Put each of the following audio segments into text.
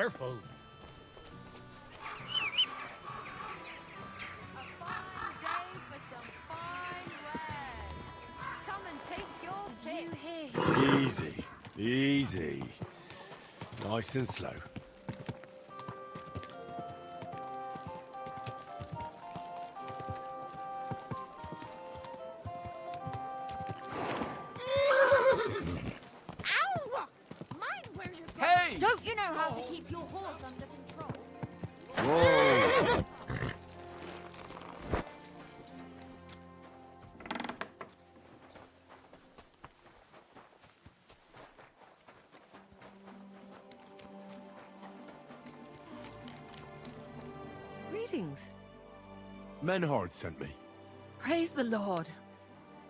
careful. A fine day for some fine wares. Come and take your pick. Easy, easy. Nice and slow. Ow! Mind where you're going. Hey! Don't you know how to keep your horse under control? Whoa! Greetings. Menhard sent me. Praise the Lord.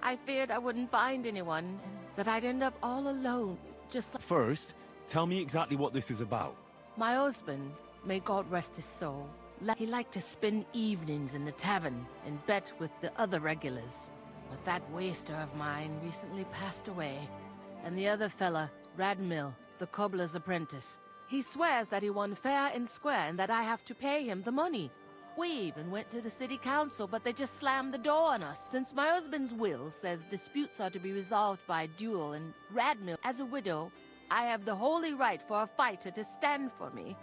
I feared I wouldn't find anyone, and that I'd end up all alone, just like First, tell me exactly what this is about. my husband. May God rest his soul. He liked to spend evenings in the tavern and bet with the other regulars. But that waster of mine recently passed away, and the other fella, Radmill, the cobbler's apprentice, he swears that he won fair and square and that I have to pay him the money. We even went to the city council, but they just slammed the door on us. Since my husband's will says disputes are to be resolved by duel, and Radmill, as a widow, I have the holy right for a fighter to stand for me.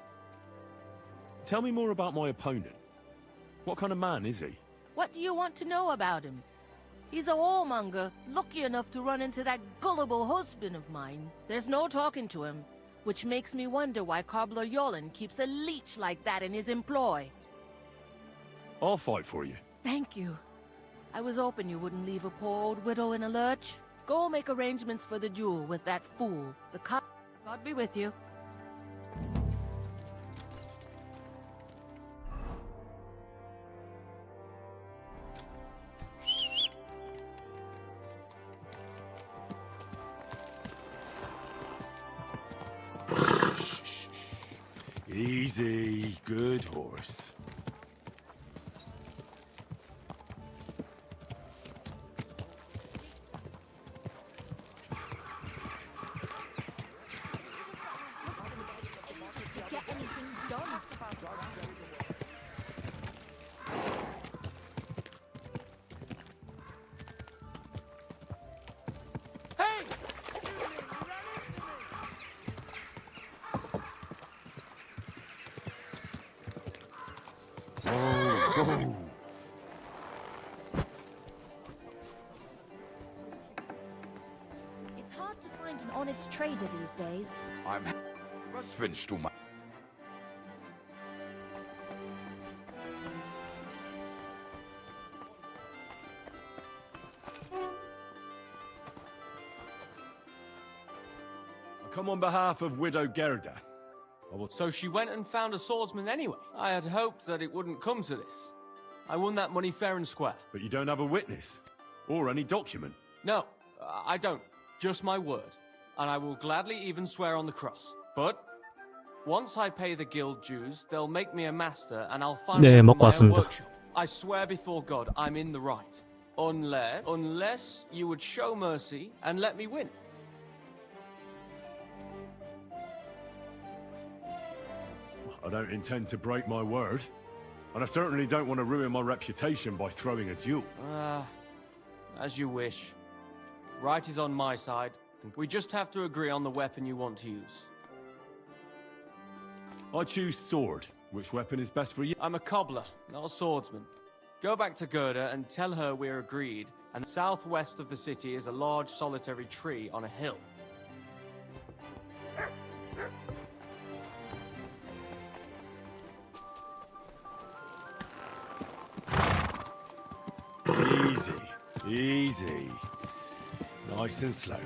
Tell me more about my opponent. What kind of man is he? What do you want to know about him? He's a whoremonger, lucky enough to run into that gullible husband of mine. There's no talking to him, which makes me wonder why Cobbler Yolen keeps a leech like that in his employ. I'll fight for you. Thank you. I was hoping you wouldn't leave a poor old widow in a lurch. Go make arrangements for the duel with that fool. God be with you. Easy, good horse. Get anything done. Hey! Whoa. It's hard to find an honest trader these days. Was wünschst du mal? I come on behalf of Widow Gerda. So she went and found a swordsman anyway. I had hoped that it wouldn't come to this. I won that money fair and square. But you don't have a witness? Or any document? No, I don't. Just my word. And I will gladly even swear on the cross. But once I pay the guild dues, they'll make me a master and I'll find 네, my 먹고 own 왔습니다. workshop. I swear before God, I'm in the right. Unless you would show mercy and let me win. I don't intend to break my word. And I certainly don't want to ruin my reputation by throwing a duel. As you wish. Right is on my side. And we just have to agree on the weapon you want to use. I choose sword. Which weapon is best for you? I'm a cobbler, not a swordsman. Go back to Gerda and tell her we're agreed, and southwest of the city is a large solitary tree on a hill. Easy, easy. Nice and slow.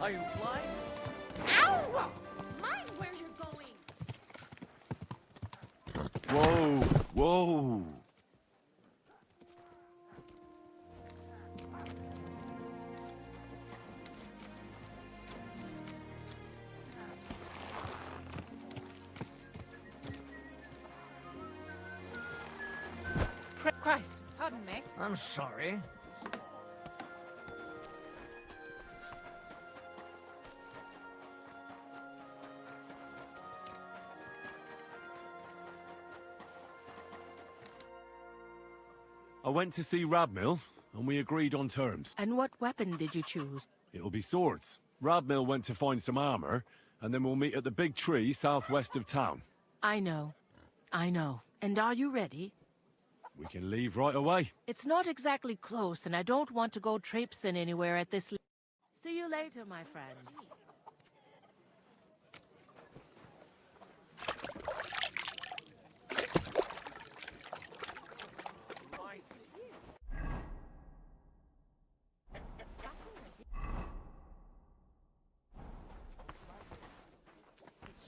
Are you blind? Ow! Mind where you're going. Whoa, whoa. Christ, pardon me. I'm sorry. I went to see Radmill, and we agreed on terms. And what weapon did you choose? It'll be swords. Radmill went to find some armor, and then we'll meet at the big tree southwest of town. I know. I know. And are you ready? We can leave right away. It's not exactly close, and I don't want to go traipsing anywhere at this. See you later, my friend.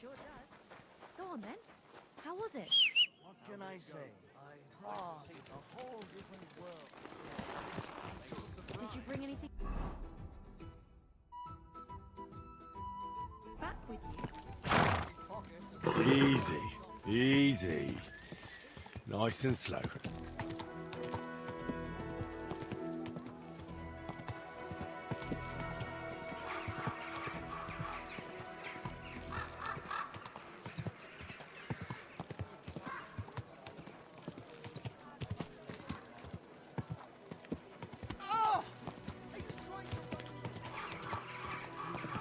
Sure does. Go on then. How was it? What can I say? Prague is a whole different world. Did you bring anything back with you? Easy, easy. Nice and slow.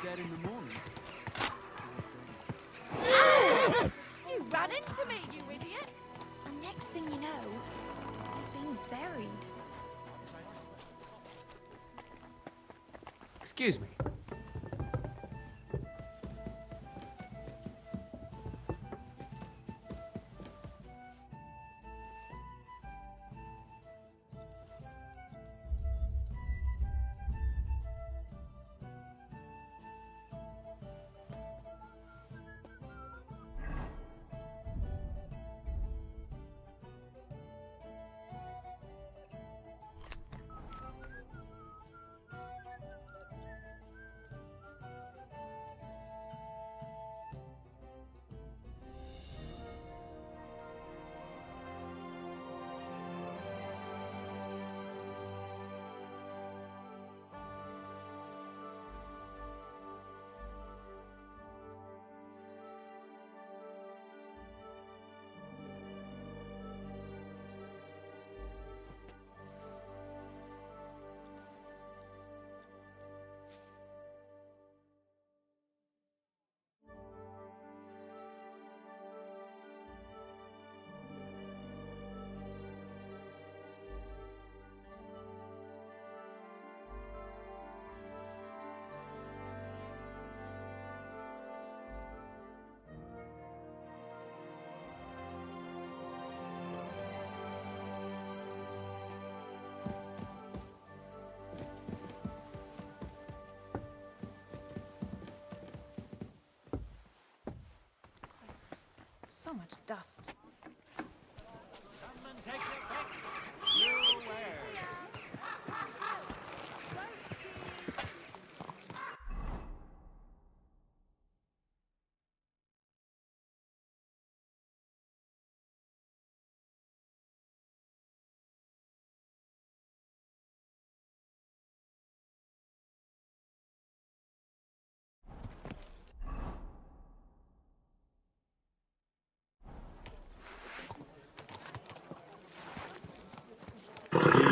Dead in the morning. You ran into me, you idiot! And next thing you know, he's being buried. Excuse me. So much dust.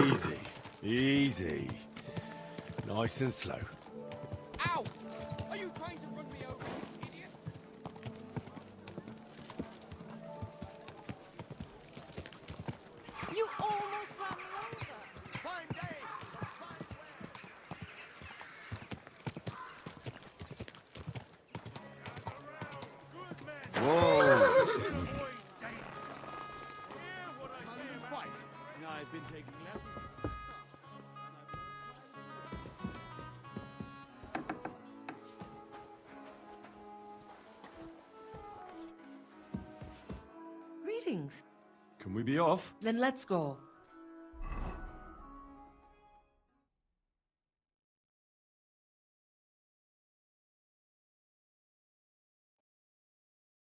Easy, easy. Nice and slow. Ow! Are you trying to run me over, you idiot? You almost ran me over! Fine day! Whoa! I've been taking lessons. Greetings. Can we be off? Then let's go.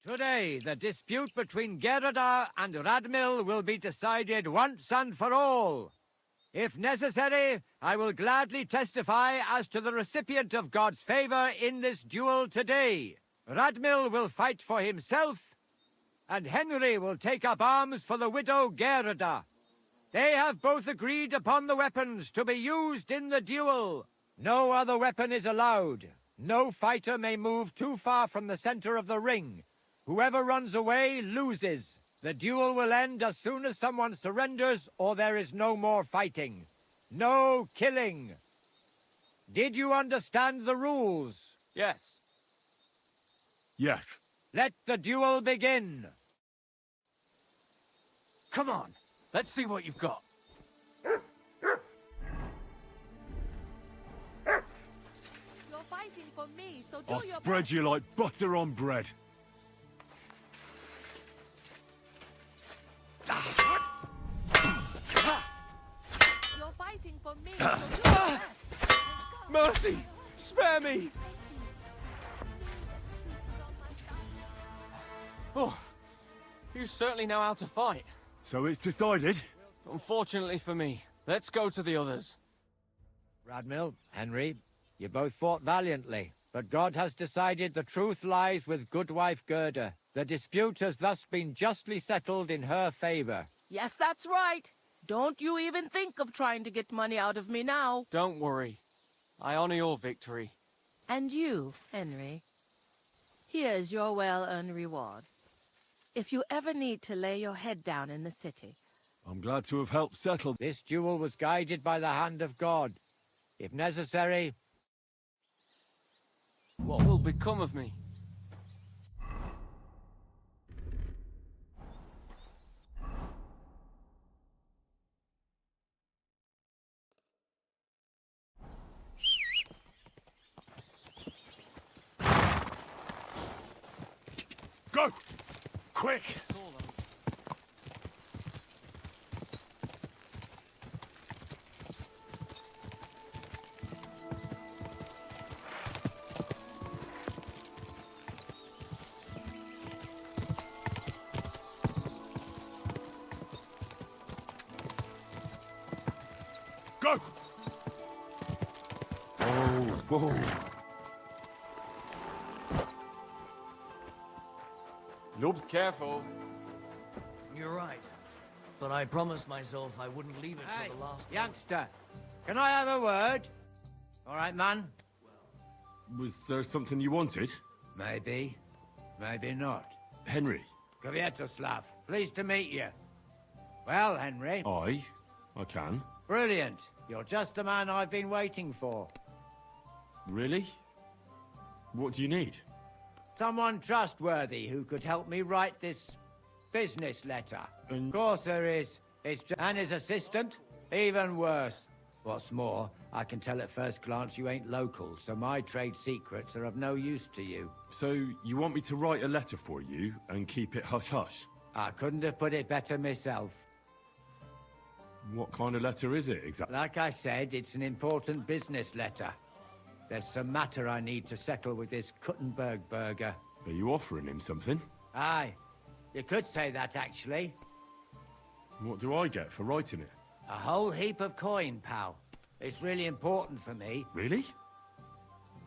To Today, the dispute between Gerada and Radmil will be decided once and for all. If necessary, I will gladly testify as to the recipient of God's favor in this duel today. Radmil will fight for himself, and Henry will take up arms for the widow Gerada. They have both agreed upon the weapons to be used in the duel. No other weapon is allowed. No fighter may move too far from the center of the ring. Whoever runs away loses. The duel will end as soon as someone surrenders or there is no more fighting. No killing. Did you understand the rules? Yes. Yes. Let the duel begin. Come on. Let's see what you've got. You're fighting for me, so do I'll your spread best. you like butter on bread. You're fighting for me, so do your best. Mercy! Spare me! Oh, you certainly know how to fight. So it's decided. Unfortunately for me. Let's go to the others. Radmil, Henry, you both fought valiantly, but God has decided the truth lies with Goodwife Gerda. The dispute has thus been justly settled in her favor. Yes, that's right. Don't you even think of trying to get money out of me now. Don't worry. I honor your victory. And you, Henry. Here's your well-earned reward. If you ever need to lay your head down in the city, I'm glad to have helped settle. This duel was guided by the hand of God. If necessary, What will become of me? Go! Quick! Go! Oh, boom. Noob's careful. You're right. But I promised myself I wouldn't leave it hey, till the last moment. youngster, can I have a word? All right, man. Was there something you wanted? Maybe. Maybe not. Henry. Kvietoslav, pleased to meet you. Well, Henry. I can. Brilliant. You're just the man I've been waiting for. Really? What do you need? Someone trustworthy who could help me write this business letter. And- Of course there is. And his assistant? Even worse. What's more, I can tell at first glance you ain't local, so my trade secrets are of no use to you. So, you want me to write a letter for you and keep it hush-hush? I couldn't have put it better myself. What kind of letter is it exactly? Like I said, it's an important business letter. There's some matter I need to settle with this Kuttenberg burger. Are you offering him something? Aye, you could say that, actually. What do I get for writing it? A whole heap of coin, pal. It's really important for me. Really?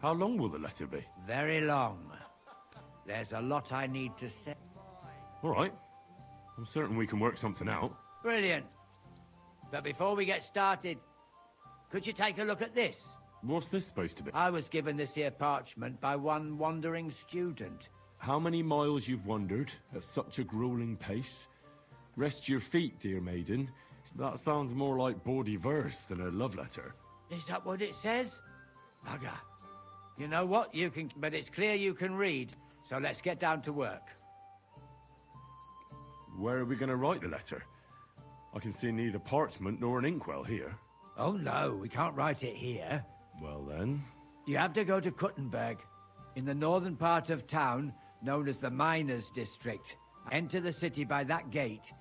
How long will the letter be? Very long. There's a lot I need to say. All right. I'm certain we can work something out. Brilliant. But before we get started, could you take a look at this? What's this supposed to be? I was given this here parchment by one wandering student. How many miles you've wandered at such a grueling pace? Rest your feet, dear maiden. That sounds more like bawdy verse than a love letter. Is that what it says? Bugger. You know what? You can, but it's clear you can read, so let's get down to work. Where are we going to write the letter? I can see neither parchment nor an inkwell here. Oh no, we can't write it here. Well then... You have to go to Kuttenberg, in the northern part of town, known as the Miners' District. Enter the city by that gate.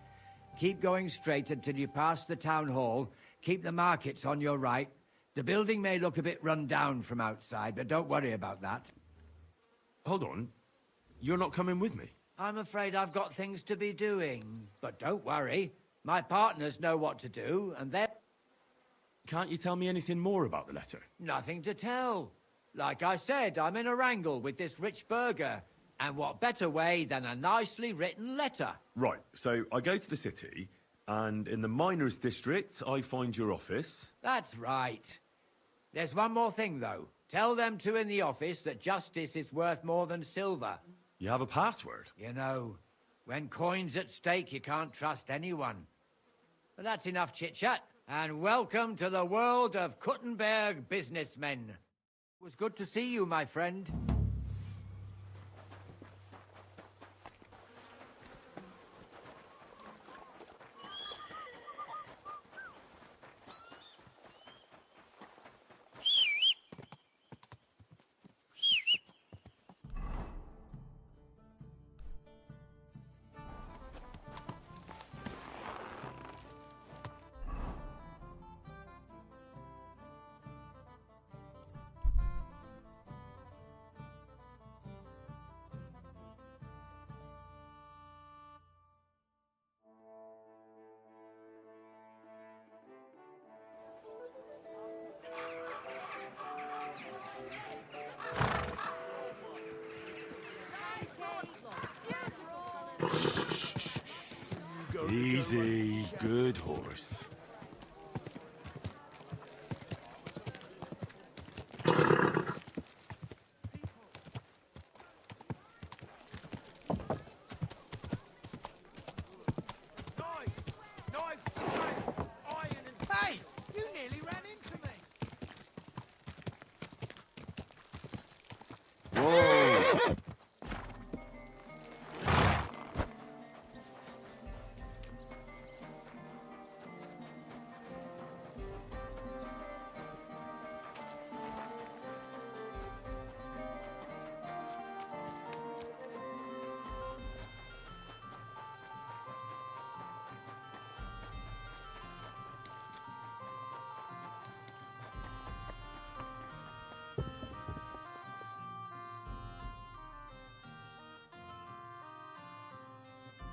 Keep going straight until you pass the town hall. Keep the markets on your right. The building may look a bit run down from outside, but don't worry about that. Hold on. You're not coming with me? I'm afraid I've got things to be doing. But don't worry. My partners know what to do, and they're... Can't you tell me anything more about the letter? Nothing to tell. Like I said, I'm in a wrangle with this rich burgher. And what better way than a nicely written letter? Right, so I go to the city, and in the miners' district, I find your office. That's right. There's one more thing, though. Tell them two in the office that justice is worth more than silver. You have a password? You know, when coin's at stake, you can't trust anyone. But that's enough chit-chat, and welcome to the world of Kuttenberg businessmen. It was good to see you, my friend. Easy, good horse. Hey! You nearly ran into me! Whoa!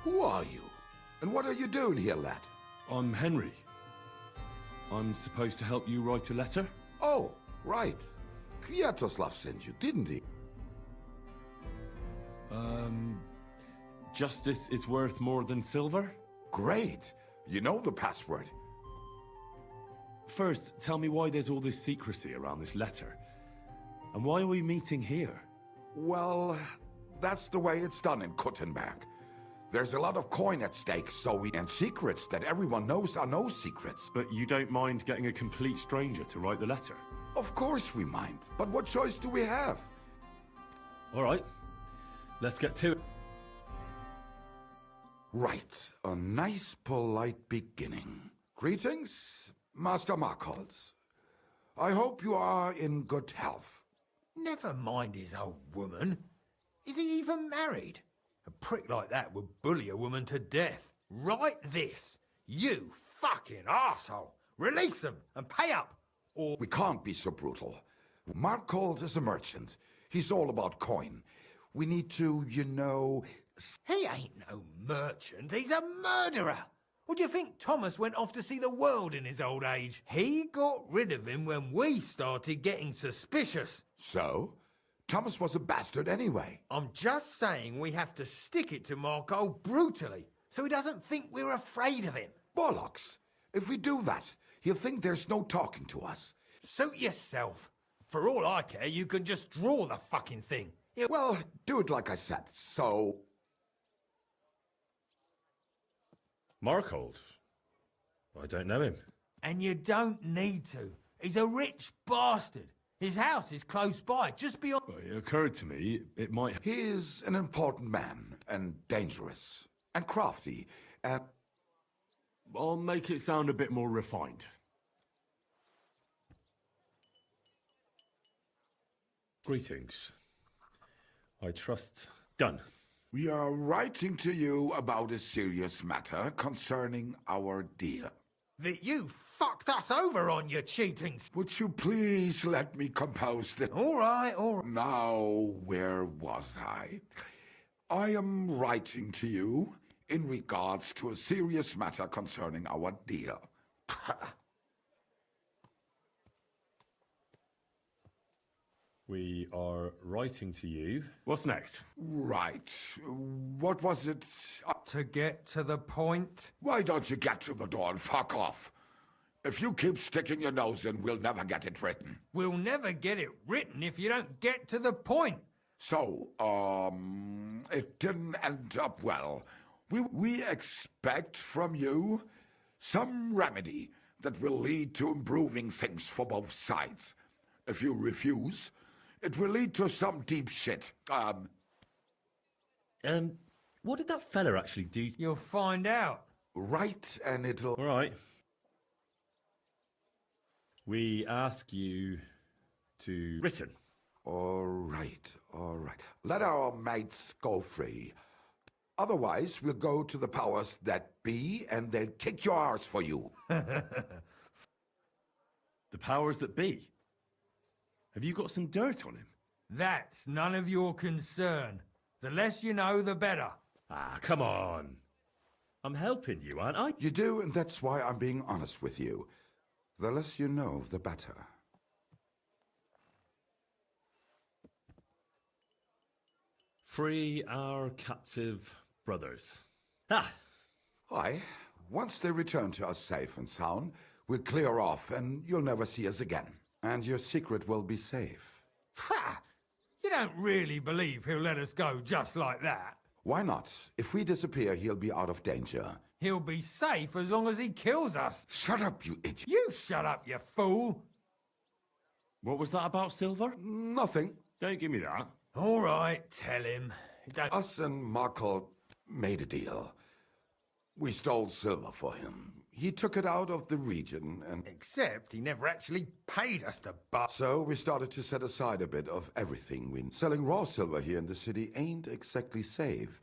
Who are you? And what are you doing here, lad? I'm Henry. I'm supposed to help you write a letter? Oh, right. Kwiatoslav sent you, didn't he? Justice is worth more than silver? Great. You know the password. First, tell me why there's all this secrecy around this letter. And why are we meeting here? Well, that's the way it's done in Kuttenberg. There's a lot of coin at stake, and secrets that everyone knows are no secrets. But you don't mind getting a complete stranger to write the letter? Of course we mind. But what choice do we have? All right, let's get to it. Right. A nice, polite beginning. Greetings, Master Markhold. I hope you are in good health. Never mind his old woman. Is he even married? A prick like that would bully a woman to death. Write this. You fucking arsehole. Release them and pay up. Or We can't be so brutal. Markhold is a merchant. He's all about coin. We need to, you know... he ain't no merchant. He's a murderer. Or do you think Thomas went off to see the world in his old age? He got rid of him when we started getting suspicious. So? Thomas was a bastard anyway. I'm just saying we have to stick it to Marco brutally, so he doesn't think we're afraid of him. Bollocks. If we do that, he'll think there's no talking to us. Suit yourself. For all I care, you can just draw the fucking thing. Well, do it like I said. So... Markhold? I don't know him. And you don't need to. He's a rich bastard. His house is close by, just beyond... It occurred to me it might... He is an important man, and dangerous, and crafty, and... I'll make it sound a bit more refined. Greetings. I trust... Done. We are writing to you about a serious matter concerning our deal. That you fucked us over on, you cheating... Would you please let me compose this? All right. Now, where was I? I am writing to you in regards to a serious matter concerning our deal. We are writing to you. What's next? Right. What was it? To get to the point. Why don't you get to the door and fuck off? If you keep sticking your nose in, we'll never get it written. We'll never get it written if you don't get to the point. So, it didn't end up well. We expect from you some remedy that will lead to improving things for both sides. If you refuse, it will lead to some deep shit. What did that fella actually do? You'll find out. Right, and it'll... All right. We ask you to written. All right, all right. Let our mates go free. Otherwise, we'll go to the powers that be, and they'll kick your arse for you. The powers that be. Have you got some dirt on him? That's none of your concern. The less you know, the better. Ah, come on. I'm helping you, aren't I? You do, and that's why I'm being honest with you. The less you know, the better. Free our captive brothers. Ah, Aye. Once they return to us safe and sound, we'll clear off, and you'll never see us again. And your secret will be safe. Ha! You don't really believe he'll let us go just like that? Why not? If we disappear, he'll be out of danger. He'll be safe as long as he kills us. Shut up, you idiot. You shut up, you fool. What was that about Silver? Nothing. Don't give me that. All right, tell him. Don't... Us and Marco made a deal. We stole silver for him. He took it out of the region and... Except he never actually paid us the buck. So we started to set aside a bit of everything. Selling raw silver here in the city ain't exactly safe.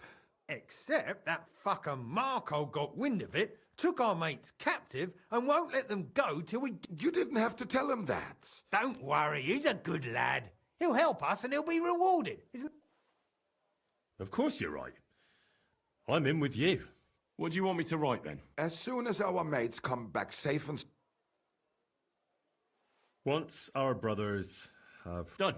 Except that fucker Marco got wind of it, took our mates captive, and won't let them go till we... You didn't have to tell him that. Don't worry, he's a good lad. He'll help us and he'll be rewarded, isn't... Of course you're right. I'm in with you. What do you want me to write then? As soon as our mates come back safe and... Once our brothers have done.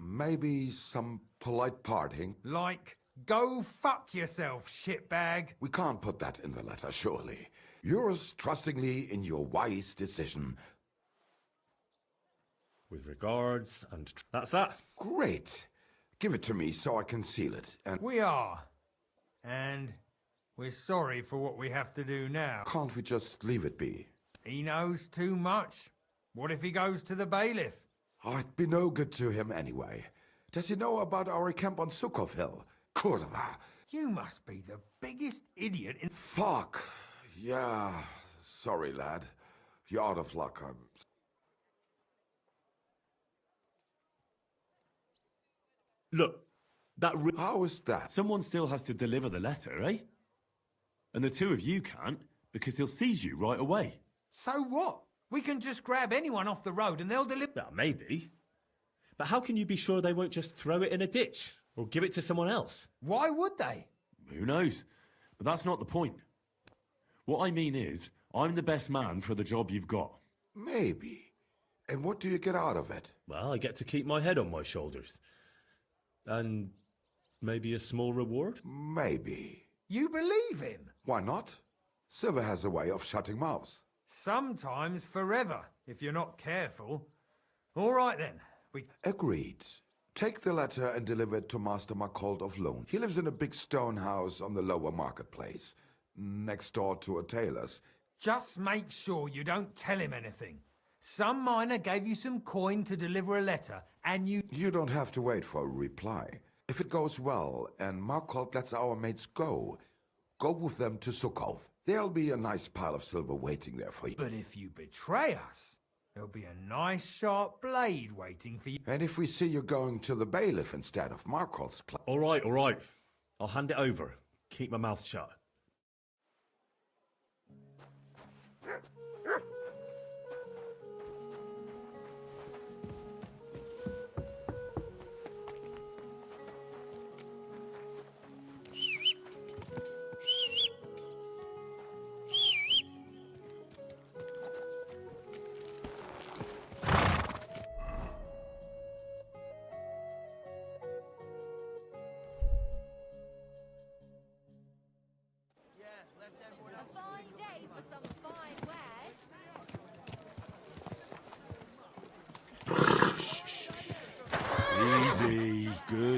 Maybe some polite parting. Like, go fuck yourself, shitbag. We can't put that in the letter, surely. Yours trustingly in your wise decision. With regards, and that's that. Great. Give it to me so I can seal it. And We are. And we're sorry for what we have to do now. can't we just leave it be? He knows too much. What if he goes to the bailiff? I'd be no good to him anyway. Does he know about our camp on Sukov Hill? Kurva. You must be the biggest idiot in... Fuck. Yeah. Sorry, lad. You're out of luck. Look, that How is that? someone still has to deliver the letter, eh? And the two of you can't, because he'll seize you right away. So what? We can just grab anyone off the road and they'll deliver... Well, maybe. But how can you be sure they won't just throw it in a ditch or give it to someone else? Why would they? Who knows? But that's not the point. What I mean is, I'm the best man for the job you've got. Maybe. And what do you get out of it? well, I get to keep my head on my shoulders. And maybe a small reward? Maybe. You believe him? Why not? Silver has a way of shutting mouths. Sometimes forever, if you're not careful. All right then. We... Agreed. Take the letter and deliver it to Master Marcold of Lone. He lives in a big stone house on the lower marketplace, next door to a tailor's. Just make sure you don't tell him anything. Some miner gave you some coin to deliver a letter, and you... You don't have to wait for a reply. If it goes well and Marcold lets our mates go with them to Sukov. There'll be a nice pile of silver waiting there for you. But if you betray us, there'll be a nice sharp blade waiting for you. And if we see you going to the bailiff instead of Marcold's place... All right, all right. I'll hand it over. Keep my mouth shut.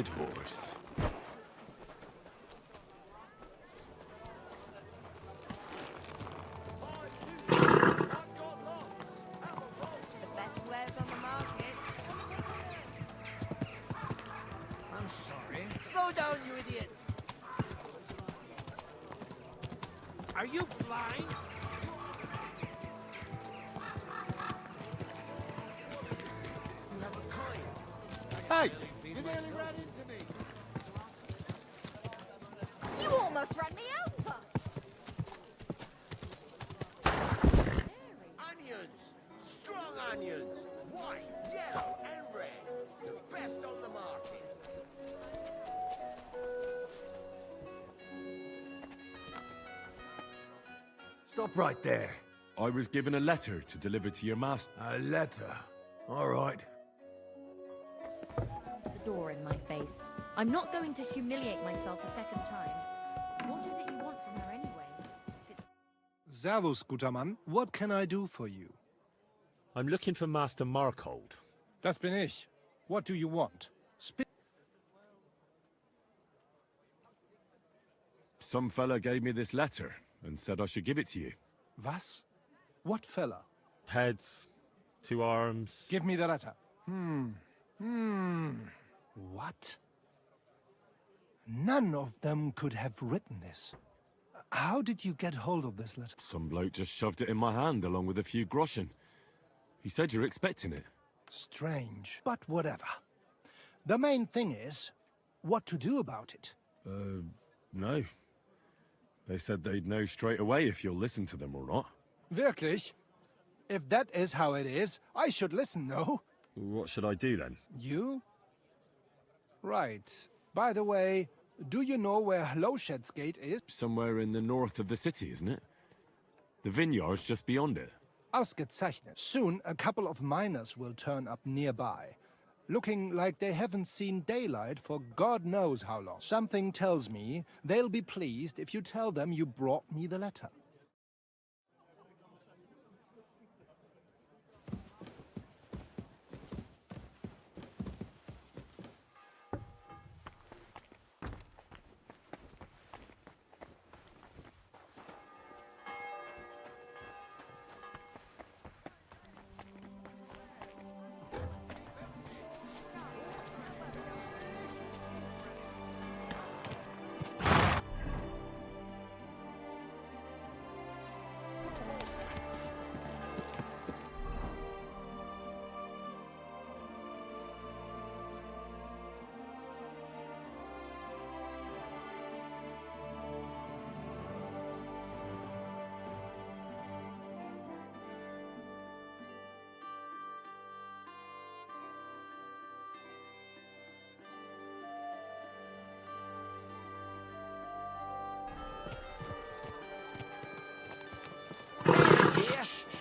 good horse. The best wares on the market. I'm sorry. Slow down, you idiot! Are you blind? Hey! You nearly ran into me! You almost ran me over. Onions! Strong onions! White, yellow, and red. The best on the market. Stop right there. I was given a letter to deliver to your master. A letter. All right. The door in my face. I'm not going to humiliate myself a second time. What is it you want from her anyway? Servus, guter Mann. What can I do for you? I'm looking for Master Markhold. Das bin ich. What do you want? Some fella gave me this letter and said I should give it to you. Was? What fella? Heads, 2 arms. Give me the letter. What? None of them could have written this. How did you get hold of this letter? Some bloke just shoved it in my hand along with a few groschen. He said you're expecting it. Strange, but whatever. The main thing is, what to do about it. No. They said they'd know straight away if you'll listen to them or not. Wirklich? If that is how it is, I should listen, no? What should I do then? You? Right. By the way, do you know where Lowshed's Gate is? Somewhere in the north of the city, isn't it? The vineyard's just beyond it. Ausgezeichnet. Soon, a couple of miners will turn up nearby, looking like they haven't seen daylight for God knows how long. Something tells me they'll be pleased if you tell them you brought me the letter.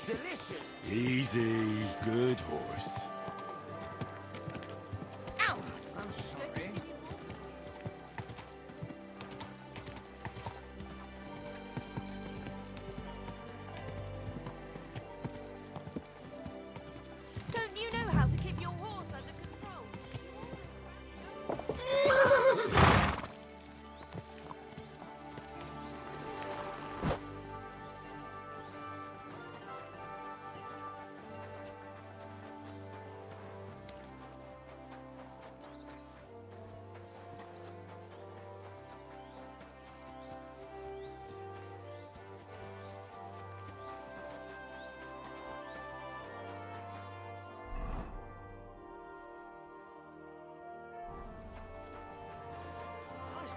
Delicious! Easy, good horse. Ow! I'm sorry. Don't you know how to keep your horse under control?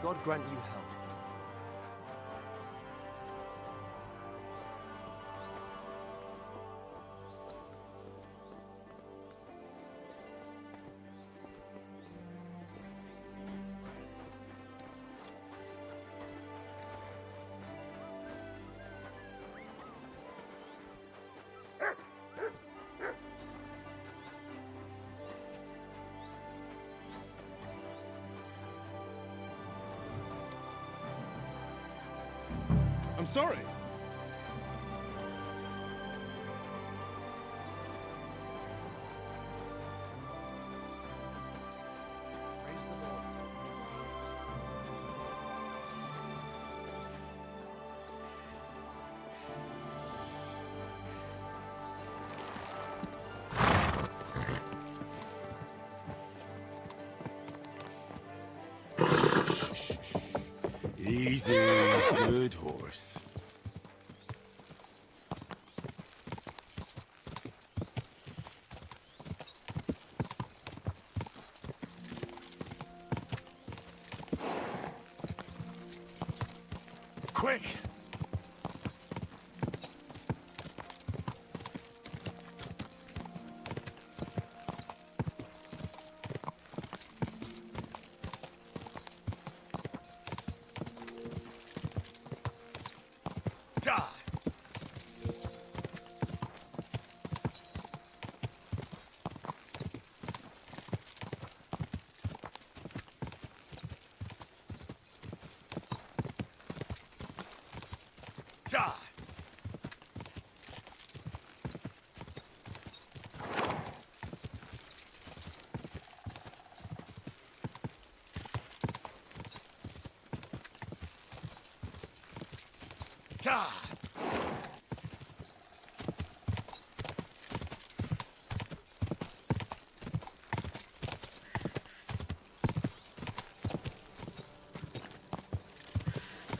God grant you health. I'm sorry. Praise the Lord. Easy, good horse. Quick!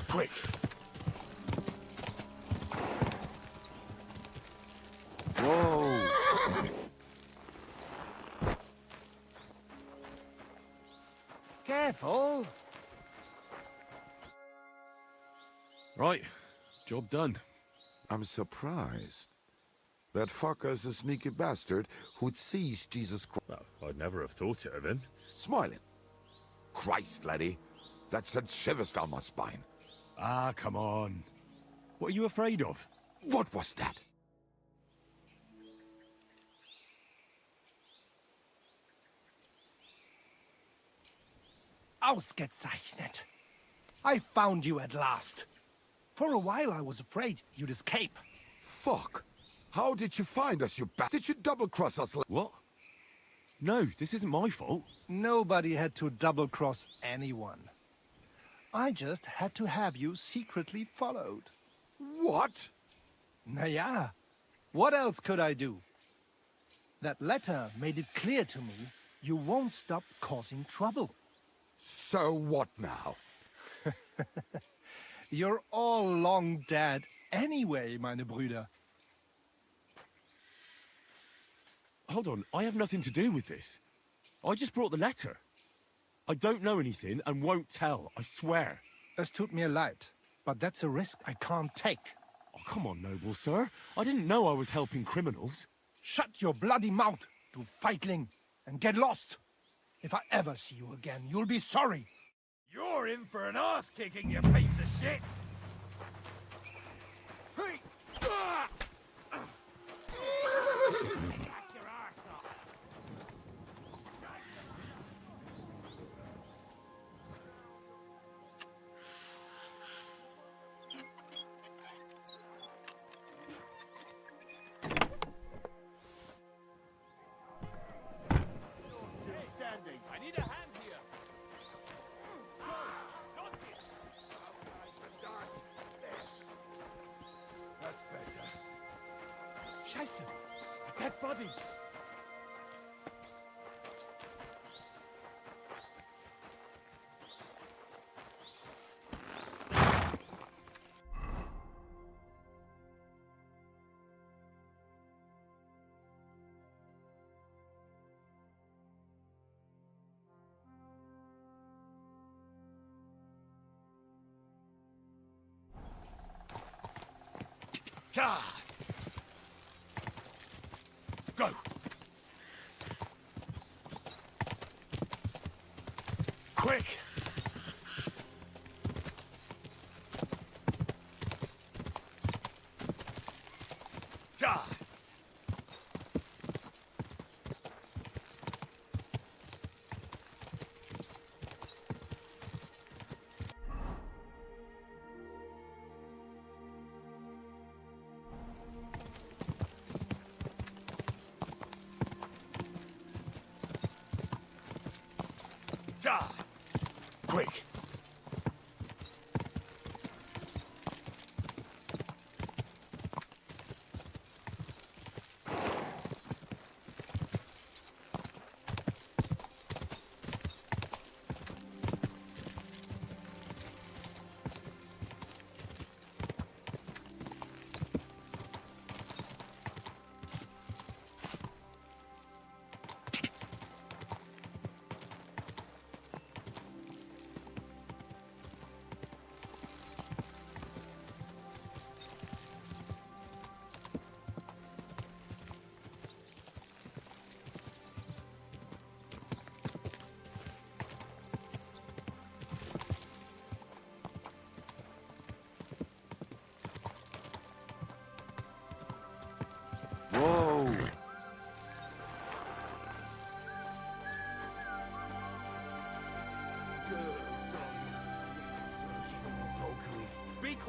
Quick! Whoa! Careful. Right, job done. I'm surprised. That fucker's a sneaky bastard who'd seize Jesus Christ. Well, I'd never have thought it of him. Smiling. Christ, laddie. That sent shivers down my spine. Ah, come on. What are you afraid of? What was that? Ausgezeichnet. I found you at last. For a while I was afraid you'd escape. Fuck. How did you find us, you Did you double-cross us? What? No, this isn't my fault. Nobody had to double-cross anyone. I just had to have you secretly followed. What? Naja, what else could I do? That letter made it clear to me you won't stop causing trouble. So what now? You're all long dead anyway, meine Brüder. Hold on, I have nothing to do with this. I just brought the letter. I don't know anything and won't tell, I swear. Es tut mir leid, but that's a risk I can't take. Oh, come on, noble sir. I didn't know I was helping criminals. Shut your bloody mouth, you feigling, and get lost. If I ever see you again, you'll be sorry. You're in for an ass-kicking, you piece of shit! Hey! Ah! Back your arse off. Standing. I need a hand here. That's better. Scheiße! A dead body! God! Go! Quick! God! Ja! Quick!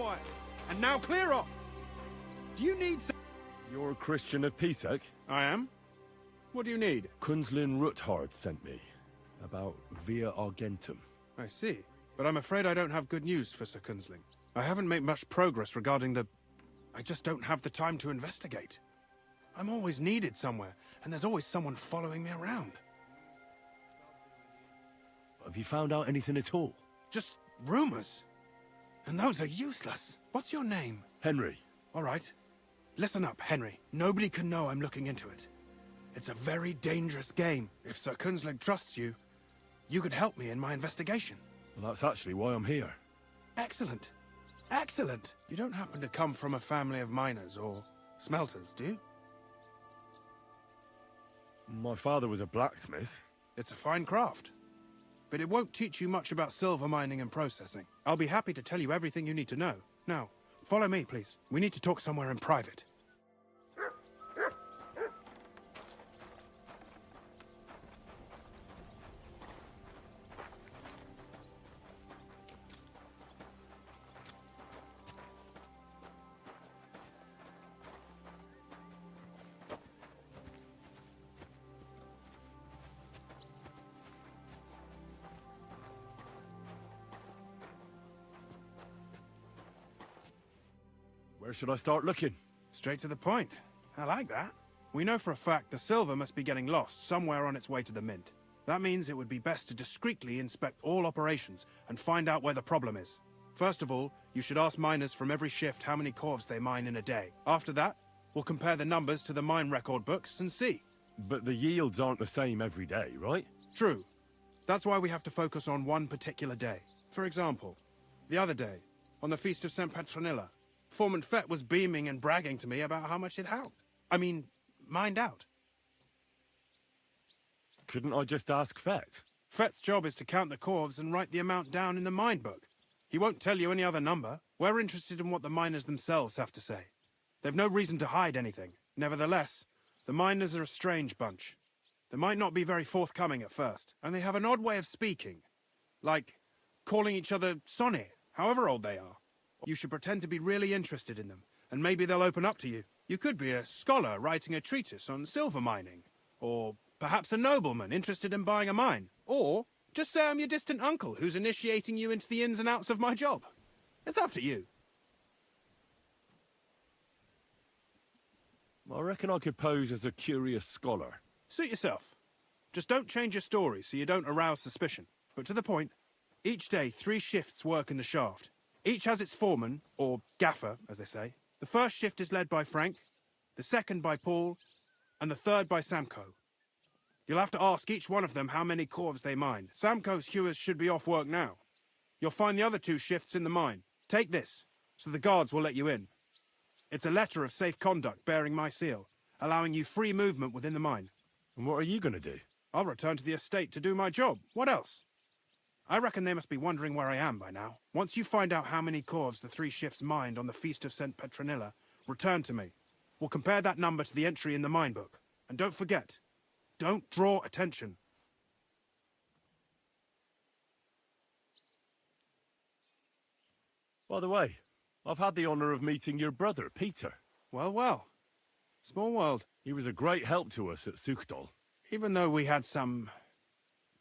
quiet. And now clear off! Do you need some... You're Christian of Pisek? I am. What do you need? Kunzlin Ruthard sent me. About Via Argentum. I see. But I'm afraid I don't have good news for Sir Kunzling. I haven't made much progress regarding the... I just don't have the time to investigate. I'm always needed somewhere, and there's always someone following me around. Have you found out anything at all? Just rumors. And those are useless. What's your name? Henry. All right. Listen up, Henry. Nobody can know I'm looking into it. It's a very dangerous game. If Sir Kunzling trusts you, you could help me in my investigation. Well, that's actually why I'm here. Excellent. Excellent. You don't happen to come from a family of miners or smelters, do you? My father was a blacksmith. It's a fine craft. But it won't teach you much about silver mining and processing. I'll be happy to tell you everything you need to know. Now, follow me, please. We need to talk somewhere in private. Where should I start looking? Straight to the point. I like that. We know for a fact the silver must be getting lost somewhere on its way to the mint. That means it would be best to discreetly inspect all operations and find out where the problem is. First of all, you should ask miners from every shift how many corves they mine in a day. After that, we'll compare the numbers to the mine record books and see. But the yields aren't the same every day, right? True. That's why we have to focus on one particular day. For example, the other day, on the Feast of St. Petronilla, Foreman Fett was beaming and bragging to me about how much it helped. I mean, mined out. Couldn't I just ask Fett? Fett's job is to count the corves and write the amount down in the mine book. He won't tell you any other number. We're interested in what the miners themselves have to say. They've no reason to hide anything. Nevertheless, the miners are a strange bunch. They might not be very forthcoming at first, and they have an odd way of speaking. Like calling each other Sonny, however old they are. You should pretend to be really interested in them, and maybe they'll open up to you. You could be a scholar writing a treatise on silver mining, or perhaps a nobleman interested in buying a mine, or just say I'm your distant uncle who's initiating you into the ins and outs of my job. It's up to you. I reckon I could pose as a curious scholar. Suit yourself. Just don't change your story so you don't arouse suspicion. But to the point, each day 3 shifts work in the shaft. Each has its foreman, or gaffer, as they say. The first shift is led by Frank, the second by Paul, and the third by Samko. You'll have to ask each one of them how many corves they mine. Samko's hewers should be off work now. You'll find the other 2 shifts in the mine. Take this, so the guards will let you in. It's a letter of safe conduct bearing my seal, allowing you free movement within the mine. And what are you going to do? I'll return to the estate to do my job. What else? I reckon they must be wondering where I am by now. Once you find out how many corves the 3 shifts mined on the Feast of St. Petronilla, return to me. We'll compare that number to the entry in the mine book. And don't forget, don't draw attention. By the way, I've had the honor of meeting your brother, Peter. Well, well. Small world. He was a great help to us at Sukdal. Even though we had some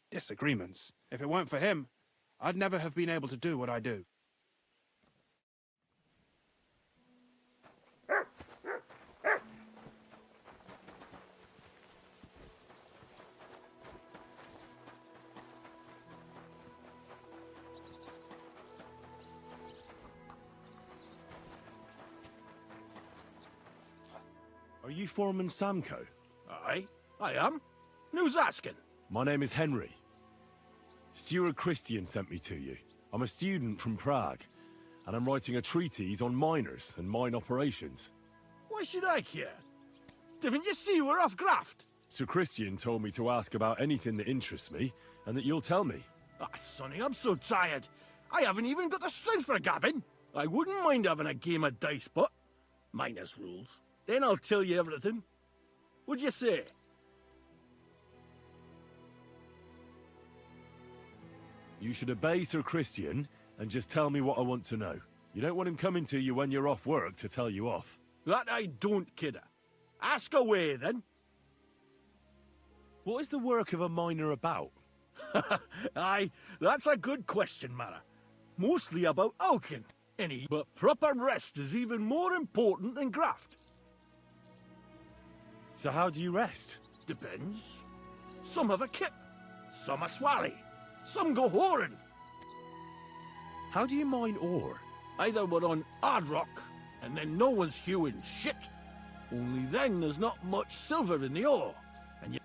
disagreements. If it weren't for him, I'd never have been able to do what I do. Are you Foreman Samko? Aye, I am. And who's asking? My name is Henry. Stuart Christian sent me to you. I'm a student from Prague, and I'm writing a treatise on miners and mine operations. Why should I care? Didn't you see we're off graft? Sir Christian told me to ask about anything that interests me, and that you'll tell me. Ah, Sonny, I'm so tired. I haven't even got the strength for gabbing. I wouldn't mind having a game of dice, but minus rules. Then I'll tell you everything. What'd you say? You should obey Sir Christian and just tell me what I want to know. You don't want him coming to you when you're off work to tell you off. That I don't, kidder. Ask away, then. What is the work of a miner about? Aye, that's a good question, Mara. Mostly about oaking, but proper rest is even more important than graft. So how do you rest? Depends. Some have a kip, some a swally, some go whoring. How do you mine ore? Either we're on hard rock, and then no one's hewing shit. Only then there's not much silver in the ore, and you...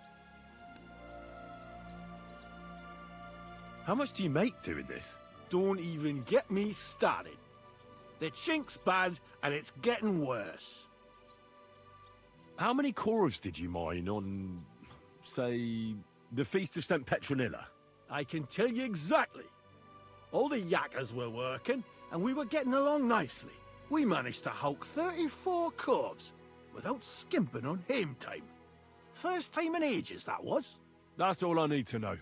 How much do you make doing this? Don't even get me started. The chink's bad, and it's getting worse. How many cores did you mine on, say, the Feast of St. Petronilla? I can tell you exactly. All the yakkers were working, and we were getting along nicely. We managed to hulk 34 corves without skimping on hame time. First time in ages, that was. That's all I need to know.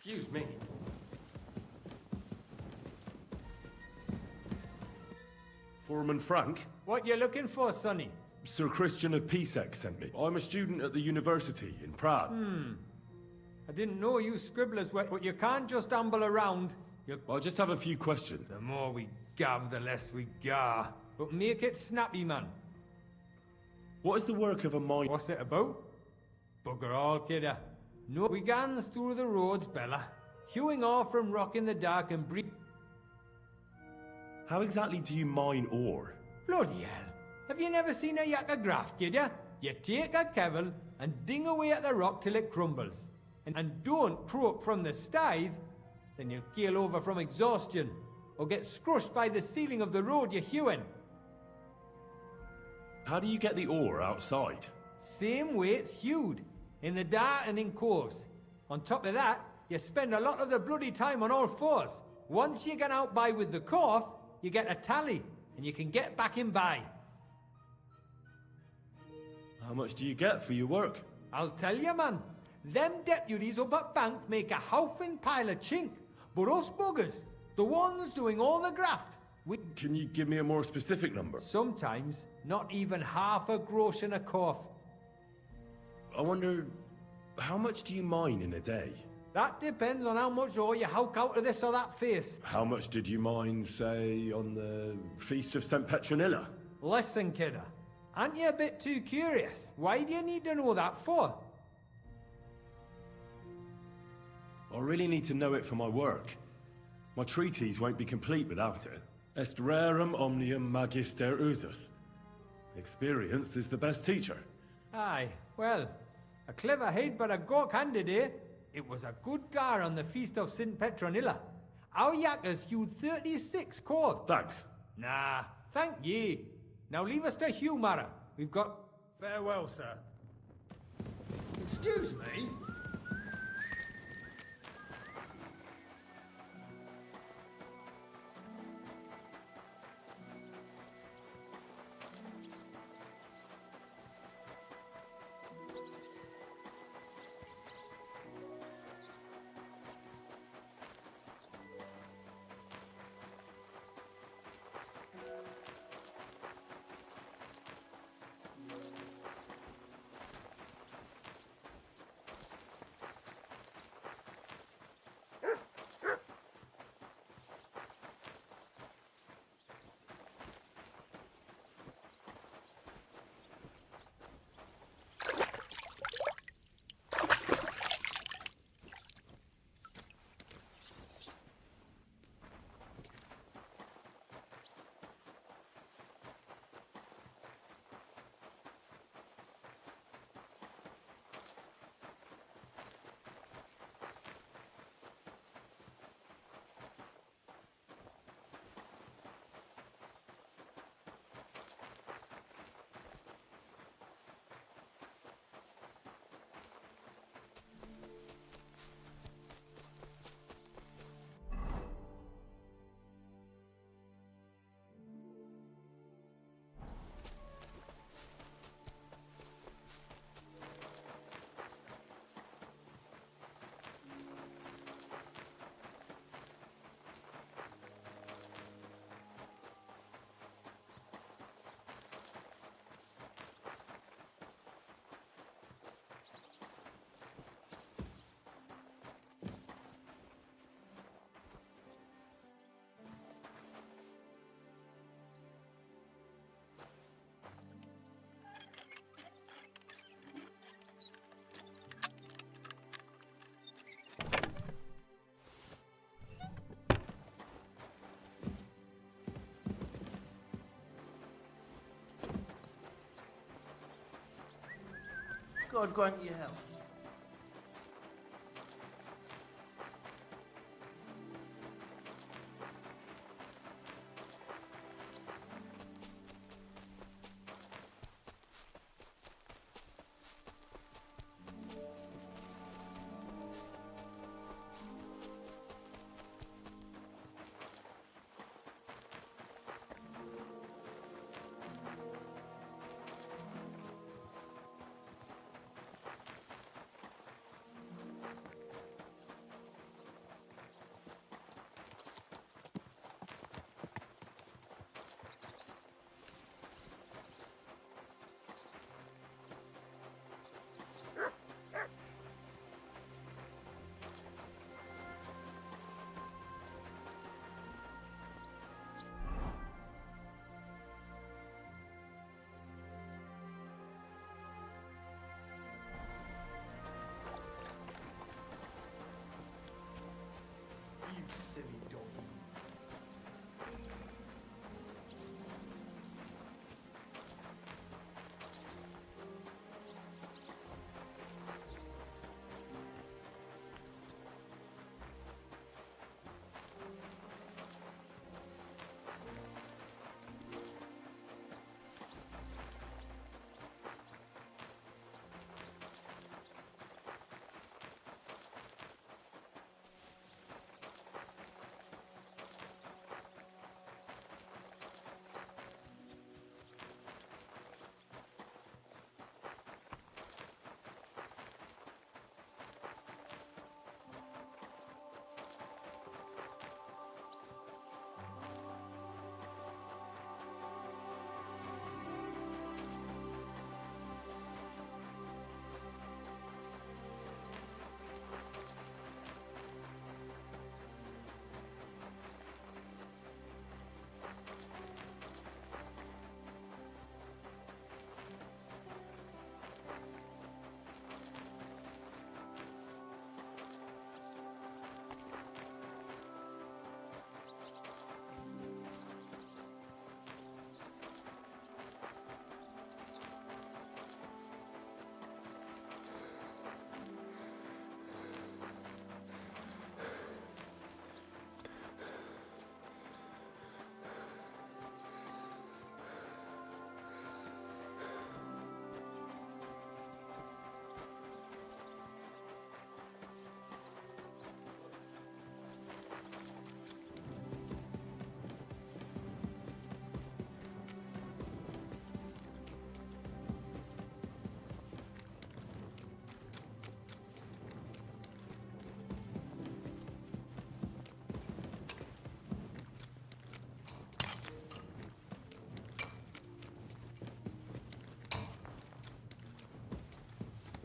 Excuse me. Foreman Frank? What you looking for, Sonny? Sir Christian of Pisek sent me. I'm a student at the university in Prague. I didn't know you scribblers were... But you can't just amble around. I just have a few questions. The more we gab, the less we gar. But make it snappy, man. What is the work of a mine? What's it about? Bugger all, kidder. No, we gans through the roads, Bella. Hewing off from rock in the dark and How exactly do you mine ore? Bloody hell. Have you never seen a yakker graft, kid ya? You take a kevel and ding away at the rock till it crumbles. And don't croak from the stithe, then you'll keel over from exhaustion, or get scrushed by the ceiling of the road you're hewing. How do you get the ore outside? Same way it's hewed, in the dark and in coves. On top of that, you spend a lot of the bloody time on all fours. Once you get out by with the corf, you get a tally, and you can get back in by. How much do you get for your work? I'll tell you, man. Them deputies up at bank make a howfing pile of chink. But us buggers, the ones doing all the graft, Can you give me a more specific number? sometimes not even half a grosh in a corf. I wonder, how much do you mine in a day? That depends on how much ore you howk out of this or that face. How much did you mine, say, on the Feast of St. Petronilla? Listen, kidder. Aren't you a bit too curious? Why do you need to know that for? I really need to know it for my work. My treatise won't be complete without it. Est rerum omnium magister usus. Experience is the best teacher. Aye, well, a clever head but a gawk-handed, eh? It was a good gar on the Feast of St. Petronilla. Our yakkers hewed 36 corves. Thanks. Nah, thank ye. Now leave us to hew, Mara. We've got... Farewell, sir. Excuse me? God grant you health. You silly dog.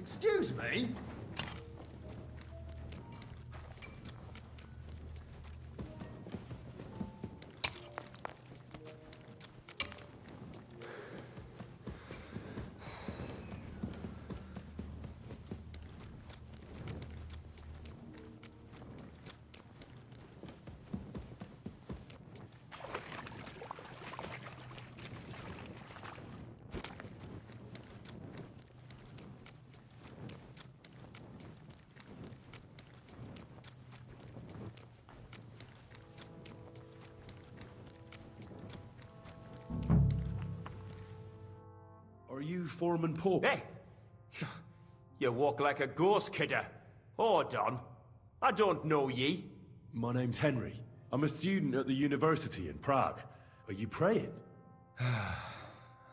Excuse me? Are you Foreman Pope? Hey! You walk like a ghost, kidder. Hold on. I don't know ye. My name's Henry. I'm a student at the university in Prague. Are you praying?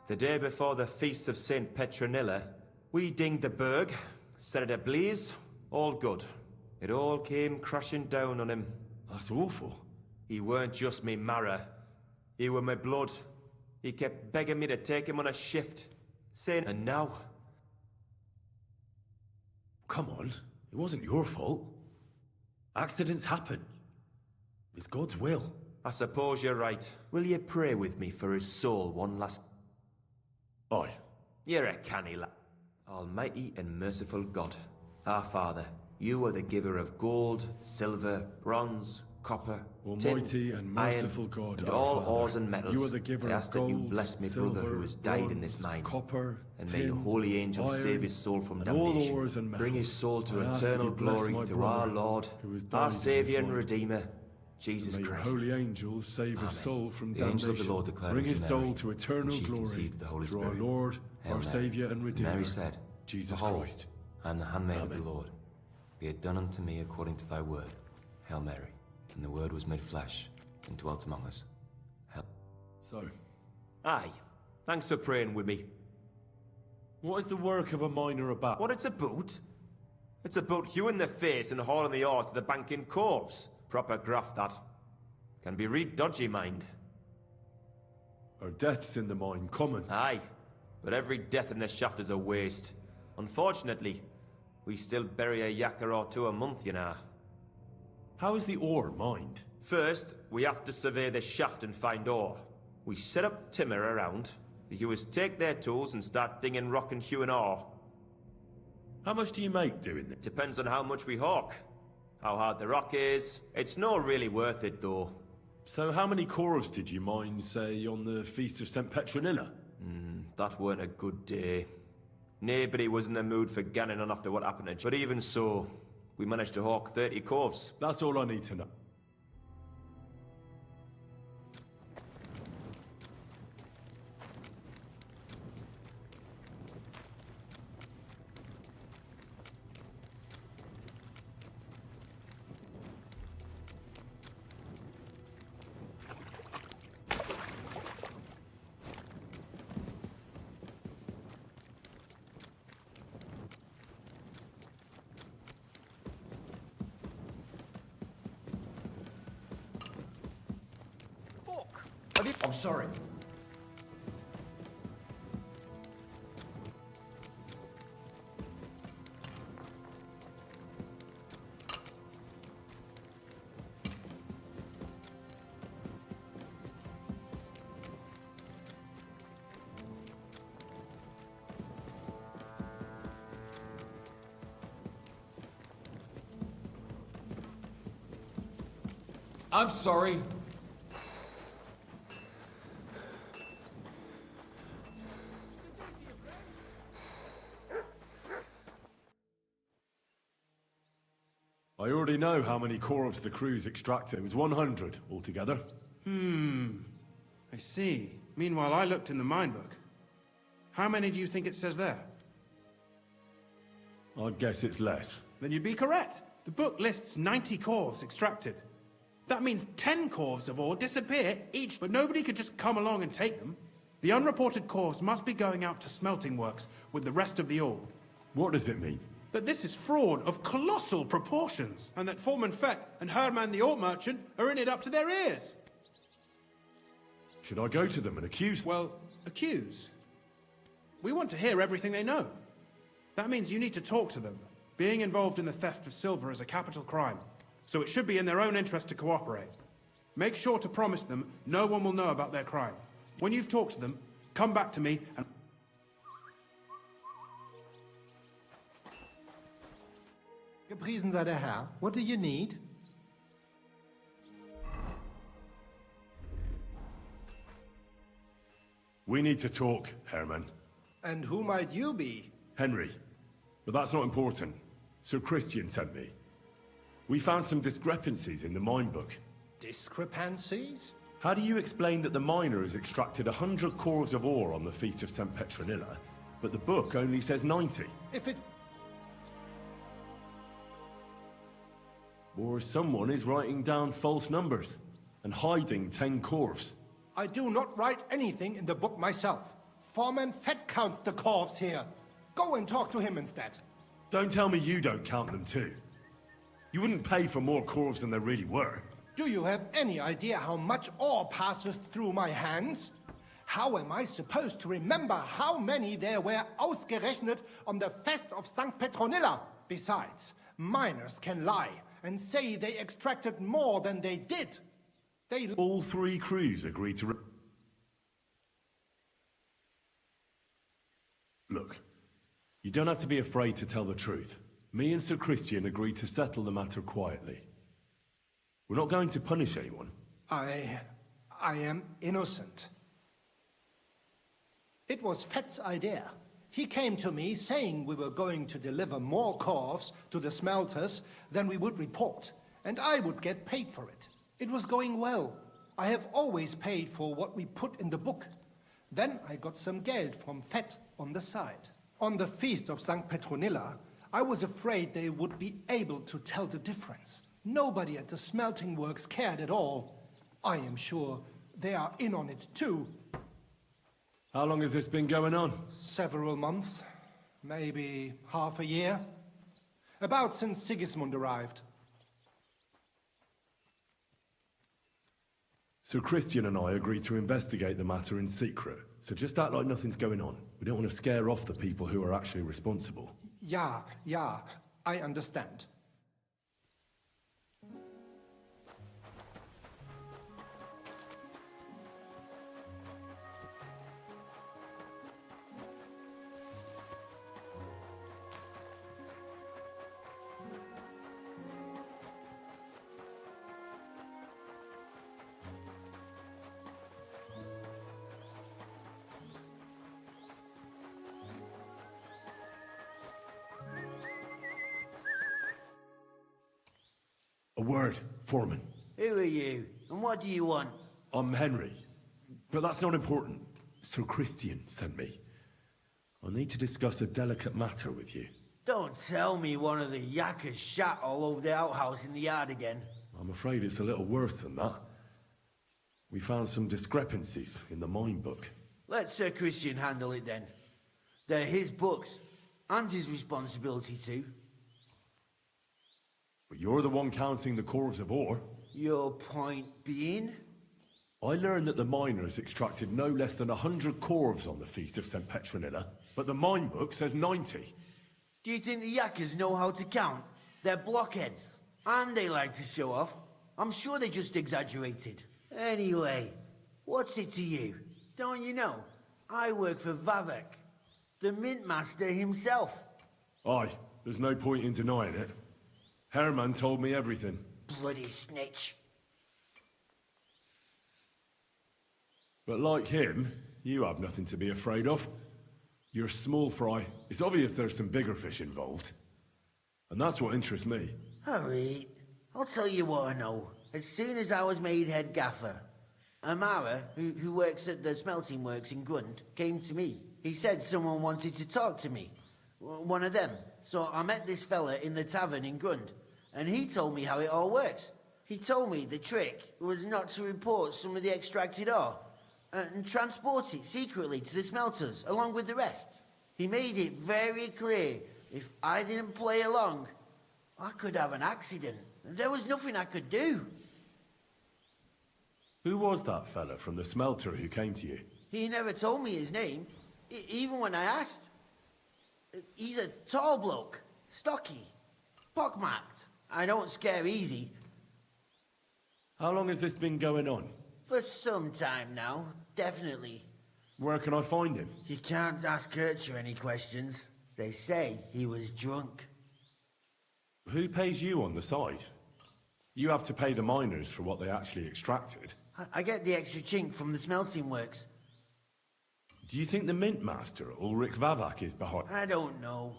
The day before the feast of St. Petronilla, we dinged the berg, set it ablaze, all good. It all came crashing down on him. That's awful. He weren't just me marrow. He were my blood. He kept begging me to take him on a shift. Saying, and now? Come on, it wasn't your fault. Accidents happen. It's God's will. I suppose you're right. Will you pray with me for his soul one last... Aye. You're a canny lad. Almighty and merciful God, our Father, you are the giver of gold, silver, bronze, copper, Almighty tin, and merciful iron, God, and our all Father, ores and metals. you are the giver I of ask that you gold, bless my silver, brother who has died in this bronze, mine. copper, And may your tin, holy angels iron, save his soul from and all damnation. ores and metals. Bring his soul to I ask that eternal you bless glory my through our brother Lord, who has died our in this Saviour and mine. Redeemer, Jesus May your Christ. holy angels save Amen. his soul from The damnation. angel of the Lord declared Bring unto his Mary, soul to eternal and she glory conceived the Holy through Spirit. our Lord, Hail our Mary. Saviour and And Redeemer, Mary said, Jesus Behold, Christ. I am the handmaid of Amen. the Lord. Be it done unto me according to thy word. Hail Mary. And the word was made flesh and dwelt among us. Hail. So, Aye. Thanks for praying with me. what is the work of a miner about? What it's about? It's about you in the face and hauling the ore to the bank in coves. Proper graft, that. Can be read dodgy, mind. Are deaths in the mine common? Aye. But every death in the shaft is a waste. Unfortunately, we still bury a yakka or two a month, you know. How is the ore mined? First, we have to survey the shaft and find ore. We set up timber around. The hewers take their tools and start dinging rock and hewing ore. How much do you make doing this? Depends on how much we hawk. How hard the rock is. It's not really worth it, though. So how many corves did you mine, say, on the Feast of St. Petronilla? That weren't a good day. Nobody was in the mood for ganning on after what happened to But even so, we managed to hawk 30 corves. That's all I need to know. I'm sorry. I'm sorry. I already know how many corves the crew's extracted. It was 100 altogether. I see. Meanwhile, I looked in the mine book. How many do you think it says there? I'd guess it's less. Then you'd be correct. The book lists 90 corves extracted. That means 10 corves of ore disappear each, but nobody could just come along and take them. The unreported corves must be going out to smelting works with the rest of the ore. What does it mean? That this is fraud of colossal proportions, and that Foreman Fett and Herman the ore merchant are in it up to their ears. Should I go to them and accuse them? Well, accuse? We want to hear everything they know. That means you need to talk to them. Being involved in the theft of silver is a capital crime, so it should be in their own interest to cooperate. Make sure to promise them no one will know about their crime. When you've talked to them, come back to me and... Gepriesen sei der Herr. What do you need? We need to talk, Herman. And who might you be? Henry. But that's not important. Sir Christian sent me. We found some discrepancies in the mine book. Discrepancies? How do you explain that the miner has extracted 100 corves of ore on the Feast of St. Petronilla, but the book only says 90? If it... Or someone is writing down false numbers and hiding 10 corves. I do not write anything in the book myself. Foreman Fett counts the corves here. Go and talk to him instead. Don't tell me you don't count them too. You wouldn't pay for more corves than there really were. Do you have any idea how much ore passes through my hands? How am I supposed to remember how many there were ausgerechnet on the Fest of St. Petronilla? Besides, miners can lie and say they extracted more than they did. All three crews agreed to... Look, you don't have to be afraid to tell the truth. Me and Sir Christian agreed to settle the matter quietly. We're not going to punish anyone. I am innocent. It was Fett's idea. He came to me saying we were going to deliver more corves to the smelters than we would report, and I would get paid for it. It was going well. I have always paid for what we put in the book. Then I got some geld from Fett on the side. On the feast of St. Petronilla, I was afraid they would be able to tell the difference. Nobody at the smelting works cared at all. I am sure they are in on it too. How long has this been going on? Several months, maybe half a year. About since Sigismund arrived. So Christian and I agreed to investigate the matter in secret. So just act like nothing's going on. We don't want to scare off the people who are actually responsible. Yeah, I understand. A word, Foreman. Who are you, and what do you want? I'm Henry, but that's not important. Sir Christian sent me. I need to discuss a delicate matter with you. Don't tell me one of the yakkers shot all over the outhouse in the yard again. I'm afraid it's a little worse than that. We found some discrepancies in the mine book. Let Sir Christian handle it then. They're his books, and his responsibility too. But you're the one counting the corves of ore. Your point being? I learned that the miners extracted no less than 100 corves on the Feast of St. Petronilla, but the mine book says 90. Do you think the yakkers know how to count? They're blockheads, and they like to show off. I'm sure they just exaggerated. Anyway, what's it to you? Don't you know? I work for Vavek, the mint master himself. Aye, there's no point in denying it. Herman told me everything. Bloody snitch. But like him, you have nothing to be afraid of. You're small fry. It's obvious there's some bigger fish involved. And that's what interests me. Alright, I'll tell you what I know. As soon as I was made head gaffer, Amara, who works at the smelting works in Grund, came to me. He said someone wanted to talk to me. One of them. So I met this fella in the tavern in Grund, and he told me how it all works. He told me the trick was not to report some of the extracted ore, and transport it secretly to the smelters, along with the rest. He made it very clear, if I didn't play along, I could have an accident. There was nothing I could do. Who was that fella from the smelter who came to you? He never told me his name, even when I asked. He's a tall bloke, stocky, pockmarked. I don't scare easy. How long has this been going on? For some time now, definitely. Where can I find him? You can't ask Kircher any questions. They say he was drunk. Who pays you on the side? You have to pay the miners for what they actually extracted. I get the extra chink from the smelting works. Do you think the mint master, Ulrich Vavak, is behind? I don't know.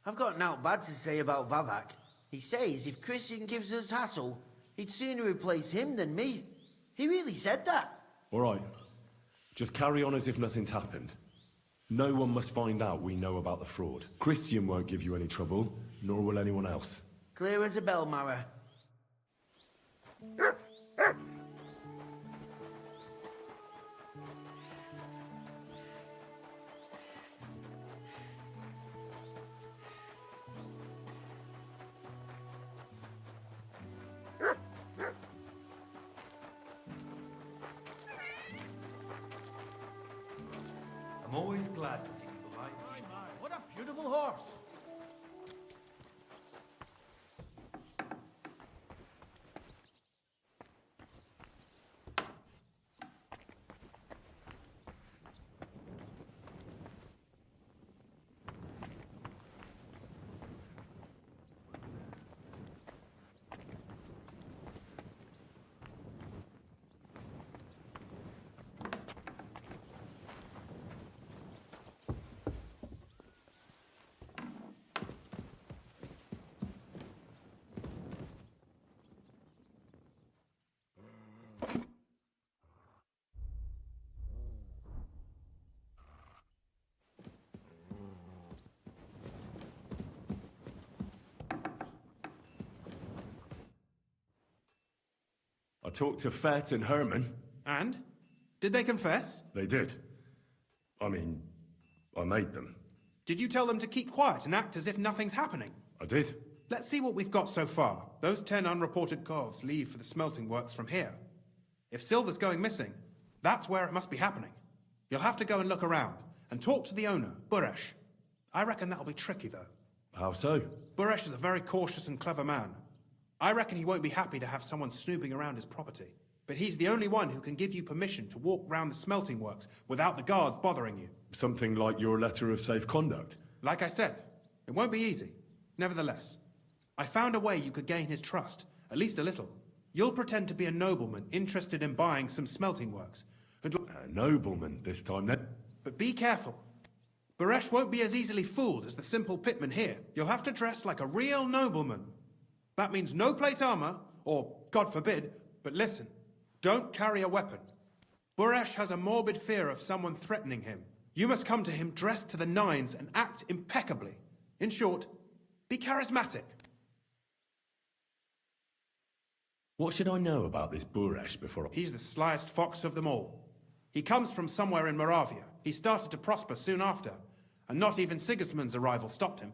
I've got naught bad to say about Vavak. He says if Christian gives us hassle, he'd sooner replace him than me. He really said that. All right. Just carry on as if nothing's happened. No one must find out we know about the fraud. Christian won't give you any trouble, nor will anyone else. Clear as a bell, Mara. I'm always glad to see people like you. My, what a beautiful horse! talked to Fett and Herman. And? Did they confess? They did. I mean, I made them. Did you tell them to keep quiet and act as if nothing's happening? I did. Let's see what we've got so far. Those 10 unreported corves leave for the smelting works from here. If silver's going missing, that's where it must be happening. You'll have to go and look around, and talk to the owner, Buresh. I reckon that'll be tricky, though. How so? Buresh is a very cautious and clever man. I reckon he won't be happy to have someone snooping around his property. But he's the only one who can give you permission to walk round the smelting works without the guards bothering you. Something like your letter of safe conduct? Like I said, it won't be easy. Nevertheless, I found a way you could gain his trust, at least a little. You'll pretend to be a nobleman interested in buying some smelting works. A nobleman this time, then? But be careful. Buresh won't be as easily fooled as the simple pitman here. You'll have to dress like a real nobleman. That means no plate armor, or, God forbid, but listen, don't carry a weapon. Buresh has a morbid fear of someone threatening him. You must come to him dressed to the nines and act impeccably. In short, be charismatic. What should I know about this Buresh before I... He's the slyest fox of them all. He comes from somewhere in Moravia. He started to prosper soon after, and not even Sigismund's arrival stopped him.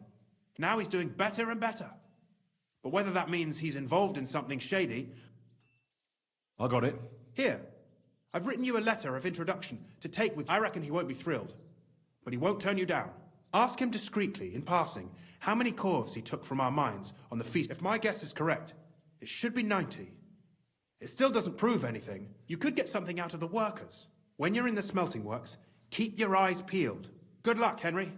Now he's doing better and better. But whether that means he's involved in something shady... I got it. Here, I've written you a letter of introduction to take with... I reckon he won't be thrilled, but he won't turn you down. Ask him discreetly, in passing, how many corves he took from our mines on the feast. If my guess is correct, it should be 90. It still doesn't prove anything. You could get something out of the workers. When you're in the smelting works, keep your eyes peeled. Good luck, Henry.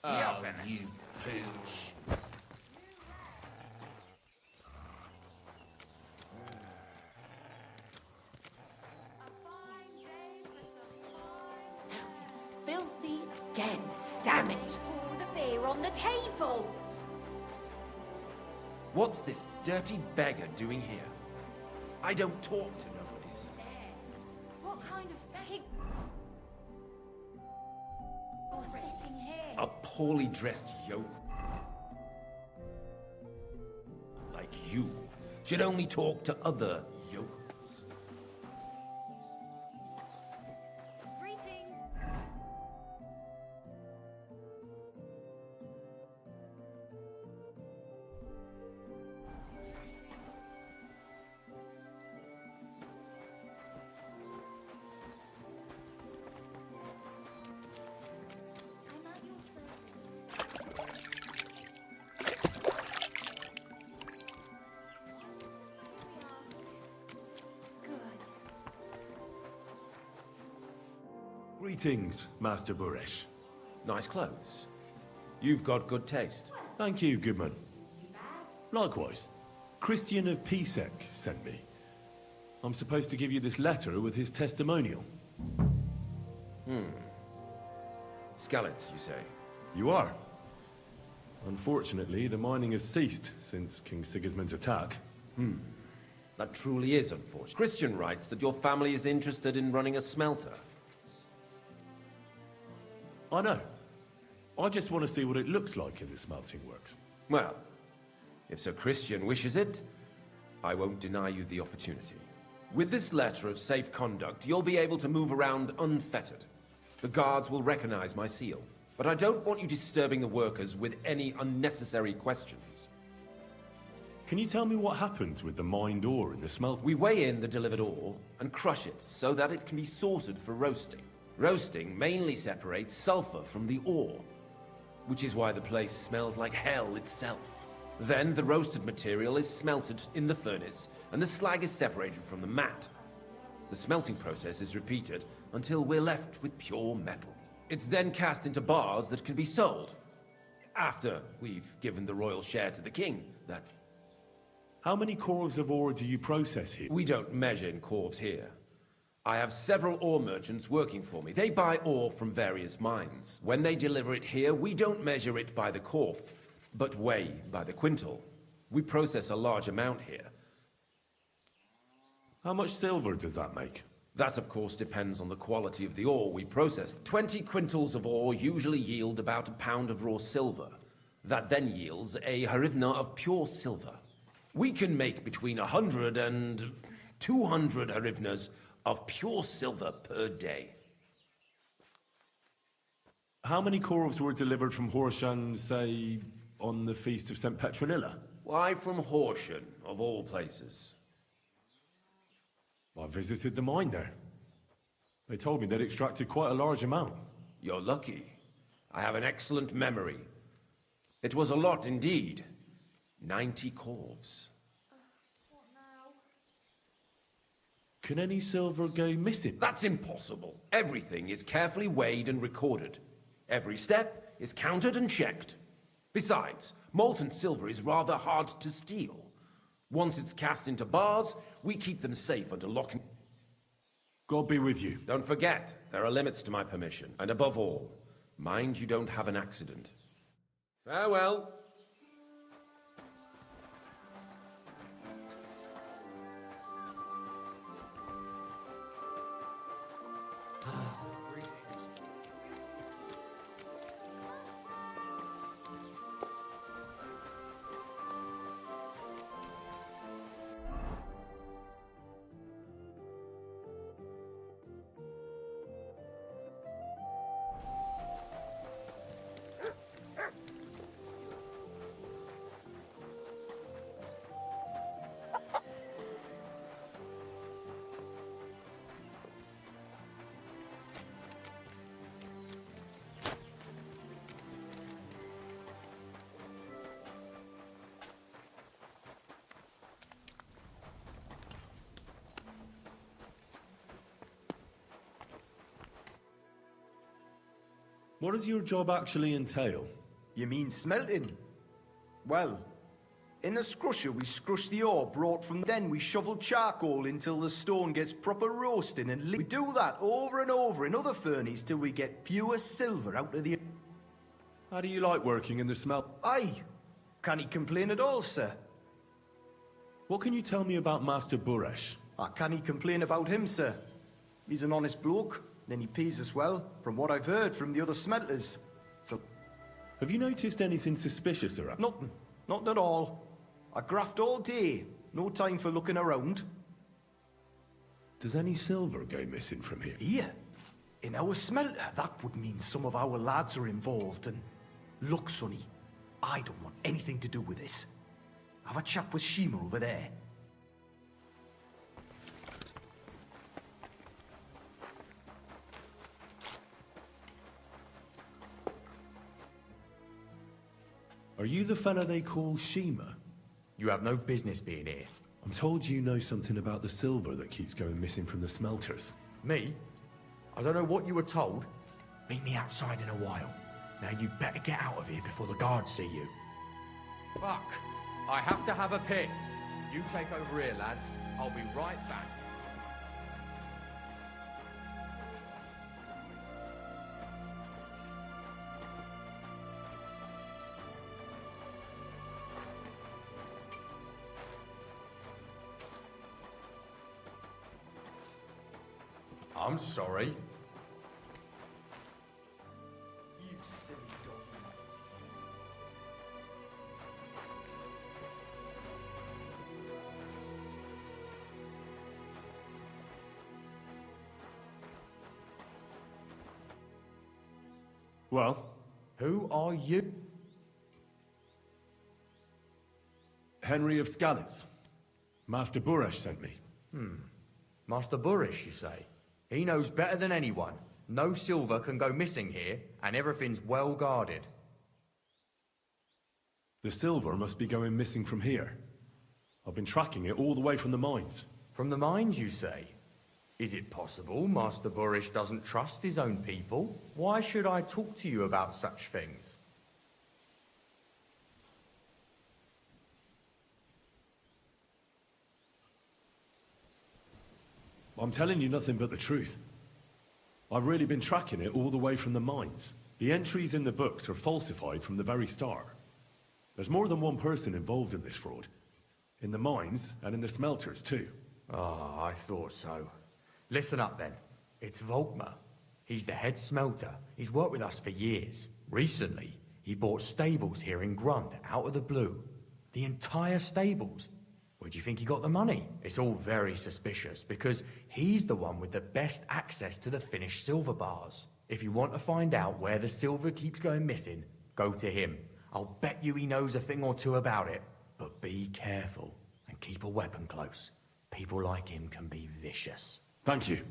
Oh, you pooch. It's filthy again. Damn it. Pour the beer on the table. What's this dirty beggar doing here? I don't talk to nobodies. What kind of pig... You're sitting here. A poorly dressed yoke like you should only talk to other yokels. Greetings. Greetings, Master Buresh. Nice clothes. You've got good taste. Thank you, Goodman. Likewise. Christian of Pisek sent me. I'm supposed to give you this letter with his testimonial. Skallets, you say? You are. Unfortunately, the mining has ceased since King Sigismund's attack. That truly is unfortunate. Christian writes that your family is interested in running a smelter. I know. I just want to see what it looks like in the smelting works. Well, if Sir Christian wishes it, I won't deny you the opportunity. With this letter of safe conduct, you'll be able to move around unfettered. The guards will recognize my seal, but I don't want you disturbing the workers with any unnecessary questions. Can you tell me what happens with the mined ore in the smelter? We weigh in the delivered ore and crush it so that it can be sorted for roasting. Roasting mainly separates sulfur from the ore, which is why the place smells like hell itself. Then the roasted material is smelted in the furnace and the slag is separated from the matte. The smelting process is repeated until we're left with pure metal. It's then cast into bars that can be sold. After we've given the royal share to the king, that... How many corves of ore do you process here? We don't measure in corves here. I have several ore merchants working for me. They buy ore from various mines. When they deliver it here, we don't measure it by the corf, but weigh by the quintal. We process a large amount here. How much silver does that make? That, of course, depends on the quality of the ore we process. 20 quintals of ore usually yield about a pound of raw silver. That then yields a hryvnia of pure silver. We can make between 100 and 200 hryvnias of pure silver per day. How many corves were delivered from Horshan, say, on the Feast of St. Petronilla? Why from Horshan, of all places? I visited the mine there. They told me they'd extracted quite a large amount. You're lucky. I have an excellent memory. It was a lot indeed. 90 corves. Can any silver go missing? That's impossible. Everything is carefully weighed and recorded. Every step is counted and checked. Besides, molten silver is rather hard to steal. Once it's cast into bars, we keep them safe under lock and... God be with you. Don't forget, there are limits to my permission. And above all, mind you don't have an accident. Farewell. What does your job actually entail? You mean smelting? Well, in the scrusher we scrush the ore brought from then we shovel charcoal until the stone gets proper roasting and we do that over and over in other furnaces till we get pure silver out of the... How do you like working in the smelt? Aye. Can't complain at all, sir. What can you tell me about Master Buresh? I can't complain about him, sir. He's an honest bloke. Then he pays us well, from what I've heard from the other smelters. So... Have you noticed anything suspicious around? Nothing. Not at all. I graft all day. No time for looking around. Does any silver go missing from here? Here? In our smelter? That would mean some of our lads are involved and... Look, Sonny, I don't want anything to do with this. Have a chat with Shima over there. Are you the fella they call Shima? You have no business being here. I'm told you know something about the silver that keeps going missing from the smelters. Me? I don't know what you were told. Meet me outside in a while. Now you'd better get out of here before the guards see you. Fuck. I have to have a piss. You take over here, lads. I'll be right back. I'm sorry. You silly doggy. Well? Who are you? Henry of Skalitz. Master Buresh sent me. Master Buresh, you say? He knows better than anyone. No silver can go missing here, and everything's well guarded. The silver must be going missing from here. I've been tracking it all the way from the mines. From the mines, you say? Is it possible Master Buresh doesn't trust his own people? Why should I talk to you about such things? I'm telling you nothing but the truth. I've really been tracking it all the way from the mines. The entries in the books are falsified from the very start. There's more than one person involved in this fraud. In the mines, and in the smelters too. Ah, I thought so. Listen up then. It's Volkmar. He's the head smelter. He's worked with us for years. Recently, he bought stables here in Grund, out of the blue. The entire stables. Where do you think he got the money? It's all very suspicious, because he's the one with the best access to the finished silver bars. If you want to find out where the silver keeps going missing, go to him. I'll bet you he knows a thing or two about it. But be careful, and keep a weapon close. People like him can be vicious. Thank you.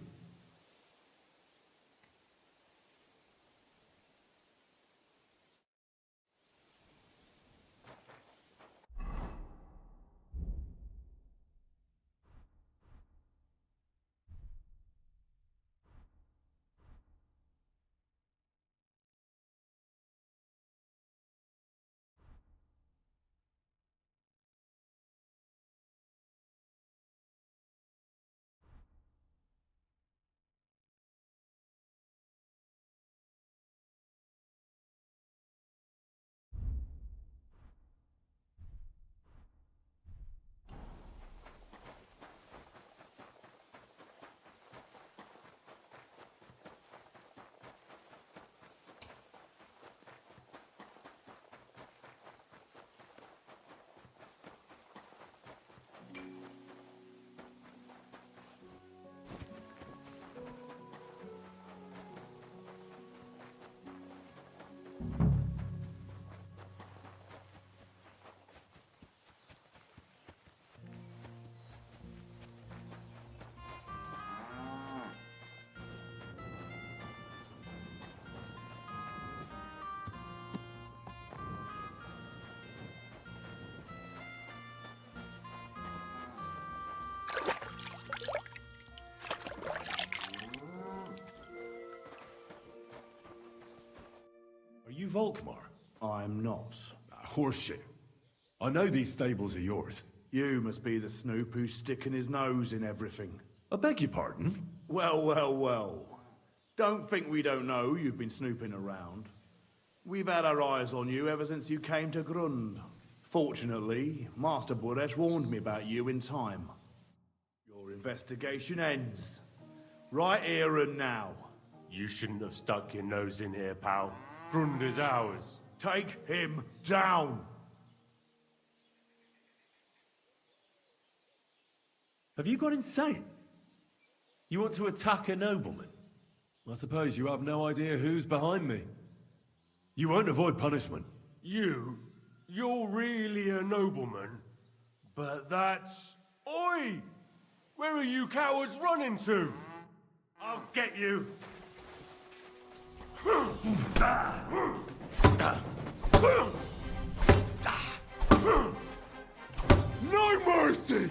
Are you Volkmar? I'm not. Horseshit. I know these stables are yours. You must be the snoop who's sticking his nose in everything. I beg your pardon? Well, well, well. Don't think we don't know you've been snooping around. We've had our eyes on you ever since you came to Grund. Fortunately, Master Buresh warned me about you in time. Your investigation ends. Right here and now. You shouldn't have stuck your nose in here, pal. Grund is ours. Take him down! Have you gone insane? You want to attack a nobleman? I suppose you have no idea who's behind me. You won't avoid punishment. You're really a nobleman? But that's... Oi! Where are you cowards running to? I'll get you! No mercy!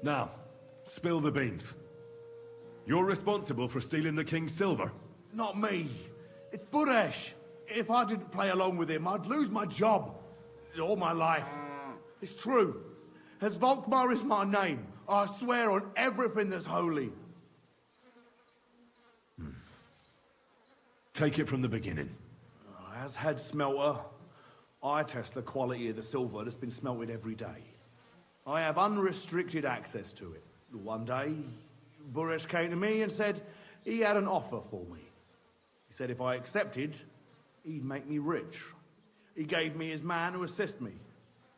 Now, spill the beans. You're responsible for stealing the king's silver. Not me. It's Buresh. If I didn't play along with him, I'd lose my job. All my life. It's true. As Volkmar is my name, I swear on everything that's holy. Take it from the beginning. As head smelter, I test the quality of the silver that's been smelted every day. I have unrestricted access to it. One day, Buresh came to me and said he had an offer for me. He said if I accepted, he'd make me rich. He gave me his man to assist me.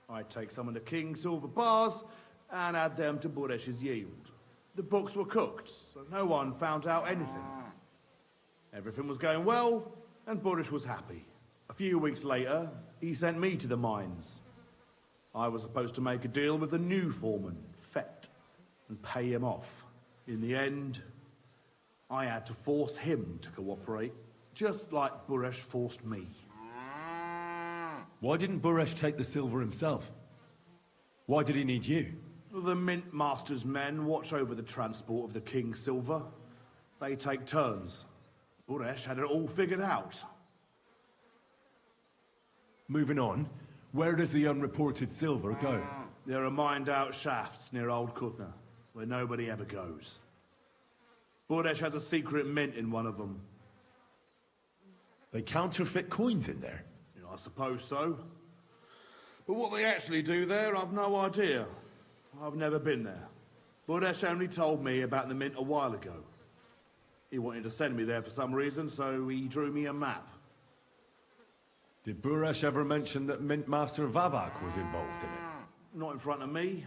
I'd take some of the king's silver bars and add them to Buresh's yield. The books were cooked, so no one found out anything. Everything was going well, and Buresh was happy. A few weeks later, he sent me to the mines. I was supposed to make a deal with the new foreman, Fett, and pay him off. In the end, I had to force him to cooperate, just like Buresh forced me. Why didn't Buresh take the silver himself? Why did he need you? The Mint Master's men watch over the transport of the king's silver. They take turns. Buresh had it all figured out. Moving on, where does the unreported silver go? There are mined-out shafts near Old Kutna, where nobody ever goes. Buresh has a secret mint in one of them. They counterfeit coins in there? I suppose so. But what they actually do there, I've no idea. I've never been there. Buresh only told me about the mint a while ago. He wanted to send me there for some reason, so he drew me a map. Did Buresh ever mention that Mint Master Vavak was involved in it? Not in front of me.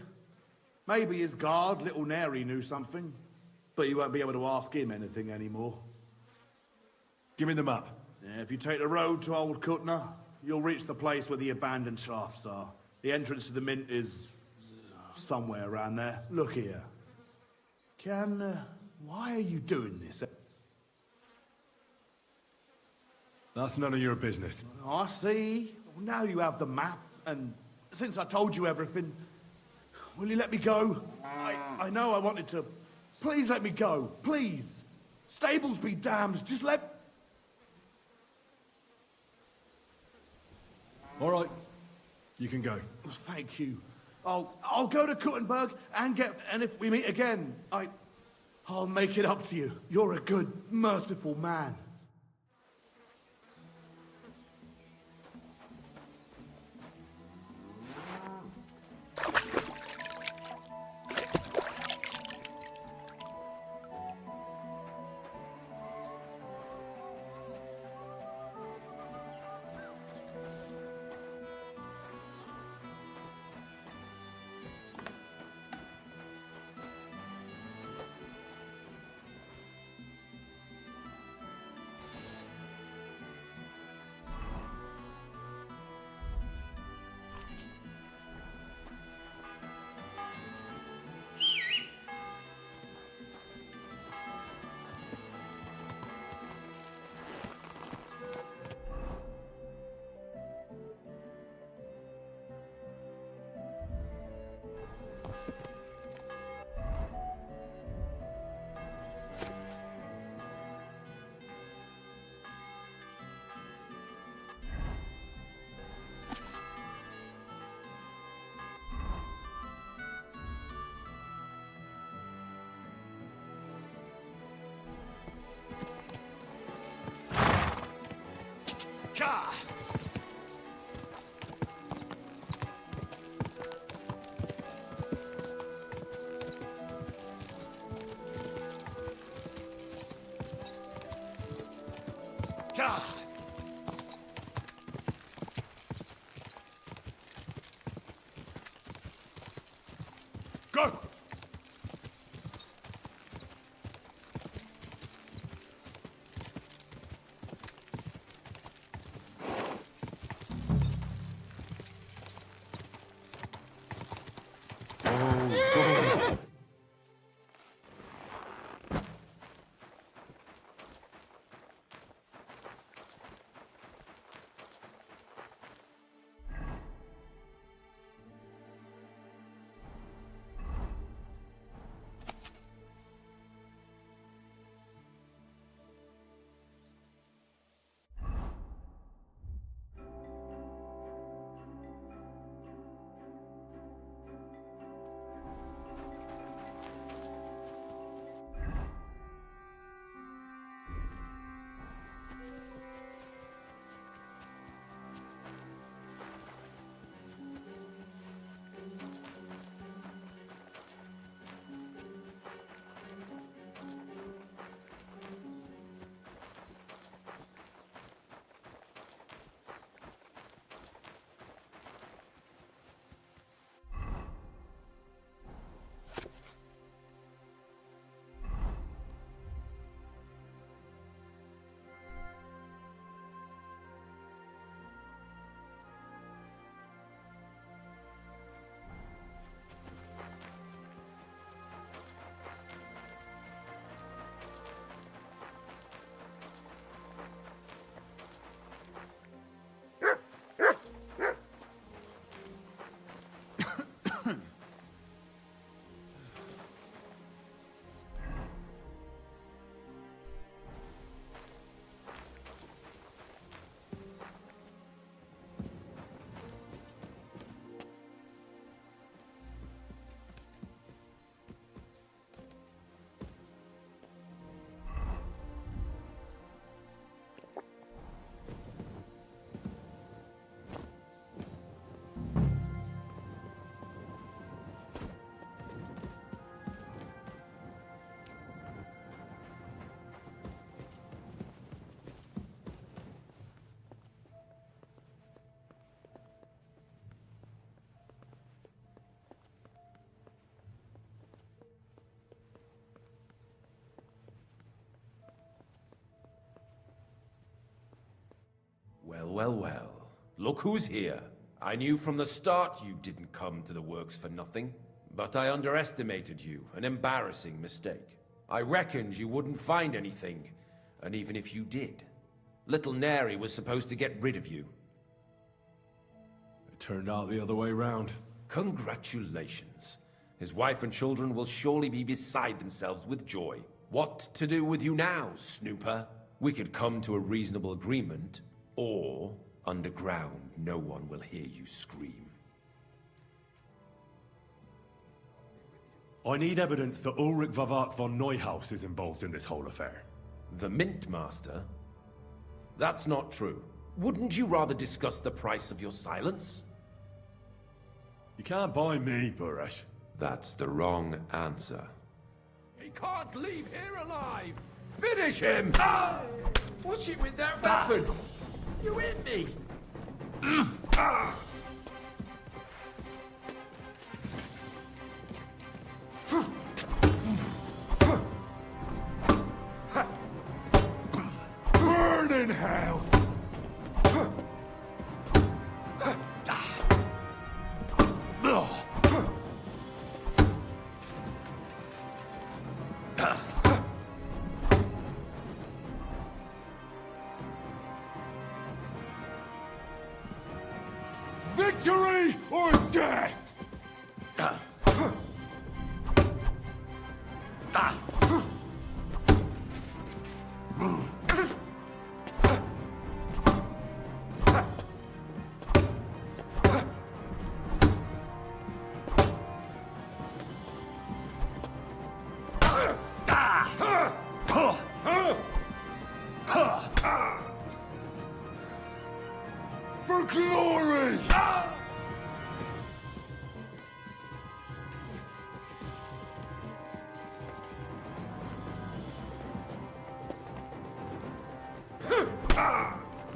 Maybe his guard, Little Neri, knew something. But you won't be able to ask him anything anymore. Give me the map. Yeah, if you take the road to Old Kutna, you'll reach the place where the abandoned shafts are. The entrance to the mint is somewhere around there. Look here. Why are you doing this? That's none of your business. I see. Well, now you have the map, and since I told you everything, will you let me go? I know I wanted to. Please let me go. Please. Stables be damned. Just let... All right. You can go. Thank you. I'll go to Kuttenberg and if we meet again, I'll make it up to you. You're a good, merciful man. Ka! Ka! Go! well, well. Look who's here. I knew from the start you didn't come to the works for nothing. But I underestimated you, an embarrassing mistake. I reckoned you wouldn't find anything, and even if you did, little Neri was supposed to get rid of you. It turned out the other way round. Congratulations. His wife and children will surely be beside themselves with joy. What to do with you now, snooper? We could come to a reasonable agreement, or underground no one will hear you scream. I need evidence that Ulrich Vavart von Neuhaus is involved in this whole affair. The Mint Master? That's not true. Wouldn't you rather discuss the price of your silence? You can't buy me, Buresh. That's the wrong answer. He can't leave here alive! Finish him! Ah! What's it with that weapon? You hit me! Ah! Burn in hell! Victory or death! For glory!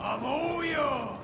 I'm all yours!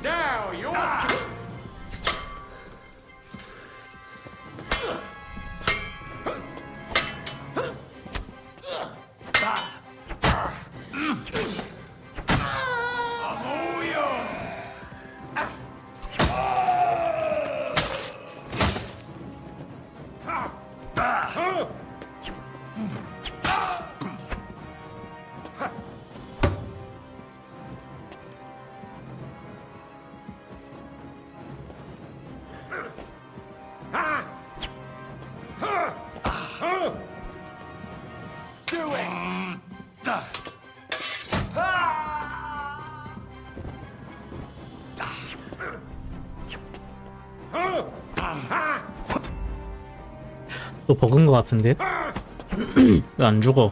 Now you're I'm all yours! Do it! 또 버그인 것 같은데? 왜 안 죽어?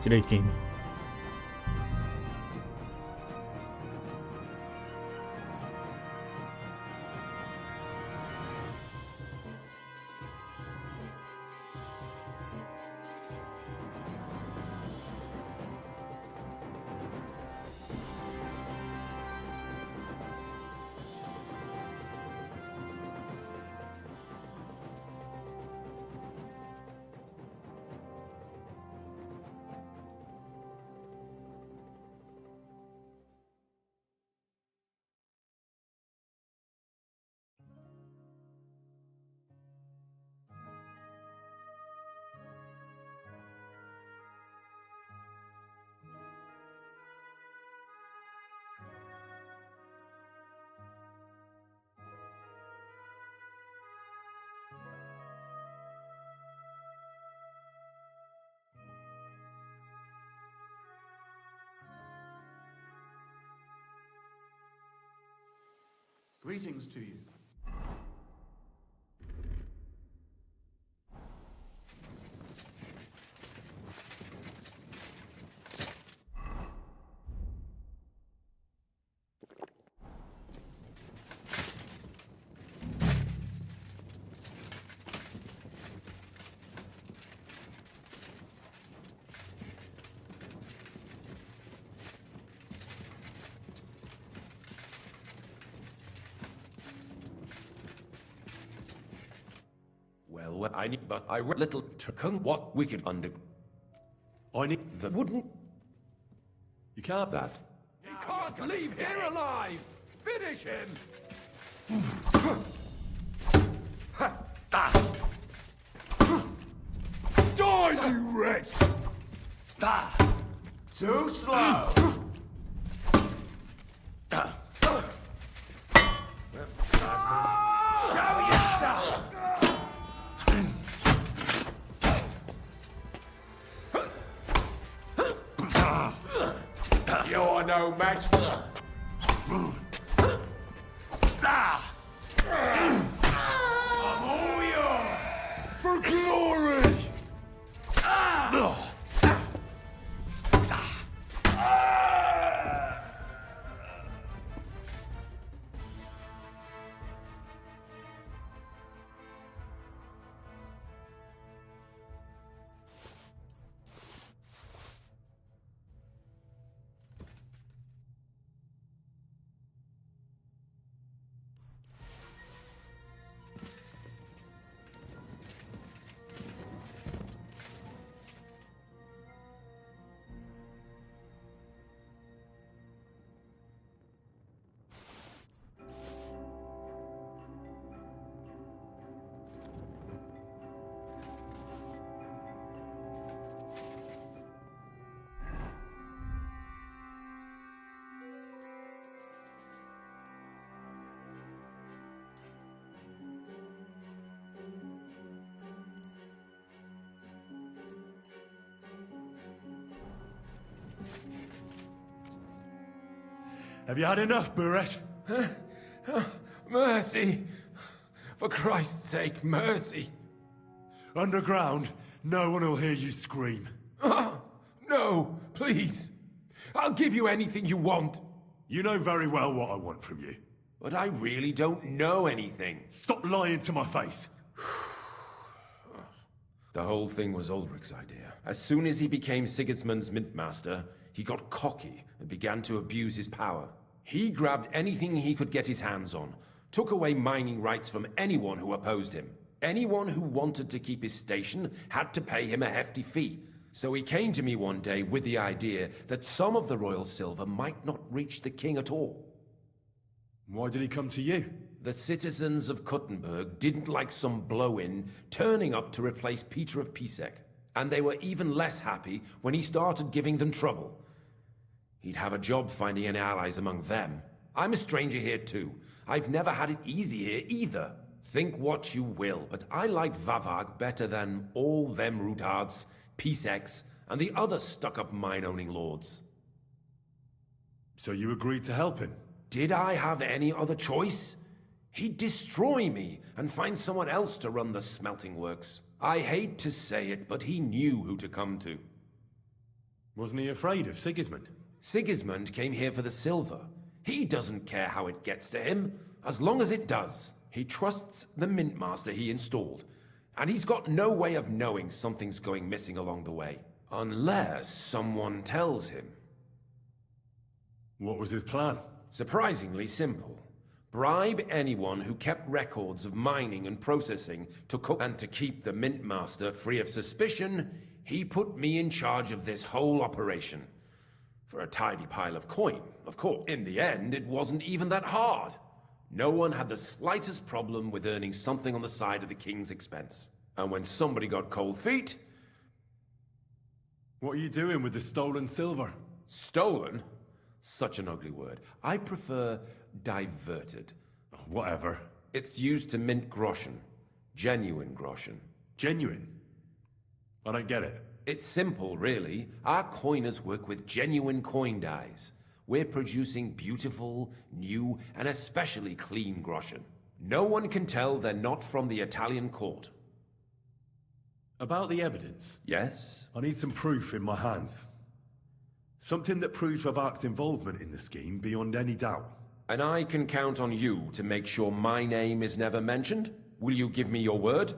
쓰레기 게임. Greetings to you. Well, I need, but I read little Turkun what wicked under. I need the wooden. You can't. That. He can't leave here alive! Finish him! Die, you wretch! Too slow! Show yourself! You're no match for... I'm all yours! For glory! Have you had enough, Buret? Mercy! For Christ's sake, mercy! Underground, no one will hear you scream. No, please. I'll give you anything you want. You know very well what I want from you. But I really don't know anything. Stop lying to my face. The whole thing was Ulrich's idea. As soon as he became Sigismund's Mintmaster, he got cocky and began to abuse his power. He grabbed anything he could get his hands on, took away mining rights from anyone who opposed him. Anyone who wanted to keep his station had to pay him a hefty fee. So he came to me one day with the idea that some of the royal silver might not reach the king at all. Why did he come to you? The citizens of Kuttenberg didn't like some blow-in turning up to replace Peter of Pisek. And they were even less happy when he started giving them trouble. He'd have a job finding any allies among them. I'm a stranger here too. I've never had it easy here either. Think what you will, but I like Vavag better than all them Rutards, Piseks, and the other stuck-up mine-owning lords. So you agreed to help him? Did I have any other choice? He'd destroy me and find someone else to run the smelting works. I hate to say it, but he knew who to come to. Wasn't he afraid of Sigismund? Sigismund came here for the silver. He doesn't care how it gets to him, as long as it does. He trusts the Mintmaster he installed, and he's got no way of knowing something's going missing along the way. Unless someone tells him. What was his plan? Surprisingly simple. Bribe anyone who kept records of mining and processing to cook and to keep the Mintmaster free of suspicion. He put me in charge of this whole operation. For a tidy pile of coin, of course. In the end, it wasn't even that hard. No one had the slightest problem with earning something on the side of the king's expense. And when somebody got cold feet... What are you doing with the stolen silver? Stolen? Such an ugly word. I prefer diverted. Whatever. It's used to mint groschen. Genuine groschen. Genuine? I don't get it. It's simple, really. Our coiners work with genuine coin dies. We're producing beautiful, new, and especially clean Groschen. No one can tell they're not from the Italian court. About the evidence? Yes? I need some proof in my hands. Something that proves Vavak's involvement in the scheme beyond any doubt. And I can count on you to make sure my name is never mentioned? Will you give me your word?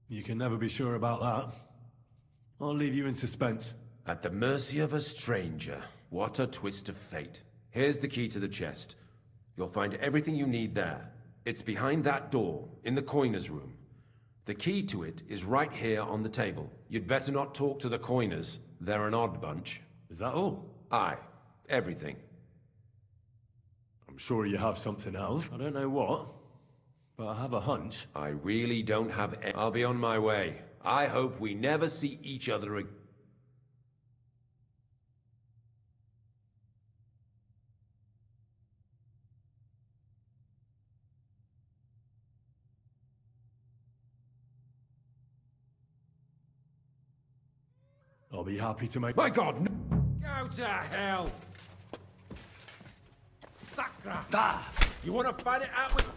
You can never be sure about that. I'll leave you in suspense. At the mercy of a stranger. What a twist of fate. Here's the key to the chest. You'll find everything you need there. It's behind that door, in the coiner's room. The key to it is right here on the table. You'd better not talk to the coiners. They're an odd bunch. Is that all? Aye. Everything. I'm sure you have something else. I don't know what, but I have a hunch. I really don't have I'll be on my way. I hope we never see each other again. I'll be happy to make... My God! No. Go to hell! Sacra! Ah! You want to fight it out with...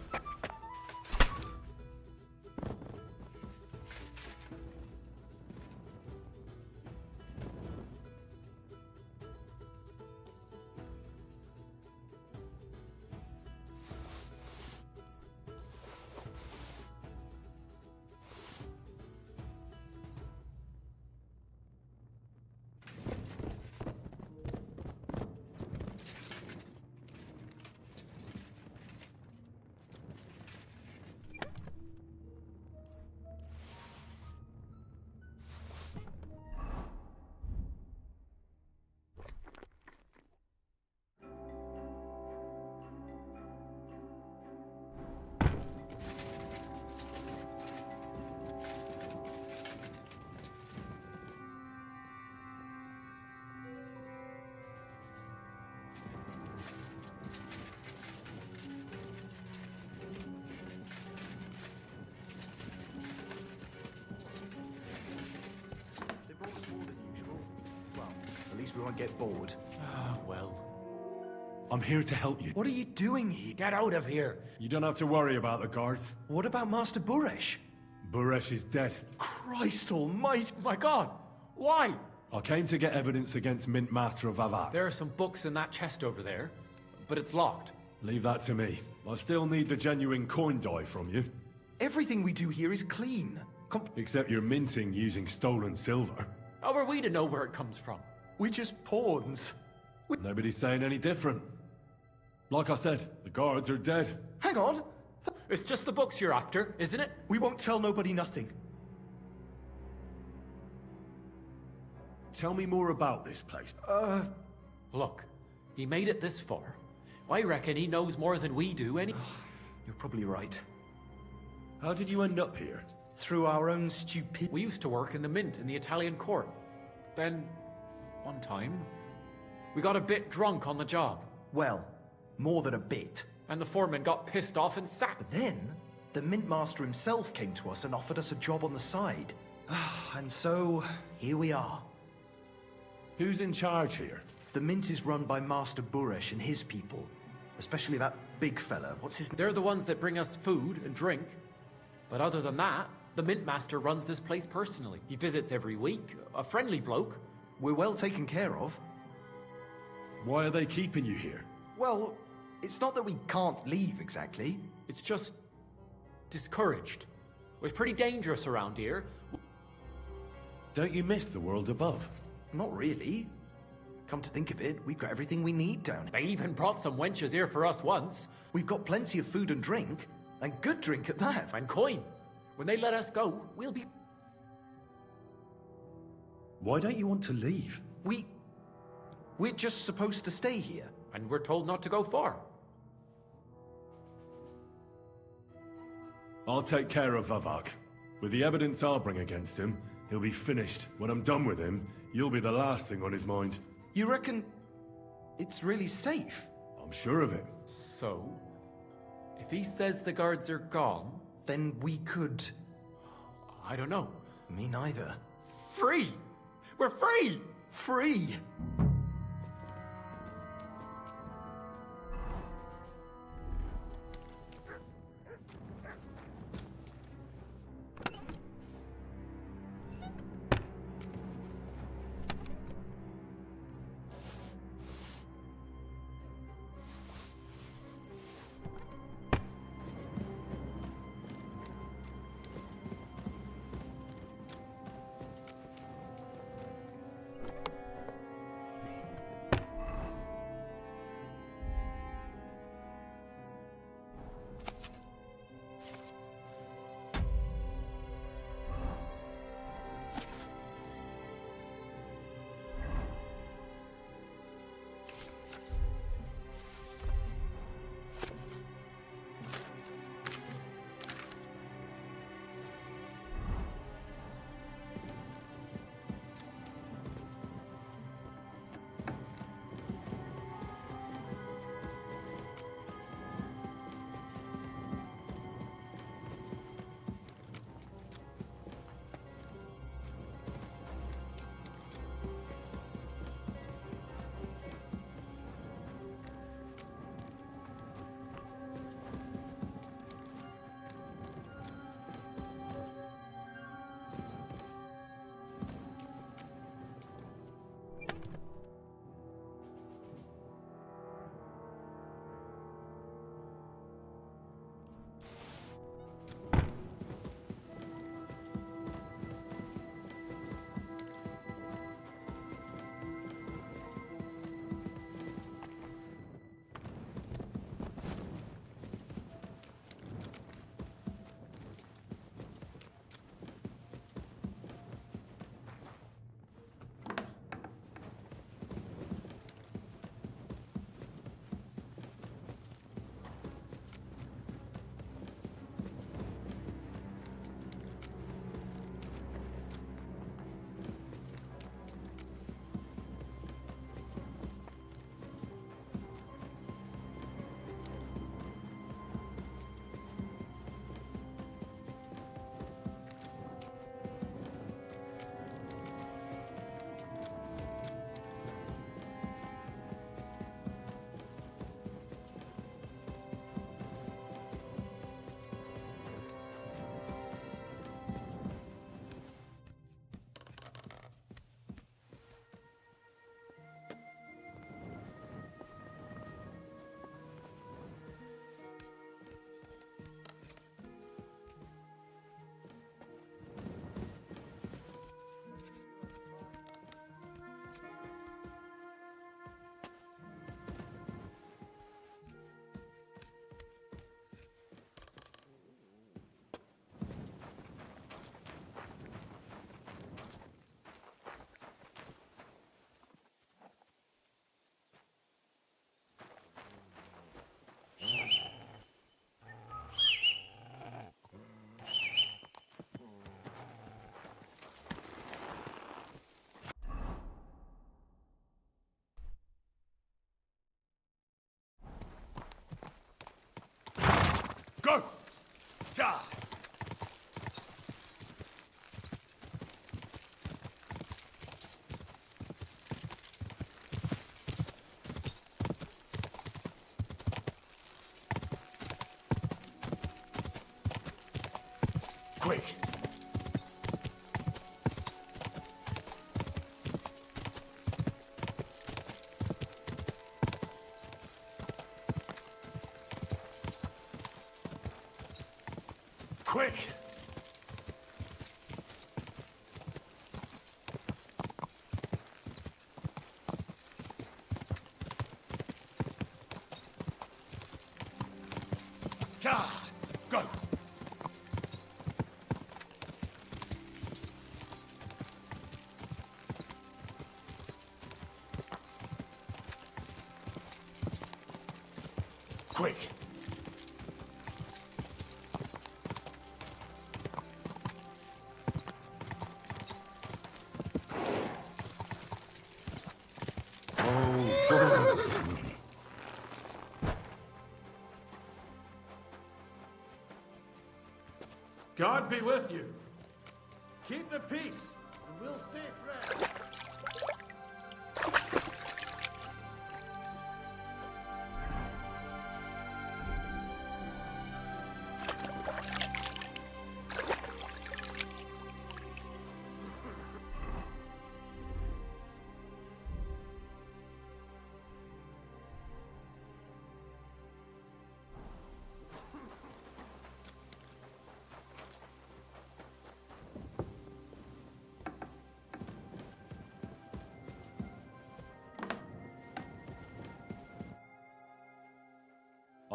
We won't get bored. Ah, well. I'm here to help you. What are you doing here? Get out of here. You don't have to worry about the guards. What about Master Buresh? Buresh is dead. Christ almighty! My God! Why? I came to get evidence against Mint Master of Vavak. There are some books in that chest over there, but it's locked. Leave that to me. I still need the genuine coin die from you. Everything we do here is clean. Except you're minting using stolen silver. How are we to know where it comes from? We're just pawns. Nobody's saying any different. Like I said, the guards are dead. Hang on! It's just the books you're after, isn't it? We won't tell nobody nothing. Tell me more about this place. Look, he made it this far. I reckon he knows more than we do, You're probably right. How did you end up here? Through our own stupidity. We used to work in the mint in the Italian court. Then, one time, we got a bit drunk on the job. Well, more than a bit. And the foreman got pissed off and sacked. But then, the mint master himself came to us and offered us a job on the side. And so, here we are. Who's in charge here? The mint is run by Master Buresh and his people. Especially that big fella. What's his name? They're the ones that bring us food and drink. But other than that, the mint master runs this place personally. He visits every week, a friendly bloke. We're well taken care of. Why are they keeping you here? Well, it's not that we can't leave exactly. It's just discouraged. It's pretty dangerous around here. Don't you miss the world above? Not really. Come to think of it, we've got everything we need down here. They even brought some wenches here for us once. We've got plenty of food and drink, and good drink at that. And coin. When they let us go, we'll be... Why don't you want to leave? We're just supposed to stay here. And we're told not to go far. I'll take care of Vavak. With the evidence I'll bring against him, he'll be finished. When I'm done with him, you'll be the last thing on his mind. You reckon it's really safe? I'm sure of it. So, if he says the guards are gone... Then we could... I don't know. Me neither. Free! We're free! Free! Go! Ja! Quick! Quick! Ja! Go! Quick! God be with you. Keep the peace, and we'll stay friends.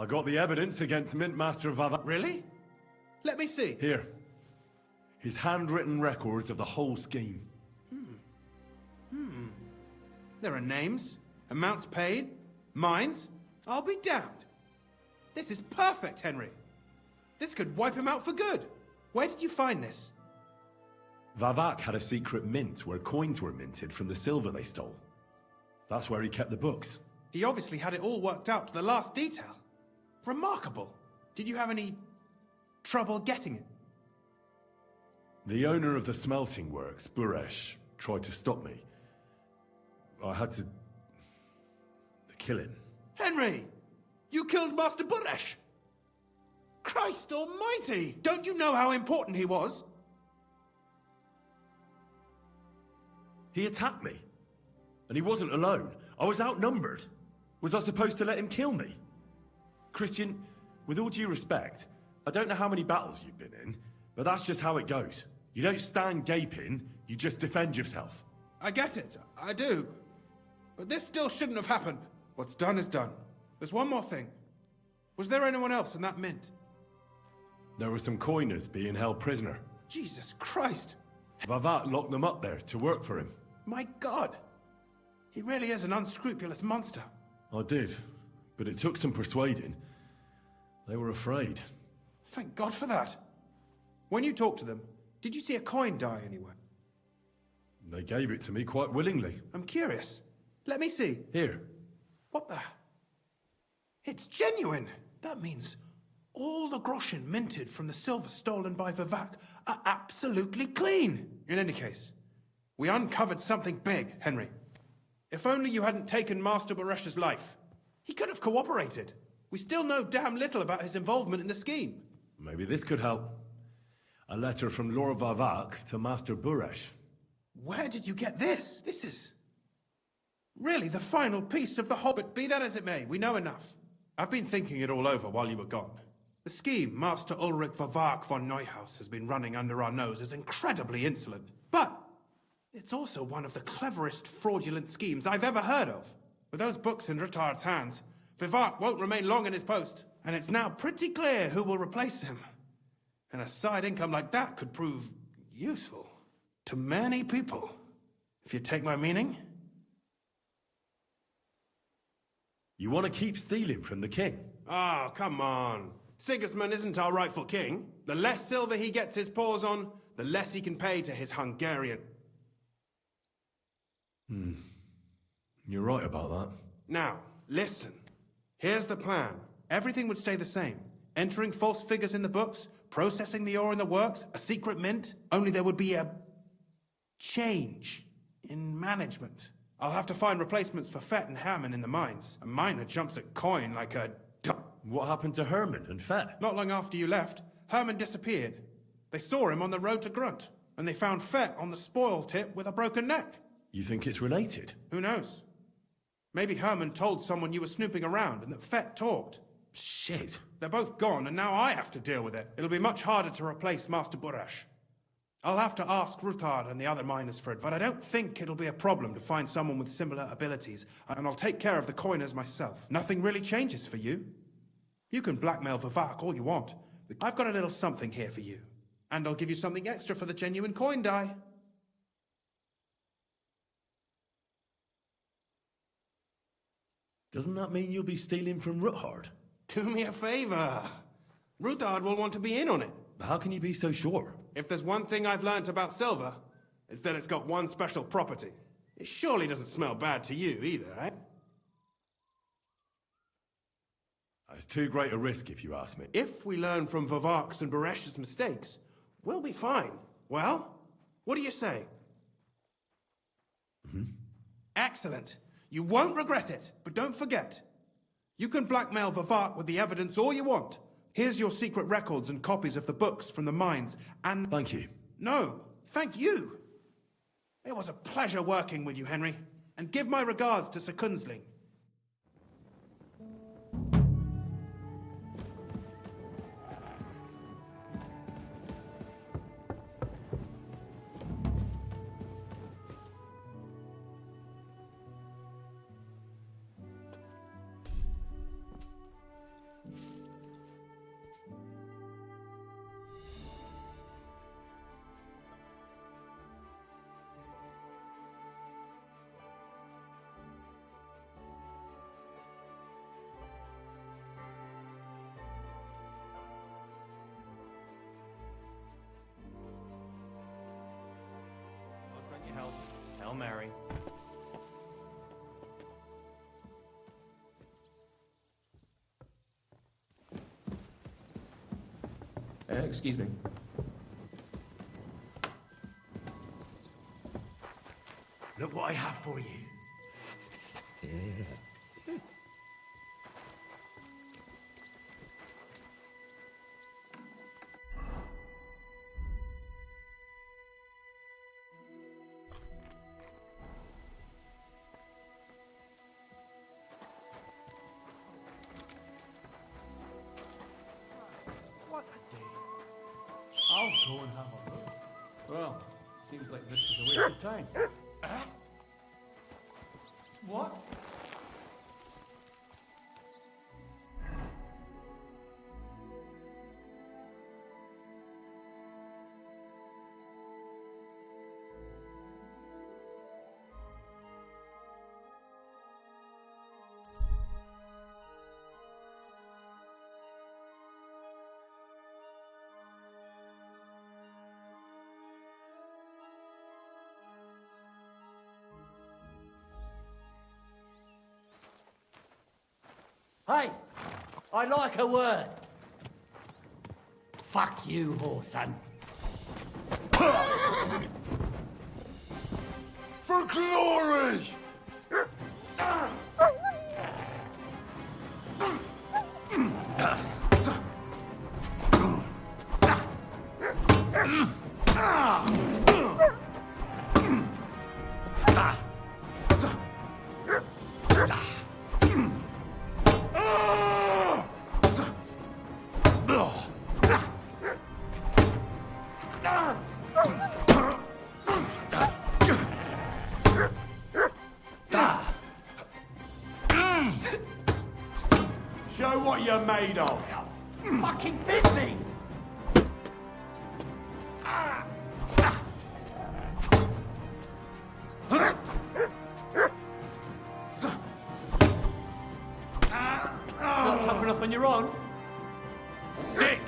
I got the evidence against Mintmaster Vava. Really? Let me see. Here. His handwritten records of the whole scheme. There are names, amounts paid, mines. I'll be damned. This is perfect, Henry. This could wipe him out for good. Where did you find this? Vavak had a secret mint where coins were minted from the silver they stole. That's where he kept the books. He obviously had it all worked out to the last detail. Remarkable. Did you have any trouble getting it? The owner of the smelting works, Buresh, tried to stop me. I had to kill him. Henry! You killed Master Buresh! Christ almighty! Don't you know how important he was? He attacked me. And he wasn't alone. I was outnumbered. Was I supposed to let him kill me? Christian, with all due respect, I don't know how many battles you've been in, but that's just how it goes. You don't stand gaping, you just defend yourself. I get it. I do. But this still shouldn't have happened. What's done is done. There's one more thing. Was there anyone else in that mint? There were some coiners being held prisoner. Jesus Christ! Vavak locked them up there to work for him. My God! He really is an unscrupulous monster. I did, but it took some persuading. They were afraid. Thank God for that. When you talked to them, did you see a coin die anywhere? They gave it to me quite willingly. I'm curious. Let me see. Here. What the? It's genuine! That means all the groschen minted from the silver stolen by Vivak are absolutely clean! In any case, we uncovered something big, Henry. If only you hadn't taken Master Baresh's life. He could have cooperated. We still know damn little about his involvement in the scheme. Maybe this could help. A letter from Lord Vavak to Master Buresh. Where did you get this? This is really the final piece of the whole. But be that as it may, we know enough. I've been thinking it all over while you were gone. The scheme Master Ulrich Vavak von Neuhaus has been running under our nose is incredibly insolent. But it's also one of the cleverest fraudulent schemes I've ever heard of. With those books in Rittard's hands, Vivak won't remain long in his post, and it's now pretty clear who will replace him. And a side income like that could prove useful to many people, if you take my meaning. You want to keep stealing from the king? Oh, come on. Sigismund isn't our rightful king. The less silver he gets his paws on, the less he can pay to his Hungarian. You're right about that. Now, listen. Here's the plan. Everything would stay the same. Entering false figures in the books, processing the ore in the works, a secret mint. Only there would be a change in management. I'll have to find replacements for Fett and Hammond in the mines. A miner jumps at coin like a duck. What happened to Herman and Fett? Not long after you left, Herman disappeared. They saw him on the road to Grunt, and they found Fett on the spoil tip with a broken neck. You think it's related? Who knows? Maybe Herman told someone you were snooping around and that Fett talked. Shit. They're both gone, and now I have to deal with it. It'll be much harder to replace Master Buresh. I'll have to ask Ruthard and the other miners for it, but I don't think it'll be a problem to find someone with similar abilities, and I'll take care of the coiners myself. Nothing really changes for you. You can blackmail Vivak all you want, but I've got a little something here for you. And I'll give you something extra for the genuine coin die. Doesn't that mean you'll be stealing from Ruthard? Do me a favor. Ruthard will want to be in on it. How can you be so sure? If there's one thing I've learnt about silver, it's that it's got one special property. It surely doesn't smell bad to you either, eh? It's too great a risk if you ask me. If we learn from Vivak's and Baresh's mistakes, we'll be fine. Well, what do you say? Excellent. You won't regret it, but don't forget. You can blackmail Vivak with the evidence all you want. Here's your secret records and copies of the books from the mines, and... Thank you. No, thank you. It was a pleasure working with you, Henry. And give my regards to Sir Kunzling. Hail Mary. Excuse me. Look what I have for you. What a day. I'll go and have a look. Well, seems like this is a waste of time. What? Hey, I like a word. Fuck you, whoreson. For glory! Show what you're made of. Fucking bit me! Not tough enough on your own? Sick!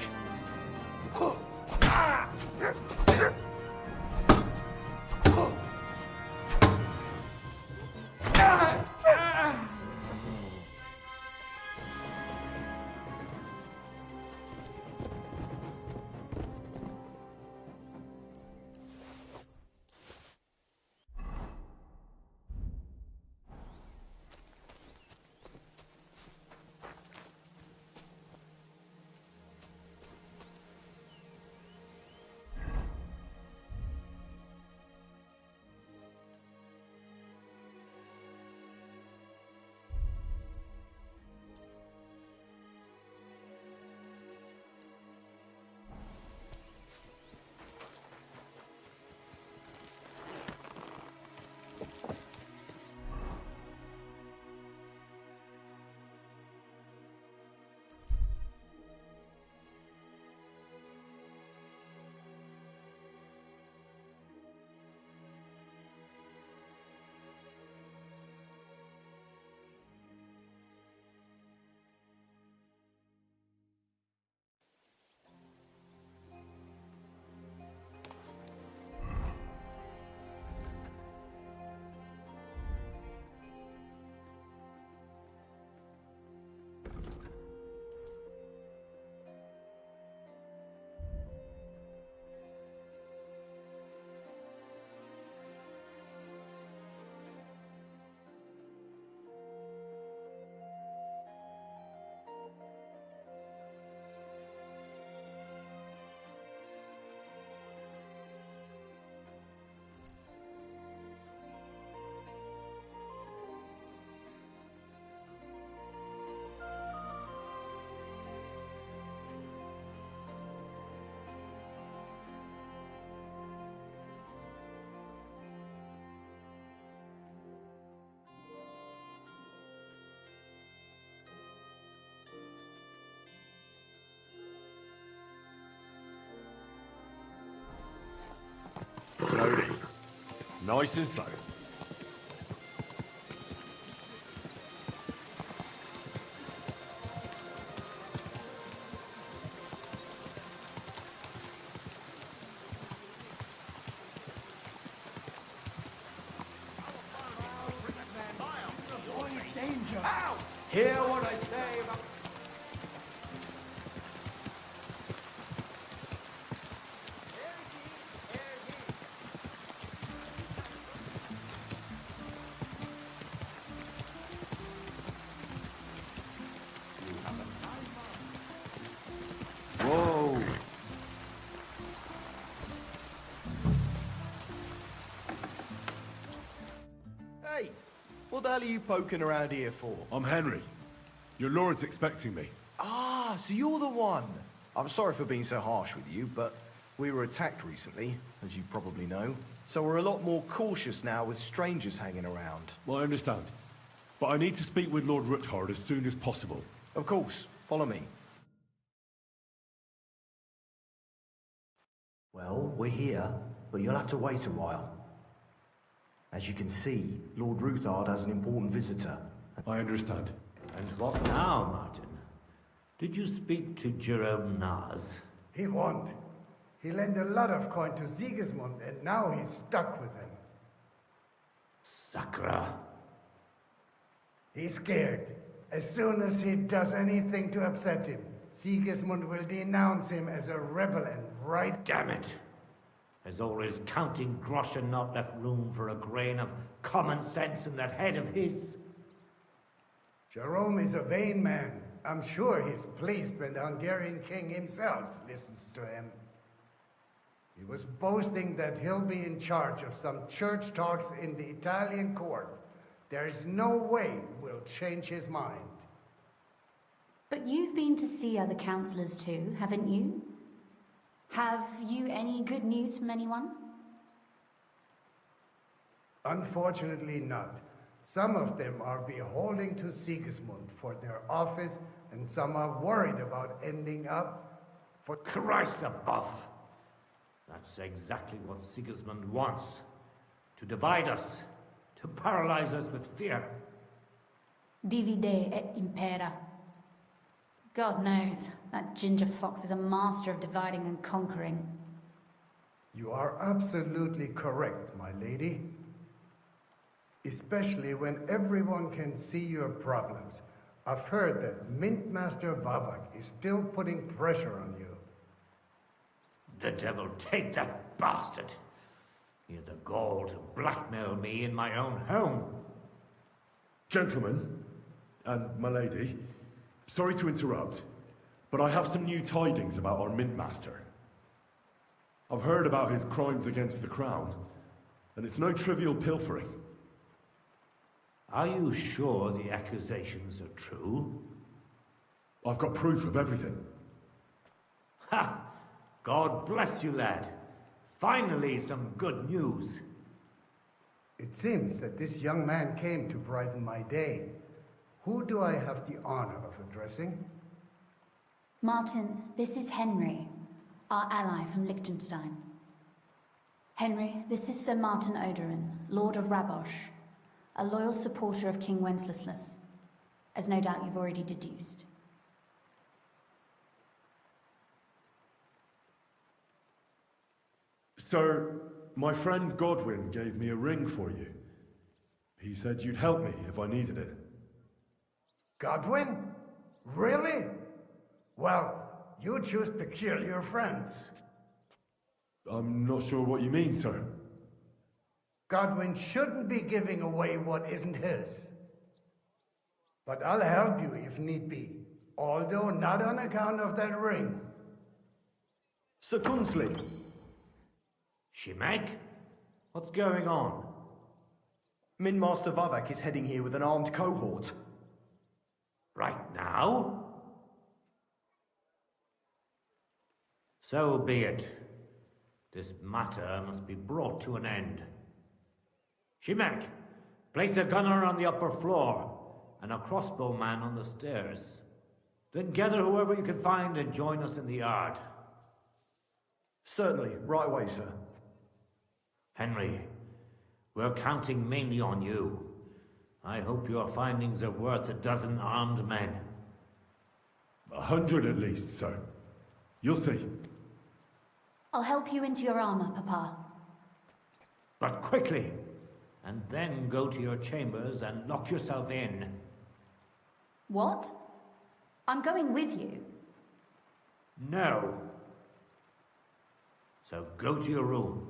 Slowly. Nice and slow. Hear what I say about... Whoa! Hey, what the hell are you poking around here for? I'm Henry. Your lord's expecting me. Ah, so you're the one. I'm sorry for being so harsh with you, but we were attacked recently, as you probably know. So we're a lot more cautious now with strangers hanging around. Well, I understand. But I need to speak with Lord Ruthard as soon as possible. Of course. Follow me. Well, we're here, but you'll have to wait a while. As you can see, Lord Ruthard has an important visitor. I understand. And what now, Martin? Did you speak to Jerome Naz? He won't. He lent a lot of coin to Sigismund, and now he's stuck with him. Sakra. He's scared. As soon as he does anything to upset him, Sigismund will denounce him as a rebel and right... Damn it! Has all his counting groschen not left room for a grain of common sense in that head of his? Jerome is a vain man. I'm sure he's pleased when the Hungarian king himself listens to him. He was boasting that he'll be in charge of some church talks in the Italian court. There is no way we'll change his mind. But you've been to see other councillors too, haven't you? Have you any good news from anyone? Unfortunately not. Some of them are beholden to Sigismund for their office, and some are worried about ending up for... Christ above! That's exactly what Sigismund wants. To divide us. To paralyze us with fear. Divide et impera. God knows, that ginger fox is a master of dividing and conquering. You are absolutely correct, my lady. Especially when everyone can see your problems. I've heard that Mint Master Vavak is still putting pressure on you. The devil take that bastard! He had the gall to blackmail me in my own home. Gentlemen, and my lady, sorry to interrupt, but I have some new tidings about our Mint Master. I've heard about his crimes against the Crown, and it's no trivial pilfering. Are you sure the accusations are true? I've got proof of everything. Ha! God bless you, lad. Finally, some good news. It seems that this young man came to brighten my day. Who do I have the honor of addressing? Martin, this is Henry, our ally from Liechtenstein. Henry, this is Sir Martin Oderin, Lord of Rabosh, a loyal supporter of King Wenceslas, as no doubt you've already deduced. Sir, my friend Godwin gave me a ring for you. He said you'd help me if I needed it. Godwin? Really? Well, you choose peculiar friends. I'm not sure what you mean, sir. Godwin shouldn't be giving away what isn't his. But I'll help you if need be, although not on account of that ring. Sir Gunsley. Shimek? What's going on? Min Master Vavak is heading here with an armed cohort. Right now? So be it. This matter must be brought to an end. Shimek, place a gunner on the upper floor and a crossbowman on the stairs. Then gather whoever you can find and join us in the yard. Certainly, right away, sir. Henry, we're counting mainly on you. I hope your findings are worth a dozen armed men. 100 at least, sir. You'll see. I'll help you into your armor, Papa. But quickly, and then go to your chambers and lock yourself in. What? I'm going with you. No. So go to your room,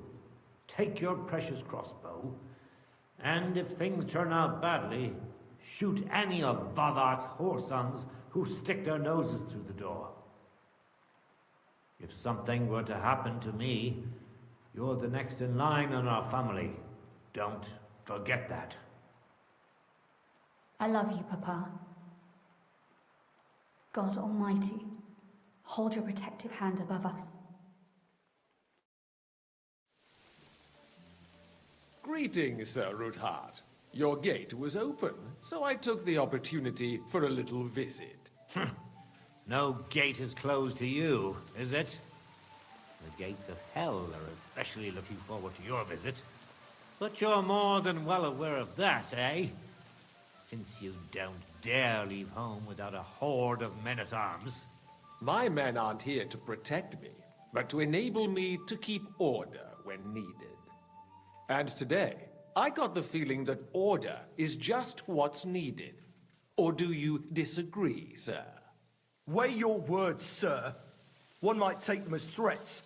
take your precious crossbow, and if things turn out badly, shoot any of Vavart's whoresons who stick their noses through the door. If something were to happen to me, you're the next in line in our family. Don't forget that. I love you, Papa. God Almighty, hold your protective hand above us. Greetings, Sir Ruthard. Your gate was open, so I took the opportunity for a little visit. No gate is closed to you, is it? The gates of hell are especially looking forward to your visit. But you're more than well aware of that, eh? Since you don't dare leave home without a horde of men-at-arms. My men aren't here to protect me, but to enable me to keep order when needed. And today, I got the feeling that order is just what's needed. Or do you disagree, sir? Weigh your words, sir. One might take them as threats.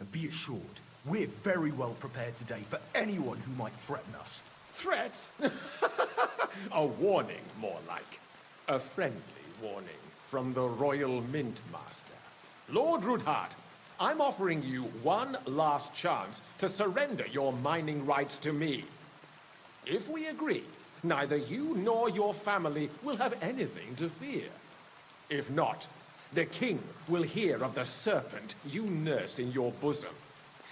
And be assured, we're very well prepared today for anyone who might threaten us. Threats? A warning, more like. A friendly warning from the Royal Mint Master. Lord Ruthard, I'm offering you one last chance to surrender your mining rights to me. If we agree, neither you nor your family will have anything to fear. If not, the king will hear of the serpent you nurse in your bosom.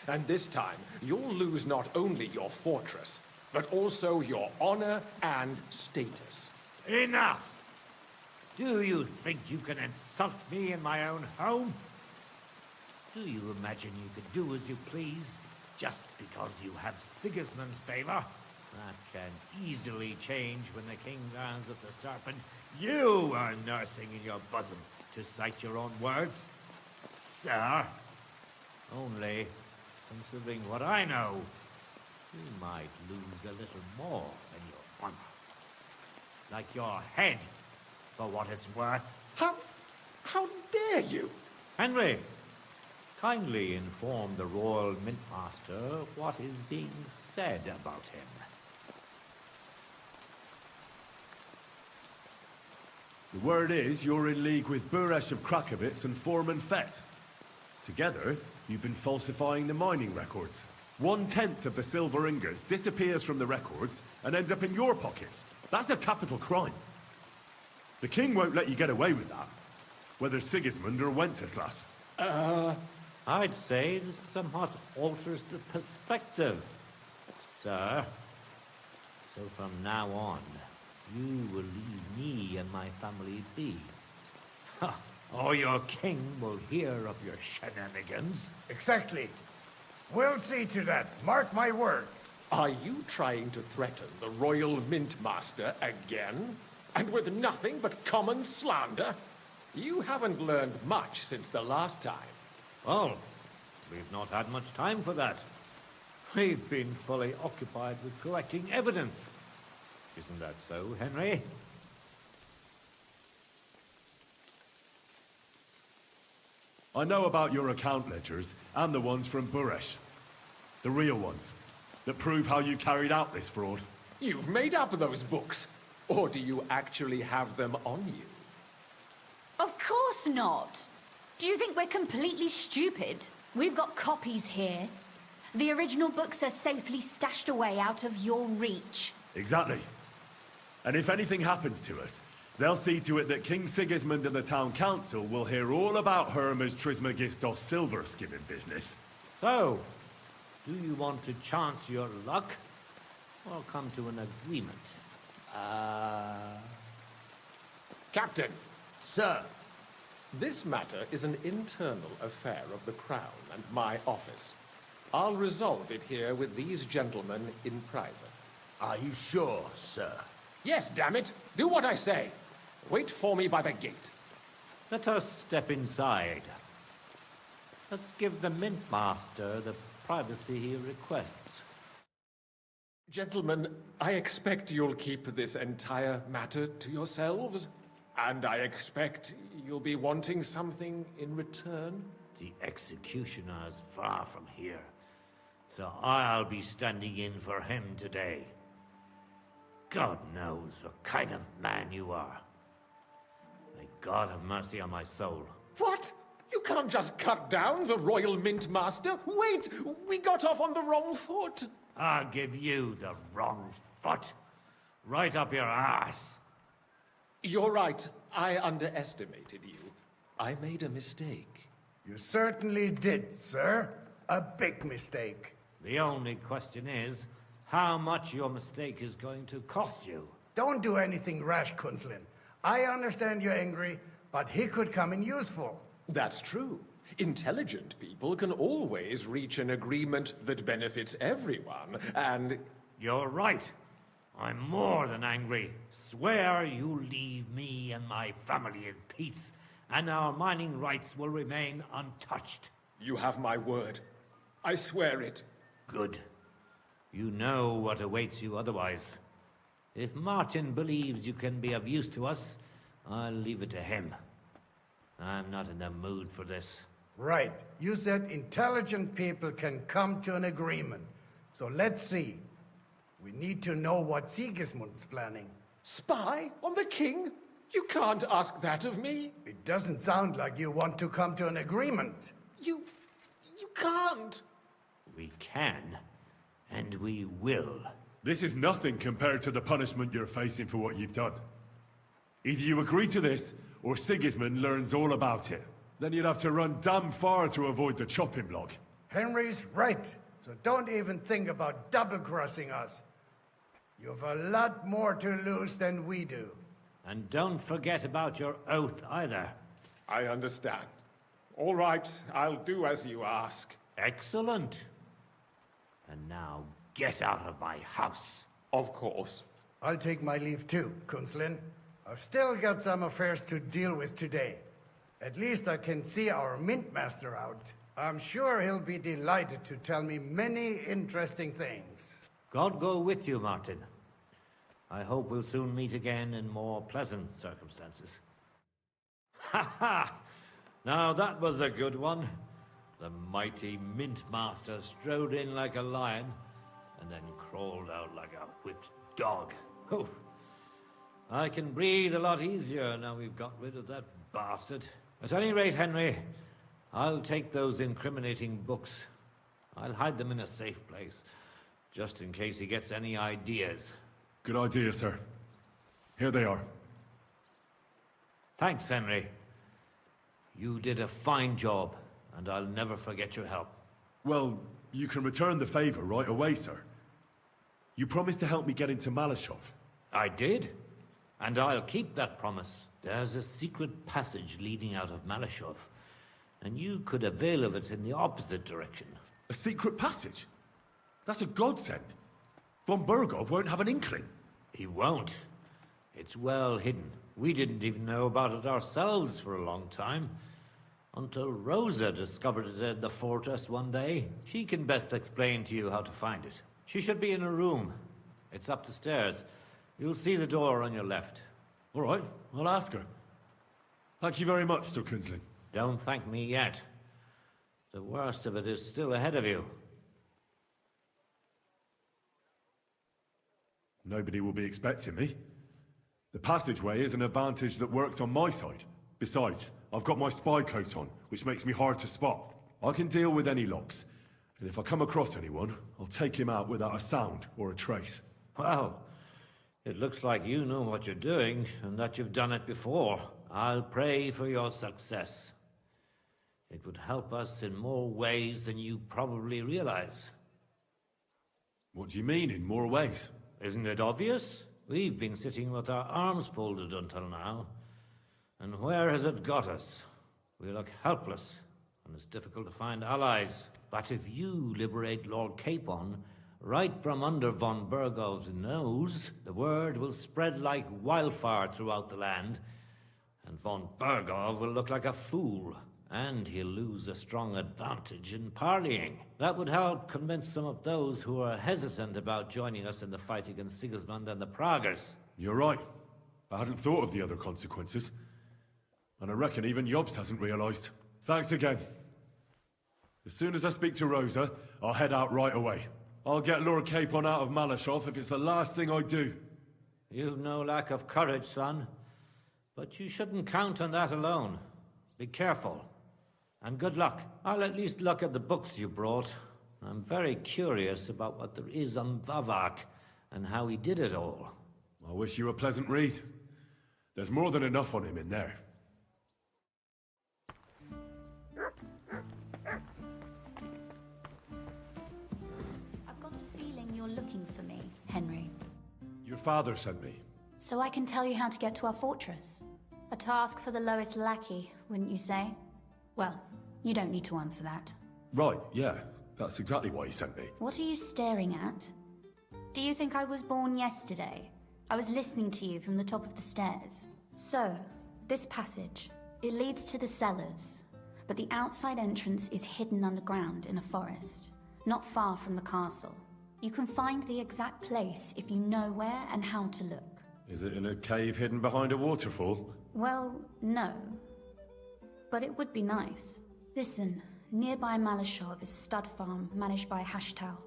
And this time, you'll lose not only your fortress, but also your honor and status. Enough! Do you think you can insult me in my own home? Do you imagine you can do as you please, just because you have Sigismund's favor? That can easily change when the king learns of the serpent you are nursing in your bosom, to cite your own words. Sir, only, considering what I know, you might lose a little more than your honor. Like your head, for what it's worth. How dare you? Henry, kindly inform the Royal Mint Master what is being said about him. The word is you're in league with Buresh of Krakowitz and Foreman Fett. Together, you've been falsifying the mining records. 1/10 of the silver ingots disappears from the records and ends up in your pockets. That's a capital crime. The king won't let you get away with that, whether Sigismund or Wenceslas. I'd say this somewhat alters the perspective, sir. So from now on, you will leave me and my family be. Or your king will hear of your shenanigans. Exactly. We'll see to that. Mark my words. Are you trying to threaten the Royal Mint Master again? And with nothing but common slander? You haven't learned much since the last time. Well, we've not had much time for that. We've been fully occupied with collecting evidence. Isn't that so, Henry? I know about your account ledgers and the ones from Buresh. The real ones, that prove how you carried out this fraud. You've made up those books. Or do you actually have them on you? Of course not. Do you think we're completely stupid? We've got copies here. The original books are safely stashed away out of your reach. Exactly. And if anything happens to us, they'll see to it that King Sigismund and the town council will hear all about Hermes Trismegistos silver skimming business. So, do you want to chance your luck, or come to an agreement? Captain! Sir! This matter is an internal affair of the Crown and my office. I'll resolve it here with these gentlemen in private. Are you sure, sir? Yes, damn it! Do what I say! Wait for me by the gate. Let us step inside. Let's give the Mint Master the privacy he requests. Gentlemen, I expect you'll keep this entire matter to yourselves. And I expect you'll be wanting something in return? The executioner is far from here, so I'll be standing in for him today. God knows what kind of man you are. May God have mercy on my soul. What? You can't just cut down the Royal Mint Master. Wait! We got off on the wrong foot. I'll give you the wrong foot. Right up your ass. You're right. I underestimated you. I made a mistake. You certainly did, sir. A big mistake. The only question is, how much your mistake is going to cost you. Don't do anything rash, Kunslin. I understand you're angry, but he could come in useful. That's true. Intelligent people can always reach an agreement that benefits everyone, and... You're right. I'm more than angry. Swear you leave me and my family in peace, and our mining rights will remain untouched. You have my word. I swear it. Good. You know what awaits you otherwise. If Martin believes you can be of use to us, I'll leave it to him. I'm not in the mood for this. Right. You said intelligent people can come to an agreement. So let's see. We need to know what Sigismund's planning. Spy on the king? You can't ask that of me. It doesn't sound like you want to come to an agreement. You can't. We can, and we will. This is nothing compared to the punishment you're facing for what you've done. Either you agree to this, or Sigismund learns all about it. Then you'd have to run damn far to avoid the chopping block. Henry's right, so don't even think about double-crossing us. You've a lot more to lose than we do. And don't forget about your oath either. I understand. All right, I'll do as you ask. Excellent. And now get out of my house. Of course. I'll take my leave too, Kunslin. I've still got some affairs to deal with today. At least I can see our mint master out. I'm sure he'll be delighted to tell me many interesting things. God go with you, Martin. I hope we'll soon meet again in more pleasant circumstances. Ha ha! Now that was a good one. The mighty mint master strode in like a lion, and then crawled out like a whipped dog. Whew. I can breathe a lot easier now we've got rid of that bastard. At any rate, Henry, I'll take those incriminating books. I'll hide them in a safe place, just in case he gets any ideas. Good idea, sir. Here they are. Thanks, Henry. You did a fine job, and I'll never forget your help. Well, you can return the favor right away, sir. You promised to help me get into Malashov. I did, and I'll keep that promise. There's a secret passage leading out of Malashov, and you could avail of it in the opposite direction. A secret passage? That's a godsend. Von Bergov won't have an inkling. He won't. It's well hidden. We didn't even know about it ourselves for a long time. Until Rosa discovered it in the fortress one day. She can best explain to you how to find it. She should be in a room. It's up the stairs. You'll see the door on your left. All right, I'll ask her. Thank you very much, Sir Kunslin. Don't thank me yet. The worst of it is still ahead of you. Nobody will be expecting me. The passageway is an advantage that works on my side. Besides, I've got my spy coat on, which makes me hard to spot. I can deal with any locks, and if I come across anyone, I'll take him out without a sound or a trace. Well, it looks like you know what you're doing, and that you've done it before. I'll pray for your success. It would help us in more ways than you probably realize. What do you mean, in more ways? Isn't it obvious? We've been sitting with our arms folded until now. And where has it got us? We look helpless, and it's difficult to find allies. But if you liberate Lord Capon, right from under von Bergov's nose, the word will spread like wildfire throughout the land, and von Bergov will look like a fool, and he'll lose a strong advantage in parleying. That would help convince some of those who are hesitant about joining us in the fight against Sigismund and the Praguers. You're right. I hadn't thought of the other consequences. And I reckon even Jobst hasn't realized. Thanks again. As soon as I speak to Rosa, I'll head out right away. I'll get Lord Capon out of Malashov if it's the last thing I do. You've no lack of courage, son. But you shouldn't count on that alone. Be careful. And good luck. I'll at least look at the books you brought. I'm very curious about what there is on Vavak and how he did it all. I wish you a pleasant read. There's more than enough on him in there. I've got a feeling you're looking for me, Henry. Your father sent me. So I can tell you how to get to our fortress. A task for the lowest lackey, wouldn't you say? Well, you don't need to answer that. Right, yeah. That's exactly why he sent me. What are you staring at? Do you think I was born yesterday? I was listening to you from the top of the stairs. So, this passage, it leads to the cellars, but the outside entrance is hidden underground in a forest, not far from the castle. You can find the exact place if you know where and how to look. Is it in a cave hidden behind a waterfall? Well, no. But it would be nice. Listen, nearby Malashov is a stud farm managed by Hashtal,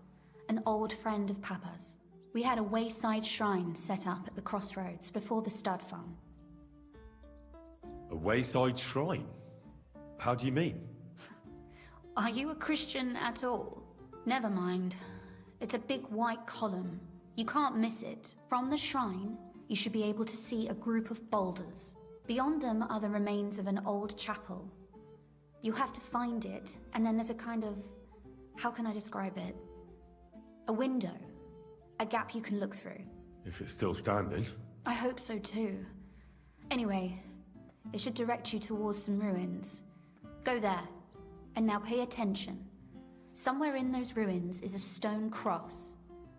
an old friend of Papa's. We had a wayside shrine set up at the crossroads before the stud farm. A wayside shrine? How do you mean? Are you a Christian at all? Never mind. It's a big white column. You can't miss it. From the shrine, you should be able to see a group of boulders. Beyond them are the remains of an old chapel. You have to find it, and then there's a kind of... how can I describe it? A window. A gap you can look through. If it's still standing. I hope so too. Anyway, it should direct you towards some ruins. Go there. And now pay attention. Somewhere in those ruins is a stone cross.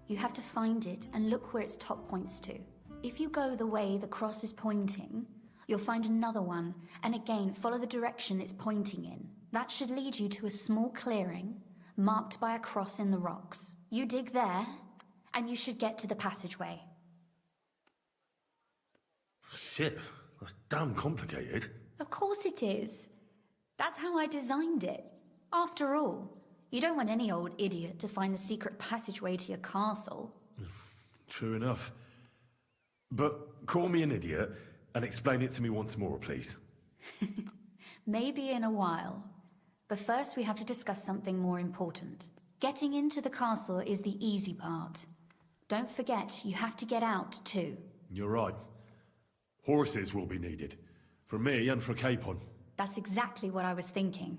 You have to find it and look where its top points to. If you go the way the cross is pointing, you'll find another one, and again follow the direction it's pointing in. That should lead you to a small clearing, marked by a cross in the rocks. You dig there, and you should get to the passageway. Shit, that's damn complicated. Of course it is. That's how I designed it. After all, you don't want any old idiot to find the secret passageway to your castle. True enough. But call me an idiot and explain it to me once more, please. Maybe in a while. But first we have to discuss something more important. Getting into the castle is the easy part. Don't forget, you have to get out too. You're right. Horses will be needed. For me and for Capon. That's exactly what I was thinking.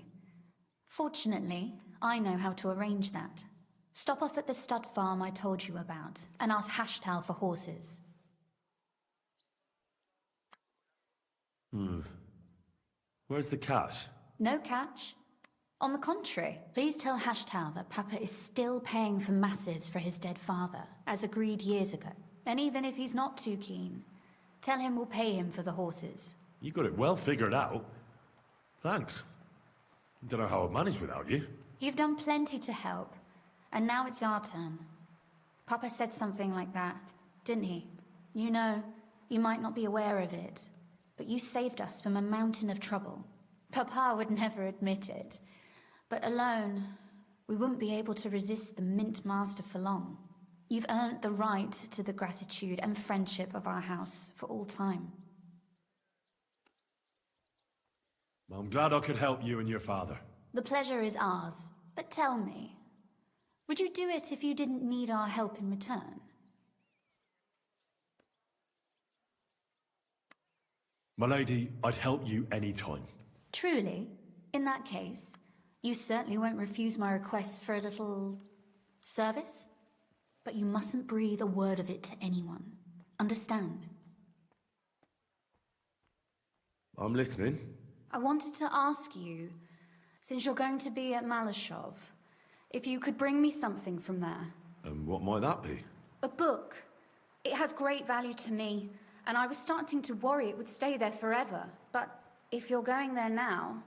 Fortunately, I know how to arrange that. Stop off at the stud farm I told you about, and ask Hashtal for horses. Where's the cash? No catch. On the contrary, please tell Hashtal that Papa is still paying for masses for his dead father, as agreed years ago. And even if he's not too keen, tell him we'll pay him for the horses. You got it well figured out. Thanks. Don't know how I'd manage without you. You've done plenty to help, and now it's our turn. Papa said something like that, didn't he? You know, you might not be aware of it, but you saved us from a mountain of trouble. Papa would never admit it, but alone, we wouldn't be able to resist the Mint Master for long. You've earned the right to the gratitude and friendship of our house for all time. I'm glad I could help you and your father. The pleasure is ours, but tell me, would you do it if you didn't need our help in return? My lady, I'd help you any time. Truly? In that case, you certainly won't refuse my request for a little... service? But you mustn't breathe a word of it to anyone. Understand? I'm listening. I wanted to ask you, since you're going to be at Malashov, if you could bring me something from there. And what might that be? A book. It has great value to me, and I was starting to worry it would stay there forever. But if you're going there now...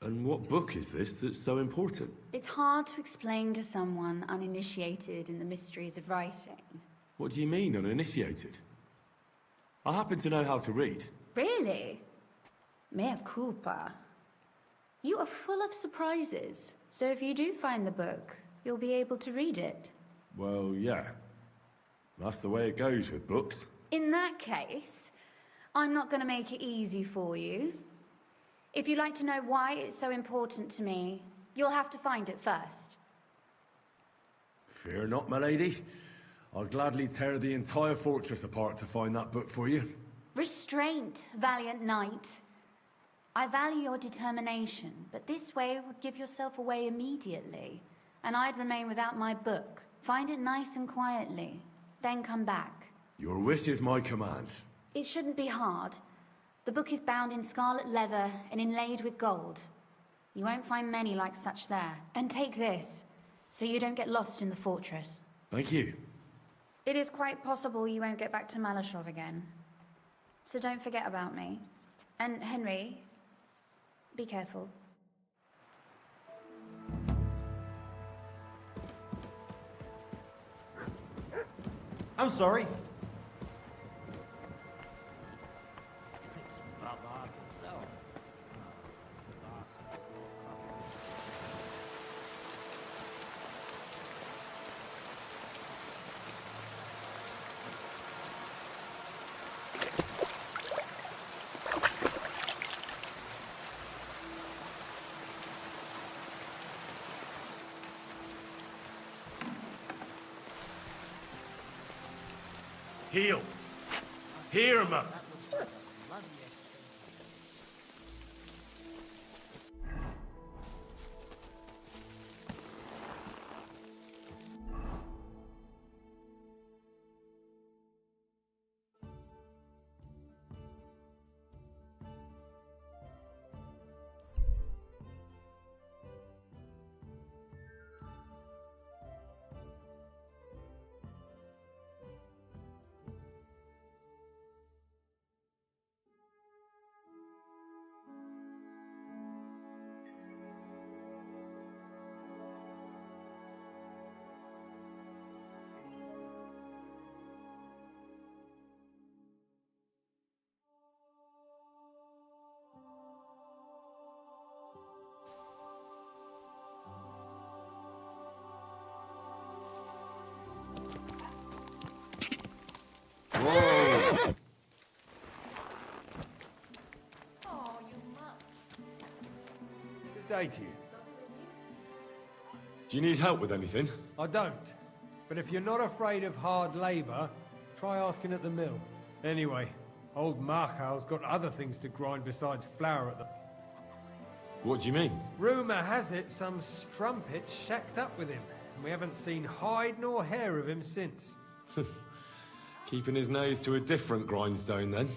And what book is this that's so important? It's hard to explain to someone uninitiated in the mysteries of writing. What do you mean, uninitiated? I happen to know how to read. Really? Mea culpa. You are full of surprises. So if you do find the book, you'll be able to read it. Well, yeah. That's the way it goes with books. In that case, I'm not going to make it easy for you. If you'd like to know why it's so important to me, you'll have to find it first. Fear not, my lady. I'll gladly tear the entire fortress apart to find that book for you. Restraint, valiant knight. I value your determination, but this way would give yourself away immediately, and I'd remain without my book. Find it nice and quietly, then come back. Your wish is my command. It shouldn't be hard. The book is bound in scarlet leather and inlaid with gold. You won't find many like such there. And take this, so you don't get lost in the fortress. Thank you. It is quite possible you won't get back to Malashov again. So don't forget about me. And Henry, be careful. I'm sorry. Heal. Hear him up. Whoa! Good day to you. Do you need help with anything? I don't. But if you're not afraid of hard labour, try asking at the mill. Anyway, old Markow's got other things to grind besides flour at the... What do you mean? Rumour has it some strumpet shacked up with him, and we haven't seen hide nor hair of him since. Keeping his nose to a different grindstone, then?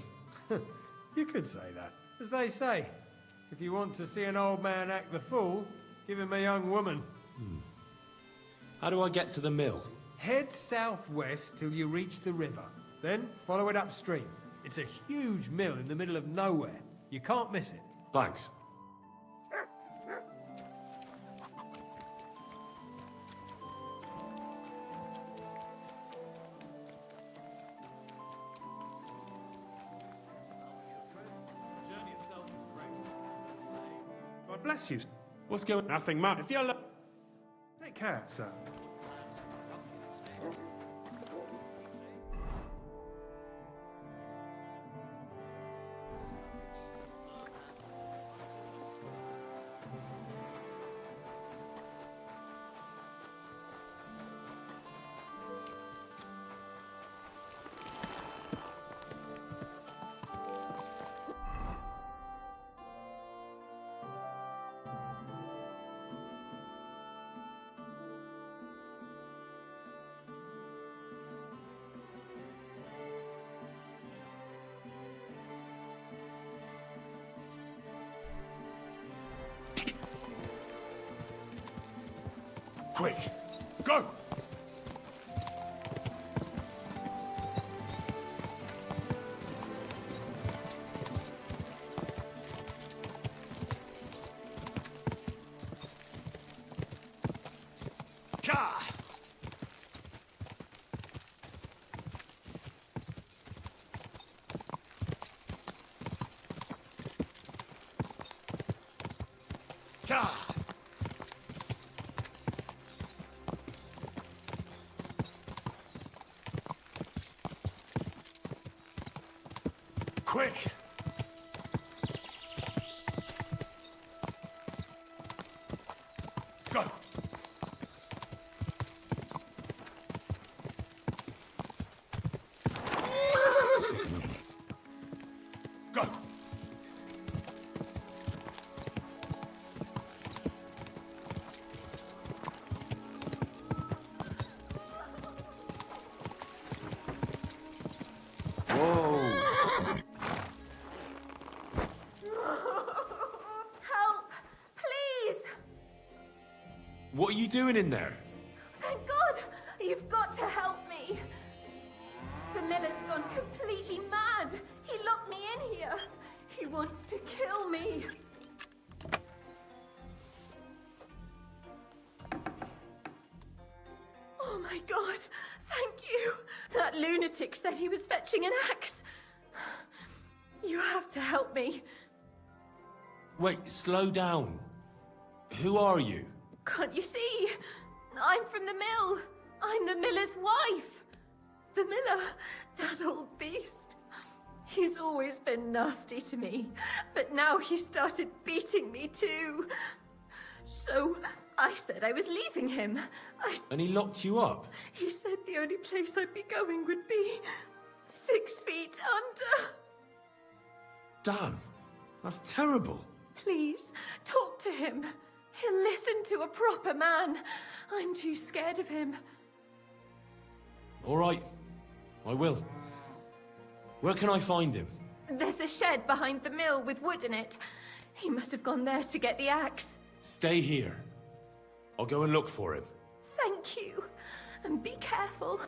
You could say that. As they say, if you want to see an old man act the fool, give him a young woman. How do I get to the mill? Head southwest till you reach the river. Then follow it upstream. It's a huge mill in the middle of nowhere. You can't miss it. Thanks. God bless you. What's going on? Nothing much. If you're... Take care, sir. Quick, go! Ka! Gah! Quick! Go! Go! Whoa! Help! Please! What are you doing in there? Thank God! You've got to help me! The miller's gone completely mad! He locked me in here! He wants to kill me! Oh my God! Thank you! That lunatic said he was fetching an axe! You have to help me. Wait, slow down. Who are you? Can't you see? I'm from the mill. I'm the miller's wife. The miller, that old beast. He's always been nasty to me, but now he started beating me too. So I said I was leaving him. And he locked you up? He said the only place I'd be going would be 6 feet under. Damn, that's terrible. Please, talk to him. He'll listen to a proper man. I'm too scared of him. All right, I will. Where can I find him? There's a shed behind the mill with wood in it. He must have gone there to get the axe. Stay here. I'll go and look for him. Thank you. And be careful.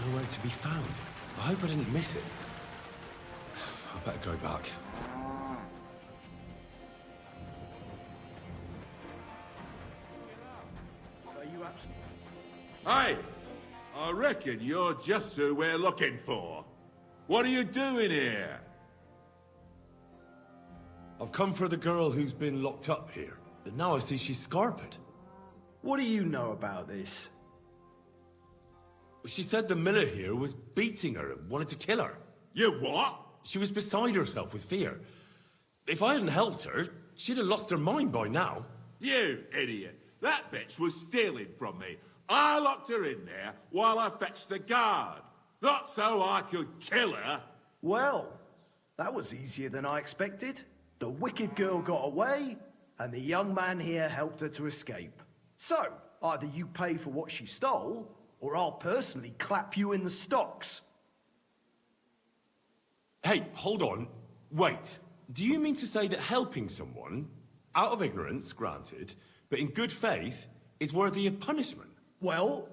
Nowhere to be found. I hope I didn't miss it. I better go back. Hey! I reckon you're just who we're looking for. What are you doing here? I've come for the girl who's been locked up here. But now I see she's scarpered. What do you know about this? She said the miller here was beating her and wanted to kill her. You what? She was beside herself with fear. If I hadn't helped her, she'd have lost her mind by now. You idiot. That bitch was stealing from me. I locked her in there while I fetched the guard. Not so I could kill her. Well, that was easier than I expected. The wicked girl got away, and the young man here helped her to escape. So, either you pay for what she stole, or I'll personally clap you in the stocks. Hey, hold on. Wait. Do you mean to say that helping someone, out of ignorance, granted, but in good faith, is worthy of punishment? Well,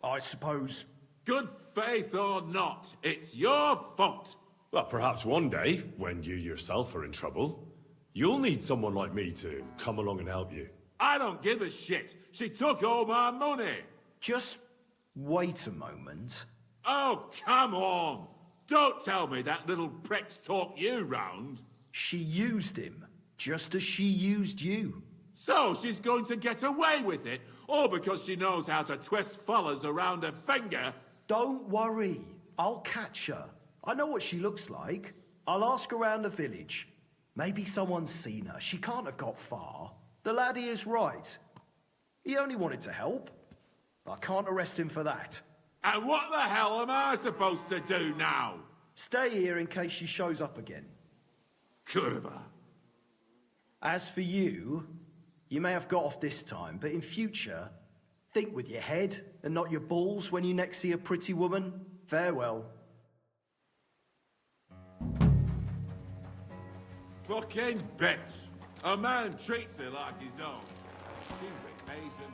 I suppose... Good faith or not, it's your fault. Well, perhaps one day, when you yourself are in trouble, you'll need someone like me to come along and help you. I don't give a shit. She took all my money. Just wait a moment. Oh, come on. Don't tell me that little prick's talked you round. She used him, just as she used you. So she's going to get away with it, all because she knows how to twist fellas around her finger? Don't worry. I'll catch her. I know what she looks like. I'll ask around the village. Maybe someone's seen her. She can't have got far. The laddie is right. He only wanted to help. I can't arrest him for that. And what the hell am I supposed to do now? Stay here in case she shows up again. Kurva. As for you, you may have got off this time, but in future, think with your head and not your balls when you next see a pretty woman. Farewell. fucking bitch. A man treats her like his own. She repays him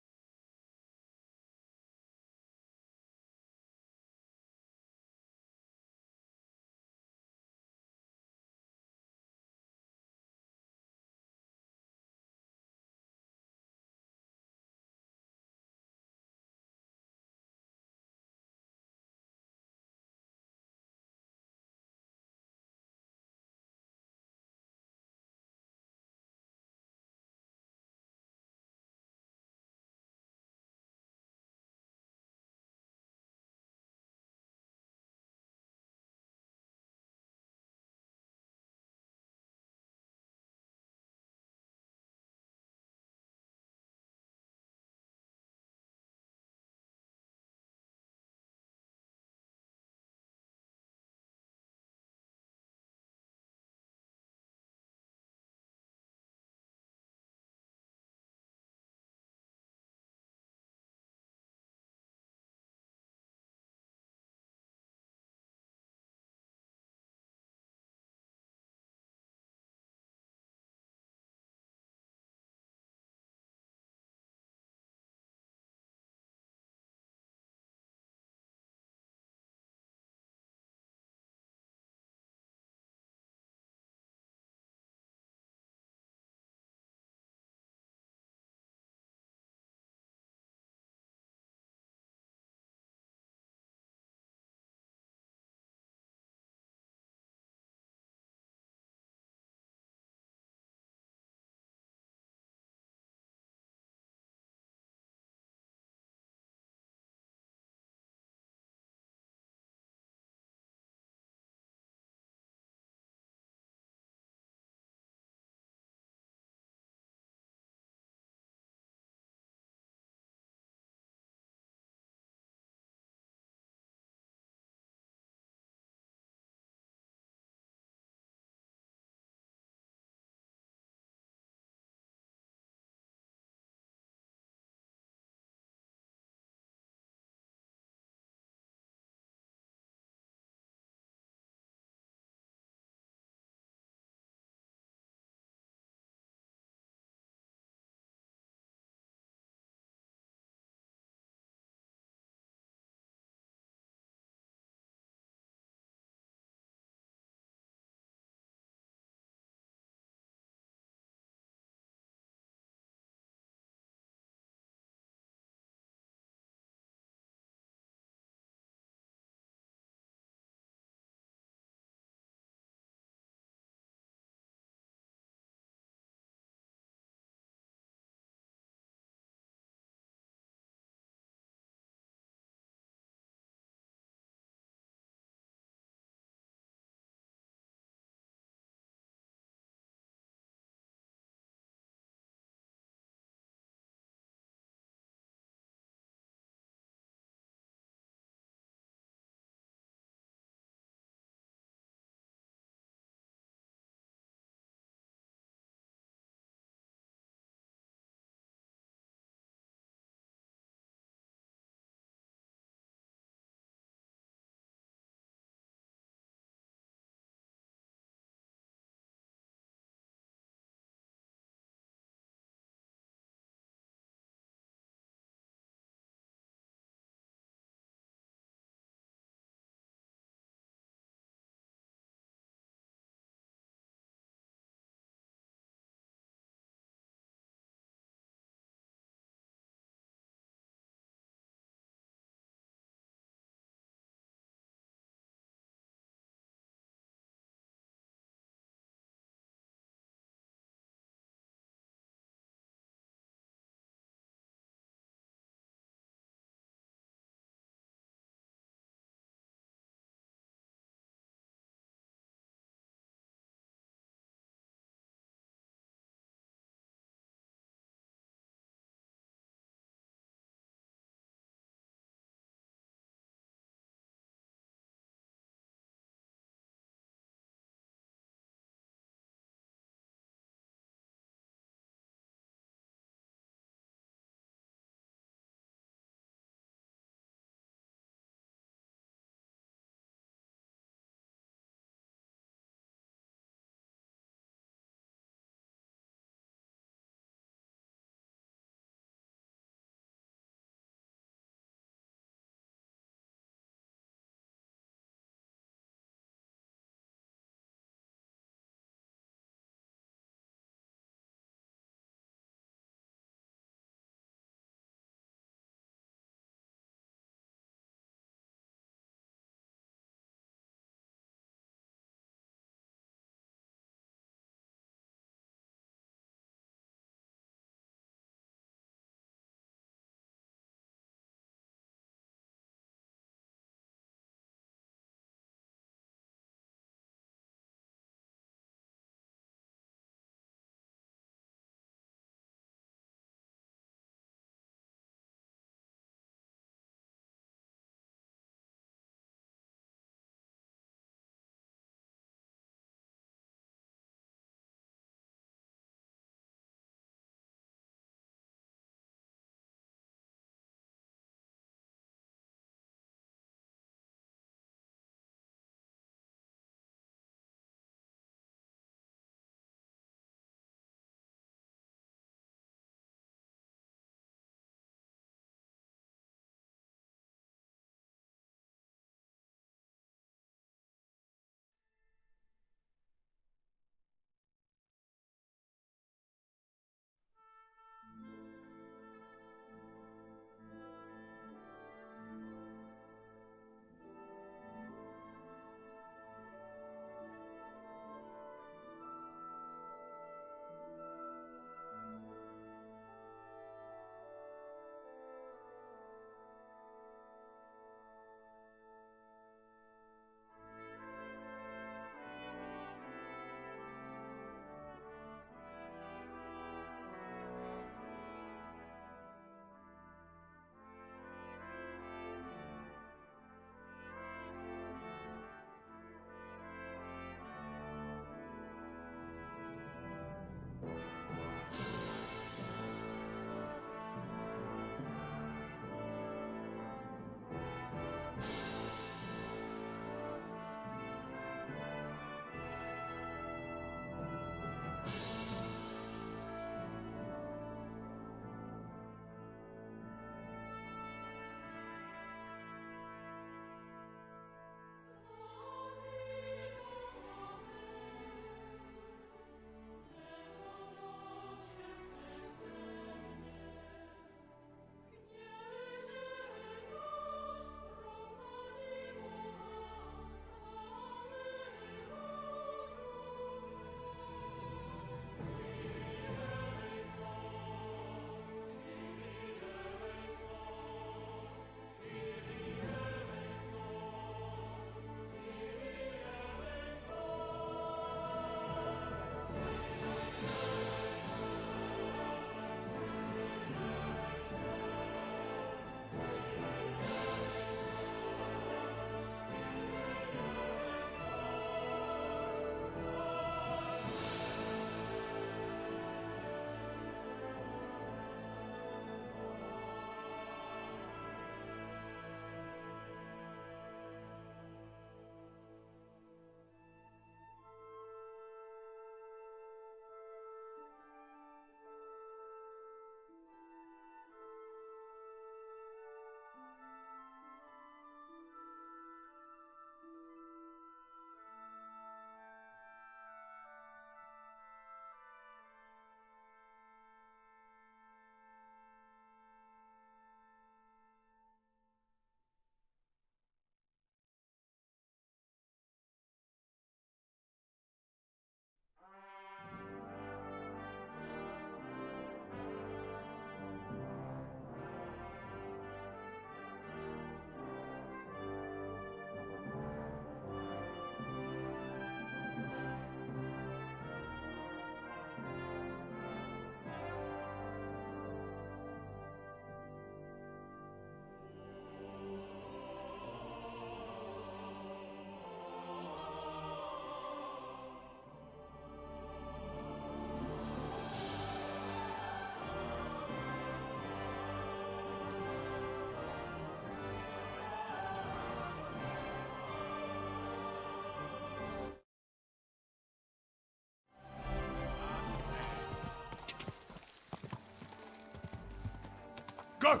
Go!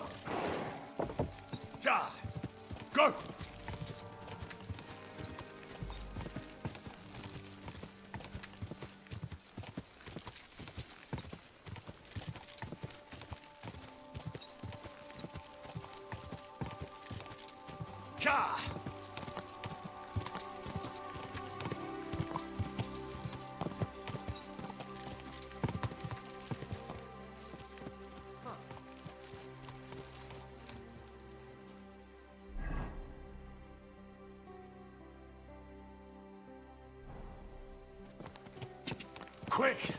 Ja! Go! Ja! Quick!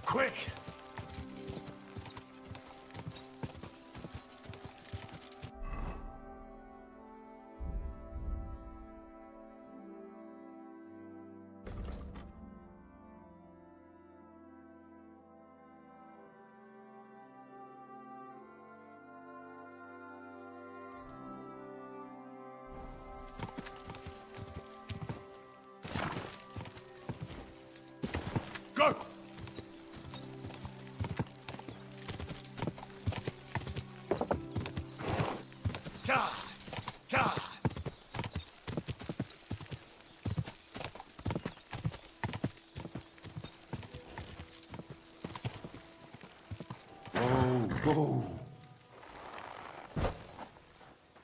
Quick! Go! Ja! Ja! Go!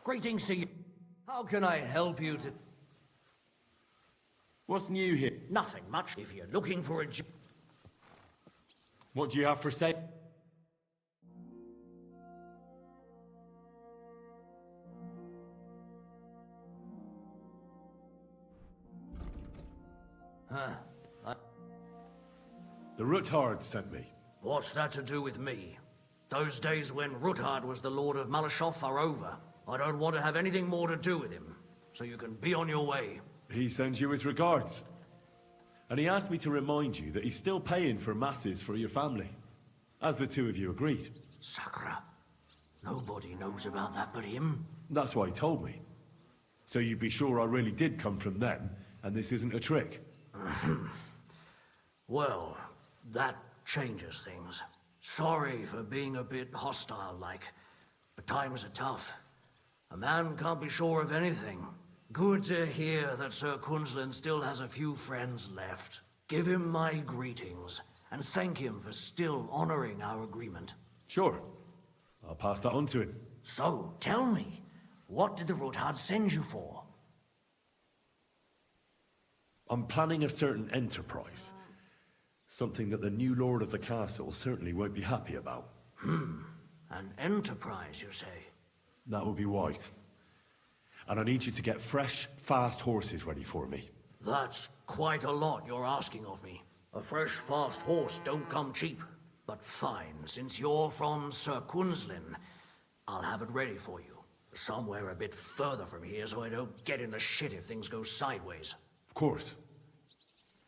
Greetings to you. How can I help you to... What's new here? Nothing much if you're looking for a job. What do you have for sale? The Ruthard sent me. What's that to do with me? Those days when Ruthard was the Lord of Malashoff are over. I don't want to have anything more to do with him, so you can be on your way. He sends you his regards. And he asked me to remind you that he's still paying for masses for your family, as the two of you agreed. Sakra. Nobody knows about that but him. That's why he told me. So you'd be sure I really did come from them, and this isn't a trick. Well, that changes things. Sorry for being a bit hostile-like, but times are tough. A man can't be sure of anything. Good to hear that Sir Quinlan still has a few friends left. Give him my greetings, and thank him for still honoring our agreement. Sure. I'll pass that on to him. So, tell me, what did the Ruthard send you for? I'm planning a certain enterprise. Something that the new lord of the castle certainly won't be happy about. An enterprise, you say? That would be wise. And I need you to get fresh, fast horses ready for me. That's quite a lot you're asking of me. A fresh, fast horse don't come cheap. But fine, since you're from Sir Quinlan, I'll have it ready for you. Somewhere a bit further from here so I don't get in the shit if things go sideways. Of course.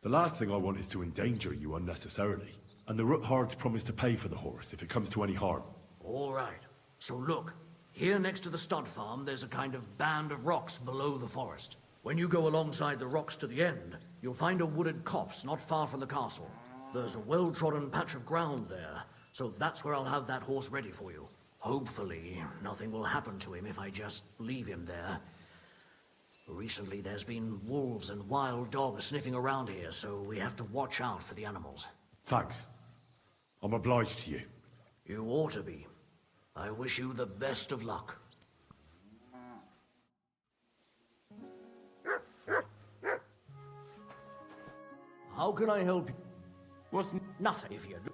The last thing I want is to endanger you unnecessarily. And the Ruthards promise to pay for the horse if it comes to any harm. All right. So look, here next to the stud farm, there's a kind of band of rocks below the forest. When you go alongside the rocks to the end, you'll find a wooded copse not far from the castle. There's a well-trodden patch of ground there, so that's where I'll have that horse ready for you. Hopefully, nothing will happen to him if I just leave him there. Recently, there's been wolves and wild dogs sniffing around here, so we have to watch out for the animals. Thanks. I'm obliged to you. You ought to be. I wish you the best of luck. How can I help you? What's nothing if you do.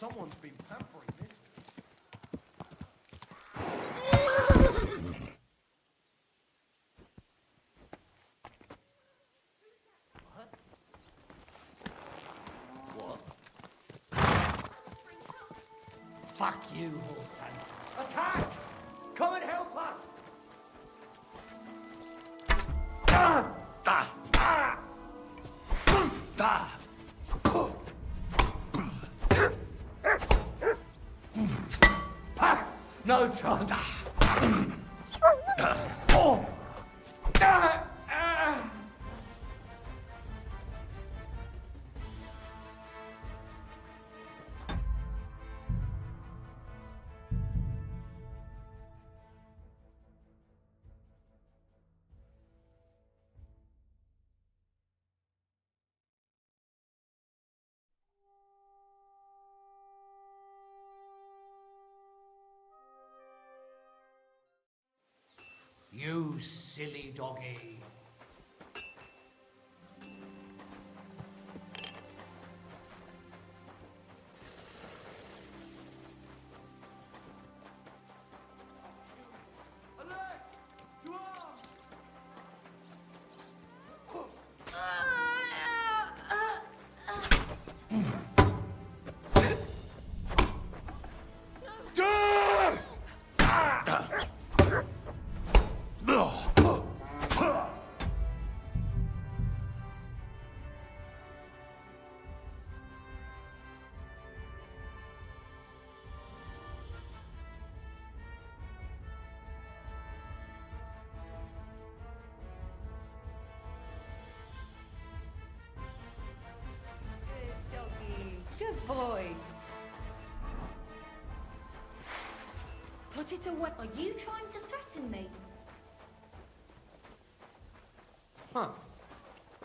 Someone's been pampering this. Fuck you, Holstein. Attack! Come and help us! No chance. You silly doggy. Good doggy. Good boy. Put it away. Are you trying to threaten me? Huh.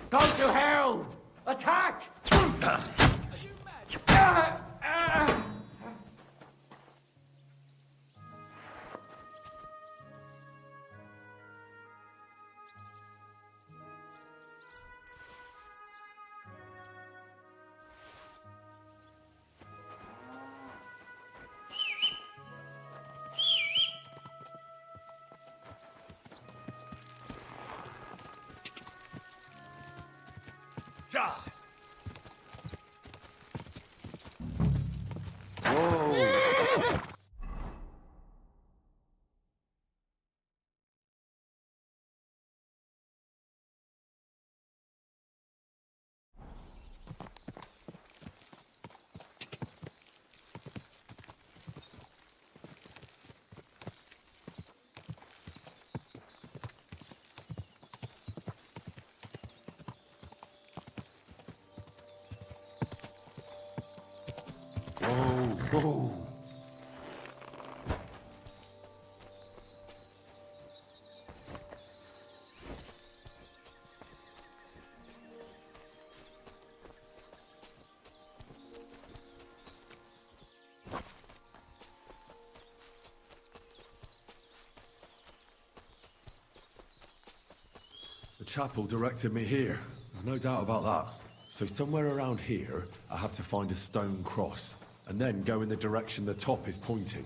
Go to hell! Attack! Whoa! Whoa! The chapel directed me here. There's no doubt about that. So somewhere around here, I have to find a stone cross, and then go in the direction the top is pointing.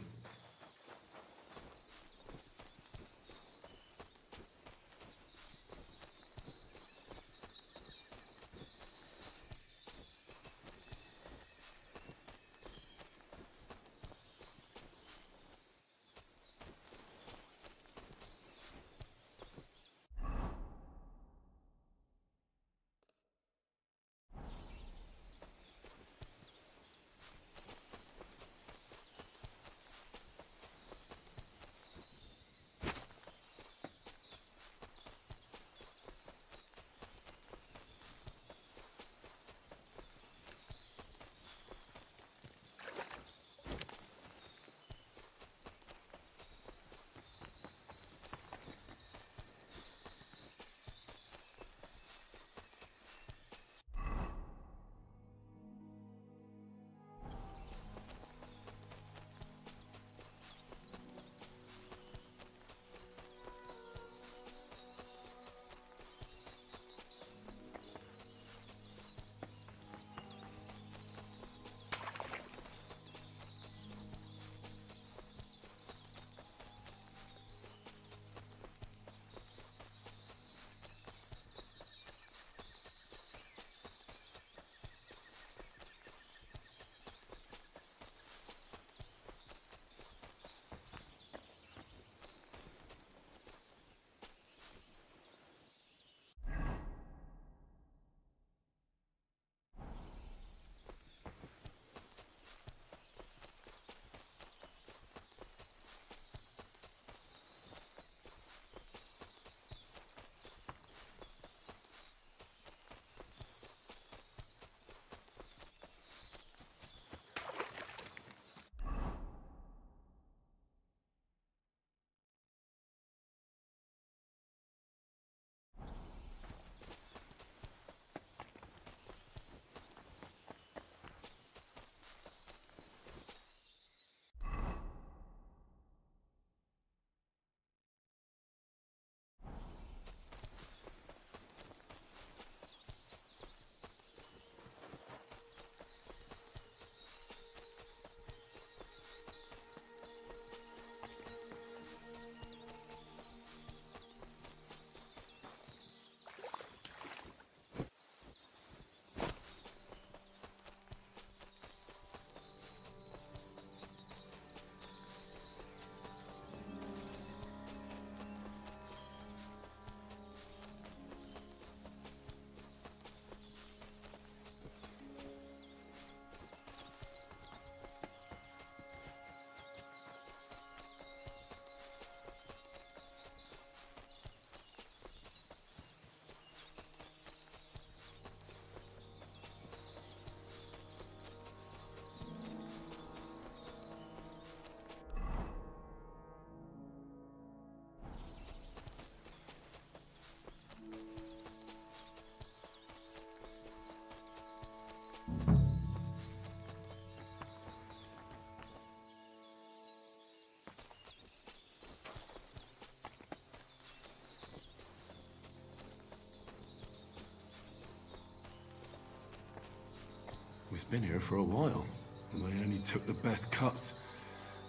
It's been here for a while, and they only took the best cuts,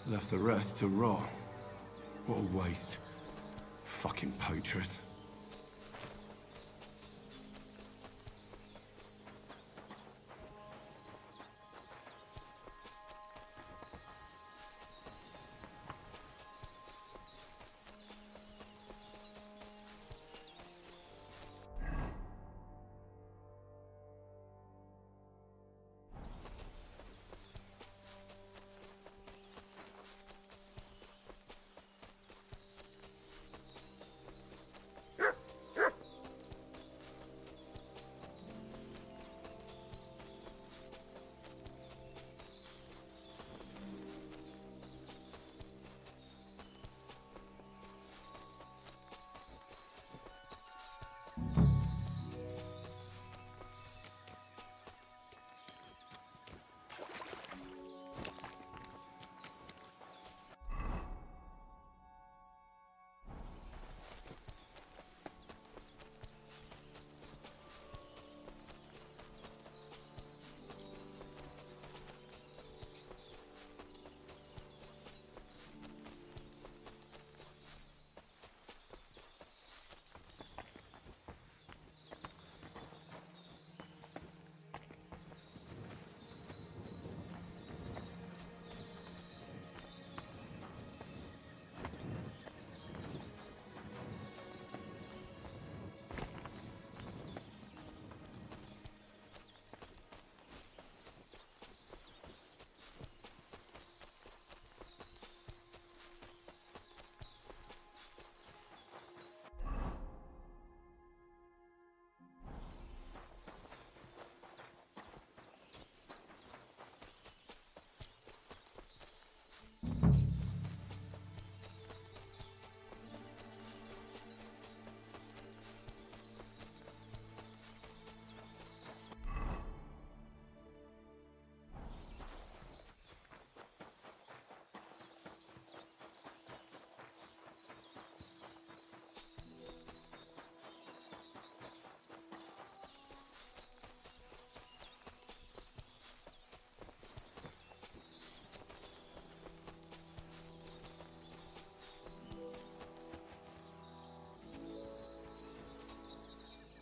left the rest to rot. What a waste. Fucking poachers.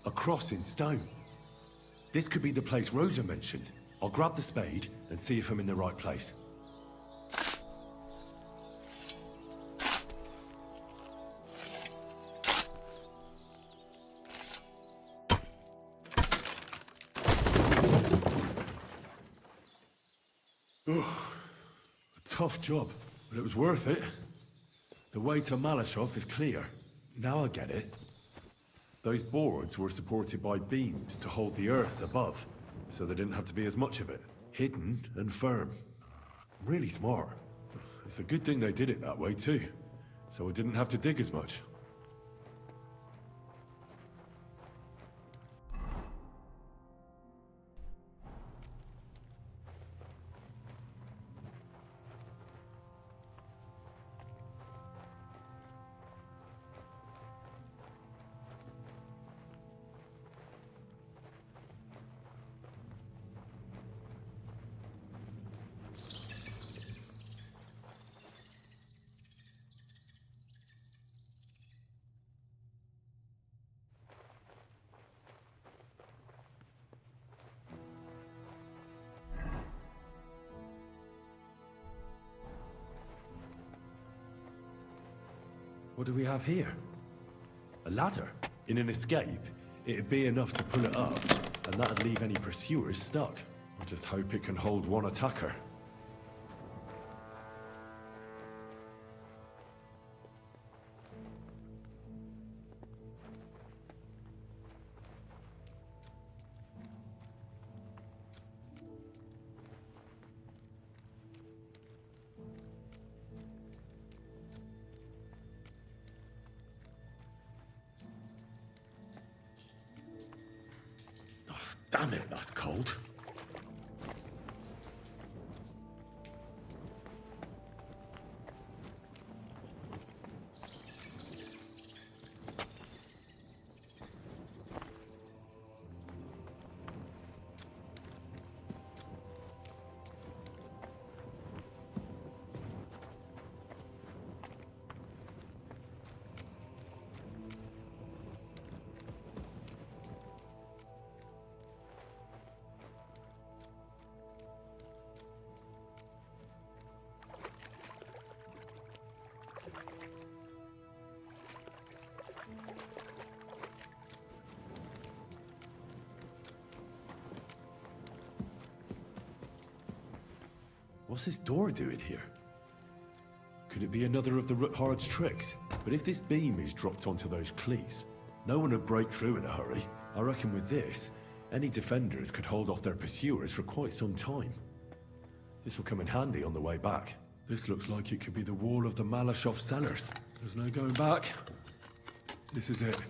A cross in stone. This could be the place Rosa mentioned. I'll grab the spade and see if I'm in the right place. Ugh. A tough job, but it was worth it. The way to Malashov is clear. Now I get it. Those boards were supported by beams to hold the earth above, so there didn't have to be as much of it. Hidden and firm. Really smart. It's a good thing they did it that way too, so I didn't have to dig as much. What do we have here? A ladder? In an escape, it'd be enough to pull it up, and that'd leave any pursuers stuck. I just hope it can hold one attacker. Damn it, that's cold. What's this door doing here? Could it be another of the Ruthard's tricks? But if this beam is dropped onto those cleats, no one would break through in a hurry. I reckon with this, any defenders could hold off their pursuers for quite some time. This will come in handy on the way back. This looks like it could be the wall of the Malashov cellars. There's no going back. This is it.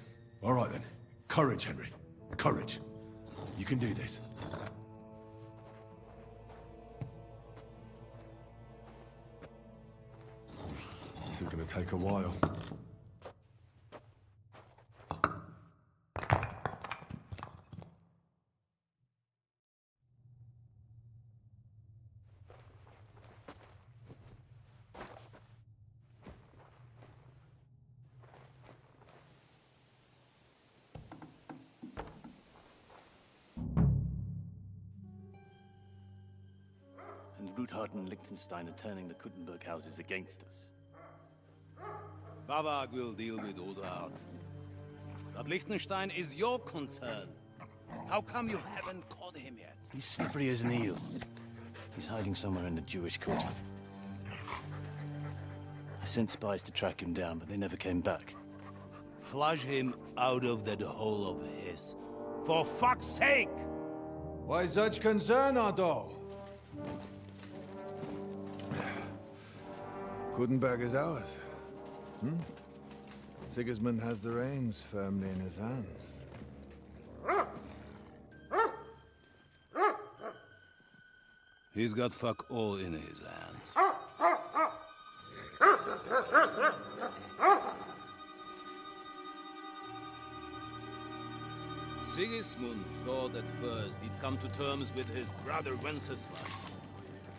All right then. Courage, Henry. Courage. You can do this. This is gonna take a while. And Ruthard and Liechtenstein are turning the Kuttenberg houses against us. Bavag will deal with Ruthard. But Liechtenstein is your concern. How come you haven't caught him yet? He's slippery as an eel. He's hiding somewhere in the Jewish quarter. I sent spies to track him down, but they never came back. Flush him out of that hole of his. For fuck's sake! Why such concern, Otto? Kuttenberg is ours. Sigismund has the reins firmly in his hands. He's got fuck all in his hands. Sigismund thought at first he'd come to terms with his brother Wenceslas.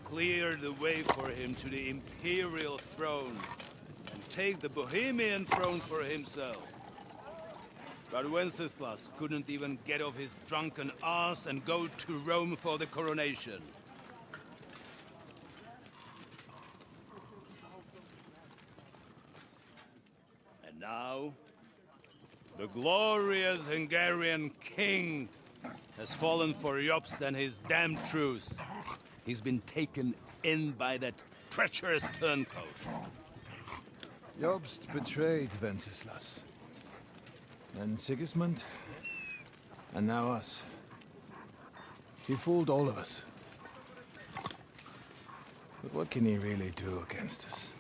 Clear the way for him to the imperial throne and take the Bohemian throne for himself. But Wenceslas couldn't even get off his drunken ass and go to Rome for the coronation. And now, the glorious Hungarian king has fallen for Jobst and his damned truce. He's been taken in by that treacherous turncoat. Jobst betrayed Wenceslas. Then Sigismund. And now us. He fooled all of us. But what can he really do against us,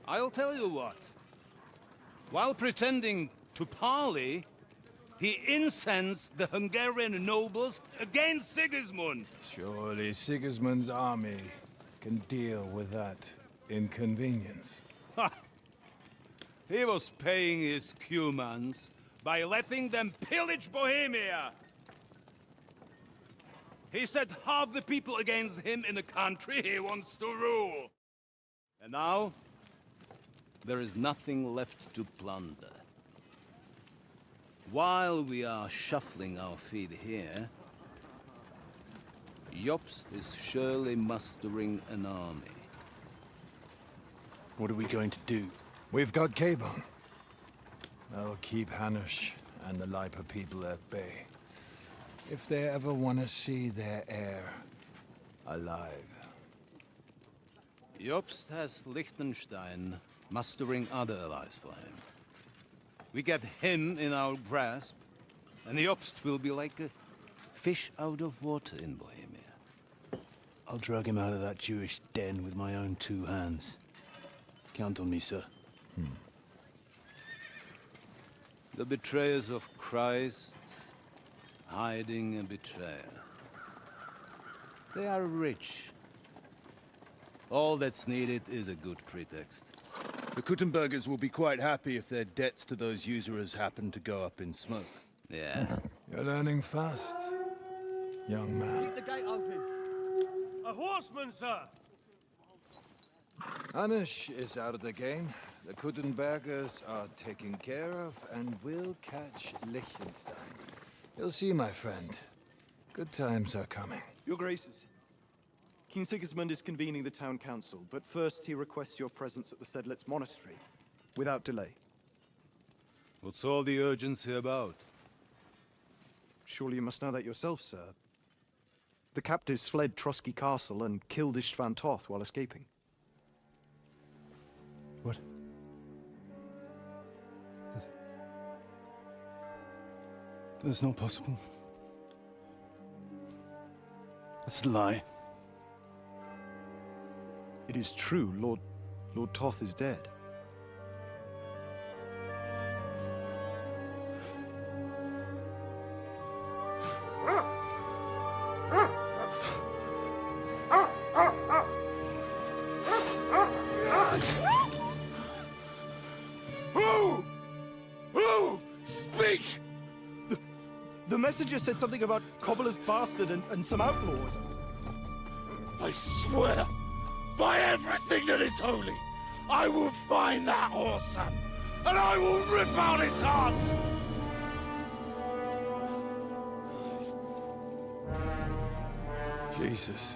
I'll tell you what. While pretending to parley, he incensed the Hungarian nobles against Sigismund. Surely Sigismund's army can deal with that inconvenience. Ha! He was paying his Cumans by letting them pillage Bohemia. He set half the people against him in the country he wants to rule. And now, there is nothing left to plunder. While we are shuffling our feet here, Jobst is surely mustering an army. What are we going to do? We've got Cabon. That'll keep Hanush and the Lipa people at bay. If they ever want to see their heir alive. Jobst has Liechtenstein mustering other allies for him. We get him in our grasp, and Jobst will be like a fish out of water in Bohemia. I'll drag him out of that Jewish den with my own two hands. Count on me, sir. The betrayers of Christ, hiding a betrayer. They are rich. All that's needed is a good pretext. The Kuttenbergers will be quite happy if their debts to those usurers happen to go up in smoke. Yeah. You're learning fast, young man. Keep the gate open. A horseman, sir! Hanush is out of the game. The Kuttenbergers are taken care of, and we'll catch Liechtenstein. You'll see, my friend. Good times are coming. Your Graces, King Sigismund is convening the town council, but first he requests your presence at the Sedlitz monastery, without delay. What's all the urgency about? Surely you must know that yourself, sir. The captives fled Trotsky Castle and killed Istvan Toth while escaping. What? That's not possible. That's a lie. It is true, Lord Toth is dead. Who? Speak! The messenger said something about Cobbler's bastard and some outlaws. I swear, by everything that is holy, I will find that whoreson, and I will rip out his heart! Jesus.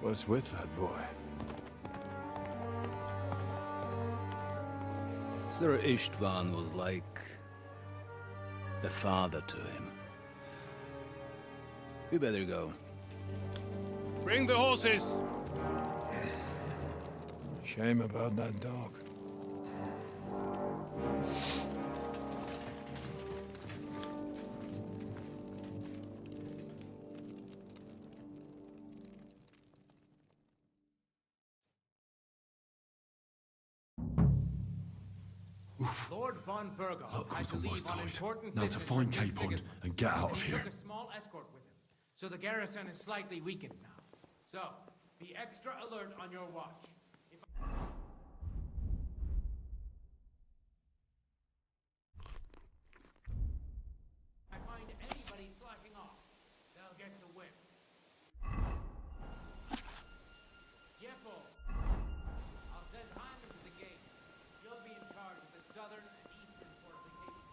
What's with that boy? Sir Istvan was like a father to him. We better go. Bring the horses! Shame about that dog. Lord von Burgos Look had who's to on my leave on side. important Now to business find for King Capon Sigismund. and get out of He here. took a small escort with him, so the garrison is slightly weakened now. So, be extra alert on your watch. If I find anybody slacking off, they'll get to whip. Yepo, I'll send Hyman to the gate. You'll be in charge of the southern and eastern fortifications.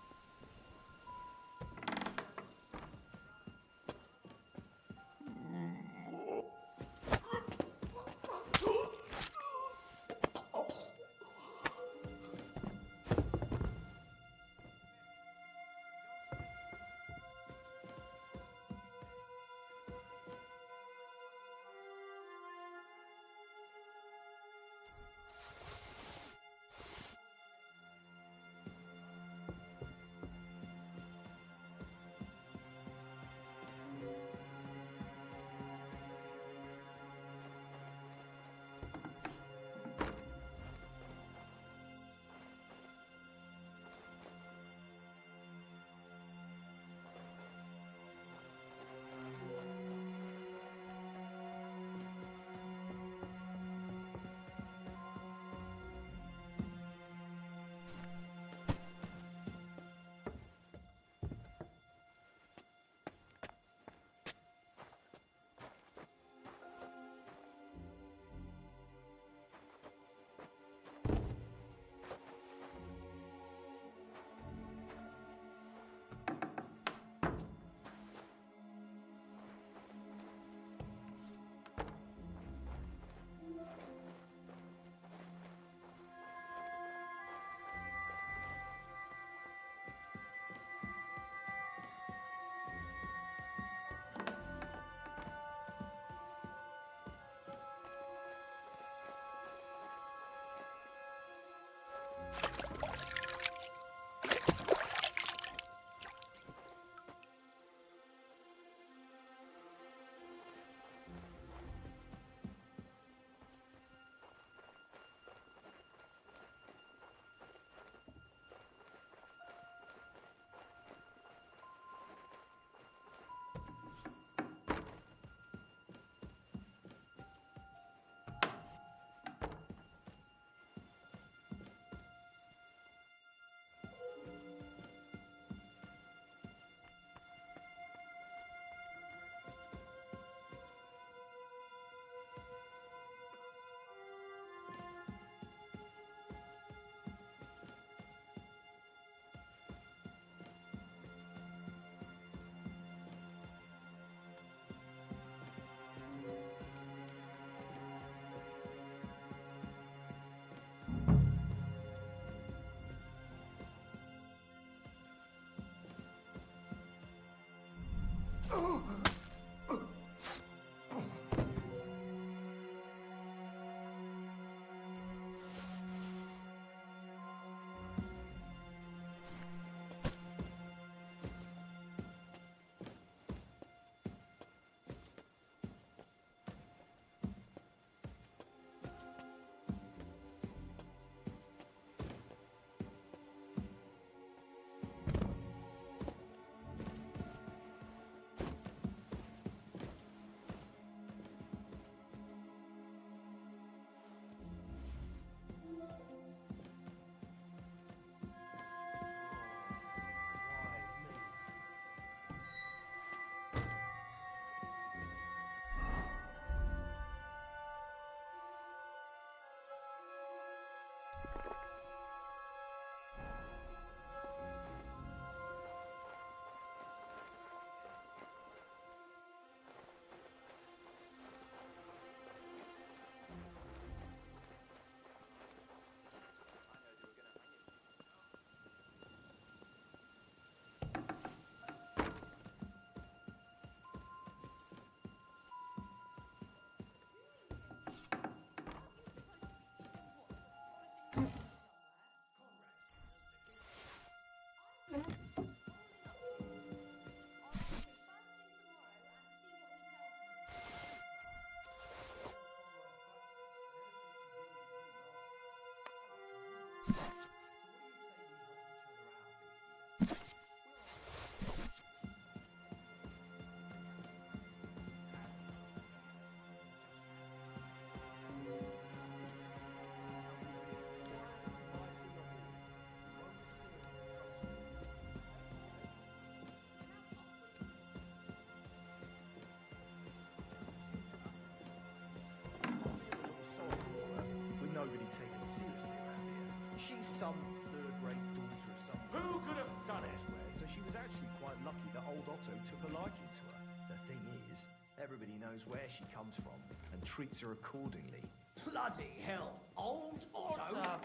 some third-rate daughter of some... Who could have done it? So she was actually quite lucky that old Otto took a liking to her. The thing is, everybody knows where she comes from and treats her accordingly. Bloody hell! Old Otto?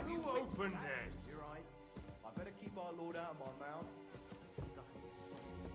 Who opened this? You're right. I better keep our lord out of my mouth. It's stuck in his sausages.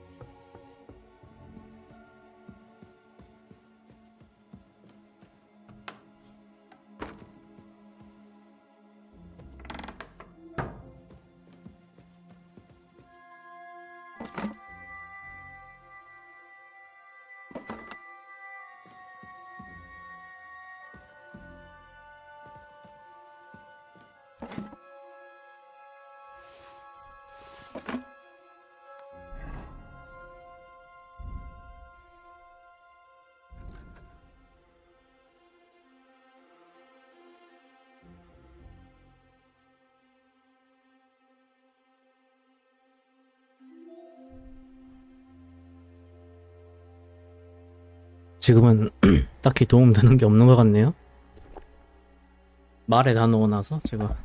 지금은 딱히 도움되는 게 없는 것 같네요. 말에 다 넣어 놔서 제가.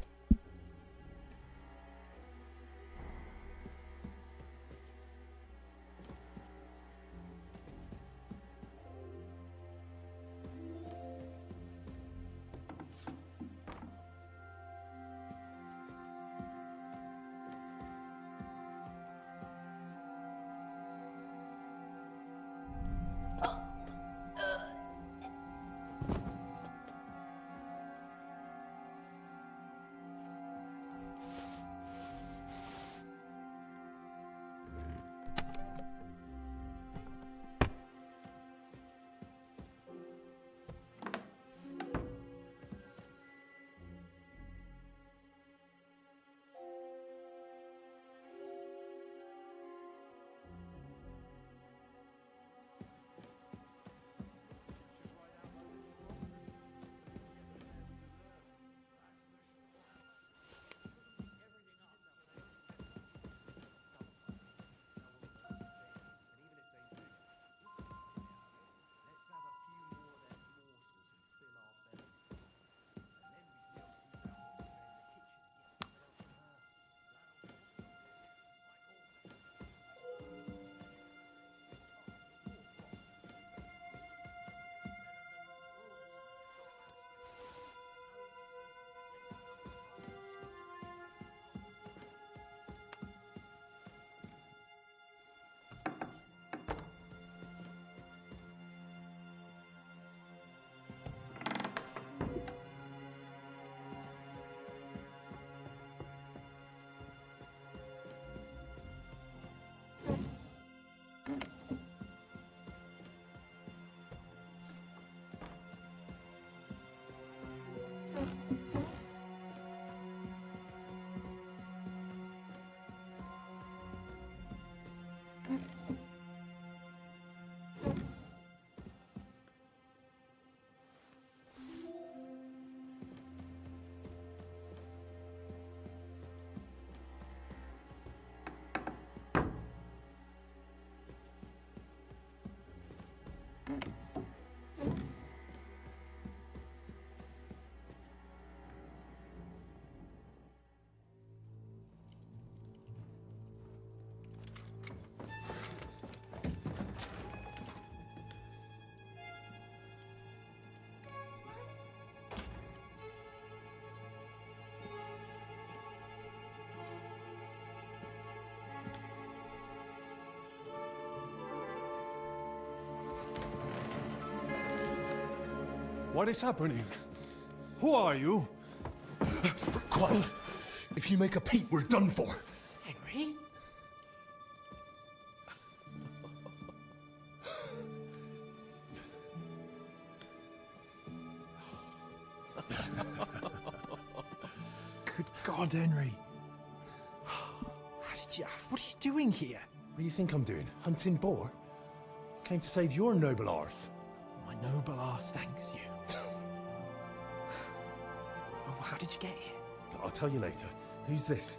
What is happening? Who are you? Quiet. If you make a peep, we're done for. Henry? Good God, Henry. What are you doing here? What do you think I'm doing? Hunting boar? Came to save your noble arse. My noble arse thanks you. Oh, how did you get here? I'll tell you later. Who's this?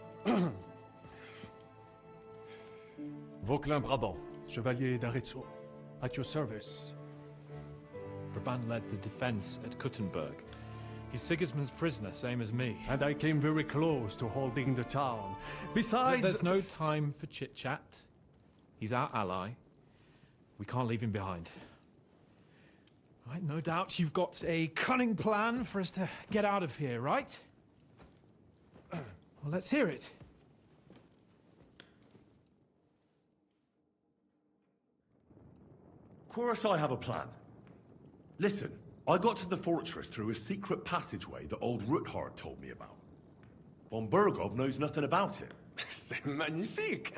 Vauquelin Brabant, Chevalier d'Arezzo, at your service. Brabant led the defense at Kuttenberg. He's Sigismund's prisoner, same as me. And I came very close to holding the town. Besides... There's no time for chit-chat. He's our ally. We can't leave him behind. Right, no doubt you've got a cunning plan for us to get out of here, right? Well, let's hear it. Of course I have a plan. Listen, I got to the fortress through a secret passageway that old Ruthard told me about. Von Bergov knows nothing about it. C'est magnifique!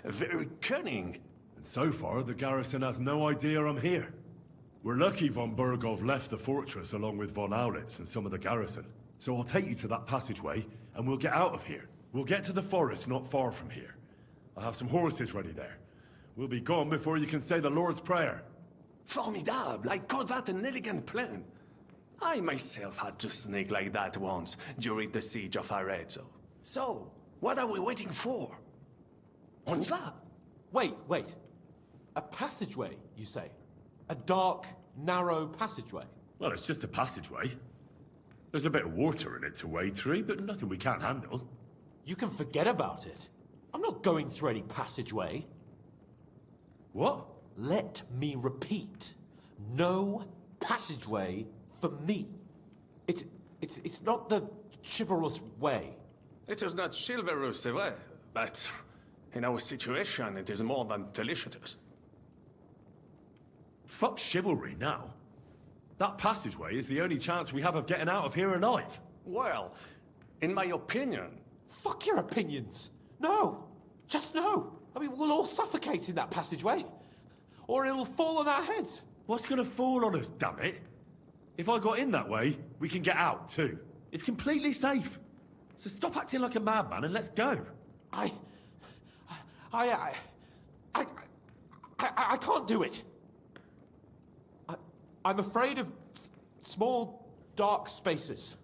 Very cunning. And so far, the garrison has no idea I'm here. We're lucky Von Bergov left the fortress along with Von Aulitz and some of the garrison. So I'll take you to that passageway, and we'll get out of here. We'll get to the forest not far from here. I have some horses ready there. We'll be gone before you can say the Lord's Prayer. Formidable! I call that an elegant plan. I myself had to sneak like that once during the siege of Arezzo. So, what are we waiting for? On y va! Wait. A passageway, you say? A dark, narrow passageway? Well, it's just a passageway. There's a bit of water in it to wade through, but nothing we can't handle. You can forget about it. I'm not going through any passageway. What? Let me repeat. No passageway for me. It's not the chivalrous way. It is not chivalrous, c'est vrai, but in our situation, it is more than delicious. Fuck chivalry now. That passageway is the only chance we have of getting out of here alive. Well, in my opinion... Fuck your opinions. No. Just no. I mean, we'll all suffocate in that passageway. Or it'll fall on our heads. What's gonna fall on us, damn it? If I got in that way, we can get out too. It's completely safe. So stop acting like a madman and let's go. I can't do it. I'm afraid of small, dark spaces.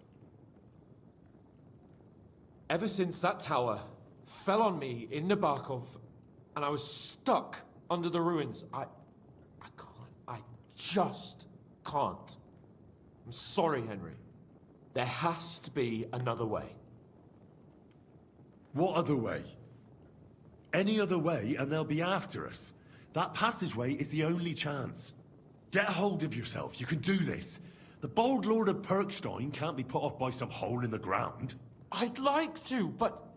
Ever since that tower fell on me in Nabokov, and I was stuck under the ruins, I just can't. I'm sorry, Henry. There has to be another way. What other way? Any other way and they'll be after us. That passageway is the only chance. Get a hold of yourself. You can do this. The bold Lord of Perkstein can't be put off by some hole in the ground. I'd like to, but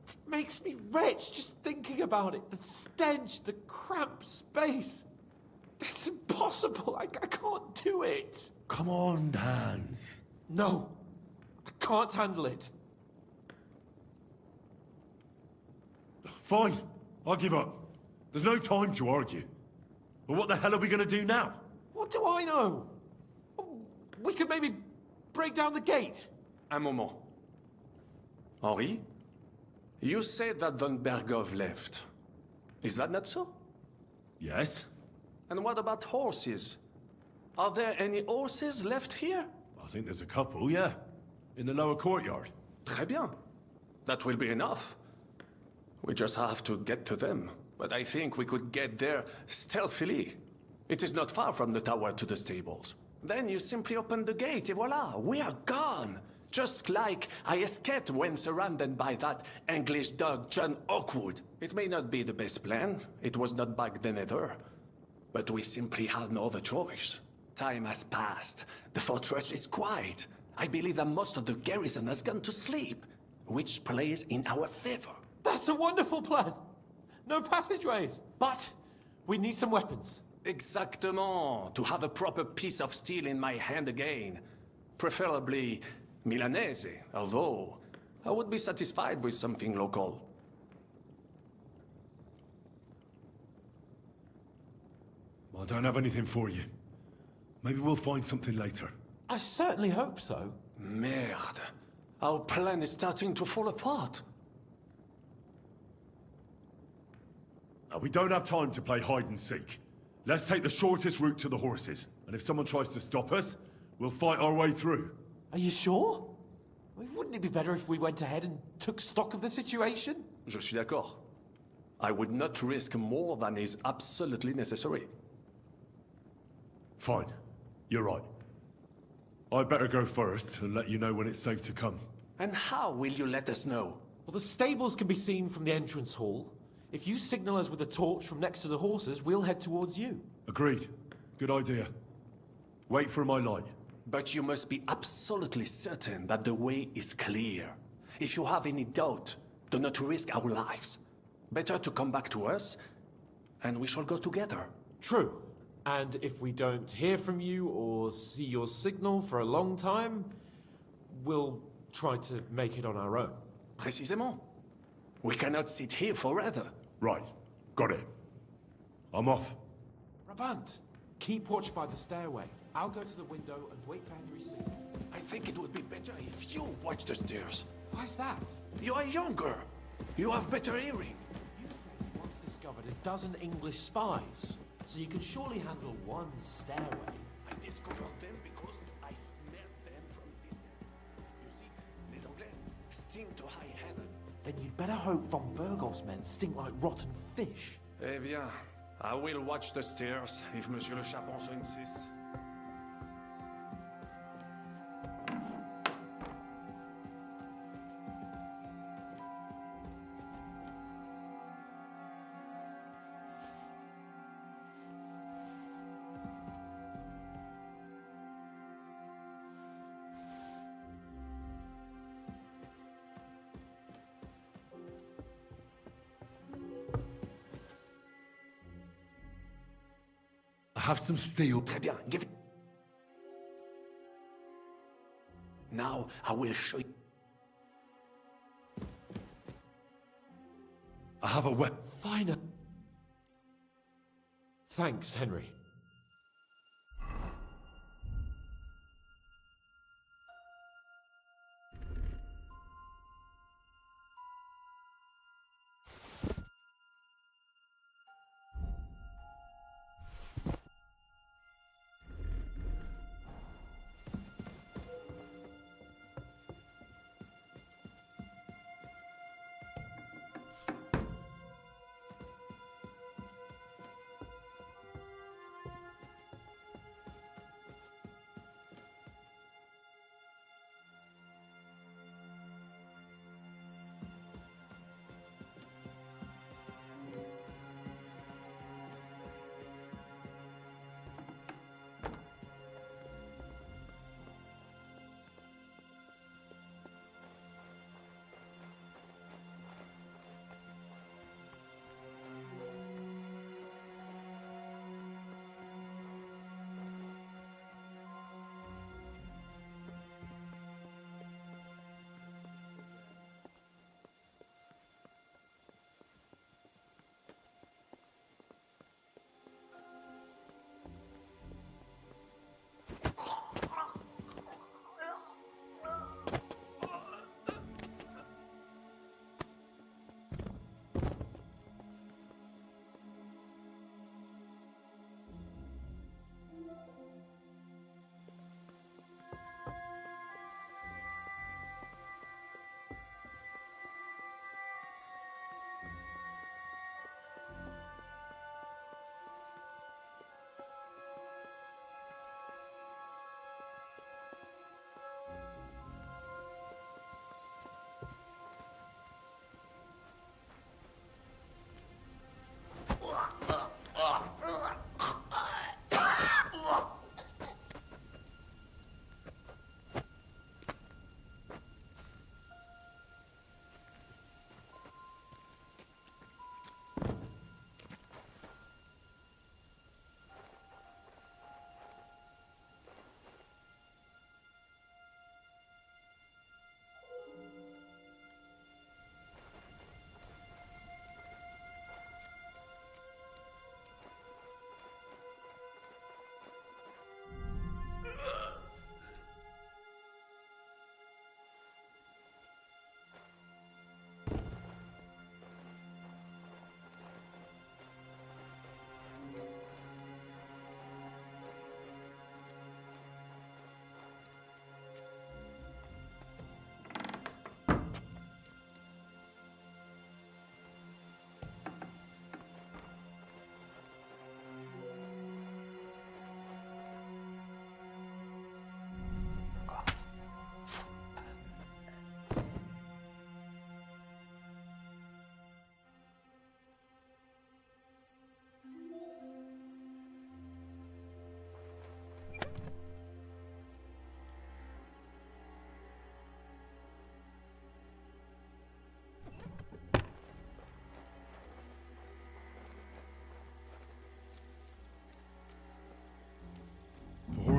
it makes me wretched just thinking about it. The stench, the cramped space. It's impossible. I can't do it. Come on, Hans. No, I can't handle it. Fine. I'll give up. There's no time to argue. But what the hell are we gonna do now? What do I know? We could maybe break down the gate. Un moment. Henri, you said that Von Bergov left. Is that not so? Yes. And what about horses? Are there any horses left here? I think there's a couple, yeah. In the lower courtyard. Très bien. That will be enough. We just have to get to them. But I think we could get there stealthily. It is not far from the tower to the stables. Then you simply open the gate, et voila, we are gone! Just like I escaped when surrounded by that English dog John Oakwood. It may not be the best plan, it was not back then either. But we simply had no other choice. Time has passed, the fortress is quiet. I believe that most of the garrison has gone to sleep, which plays in our favor. That's a wonderful plan! No passageways! But we need some weapons. Exactement. To have a proper piece of steel in my hand again. Preferably Milanese, although I would be satisfied with something local. I don't have anything for you. Maybe we'll find something later. I certainly hope so. Merde. Our plan is starting to fall apart. Now, we don't have time to play hide and seek. Let's take the shortest route to the horses. And if someone tries to stop us, we'll fight our way through. Are you sure? I mean, wouldn't it be better if we went ahead and took stock of the situation? Je suis d'accord. I would not risk more than is absolutely necessary. Fine. You're right. I'd better go first and let you know when it's safe to come. And how will you let us know? Well, the stables can be seen from the entrance hall. If you signal us with a torch from next to the horses, we'll head towards you. Agreed. Good idea. Wait for my light. But you must be absolutely certain that the way is clear. If you have any doubt, do not risk our lives. Better to come back to us, and we shall go together. True. And if we don't hear from you or see your signal for a long time, we'll try to make it on our own. Précisément. We cannot sit here forever. Right. Got it. I'm off. Brabant, keep watch by the stairway. I'll go to the window and wait for Henry's signal. I think it would be better if you watch the stairs. Why's that? You are younger. You have better hearing. You said you once discovered a dozen English spies, so you can surely handle one stairway. I discovered them because I smelled them from distance. You see, les Anglais stink to high heaven. Then you'd better hope von Bergov's men stink like rotten fish. Eh bien, I will watch the stairs if Monsieur le Chapon so insists. I have some steel. Très bien, give it. Now I will show you. I have a weapon. Fine. Thanks, Henry.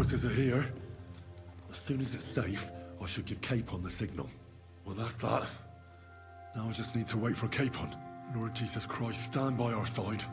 resources are here. As soon as it's safe, I should give Capon the signal. Well, that's that. Now I just need to wait for Capon. Lord Jesus Christ, stand by our side.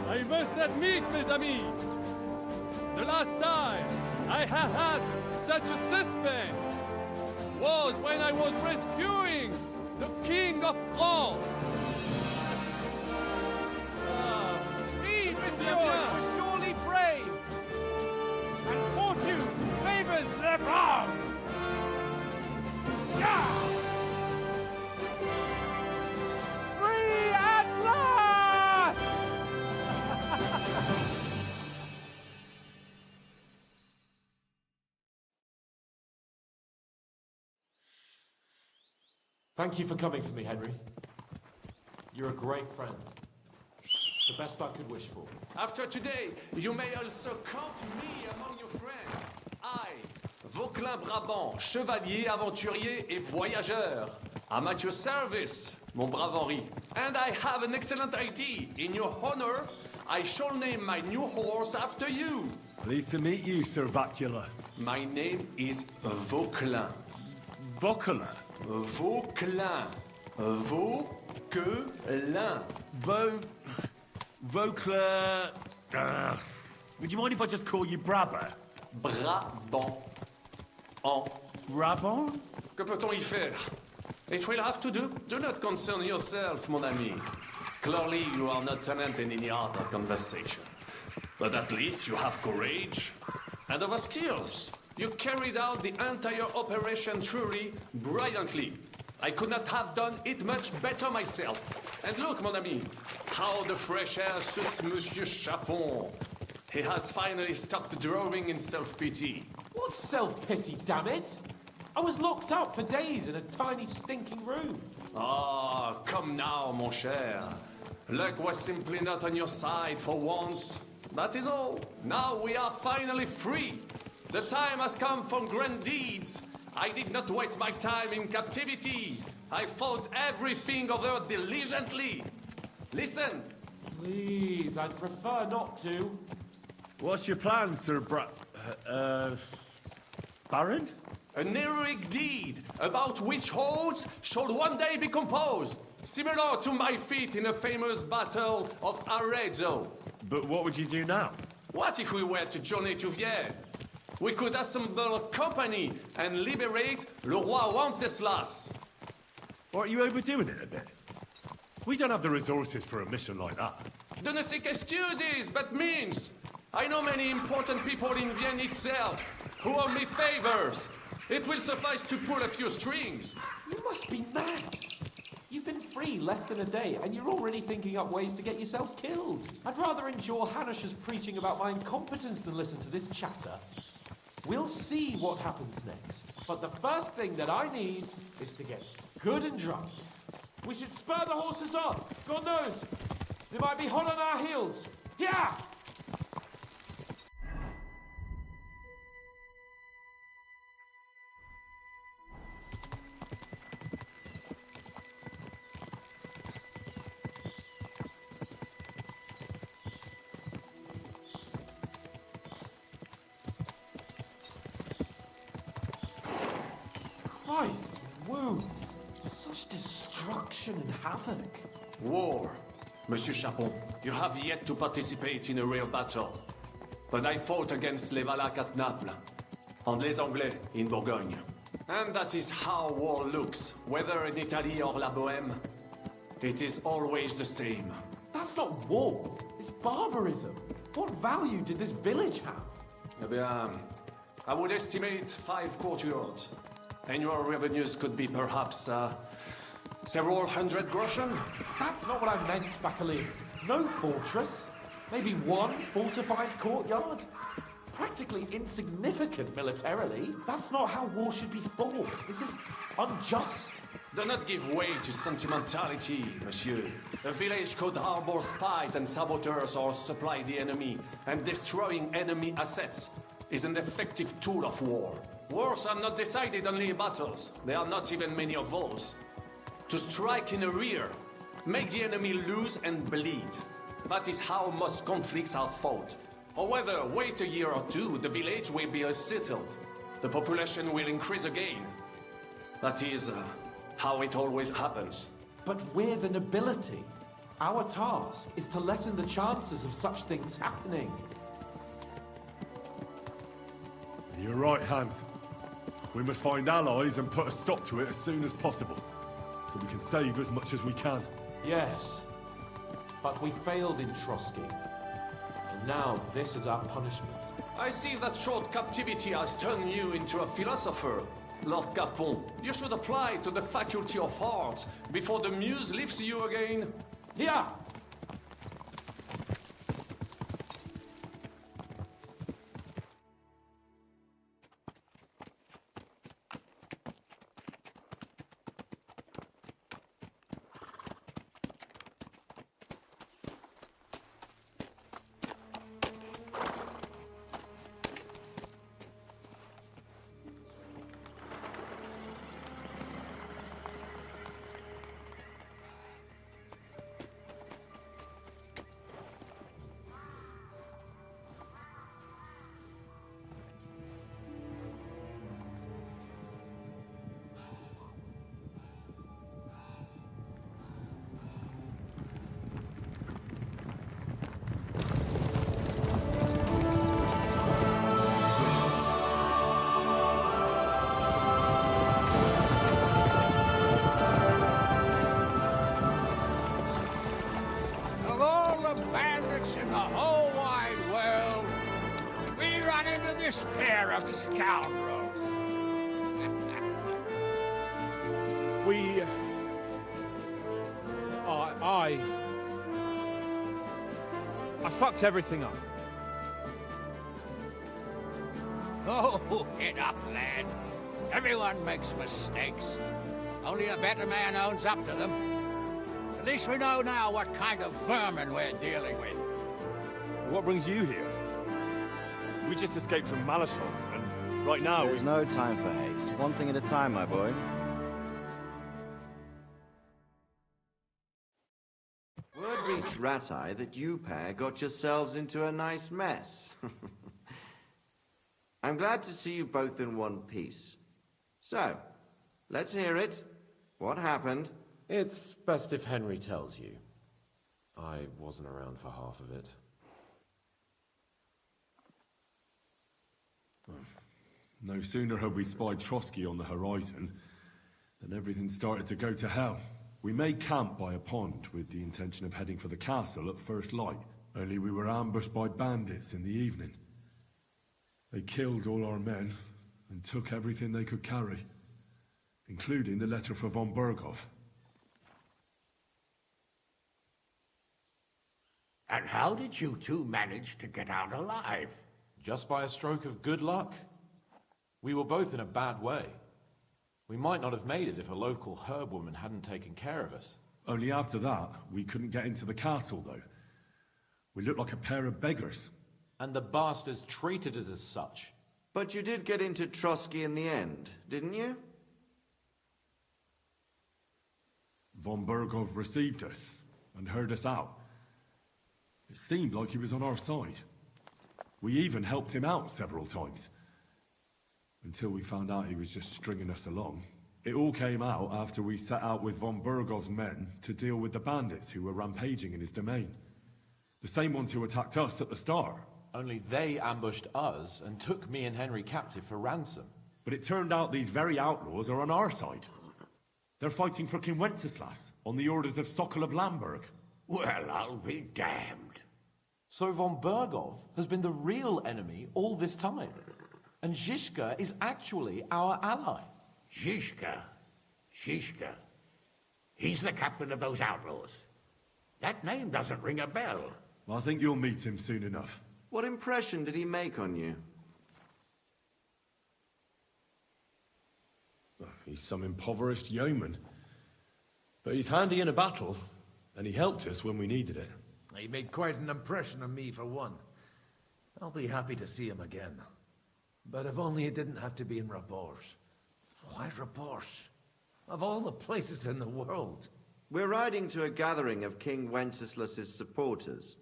I must admit, mes amis, the last time I have had such a suspense was when I was rescuing the King of France. We, monsieur, were surely brave, and fortune favors the brave. Yeah! Free at last! Thank you for coming for me, Henry. You're a great friend. The best I could wish for. After today, you may also count me among your friends. I, Vauquelin Brabant, chevalier, aventurier et voyageur. I'm at your service, mon brave Henri. And I have an excellent idea. In your honor, I shall name my new horse after you. Pleased to meet you, Sir Vacula. My name is Vauquelin. Vauquelin? Vauquelin. Vauquelin. Vauquelin... would you mind if I just call you Brabber? Brabant. En. Brabant? Que peut-on y faire? It will have to do. Do not concern yourself, mon ami. Clearly, you are not talented in the art of conversation. But at least you have courage and other skills. You carried out the entire operation truly brilliantly. I could not have done it much better myself. And look, mon ami, how the fresh air suits Monsieur Chapon. He has finally stopped drawing in self-pity. What self-pity, damn it? I was locked up for days in a tiny stinking room. Ah, come now, mon cher. Luck was simply not on your side for once. That is all. Now we are finally free. The time has come for grand deeds. I did not waste my time in captivity. I fought everything over diligently. Listen. Please, I'd prefer not to. What's your plan, Sir Baron? An heroic deed about which hordes shall one day be composed, similar to my feat in the famous battle of Arezzo. But what would you do now? What if we were to journey to Vienne? We could assemble a company and liberate Le Roi Wenceslas. Aren't you overdoing it a bit? We don't have the resources for a mission like that. Do not seek excuses, but means. I know many important people in Vienne itself who owe me favors. It will suffice to pull a few strings. You must be mad. You've been free less than a day, and you're already thinking up ways to get yourself killed. I'd rather endure Hanish's preaching about my incompetence than listen to this chatter. We'll see what happens next. But the first thing that I need is to get good and drunk. We should spur the horses on. God knows, they might be hot on our heels. Yeah! Christ, wounds. Such destruction and havoc. War. Monsieur Chapon, you have yet to participate in a real battle. But I fought against les Valaques at Naples, and les Anglais in Bourgogne. And that is how war looks, whether in Italy or La Bohème. It is always the same. That's not war. It's barbarism. What value did this village have? Eh bien, I would estimate 5 courtyards. Annual revenues could be perhaps, several hundred groschen? That's not what I meant, Bacali. No fortress. Maybe one fortified courtyard. Practically insignificant militarily. That's not how war should be fought. This is unjust. Do not give way to sentimentality, monsieur. A village could harbor spies and saboteurs or supply the enemy, and destroying enemy assets is an effective tool of war. Wars are not decided only in battles. There are not even many of those. To strike in the rear, make the enemy lose and bleed. That is how most conflicts are fought. However, wait a year or two, the village will be settled. The population will increase again. That is how it always happens. But we're the nobility. Our task is to lessen the chances of such things happening. You're right, Hans. We must find allies and put a stop to it as soon as possible, so we can save as much as we can. Yes, but we failed in Trotsky. And now this is our punishment. I see that short captivity has turned you into a philosopher, Lord Capon. You should apply to the Faculty of Arts before the muse lifts you again. Yeah! Of all the bandits in the whole wide world, we run into this pair of scoundrels. We... I fucked everything up. Oh, get up, lad. Everyone makes mistakes. Only a better man owns up to them. At least we know now what kind of vermin we're dealing with. What brings you here? We just escaped from Malashov, and right now There's no time for haste. One thing at a time, my boy. Word reached Rat-Eye that you pair got yourselves into a nice mess. I'm glad to see you both in one piece. So, let's hear it. What happened? It's best if Henry tells you. I wasn't around for half of it. No sooner had we spied Trotsky on the horizon than everything started to go to hell. We made camp by a pond with the intention of heading for the castle at first light. Only we were ambushed by bandits in the evening. They killed all our men and took everything they could carry, including the letter for von Berghoff. And how did you two manage to get out alive? Just by a stroke of good luck. We were both in a bad way. We might not have made it if a local herb woman hadn't taken care of us. Only after that, we couldn't get into the castle, though. We looked like a pair of beggars. And the bastards treated us as such. But you did get into Trotsky in the end, didn't you? Von Berghoff received us and heard us out. It seemed like he was on our side. We even helped him out several times. Until we found out he was just stringing us along. It all came out after we set out with von Burgov's men to deal with the bandits who were rampaging in his domain. The same ones who attacked us at the start. Only they ambushed us and took me and Henry captive for ransom. But it turned out these very outlaws are on our side. They're fighting for King Wenceslas on the orders of Sokol of Lamberg. Well, I'll be damned. So von Burgov has been the real enemy all this time. And Zizka is actually our ally. Zizka? Zizka? He's the captain of those outlaws. That name doesn't ring a bell. Well, I think you'll meet him soon enough. What impression did he make on you? He's some impoverished yeoman. But he's handy in a battle, and he helped us when we needed it. He made quite an impression on me, for one. I'll be happy to see him again. But if only it didn't have to be in Rabors. Why Rabors? Of all the places in the world. We're riding to a gathering of King Wenceslas's supporters.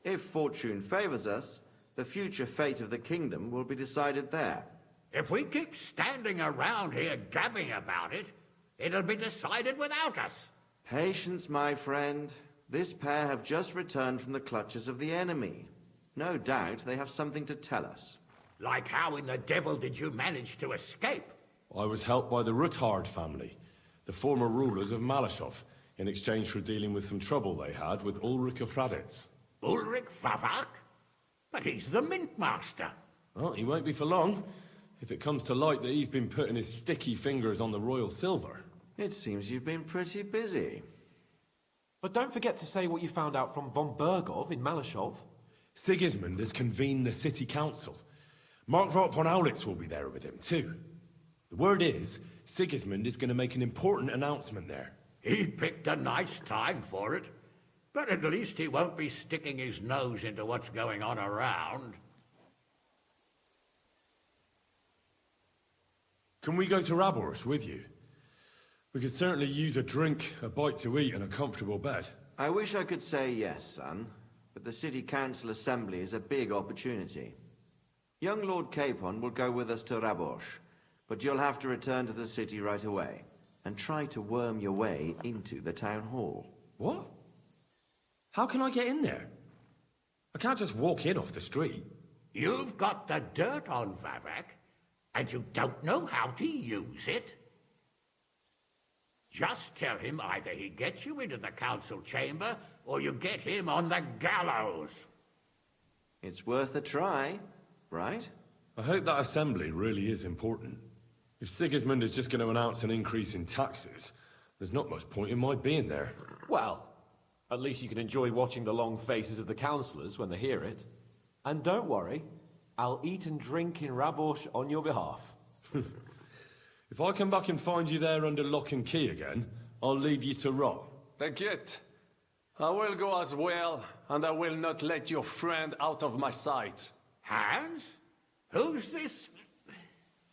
If fortune favors us, the future fate of the kingdom will be decided there. If we keep standing around here gabbing about it, it'll be decided without us. Patience, my friend. This pair have just returned from the clutches of the enemy. No doubt they have something to tell us. Like how in the devil did you manage to escape? I was helped by the Ruthard family, the former rulers of Malashov, in exchange for dealing with some trouble they had with Ulrich of Raditz. Ulrich Favak? But he's the mint master. Well, he won't be for long, if it comes to light that he's been putting his sticky fingers on the royal silver. It seems you've been pretty busy. But don't forget to say what you found out from von Burgov in Malashov. Sigismund has convened the city council. Markvart von Aulitz will be there with him, too. The word is, Sigismund is going to make an important announcement there. He picked a nice time for it. But at least he won't be sticking his nose into what's going on around. Can we go to Rabors with you? We could certainly use a drink, a bite to eat, and a comfortable bed. I wish I could say yes, son, but the city council assembly is a big opportunity. Young Lord Capon will go with us to Rabors, but you'll have to return to the city right away, and try to worm your way into the town hall. What? How can I get in there? I can't just walk in off the street. You've got the dirt on Favak, and you don't know how to use it? Just tell him either he gets you into the council chamber, or you get him on the gallows. It's worth a try, right? I hope that assembly really is important. If Sigismund is just going to announce an increase in taxes, there's not much point in my being there. Well, at least you can enjoy watching the long faces of the councillors when they hear it. And don't worry, I'll eat and drink in Rabors on your behalf. If I come back and find you there under lock and key again, I'll leave you to rot. Take it. I will go as well, and I will not let your friend out of my sight. Hans? Who's this?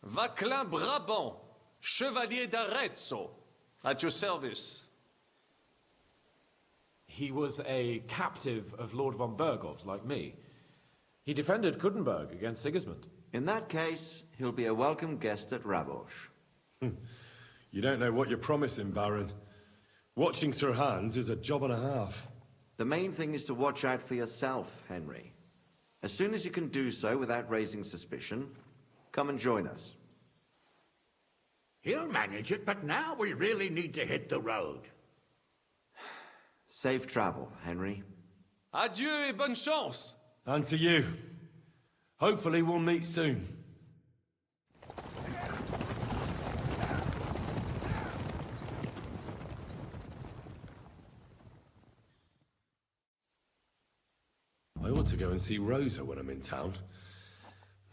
Vaclin Brabant, Chevalier d'Arezzo, at your service. He was a captive of Lord von Burgov's, like me. He defended Kuttenberg against Sigismund. In that case, he'll be a welcome guest at Rabors. You don't know what you're promising, Baron. Watching Sir Hans is a job and a half. The main thing is to watch out for yourself, Henry. As soon as you can do so without raising suspicion, come and join us. He'll manage it, but now we really need to hit the road. Safe travel, Henry. Adieu et bonne chance. And to you. Hopefully we'll meet soon. I ought to go and see Rosa when I'm in town.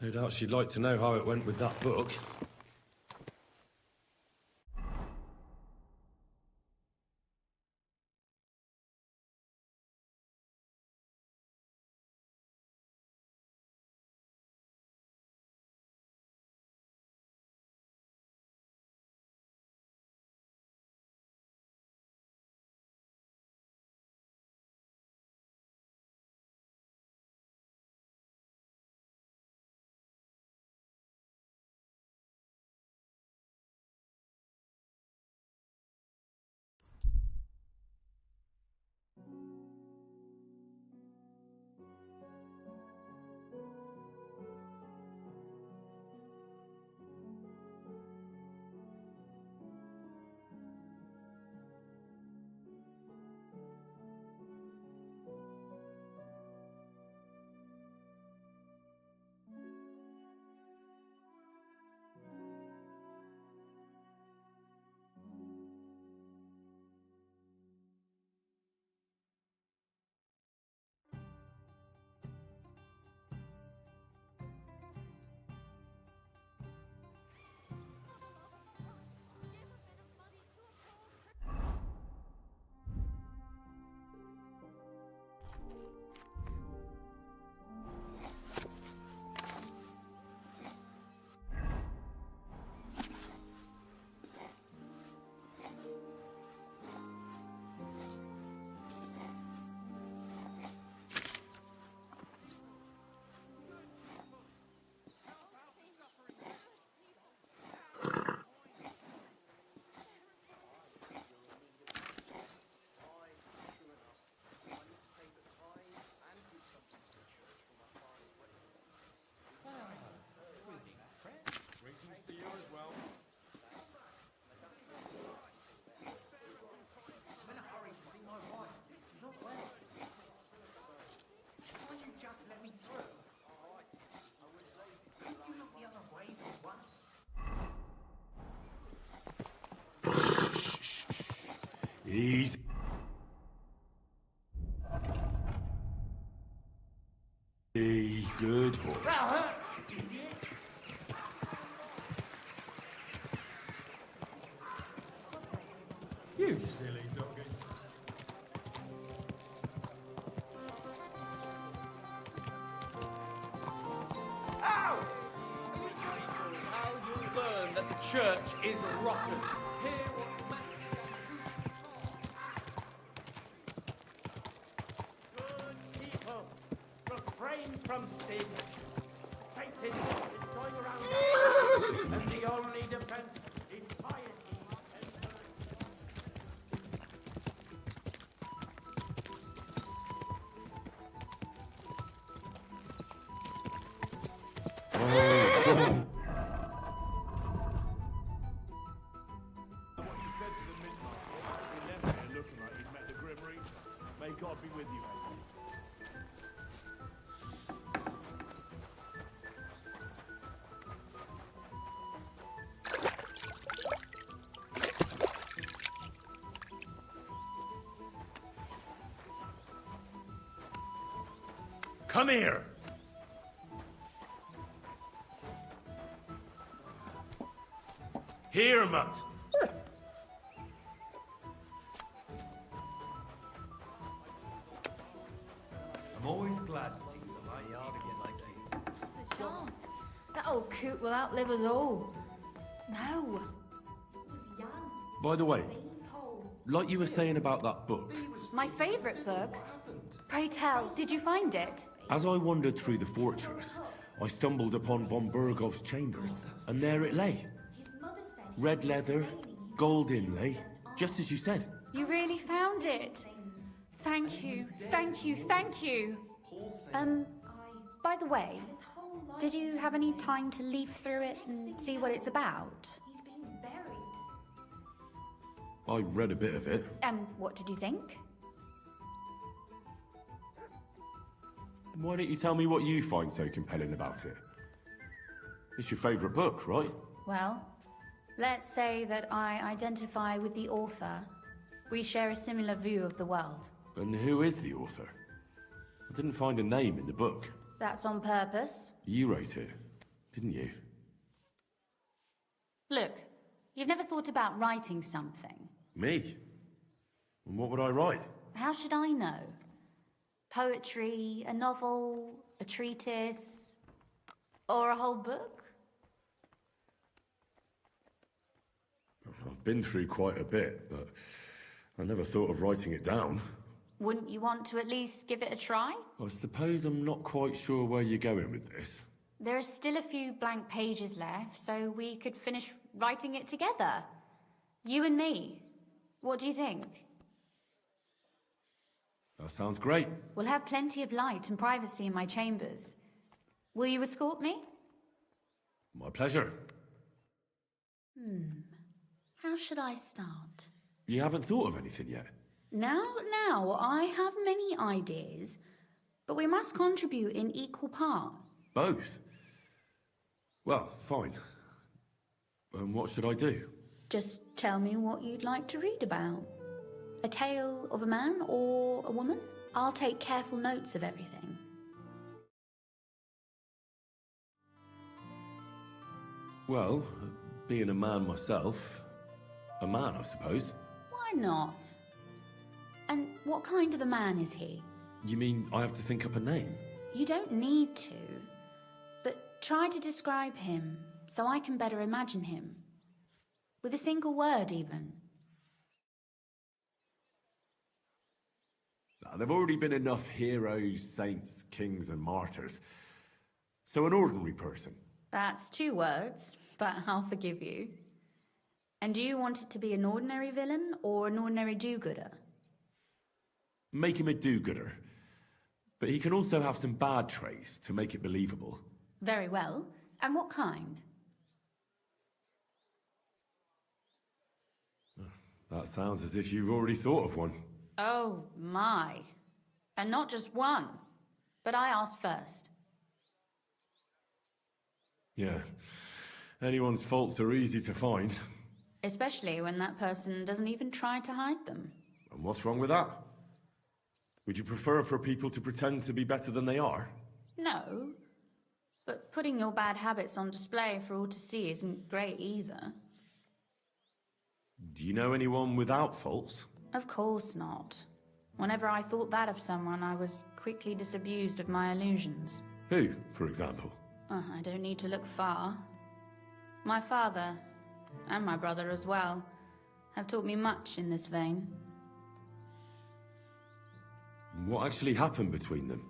No doubt she'd like to know how it went with that book. good horse. You silly doggy. Ow! Now you'll learn that the church is rotten. Hear what man- Good people, refrain from sin. Satan is going around, and the only defense is piety. What you said to the Midnight, he left there looking like he'd met the Grim Reaper. May God be with you, mate. Come here! Here, Mutt! I'm always glad to see you in my yard again like you. The chance. That old coot will outlive us all. No. It was Jan. By the way, Paul. like you were saying about that book, My favourite book. Pray tell, did you find it? as I wandered through the fortress, I stumbled upon von Burgov's chambers, and there it lay. Red leather, gold inlay, just as you said. You really found it. Thank you, thank you, thank you. By the way, did you have any time to leaf through it and see what it's about? I read a bit of it. What did you think? Why don't you tell me what you find so compelling about it? It's your favourite book, right? Well, let's say that I identify with the author. We share a similar view of the world. And who is the author? I didn't find a name in the book. That's on purpose. You wrote it, didn't you? Look, you've never thought about writing something. Me? And what would I write? How should I know? Poetry, a novel, a treatise, or a whole book? I've been through quite a bit, but I never thought of writing it down. Wouldn't you want to at least give it a try? I suppose I'm not quite sure where you're going with this. There are still a few blank pages left, so we could finish writing it together. You and me. What do you think? That sounds great. We'll have plenty of light and privacy in my chambers. Will you escort me? My pleasure. How should I start? You haven't thought of anything yet? Now, I have many ideas, but we must contribute in equal part. Both? Well, fine. And what should I do? Just tell me what you'd like to read about. A tale of a man or a woman? I'll take careful notes of everything. Well, being a man myself, a man, I suppose. Why not? And what kind of a man is he? You mean I have to think up a name? You don't need to, but try to describe him so I can better imagine him. With a single word, even. There've already been enough heroes, saints, kings, and martyrs. So an ordinary person. That's 2 words, but I'll forgive you. And do you want it to be an ordinary villain or an ordinary do-gooder? Make him a do-gooder. But he can also have some bad traits to make it believable. Very well. And what kind? That sounds as if you've already thought of one. Oh, my. And not just one. But I asked first. Yeah. Anyone's faults are easy to find. Especially when that person doesn't even try to hide them. And what's wrong with that? Would you prefer for people to pretend to be better than they are? No. But putting your bad habits on display for all to see isn't great either. Do you know anyone without faults? Of course not. Whenever I thought that of someone, I was quickly disabused of my illusions. Who, for example? I don't need to look far. My father, and my brother as well, have taught me much in this vein. What actually happened between them?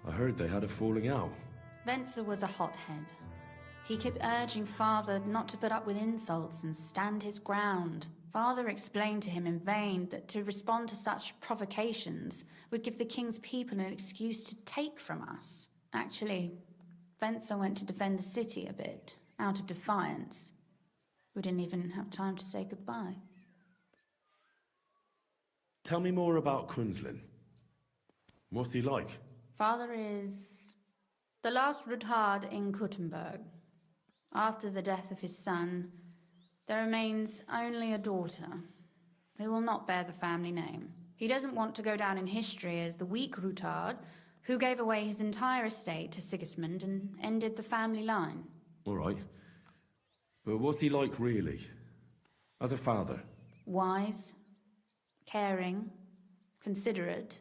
I heard they had a falling out. Venser was a hothead. He kept urging Father not to put up with insults and stand his ground. Father explained to him in vain that to respond to such provocations would give the king's people an excuse to take from us. Actually, Venser went to defend the city a bit, out of defiance. We didn't even have time to say goodbye. Tell me more about Kunzlin. What's he like? Father is the last Ruthard in Kuttenberg. After the death of his son, there remains only a daughter who will not bear the family name. He doesn't want to go down in history as the weak Ruthard who gave away his entire estate to Sigismund and ended the family line. All right. But what's he like really? As a father? Wise, caring, considerate,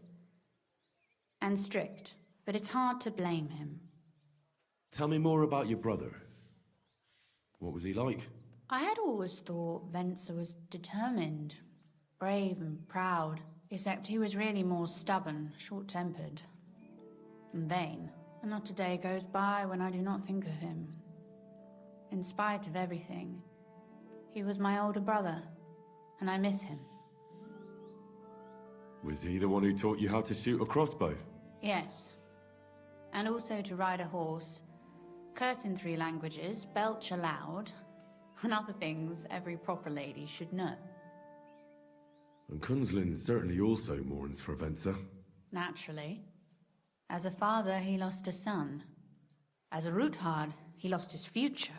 and strict. But it's hard to blame him. Tell me more about your brother. What was he like? I had always thought Venser was determined, brave and proud, except he was really more stubborn, short-tempered, and vain. And not a day goes by when I do not think of him. In spite of everything, he was my older brother, and I miss him. Was he the one who taught you how to shoot a crossbow? Yes. And also to ride a horse, curse in 3 languages, belch aloud, and other things every proper lady should know. And Kunzlin certainly also mourns for Venser. Naturally. As a father, he lost a son. As a Ruthard, he lost his future.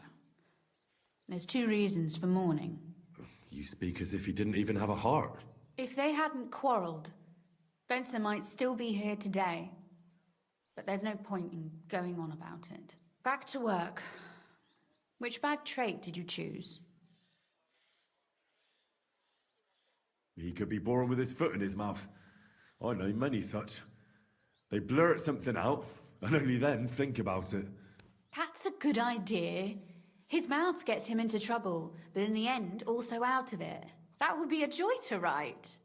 There's 2 reasons for mourning. You speak as if he didn't even have a heart. If they hadn't quarreled, Venser might still be here today. But there's no point in going on about it. Back to work. Which bad trait did you choose? He could be born with his foot in his mouth. I know many such. They blurt something out, and only then think about it. That's a good idea. His mouth gets him into trouble, but in the end, also out of it. That would be a joy to write.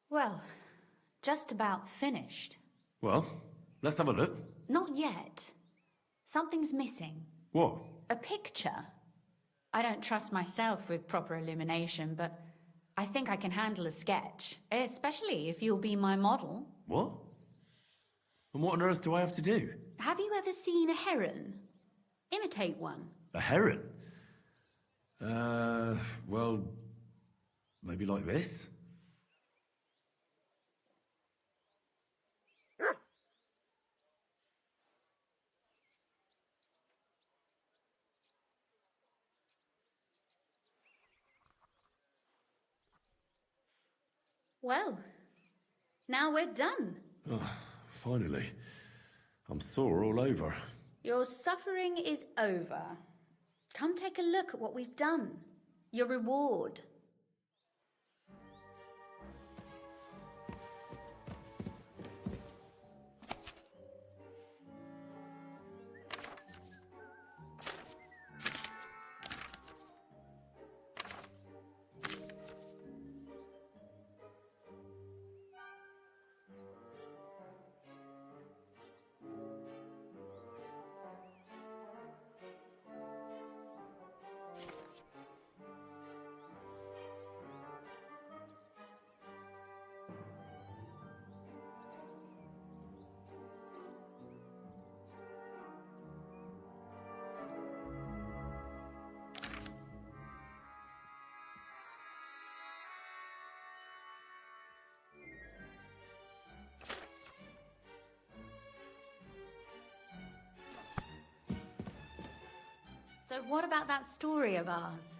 Well, just about finished. Well, let's have a look. Not yet. Something's missing. What? A picture. I don't trust myself with proper illumination, but I think I can handle a sketch, especially if you'll be my model. What? And what on earth do I have to do? Have you ever seen a heron? Imitate one. A heron? Well, maybe like this? Well, now we're done. Oh, finally. I'm sore all over. Your suffering is over. Come take a look at what we've done. Your reward. So what about that story of ours?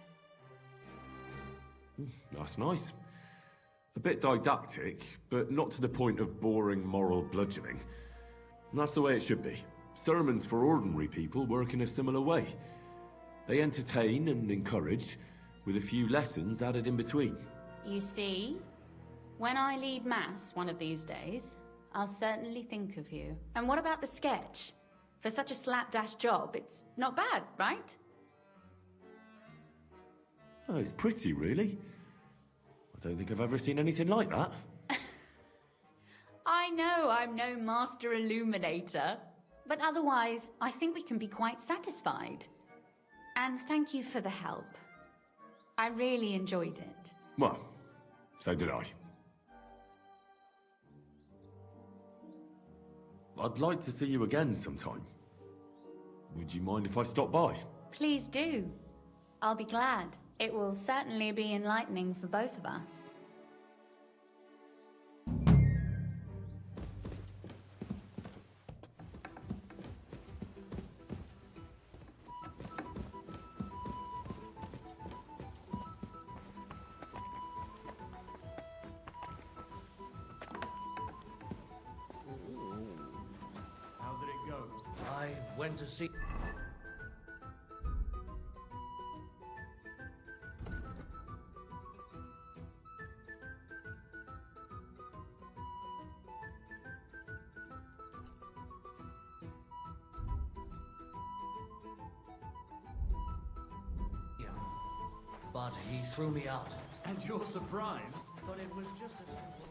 That's nice. A bit didactic, but not to the point of boring moral bludgeoning. And that's the way it should be. Sermons for ordinary people work in a similar way. They entertain and encourage, with a few lessons added in between. You see, when I lead mass one of these days, I'll certainly think of you. And what about the sketch? For such a slapdash job, it's not bad, right? Oh, it's pretty, really. I don't think I've ever seen anything like that. I know I'm no master illuminator, but otherwise, I think we can be quite satisfied. And thank you for the help. I really enjoyed it. Well, so did I. I'd like to see you again sometime. Would you mind if I stop by? Please do. I'll be glad. It will certainly be enlightening for both of us. How did it go? I went to see... But he threw me out. And you're surprised? But it was just a simple...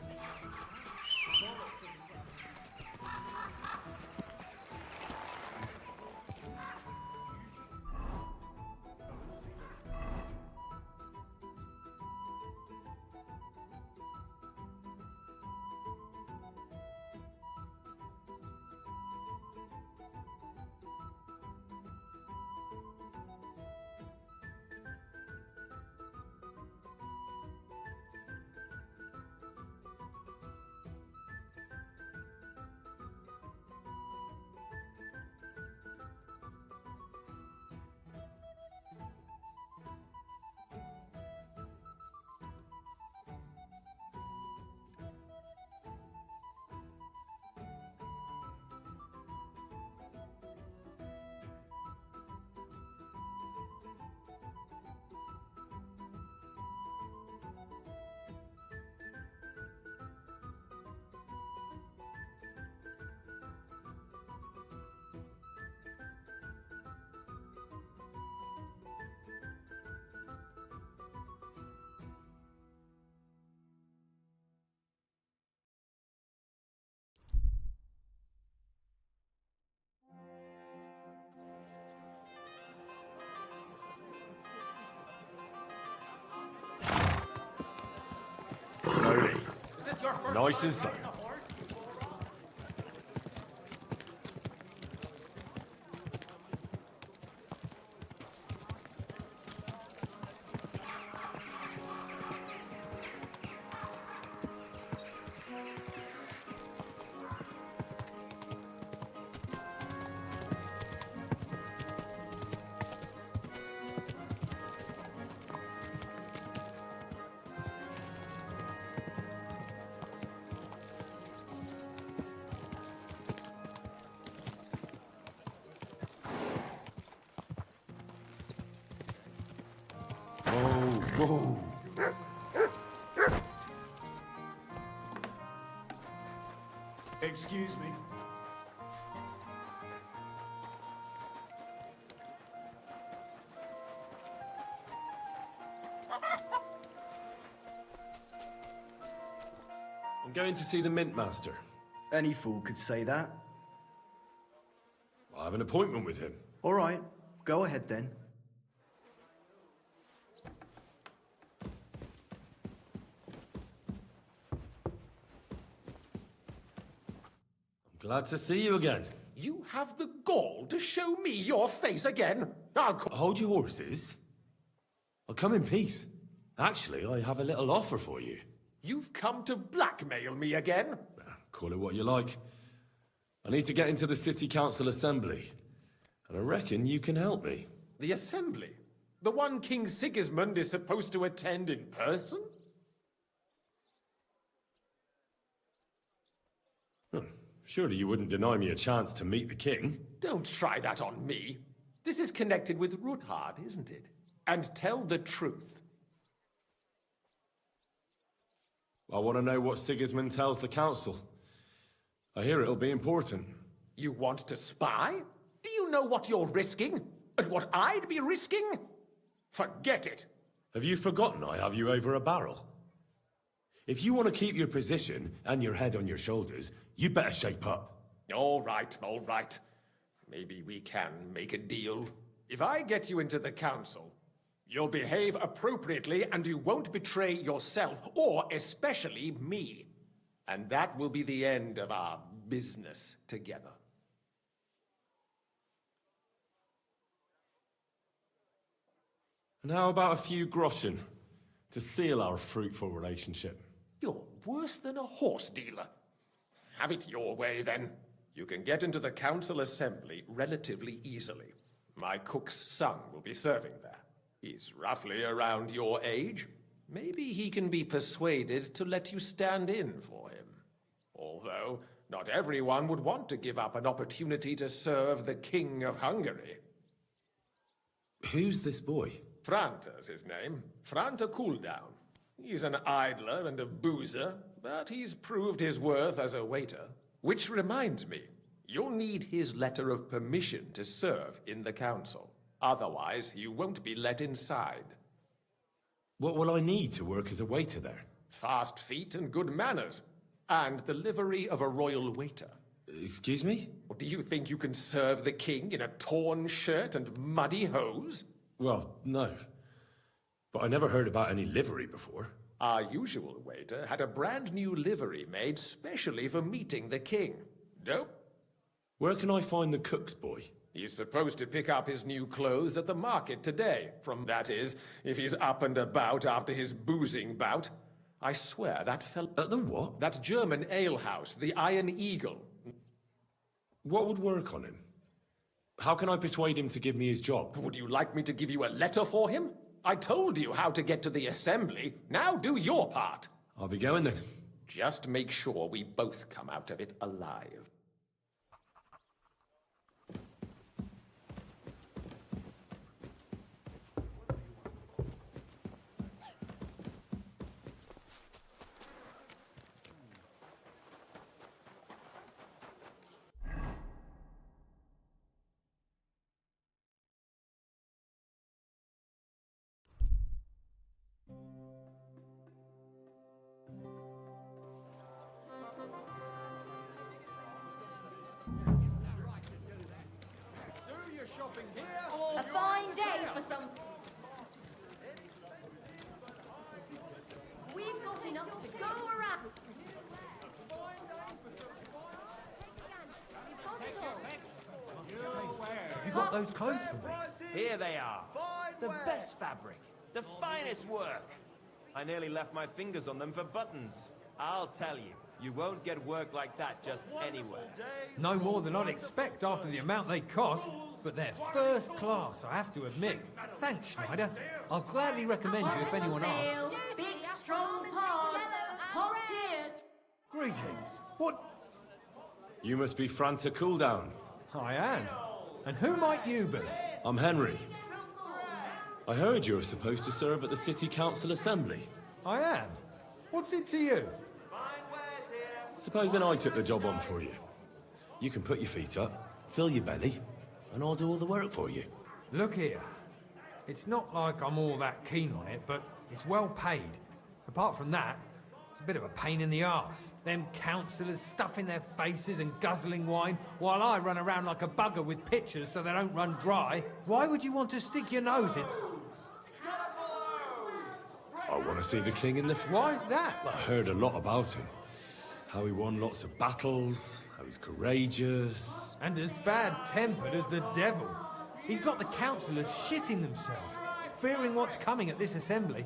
Slowly. Is this your first Nice time and slow. riding a horse? Whoa. Excuse me. I'm going to see the Mint Master. Any fool could say that. I have an appointment with him. All right, go ahead then. Glad to see you again. You have the gall to show me your face again? Hold your horses. I'll come in peace. Actually, I have a little offer for you. You've come to blackmail me again? Call it what you like. I need to get into the City Council Assembly. And I reckon you can help me. The Assembly? The one King Sigismund is supposed to attend in person? Surely you wouldn't deny me a chance to meet the king? Don't try that on me. This is connected with Ruthard, isn't it? And tell the truth. I want to know what Sigismund tells the council. I hear it'll be important. You want to spy? Do you know what you're risking? And what I'd be risking? Forget it. Have you forgotten I have you over a barrel? If you want to keep your position and your head on your shoulders, you better shape up. All right, all right. Maybe we can make a deal. If I get you into the council, you'll behave appropriately and you won't betray yourself, or especially me. And that will be the end of our business together. And how about a few groschen to seal our fruitful relationship? You're worse than a horse dealer. Have it your way, then. You can get into the council assembly relatively easily. My cook's son will be serving there. He's roughly around your age. Maybe he can be persuaded to let you stand in for him. Although, not everyone would want to give up an opportunity to serve the King of Hungary. Who's this boy? Franta's his name. Franta Cooldown. He's an idler and a boozer, but he's proved his worth as a waiter. Which reminds me, you'll need his letter of permission to serve in the council. Otherwise, you won't be let inside. What will I need to work as a waiter there? Fast feet and good manners. And the livery of a royal waiter. Excuse me? Or do you think you can serve the king in a torn shirt and muddy hose? Well, no. But I never heard about any livery before. Our usual waiter had a brand new livery made specially for meeting the king. Nope. Where can I find the cook's boy? He's supposed to pick up his new clothes at the market today. That is, if he's up and about after his boozing bout. I swear that fell... At the what? That German alehouse, the Iron Eagle. What would work on him? How can I persuade him to give me his job? Would you like me to give you a letter for him? I told you how to get to the assembly. Now do your part. I'll be going then. Just make sure we both come out of it alive. A fine day for some... We've got enough to go around. Have you got those clothes for me? Here they are. The best fabric. The finest work. I nearly left my fingers on them for buttons. I'll tell you, you won't get work like that just anywhere. No more than I'd expect after the amount they cost, but they're first class, I have to admit. Thanks, Schneider. I'll gladly recommend you if anyone asks. Big, strong pods. Hot here. Greetings. What? You must be Franta Cooldown. I am. And who might you be? I'm Henry. I heard you're supposed to serve at the City Council Assembly. I am. What's it to you? Supposing I took the job on for you. You can put your feet up, fill your belly, and I'll do all the work for you. Look here. It's not like I'm all that keen on it, but it's well paid. Apart from that, it's a bit of a pain in the arse. Them councillors stuffing their faces and guzzling wine, while I run around like a bugger with pitchers so they don't run dry. Why would you want to stick your nose in... I want to see the king in the... Why is that? I heard a lot about him. How he won lots of battles, how he's courageous... And as bad-tempered as the devil. He's got the councillors shitting themselves, fearing what's coming at this assembly.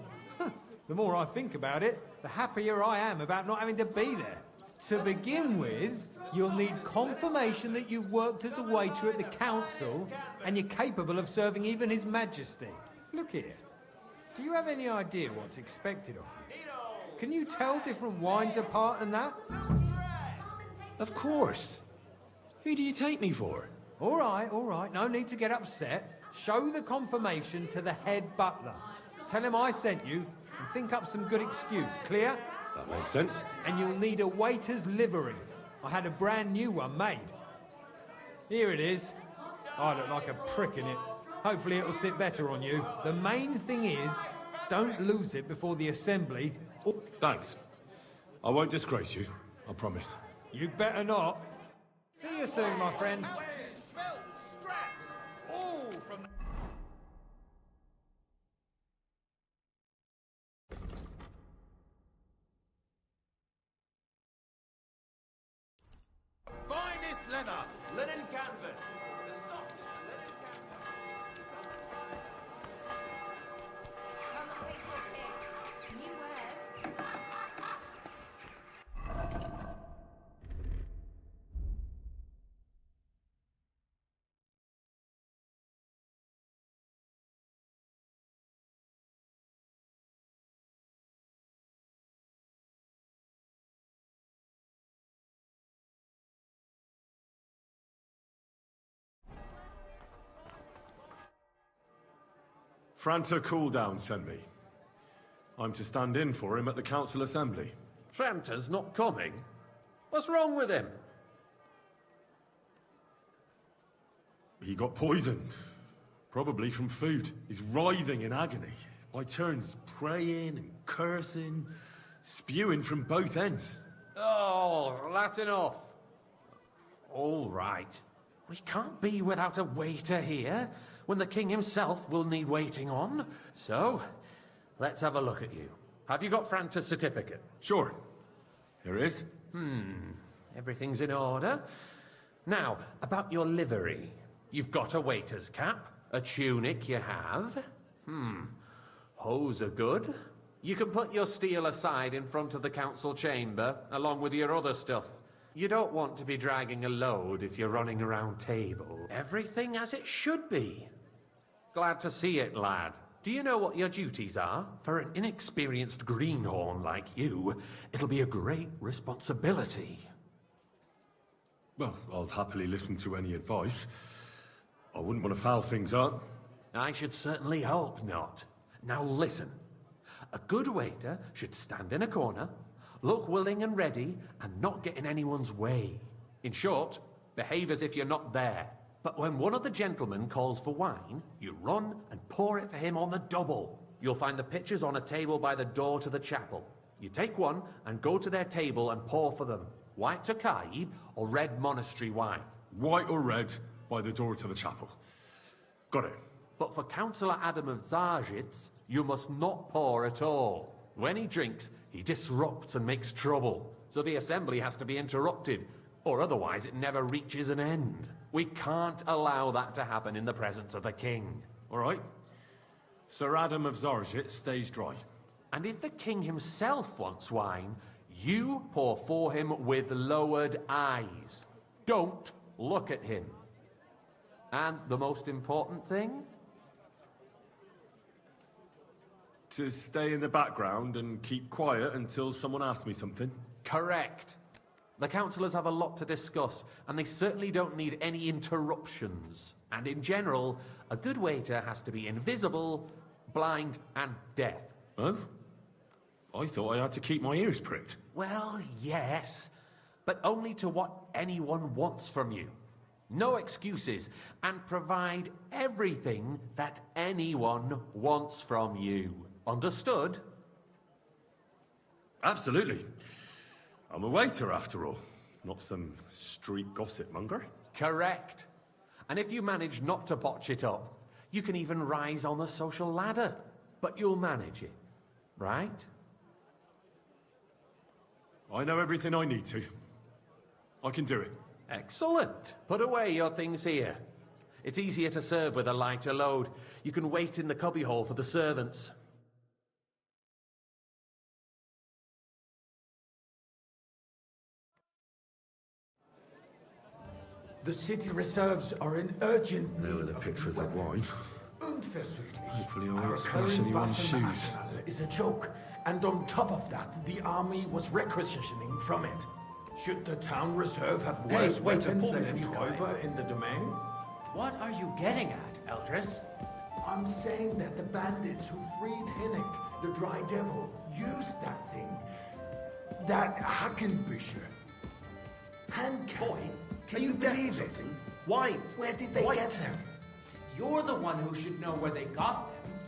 The more I think about it, the happier I am about not having to be there. To begin with, you'll need confirmation that you've worked as a waiter at the council and you're capable of serving even His Majesty. Look here. Do you have any idea what's expected of you? Can you tell different wines apart and that? Of course. Who do you take me for? All right. No need to get upset. Show the confirmation to the head butler. Tell him I sent you and think up some good excuse. Clear? That makes sense. And you'll need a waiter's livery. I had a brand new one made. Here it is. I look like a prick in it. Hopefully it'll sit better on you. The main thing is, don't lose it before the assembly. Thanks. I won't disgrace you, I promise. You better not. See you soon, my friend. Finest leather, linen canvas. The softest linen Franta Cooldown sent me. I'm to stand in for him at the council assembly. Franta's not coming? What's wrong with him? He got poisoned. Probably from food. He's writhing in agony. By turns praying and cursing, spewing from both ends. Oh, that's enough. All right. We can't be without a waiter here, when the king himself will need waiting on. So, let's have a look at you. Have you got Franta's certificate? Sure. Here it is. Everything's in order. Now, about your livery. You've got a waiter's cap, a tunic you have. Hose are good. You can put your steel aside in front of the council chamber, along with your other stuff. You don't want to be dragging a load if you're running around table. Everything as it should be. Glad to see it, lad. Do you know what your duties are? For an inexperienced greenhorn like you, it'll be a great responsibility. Well, I'll happily listen to any advice. I wouldn't want to foul things up. I should certainly hope not. Now listen. A good waiter should stand in a corner, look willing and ready, and not get in anyone's way. In short, behave as if you're not there. But when one of the gentlemen calls for wine, you run and pour it for him on the double. You'll find the pitchers on a table by the door to the chapel. You take one and go to their table and pour for them. White Tokai or red monastery wine. White or red by the door to the chapel. Got it. But for Councillor Adam of Zarzhitz, you must not pour at all. When he drinks, he disrupts and makes trouble. So the assembly has to be interrupted, or otherwise it never reaches an end. We can't allow that to happen in the presence of the king. All right. Sir Adam of Zarzhitz stays dry. And if the king himself wants wine, you pour for him with lowered eyes. Don't look at him. And the most important thing? To stay in the background and keep quiet until someone asks me something? Correct. The councillors have a lot to discuss, and they certainly don't need any interruptions. And in general, a good waiter has to be invisible, blind, and deaf. Oh? I thought I had to keep my ears pricked. Well, yes, but only to what anyone wants from you. No excuses, and provide everything that anyone wants from you. Understood? Absolutely. I'm a waiter, after all, not some street gossip monger. Correct. And if you manage not to botch it up, you can even rise on the social ladder. But you'll manage it, right? I know everything I need to. I can do it. Excellent. Put away your things here. It's easier to serve with a lighter load. You can wait in the cubbyhole for the servants. The city reserves are in urgent need There are the pictures of wine. Und Hopefully I won't splash anyone's shoes. Is a joke, and on top of that, the army was requisitioning from it. Should the town reserve have worse weapons than any Räuber in the domain? What are you getting at, Eldris? I'm saying that the bandits who freed Hinnick, the Dry Devil, used that thing. That Hackenbücher. Hand cannon. Can you believe it? Why? Where did they get them? You're the one who should know where they got them,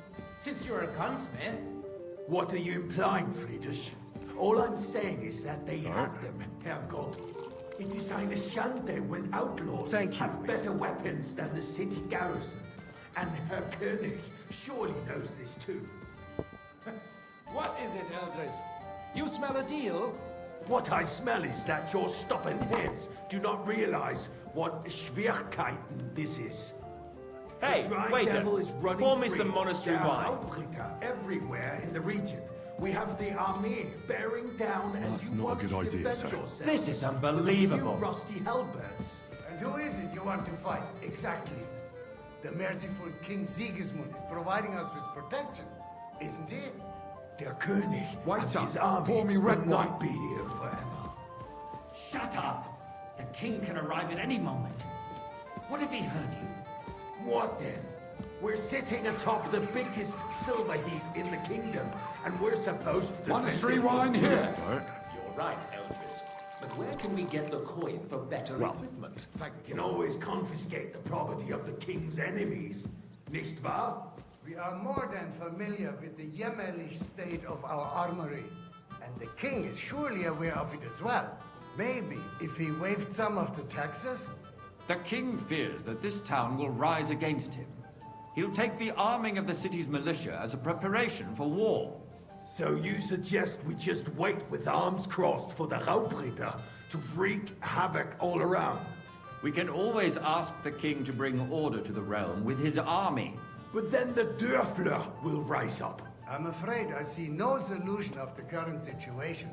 since you're a gunsmith. What are you implying, Friedrich? All I'm saying is that they had them, Herrgott. It is eine Schande when outlaws have better weapons than the city garrison. And Herr König surely knows this too. What is it, Eldris? You smell a deal? What I smell is that your stubborn heads do not realize what Schwierigkeiten this is. Hey, the Dry waiter, Devil is running pour me free. some monastery There are wine. Raubricker everywhere in the region. We have the army bearing down, and That's you not a want good to idea, defend sir. yourself. This is You unbelievable. rusty halberds. And who is it you want to fight, exactly? The merciful King Sigismund is providing us with protection, isn't he? Der König and his army pour me red will not be here forever. Shut up! The king can arrive at any moment. What if he heard you? What then? We're sitting atop the biggest silver heap in the kingdom, and we're supposed to Monastery defend it. wine here. You're right, Eldris. But where can we get the coin for better equipment? We can always confiscate the property of the king's enemies, nicht wahr? We are more than familiar with the jämmerlich state of our armory, and the king is surely aware of it as well. Maybe if he waived some of the taxes? The king fears that this town will rise against him. He'll take the arming of the city's militia as a preparation for war. So you suggest we just wait with arms crossed for the Raubritter to wreak havoc all around? We can always ask the king to bring order to the realm with his army. But then the Dörfler will rise up. I'm afraid I see no solution of the current situation.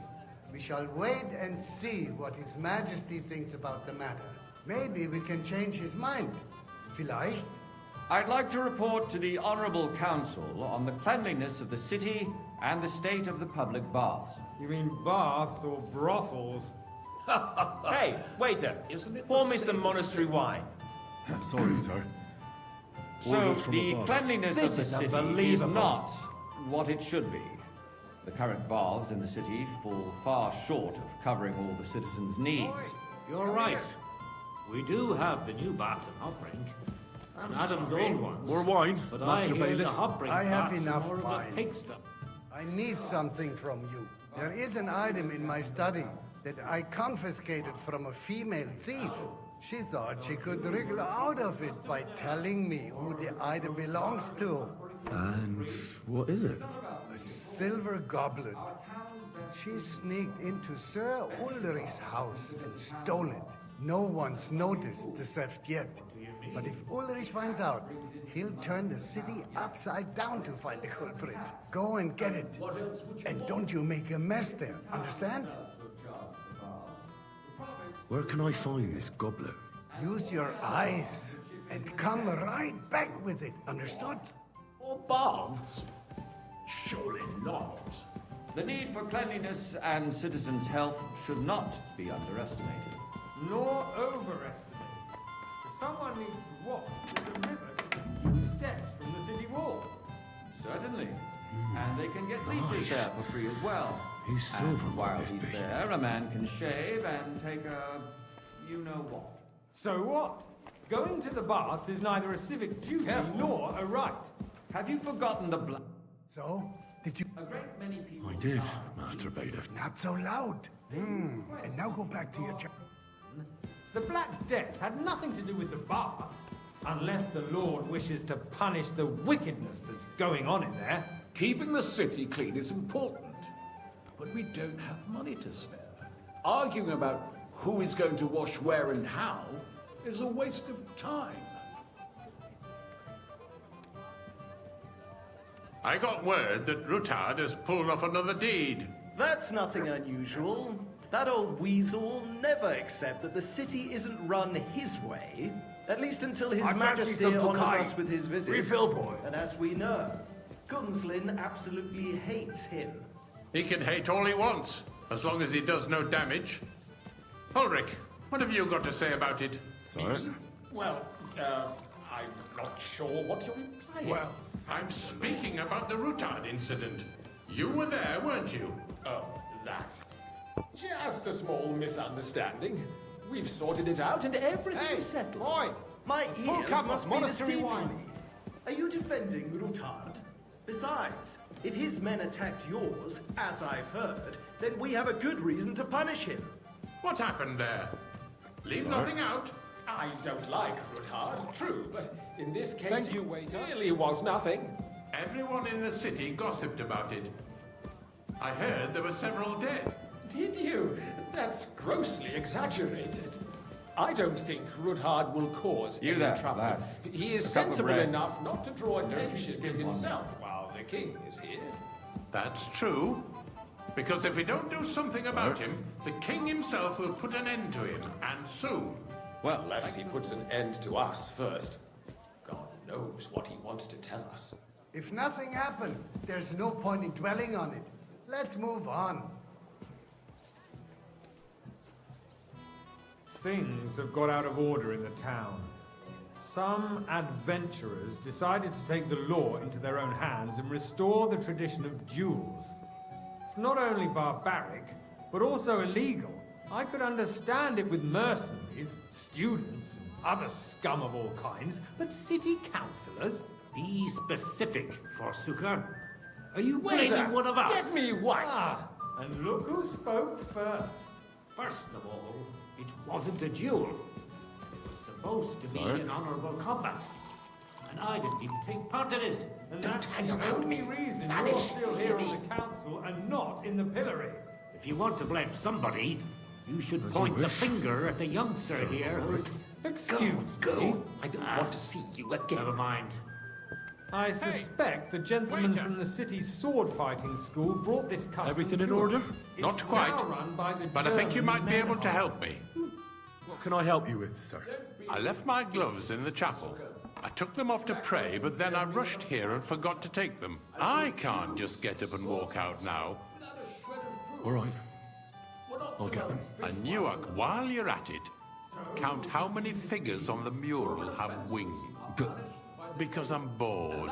We shall wait and see what His Majesty thinks about the matter. Maybe we can change his mind. Vielleicht? I'd like to report to the Honorable Council on the cleanliness of the city and the state of the public baths. You mean baths or brothels? Hey, waiter, pour me some monastery wine. Sorry, sir. So, Orders from the above. cleanliness This of the is city is unbelievable. not what it should be. The current baths in the city fall far short of covering all the citizens' needs. You're right. We do have the new bath and hot brink. And Adam's old ones. More wine, But I Master hear the Bailiff. hot brink I have baths are enough more of a wine. pigsty. I need something from you. There is an item in my study that I confiscated from a female thief. She thought she could wriggle out of it by telling me who the item belongs to. And what is it? A silver goblet. She sneaked into Sir Ulrich's house and stole it. No one's noticed the theft yet. But if Ulrich finds out, he'll turn the city upside down to find the culprit. Go and get it. And don't you make a mess there, understand? Where can I find this goblet? Use your eyes and come right back with it, understood? Or baths? Surely not. The need for cleanliness and citizens' health should not be underestimated. Nor overestimated. If someone needs to walk to the river, just a few steps from the city walls. Certainly. And they can get leeches there for free as well. Whose silver And might while this he's be? there, a man can shave and take a... you-know-what. So what? Going to the baths is neither a civic duty nor a right. Have you forgotten the blood? So, did you... A great many people... I did, Master Bailiff. Not so loud. And now go back to your job. The Black Death had nothing to do with the baths, unless the Lord wishes to punish the wickedness that's going on in there. Keeping the city clean is important, but we don't have money to spare. Arguing about who is going to wash where and how is a waste of time. I got word that Rutard has pulled off another deed. That's nothing unusual. That old weasel will never accept that the city isn't run his way. At least until His I fancy Majesty some honours Tokai. us with his visit. Refill, boy. And as we know, Gunslin absolutely hates him. He can hate all he wants, as long as he does no damage. Ulrich, what have you got to say about it? Sorry? Well, I'm not sure what you're implying. Well, I'm speaking about the Rutard incident. You were there, weren't you? Oh, that. Just a small misunderstanding. We've sorted it out and everything's settled. Boy, my full ears cup must of be monastery deceiving wine. me. Are you defending Rutard? Besides, if his men attacked yours, as I've heard, then we have a good reason to punish him. What happened there? Leave nothing out. I don't like Rutard, true, but in this case, Thank you, it waiter. really was nothing. Everyone in the city gossiped about it. I heard there were several dead. Did you? That's grossly exaggerated. I don't think Rutard will cause You any there, trouble. lad. He is A cup of sensible bread. enough not to draw attention to skip one. himself while the king is here. That's true. Because if we don't do something about him, the king himself will put an end to him, and soon. Well, unless he puts an end to us first. God knows what he wants to tell us. If nothing happened, there's no point in dwelling on it. Let's move on. Things have got out of order in the town. Some adventurers decided to take the law into their own hands and restore the tradition of duels. It's not only barbaric, but also illegal. I could understand it with mercenaries, students, and other scum of all kinds, but city councillors? Be specific, Forsooker. Are you Waiter, blaming one of us? get me white! Ah, and look who spoke first. First of all, it wasn't a duel. It was supposed to Sorry? be an honorable combat. And I didn't even take part in it. And that's the only reason you're still here on the council and not in the pillory. If you want to blame somebody, you should point the finger at the youngster here who's... Excuse me? I don't want to see you again. Never mind. I suspect the gentleman from the city's sword-fighting school brought this custom Everything in to order? us. Not It's quite. now run by the But I think you German might be able to men. help me. What can I help you with, sir? I left my gloves in the chapel. I took them off to pray, but then I rushed here and forgot to take them. I can't just get up and walk out now. All right. I'll get them. And Newark, while you're at it, count how many figures on the mural have wings. Because I'm bored.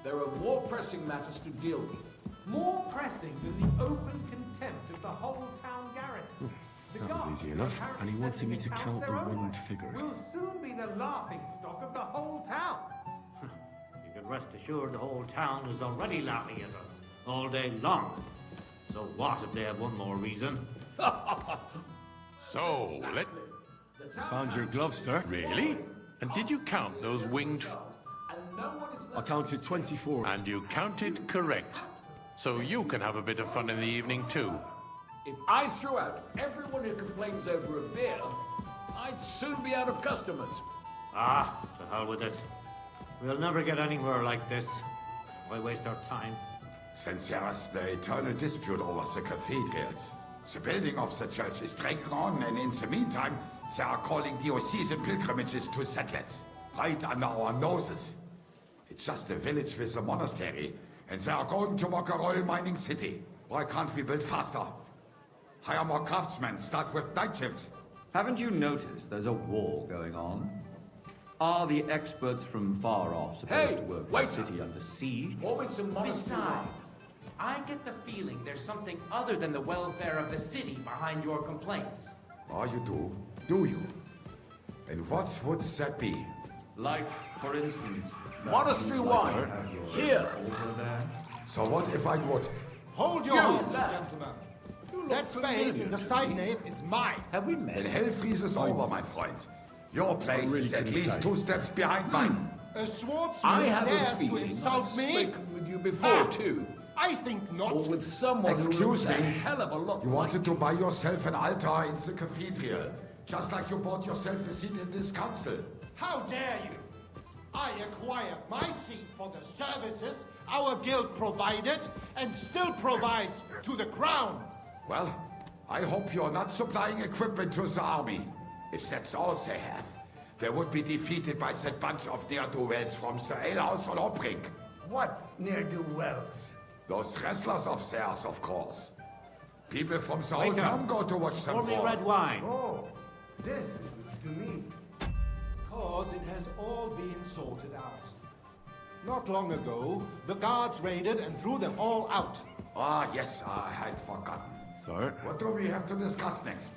There are more pressing matters to deal with. More pressing than the open contempt of the whole town garrison. The That was guards, easy enough, apparently and he wanted me to setting count their the own winged way, figures. will soon be the laughing stock of the whole town. You can rest assured the whole town is already laughing at us all day long. So what if they have one more reason? So, let... Found your gloves, sir. Really? And did you count those winged... I counted 24. And you counted correct. So you can have a bit of fun in the evening too. If I threw out everyone who complains over a beer, I'd soon be out of customers. Ah, to hell with it. We'll never get anywhere like this. Why waste our time? Since years, the eternal dispute over the cathedrals. The building of the church is dragging on, and in the meantime, they are calling diocesan pilgrimages to settlers, right under our noses. It's just a village with a monastery, and they are going to make a royal mining city. Why can't we build faster? Hire more craftsmen, start with night shifts. Haven't you noticed there's a war going on? Are the experts from far off supposed to work the city under siege? Pour me some monastery wine. Besides, I get the feeling there's something other than the welfare of the city behind your complaints. Oh, you do? Do you? And what would that be? Like, for instance... Monastery wine. Here. So what if I would? Hold your horses, gentlemen. That space in the side nave is mine. Have we met? Then hell freezes over, my friend. Your place is at least 2 steps behind mine. A swordsmith I have a dares to feeling insult I've me? spoken with you before, too. I think not. Or with someone who Excuse looks me? a hell of a lot You like wanted to buy yourself an altar in the cathedral, just like you bought yourself a seat in this council. How dare you? I acquired my seat for the services our guild provided and still provides to the crown. Well, I hope you're not supplying equipment to the army. If that's all they have, They would be defeated by that bunch of ne'er-do-wells from the alehouse or Brink. What ne'er-do-wells? Those wrestlers of theirs, of course. People from the whole Waiter, town go to watch them pour me brawl. red wine. Oh, this is news to me. Because it has all been sorted out. Not long ago, the guards raided and threw them all out. Ah, yes, I had forgotten. So? What do we have to discuss next?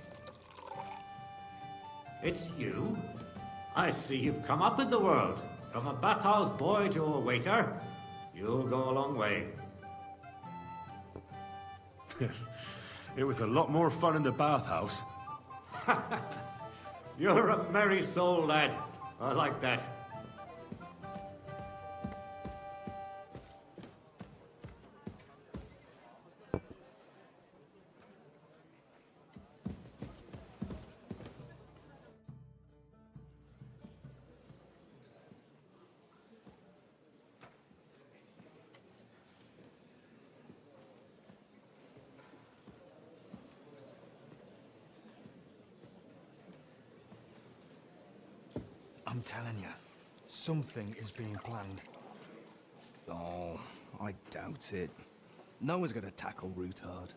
It's you? I see you've come up in the world. From a bathhouse boy to a waiter. You'll go a long way. It was a lot more fun in the bathhouse. You're a merry soul, lad. I like that. I'm telling you, something is being planned. Oh, I doubt it. No one's gonna tackle Rootard.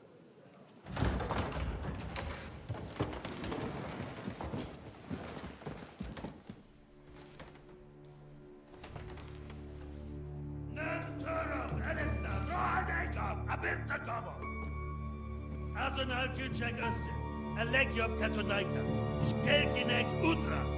Arsenal Tücek Össe, Elegiop Katonaikat, Skelkinek Udra.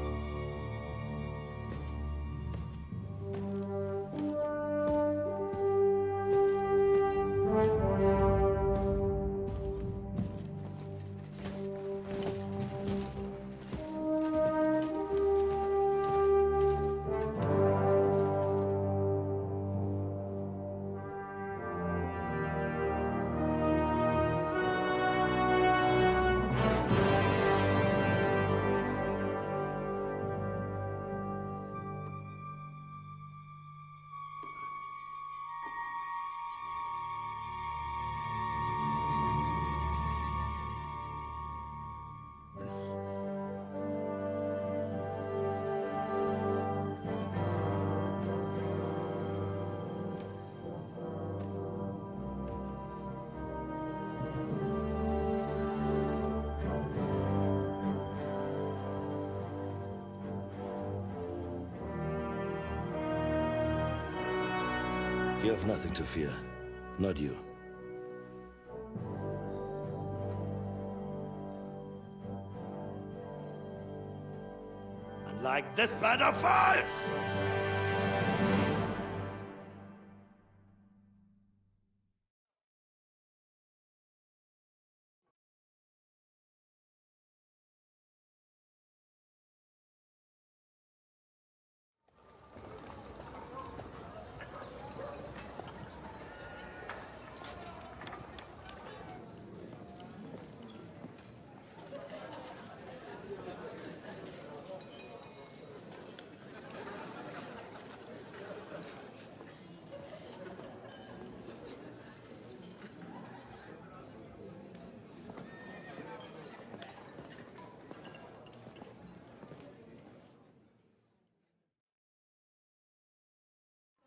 You have nothing to fear. Not you. Unlike this band of fools!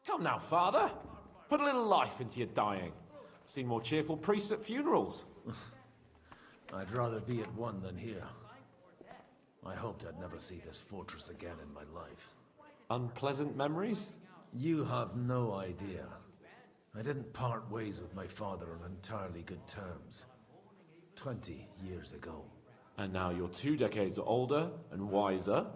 Come now, Father. Put a little life into your dying. Seen more cheerful priests at funerals. I'd rather be at one than here. I hoped I'd never see this fortress again in my life. Unpleasant memories? You have no idea. I didn't part ways with my father on entirely good terms. 20 years ago. And now you're 2 decades older and wiser.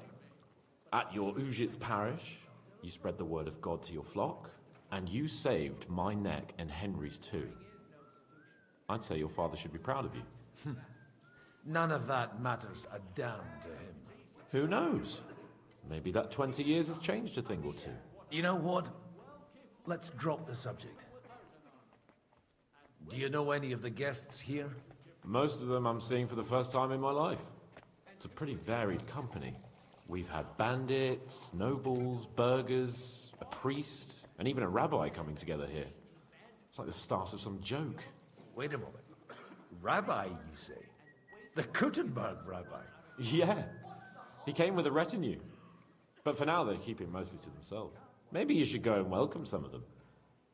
At your Ujit's parish, you spread the word of God to your flock, and you saved my neck and Henry's too. I'd say your father should be proud of you. None of that matters a damn to him. Who knows? Maybe that 20 years has changed a thing or two. You know what? Let's drop the subject. Do you know any of the guests here? Most of them I'm seeing for the first time in my life. It's a pretty varied company. We've had bandits, nobles, burghers, a priest, and even a rabbi coming together here. It's like the start of some joke. Wait a moment. Rabbi, you say? The Kuttenberg rabbi? Yeah. He came with a retinue. But for now, they're keeping mostly to themselves. Maybe you should go and welcome some of them.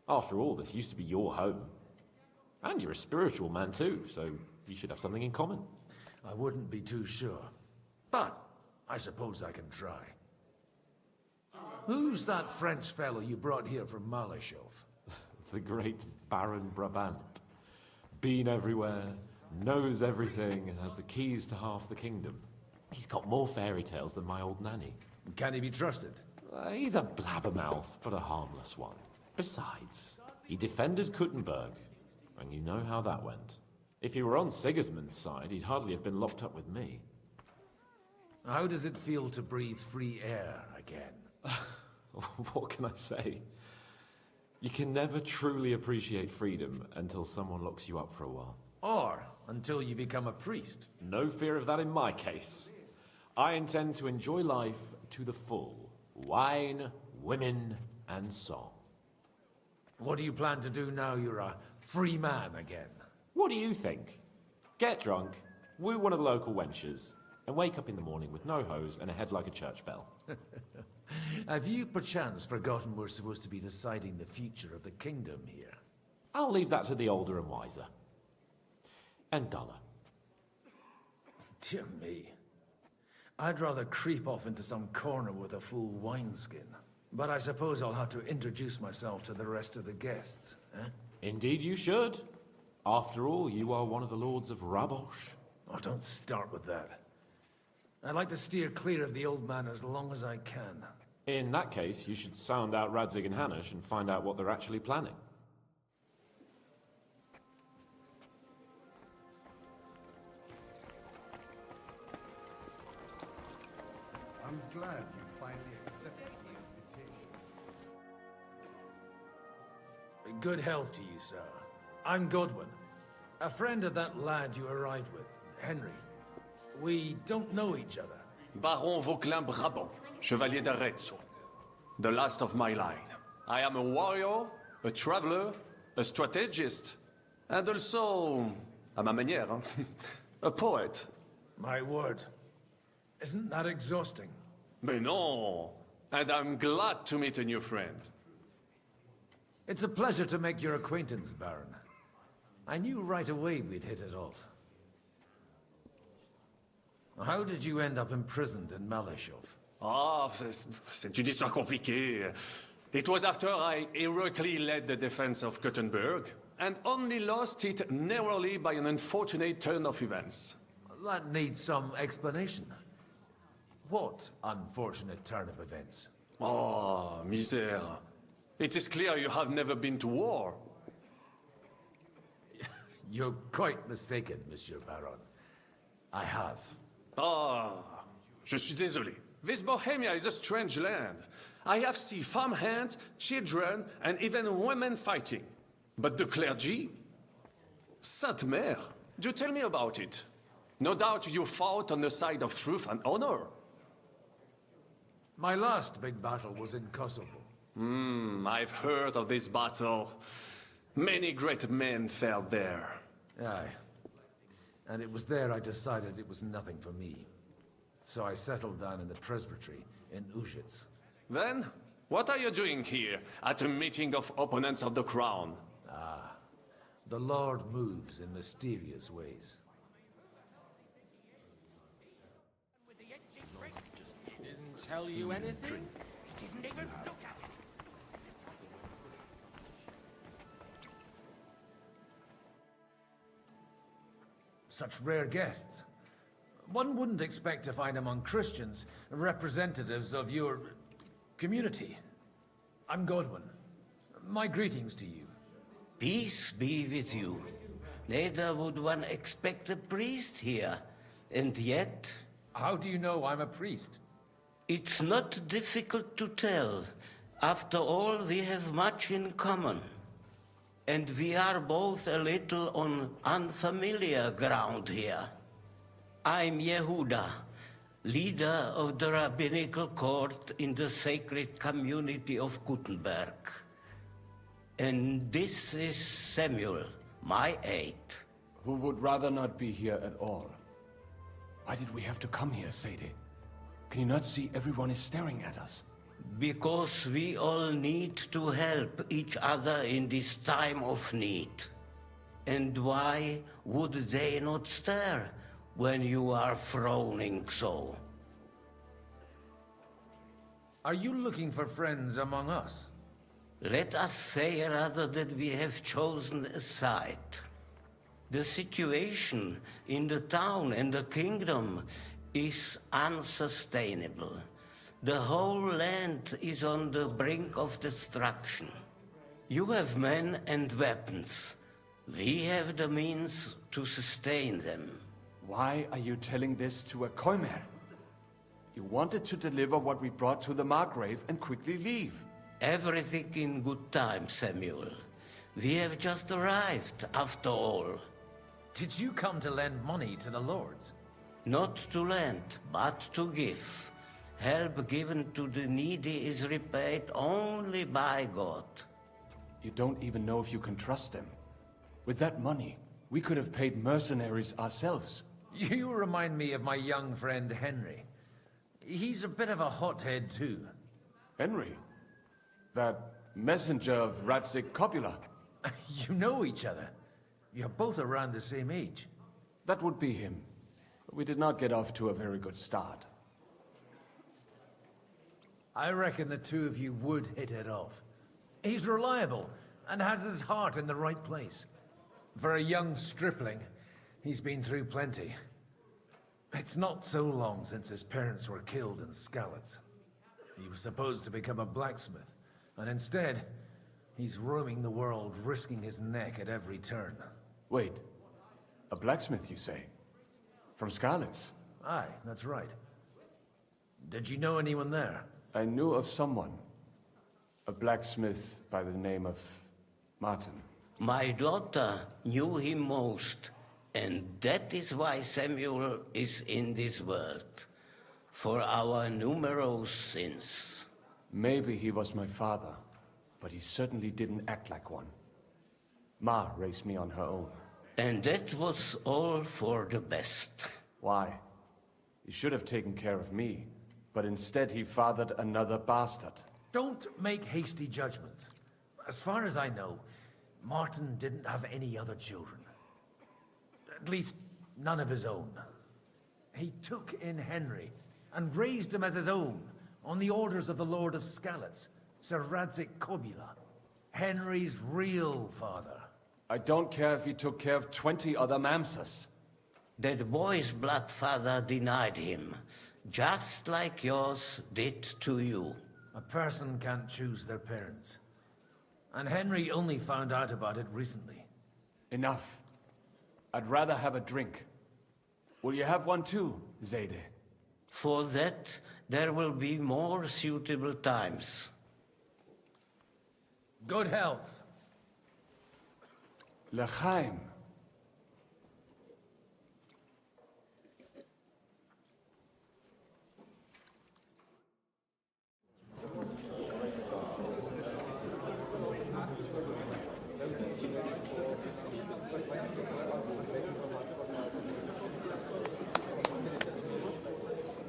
After all, this used to be your home. And you're a spiritual man too, so you should have something in common. I wouldn't be too sure. But I suppose I can try. Who's that French fellow you brought here from Malashov? The great Baron Brabant. Been everywhere, knows everything, and has the keys to half the kingdom. He's got more fairy tales than my old nanny. Can he be trusted? He's a blabbermouth, but a harmless one. Besides, he defended Kuttenberg, and you know how that went. If he were on Sigismund's side, he'd hardly have been locked up with me. How does it feel to breathe free air again? What can I say? You can never truly appreciate freedom until someone locks you up for a while. Or until you become a priest. No fear of that in my case. I intend to enjoy life to the full. Wine, women, and song. What do you plan to do now you're a free man again? What do you think? Get drunk, woo one of the local wenches, and wake up in the morning with no hose and a head like a church bell. Have you perchance forgotten we're supposed to be deciding the future of the kingdom here? I'll leave that to the older and wiser. And duller. Dear me. I'd rather creep off into some corner with a full wineskin. But I suppose I'll have to introduce myself to the rest of the guests, eh? Indeed you should. After all, you are one of the lords of Rabosh. Oh, don't start with that. I'd like to steer clear of the old man as long as I can. In that case, you should sound out Radzig and Hanush and find out what they're actually planning. I'm glad you finally accepted my invitation. Good health to you, sir. I'm Godwin. A friend of that lad you arrived with, Henry. We don't know each other. Baron Vauquelin Brabant, Chevalier d'Arezzo. The last of my line. I am a warrior, a traveler, a strategist, and also, à ma manière, a poet. My word. Isn't that exhausting? Mais non! And I'm glad to meet a new friend. It's a pleasure to make your acquaintance, Baron. I knew right away we'd hit it off. How did you end up imprisoned in Malashov? Ah, c'est une histoire compliquée. It was after I heroically led the defense of Kuttenberg, and only lost it narrowly by an unfortunate turn of events. That needs some explanation. What unfortunate turn of events? Oh, misère. It is clear you have never been to war. You're quite mistaken, Monsieur Baron. I have. Ah, je suis désolé. This Bohemia is a strange land. I have seen farmhands, children, and even women fighting. But the clergy? Sainte Mère, do tell me about it. No doubt you fought on the side of truth and honor. My last big battle was in Kosovo. I've heard of this battle. Many great men fell there. Aye. And it was there I decided it was nothing for me. So I settled down in the presbytery in Ujits. Then, what are you doing here at a meeting of opponents of the crown? Ah, the Lord moves in mysterious ways. Didn't tell you anything? He didn't even look at it. Such rare guests. One wouldn't expect to find among Christians representatives of your community. I'm Godwin. My greetings to you. Peace be with you. Neither would one expect a priest here. And yet... How do you know I'm a priest? It's not difficult to tell. After all, we have much in common. And we are both a little on unfamiliar ground here. I'm Yehuda, leader of the rabbinical court in the sacred community of Kuttenberg. And this is Samuel, my aide. Who would rather not be here at all. Why did we have to come here, Sadie? Can you not see everyone is staring at us? Because we all need to help each other in this time of need. And why would they not stare when you are frowning so? Are you looking for friends among us? Let us say rather that we have chosen a side. The situation in the town and the kingdom is unsustainable. The whole land is on the brink of destruction. You have men and weapons. We have the means to sustain them. Why are you telling this to a Koimer? You wanted to deliver what we brought to the Margrave and quickly leave. Everything in good time, Samuel. We have just arrived, after all. Did you come to lend money to the lords? Not to lend, but to give. Help given to the needy is repaid only by God. You don't even know if you can trust them. With that money, we could have paid mercenaries ourselves. You remind me of my young friend Henry. He's a bit of a hothead too. Henry? That messenger of Radzik Copula? You know each other. You're both around the same age. That would be him. But we did not get off to a very good start. I reckon the two of you would hit it off. He's reliable and has his heart in the right place. For a young stripling, he's been through plenty. It's not so long since his parents were killed in Skalitz. He was supposed to become a blacksmith, and instead, he's roaming the world, risking his neck at every turn. Wait, a blacksmith, you say? From Skalitz? Aye, that's right. Did you know anyone there? I knew of someone. A blacksmith by the name of Martin. My daughter knew him most, and that is why Samuel is in this world. For our numerous sins. Maybe he was my father, but he certainly didn't act like one. Ma raised me on her own. And that was all for the best. Why? He should have taken care of me, but instead he fathered another bastard. Don't make hasty judgments. As far as I know, Martin didn't have any other children. At least, none of his own. He took in Henry and raised him as his own on the orders of the Lord of Skalitz, Sir Radzik Copula, Henry's real father. I don't care if he took care of 20 other Mamsas. That boy's blood father denied him, just like yours did to you. A person can't choose their parents. And Henry only found out about it recently. Enough. I'd rather have a drink. Will you have one too, Zayde? For that, there will be more suitable times. Good health. L'chaim.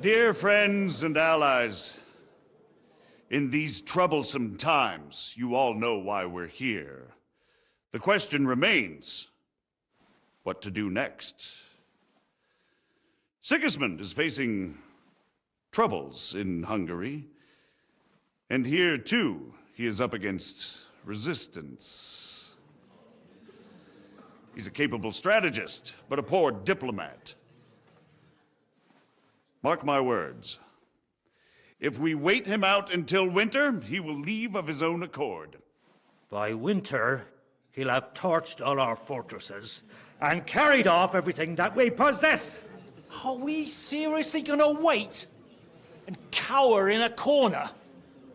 Dear friends and allies, in these troublesome times, you all know why we're here. The question remains, what to do next? Sigismund is facing troubles in Hungary, and here, too, he is up against resistance. He's a capable strategist, but a poor diplomat. Mark my words. If we wait him out until winter, he will leave of his own accord. By winter, he'll have torched all our fortresses and carried off everything that we possess. Are we seriously gonna wait and cower in a corner?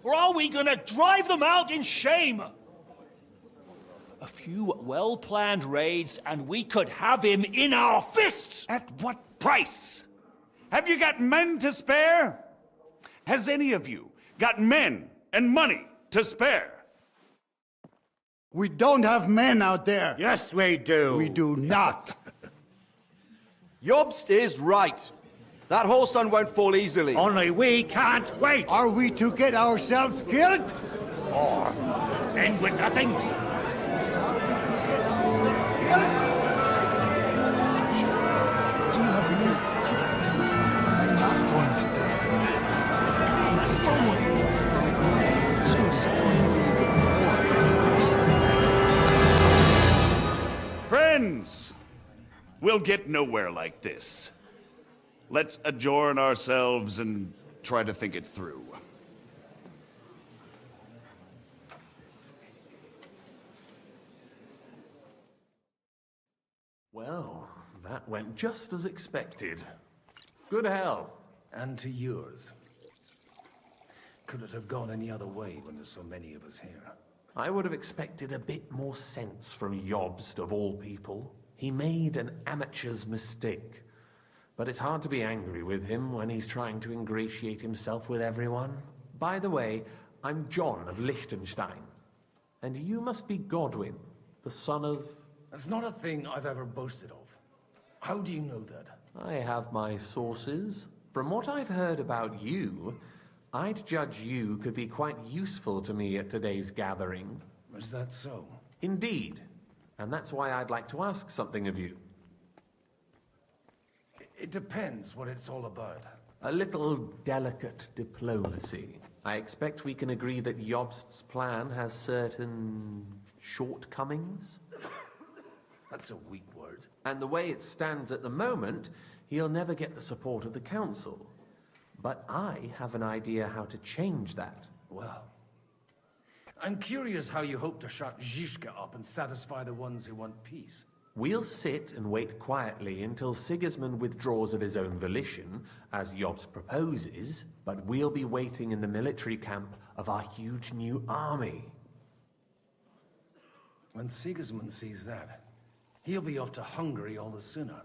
Or are we gonna drive them out in shame? A few well-planned raids and we could have him in our fists! At what price? Have you got men to spare? Has any of you got men and money to spare? We don't have men out there. Yes, we do. We do not. Jobst is right. That whoreson won't fall easily. Only we can't wait! Are we to get ourselves killed? Or end with nothing? Friends, we'll get nowhere like this. Let's adjourn ourselves and try to think it through. Well, that went just as expected. Good health. And to yours. Could it have gone any other way when there's so many of us here? I would have expected a bit more sense from Jobst, of all people. He made an amateur's mistake. But it's hard to be angry with him when he's trying to ingratiate himself with everyone. By the way, I'm John of Liechtenstein. And you must be Godwin, the son of... That's not a thing I've ever boasted of. How do you know that? I have my sources. From what I've heard about you, I'd judge you could be quite useful to me at today's gathering. Was that so? Indeed. And that's why I'd like to ask something of you. It depends what it's all about. A little delicate diplomacy. I expect we can agree that Jobst's plan has certain shortcomings. That's a weak word. And the way it stands at the moment, he'll never get the support of the council. But I have an idea how to change that. Well, I'm curious how you hope to shut Zizka up and satisfy the ones who want peace. We'll sit and wait quietly until Sigismund withdraws of his own volition, as Jobst proposes, but we'll be waiting in the military camp of our huge new army. When Sigismund sees that, he'll be off to Hungary all the sooner,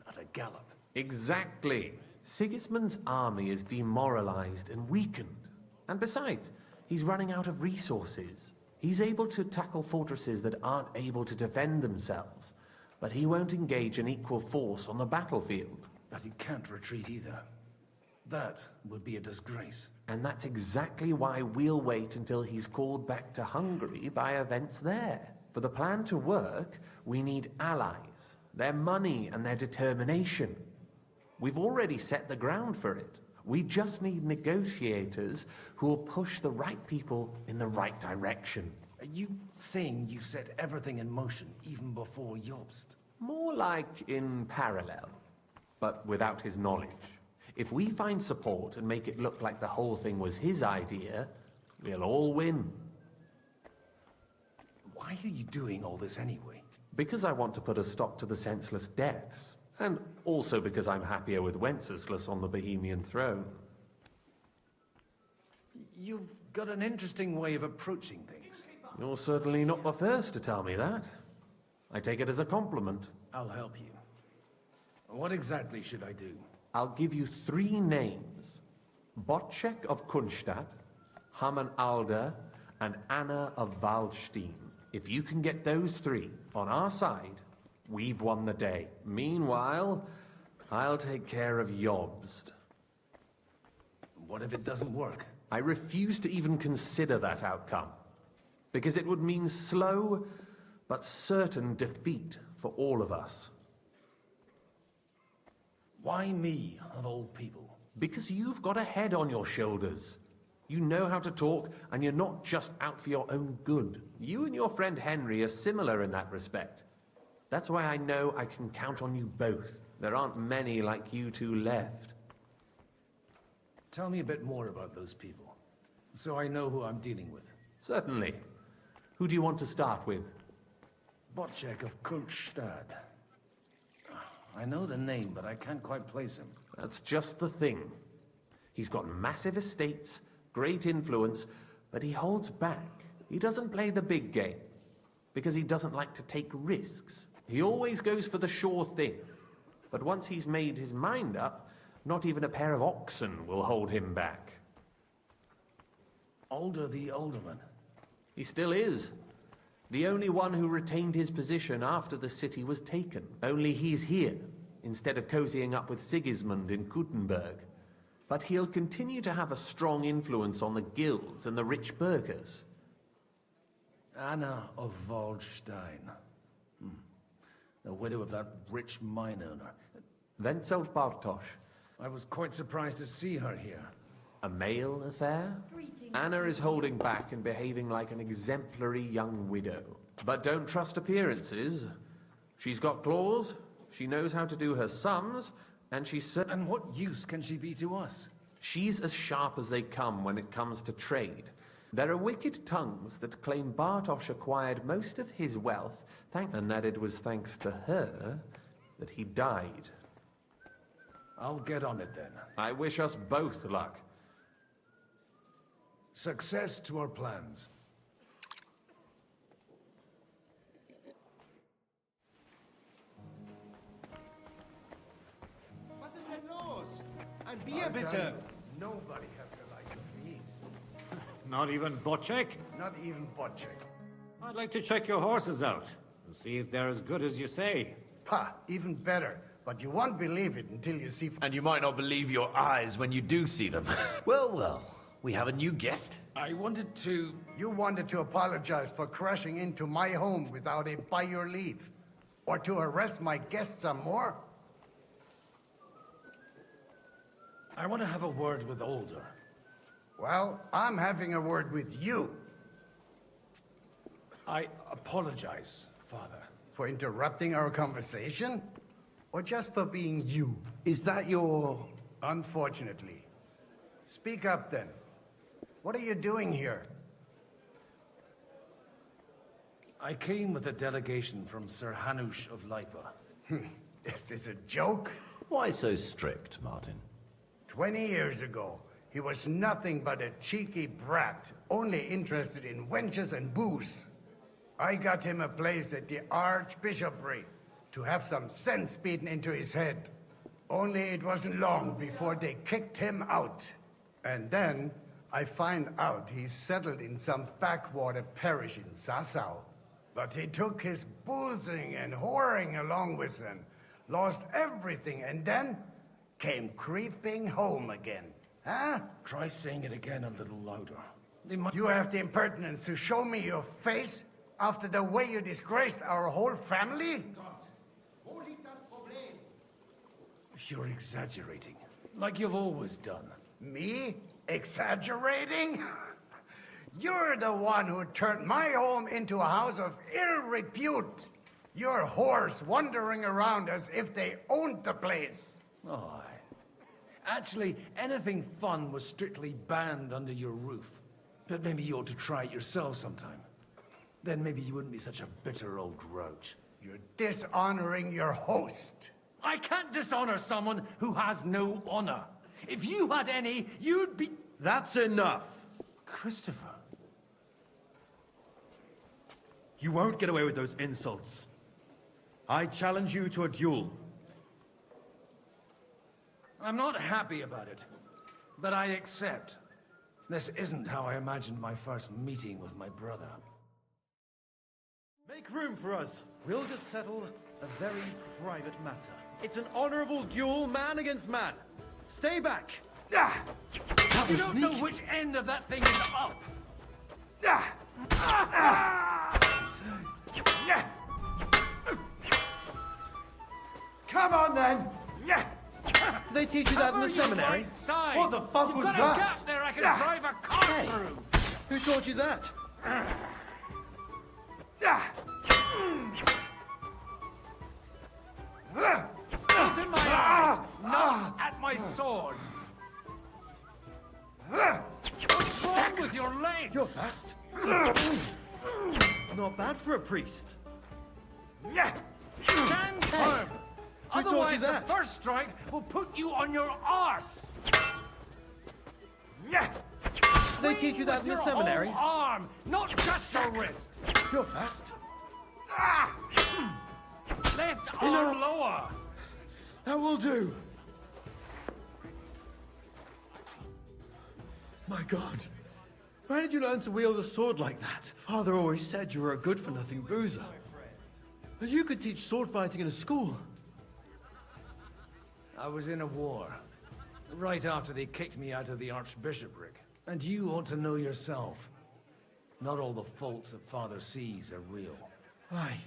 at a gallop. Exactly. Sigismund's army is demoralized and weakened. And besides, he's running out of resources. He's able to tackle fortresses that aren't able to defend themselves, but he won't engage an equal force on the battlefield. But he can't retreat either. That would be a disgrace. And that's exactly why we'll wait until he's called back to Hungary by events there. For the plan to work, we need allies, their money and their determination. We've already set the ground for it. We just need negotiators who will push the right people in the right direction. Are you saying you set everything in motion even before Jobst? More like in parallel, but without his knowledge. If we find support and make it look like the whole thing was his idea, we'll all win. Why are you doing all this anyway? Because I want to put a stop to the senseless deaths. And also because I'm happier with Wenceslas on the Bohemian throne. You've got an interesting way of approaching things. You're certainly not the first to tell me that. I take it as a compliment. I'll help you. What exactly should I do? I'll give you 3 names. Botchek of Kunstadt, Hamann Alder, and Anna of Waldstein. If you can get those 3 on our side, we've won the day. Meanwhile, I'll take care of Jobst. What if it doesn't work? I refuse to even consider that outcome, because it would mean slow but certain defeat for all of us. Why me, of all people? Because you've got a head on your shoulders. You know how to talk, and you're not just out for your own good. You and your friend Henry are similar in that respect. That's why I know I can count on you both. There aren't many like you two left. Tell me a bit more about those people, so I know who I'm dealing with. Certainly. Who do you want to start with? Botchek of Kunstadt. I know the name, but I can't quite place him. That's just the thing. He's got massive estates, great influence, but he holds back. He doesn't play the big game, because he doesn't like to take risks. He always goes for the sure thing. But once he's made his mind up, not even a pair of oxen will hold him back. Alder the Alderman? He still is. The only one who retained his position after the city was taken. Only he's here, instead of cozying up with Sigismund in Gutenberg. But he'll continue to have a strong influence on the guilds and the rich burghers. Anna of Waldstein. The widow of that rich mine owner. Wenzel Bartosz. I was quite surprised to see her here. A male affair? Anna is holding back and behaving like an exemplary young widow. But don't trust appearances. She's got claws, she knows how to do her sums, and she's And what use can she be to us? She's as sharp as they come when it comes to trade. There are wicked tongues that claim Bartosz acquired most of his wealth, and that it was thanks to her that he died. I'll get on it then. I wish us both luck. Success to our plans. Was ist denn los? Ein Bier, bitte! Nobody has the likes of these. Not even Bocek? Not even Bocek. I'd like to check your horses out and see if they're as good as you say. Pah, even better. But you won't believe it until you see... And you might not believe your eyes when you do see them. Well, well, we have a new guest. I wanted to... You wanted to apologize for crashing into my home without it by your leave. Or to arrest my guests some more? I want to have a word with Older. Well, I'm having a word with you. I apologize, Father. For interrupting our conversation? Or just for being you? Is that your... Unfortunately. Speak up then. What are you doing here? I came with a delegation from Sir Hanush of Lipa. Is this a joke? Why so strict, Martin? 20 years ago, he was nothing but a cheeky brat, only interested in wenches and booze. I got him a place at the Archbishopric to have some sense beaten into his head. Only it wasn't long before they kicked him out. And then I find out he's settled in some backwater parish in Sassau. But he took his boozing and whoring along with him, lost everything, and then came creeping home again. Huh? Try saying it again a little louder. You have the impertinence to show me your face after the way you disgraced our whole family? You're exaggerating, like you've always done. Me? Exaggerating? You're the one who turned my home into a house of ill repute. Your whores wandering around as if they owned the place. Oh, actually, anything fun was strictly banned under your roof. But maybe you ought to try it yourself sometime. Then maybe you wouldn't be such a bitter old grouch. You're dishonoring your host. I can't dishonor someone who has no honor. If you had any, you'd be... That's enough! Christopher. You won't get away with those insults. I challenge you to a duel. I'm not happy about it, but I accept. This isn't how I imagined my first meeting with my brother. Make room for us. We'll just settle a very private matter. It's an honorable duel, man against man. Stay back. You don't know which end of that thing is up. Come on then. Did they teach you that in the seminary? What the fuck was that? that? A gap there I can drive a car through. Who taught you that? Open my eyes, not at my sword. What's wrong with your legs? You're fast. Not bad for a priest. Stand firm. Who taught you Otherwise, the that? first strike will put you on your arse. They teach you that in the seminary? Whole arm, not just the wrist. You're fast. Left arm lower. That will do. My God. Where did you learn to wield a sword like that? Father always said you were a good-for-nothing boozer. But you could teach sword fighting in a school. I was in a war. Right after they kicked me out of the archbishopric. And you ought to know yourself. Not all the faults that Father sees are real. Aye.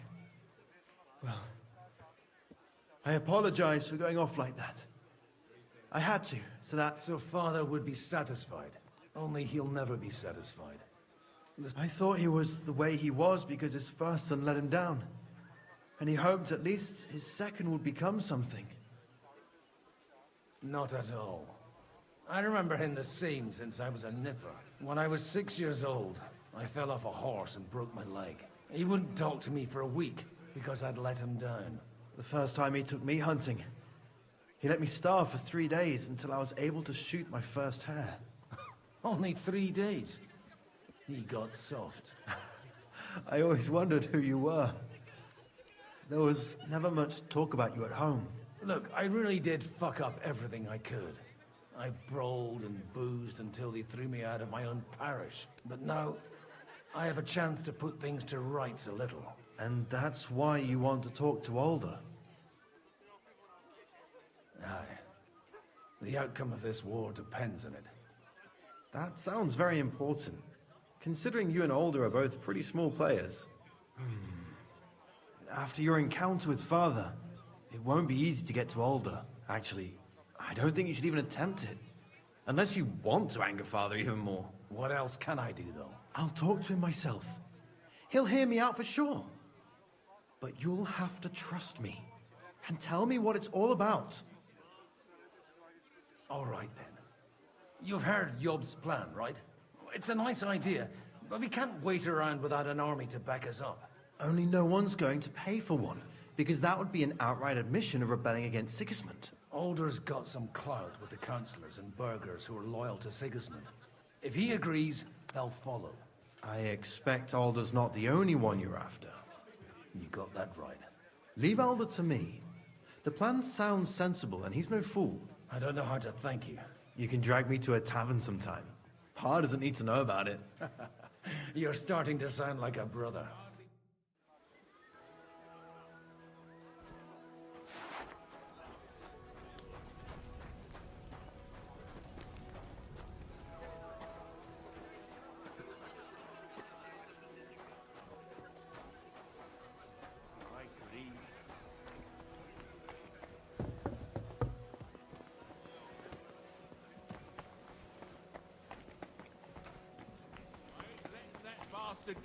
Well, I apologize for going off like that. I had to, so that... So Father would be satisfied. Only he'll never be satisfied. I thought he was the way he was because his first son let him down. And he hoped at least his second would become something. Not at all. I remember him the same since I was a nipper. When I was 6 years old, I fell off a horse and broke my leg. He wouldn't talk to me for a week because I'd let him down. The first time he took me hunting, he let me starve for 3 days until I was able to shoot my first hare. Only 3 days? He got soft. I always wondered who you were. There was never much talk about you at home. Look, I really did fuck up everything I could. I brawled and boozed until they threw me out of my own parish. But now, I have a chance to put things to rights a little. And that's why you want to talk to Alder? Aye. The outcome of this war depends on it. That sounds very important, considering you and Alder are both pretty small players. After your encounter with Father, it won't be easy to get to Alder. Actually, I don't think you should even attempt it. Unless you want to anger Father even more. What else can I do, though? I'll talk to him myself. He'll hear me out for sure. But you'll have to trust me and tell me what it's all about. All right, then. You've heard Yob's plan, right? It's a nice idea, but we can't wait around without an army to back us up. Only no one's going to pay for one, because that would be an outright admission of rebelling against Sigismund. Alder's got some clout with the councillors and burghers who are loyal to Sigismund. If he agrees, they'll follow. I expect Alder's not the only one you're after. You got that right. Leave Alder to me. The plan sounds sensible, and he's no fool. I don't know how to thank you. You can drag me to a tavern sometime. Pa doesn't need to know about it. You're starting to sound like a brother.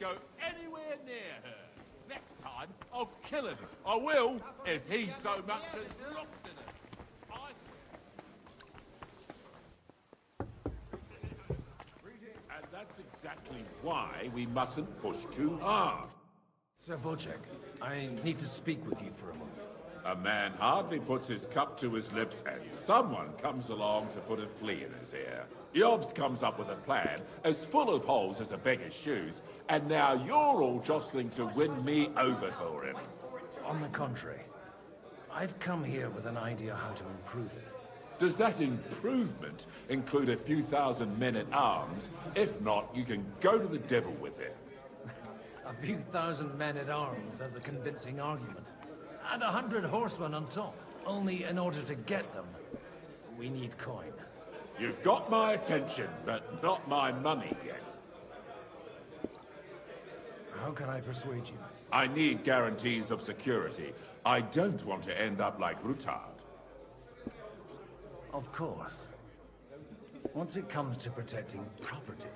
Go anywhere near her. Next time, I'll kill him. I will, if he so much as looks at her. And that's exactly why we mustn't push too hard. Sir Bocek, I need to speak with you for a moment. A man hardly puts his cup to his lips and someone comes along to put a flea in his ear. Yobs comes up with a plan as full of holes as a beggar's shoes, and now you're all jostling to win me over for him. On the contrary, I've come here with an idea how to improve it. Does that improvement include a few thousand men-at-arms? If not, you can go to the devil with it. A few thousand men-at-arms as a convincing argument. And 100 horsemen on top. Only in order to get them, we need coin. You've got my attention, but not my money yet. How can I persuade you? I need guarantees of security. I don't want to end up like Rutard. Of course. Once it comes to protecting property,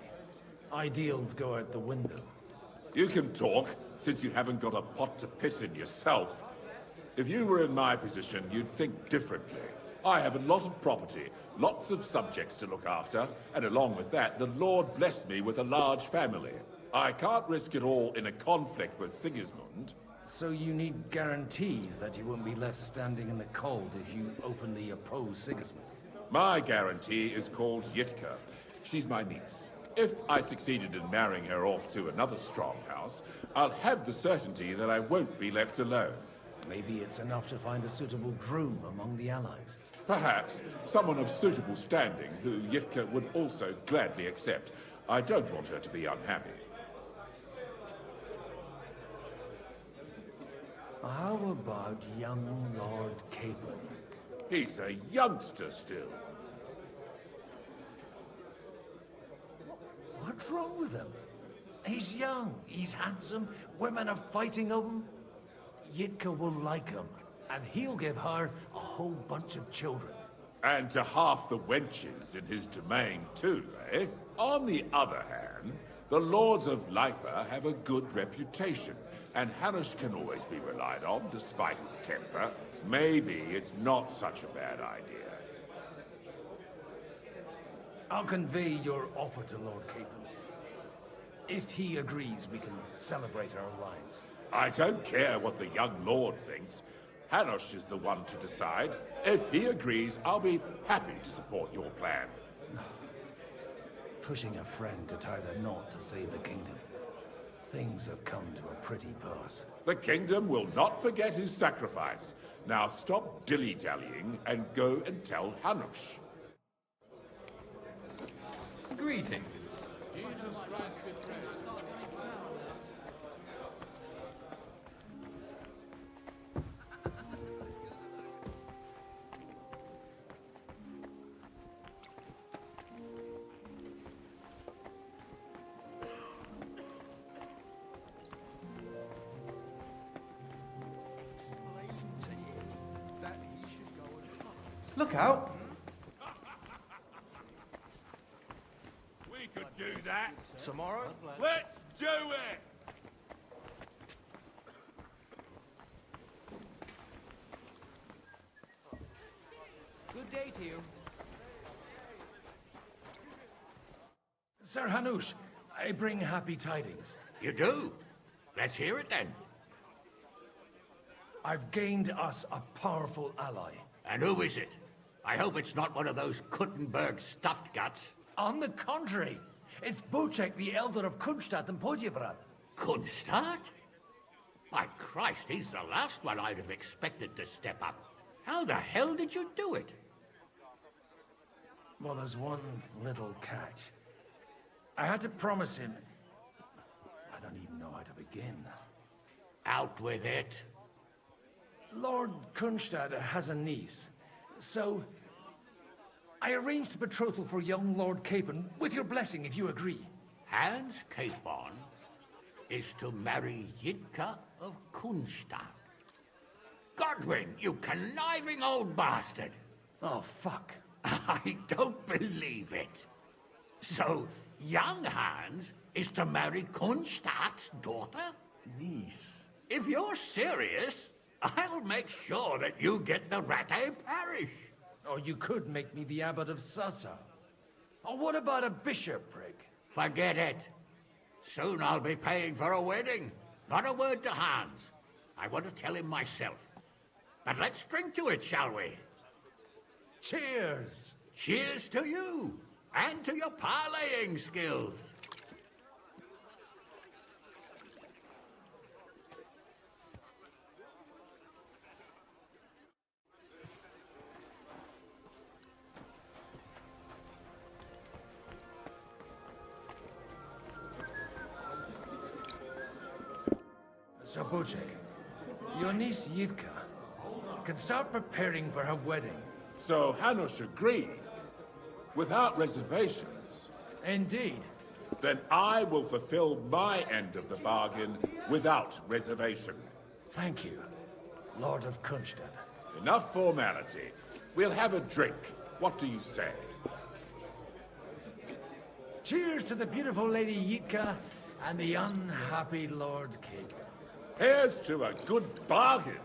ideals go out the window. You can talk, since you haven't got a pot to piss in yourself. If you were in my position, you'd think differently. I have a lot of property, lots of subjects to look after, and along with that, the Lord blessed me with a large family. I can't risk it all in a conflict with Sigismund. So you need guarantees that you won't be left standing in the cold if you openly oppose Sigismund? My guarantee is called Yitka. She's my niece. If I succeeded in marrying her off to another strong house, I'll have the certainty that I won't be left alone. Maybe it's enough to find a suitable groom among the allies. Perhaps someone of suitable standing who Yitka would also gladly accept. I don't want her to be unhappy. How about young Lord Capon? He's a youngster still. What's wrong with him? He's young, he's handsome, women are fighting over him. Yitka will like him, and he'll give her a whole bunch of children. And to half the wenches in his domain too, eh? On the other hand, the Lords of Lipa have a good reputation, and Hanush can always be relied on, despite his temper. Maybe it's not such a bad idea. I'll convey your offer to Lord Capon. If he agrees, we can celebrate our alliance. I don't care what the young lord thinks. Hanush is the one to decide. If he agrees, I'll be happy to support your plan. Pushing a friend to tie the knot to save the kingdom. Things have come to a pretty pass. The kingdom will not forget his sacrifice. Now stop dilly-dallying and go and tell Hanush. Greetings. Look out! We could do that. Tomorrow? Let's do it! Good day to you. Sir Hanush, I bring happy tidings. You do? Let's hear it then. I've gained us a powerful ally. And who is it? I hope it's not one of those Kuttenberg stuffed guts. On the contrary, it's Bocek, the Elder of Kunstadt and Podjebrad. Kunstadt? By Christ, he's the last one I'd have expected to step up. How the hell did you do it? Well, there's one little catch. I had to promise him... I don't even know how to begin. Out with it. Lord Kunstadt has a niece, so... I arranged a betrothal for young Lord Capon, with your blessing, if you agree. Hans Capon is to marry Yitka of Kunstadt. Godwin, you conniving old bastard! Oh, fuck. I don't believe it. So, young Hans is to marry Kunstadt's daughter? Niece. If you're serious, I'll make sure that you get the Rattay parish. Or you could make me the abbot of Sassa. Or what about a bishopric? Forget it. Soon I'll be paying for a wedding. Not a word to Hans. I want to tell him myself. But let's drink to it, shall we? Cheers! Cheers to you, and to your parleying skills. Sir Bocek, your niece Yitka can start preparing for her wedding. So Hanush agreed, without reservations. Indeed. Then I will fulfill my end of the bargain without reservation. Thank you, Lord of Kunstadt. Enough formality. We'll have a drink. What do you say? Cheers to the beautiful Lady Yitka and the unhappy Lord Capon. Here's to a good bargain.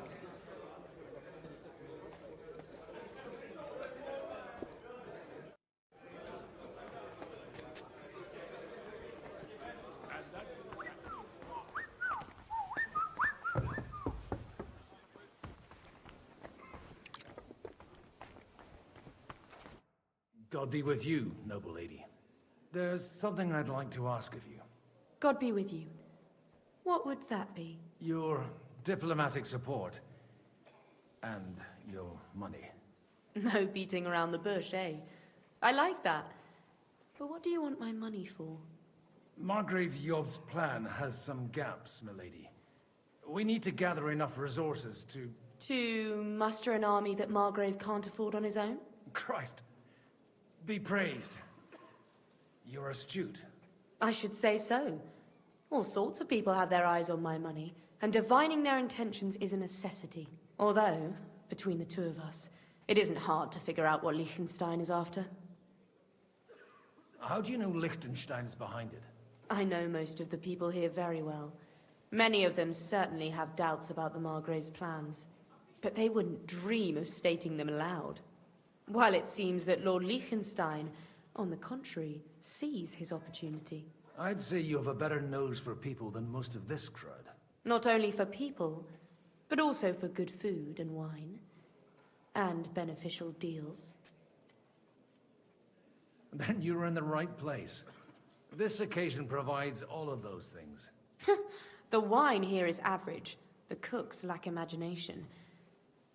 God be with you, noble lady. There's something I'd like to ask of you. God be with you. What would that be? Your diplomatic support. And your money. No beating around the bush, eh? I like that. But what do you want my money for? Margrave Yob's plan has some gaps, milady. We need to gather enough resources to To muster an army that Margrave can't afford on his own? Christ. Be praised. You're astute. I should say so. All sorts of people have their eyes on my money, and divining their intentions is a necessity. Although, between the two of us, it isn't hard to figure out what Liechtenstein is after. How do you know Liechtenstein's behind it? I know most of the people here very well. Many of them certainly have doubts about the Margrave's plans, but they wouldn't dream of stating them aloud. While it seems that Lord Liechtenstein, on the contrary, sees his opportunity. I'd say you have a better nose for people than most of this crowd. Not only for people, but also for good food and wine, and beneficial deals. Then you're in the right place. This occasion provides all of those things. The wine here is average. The cooks lack imagination.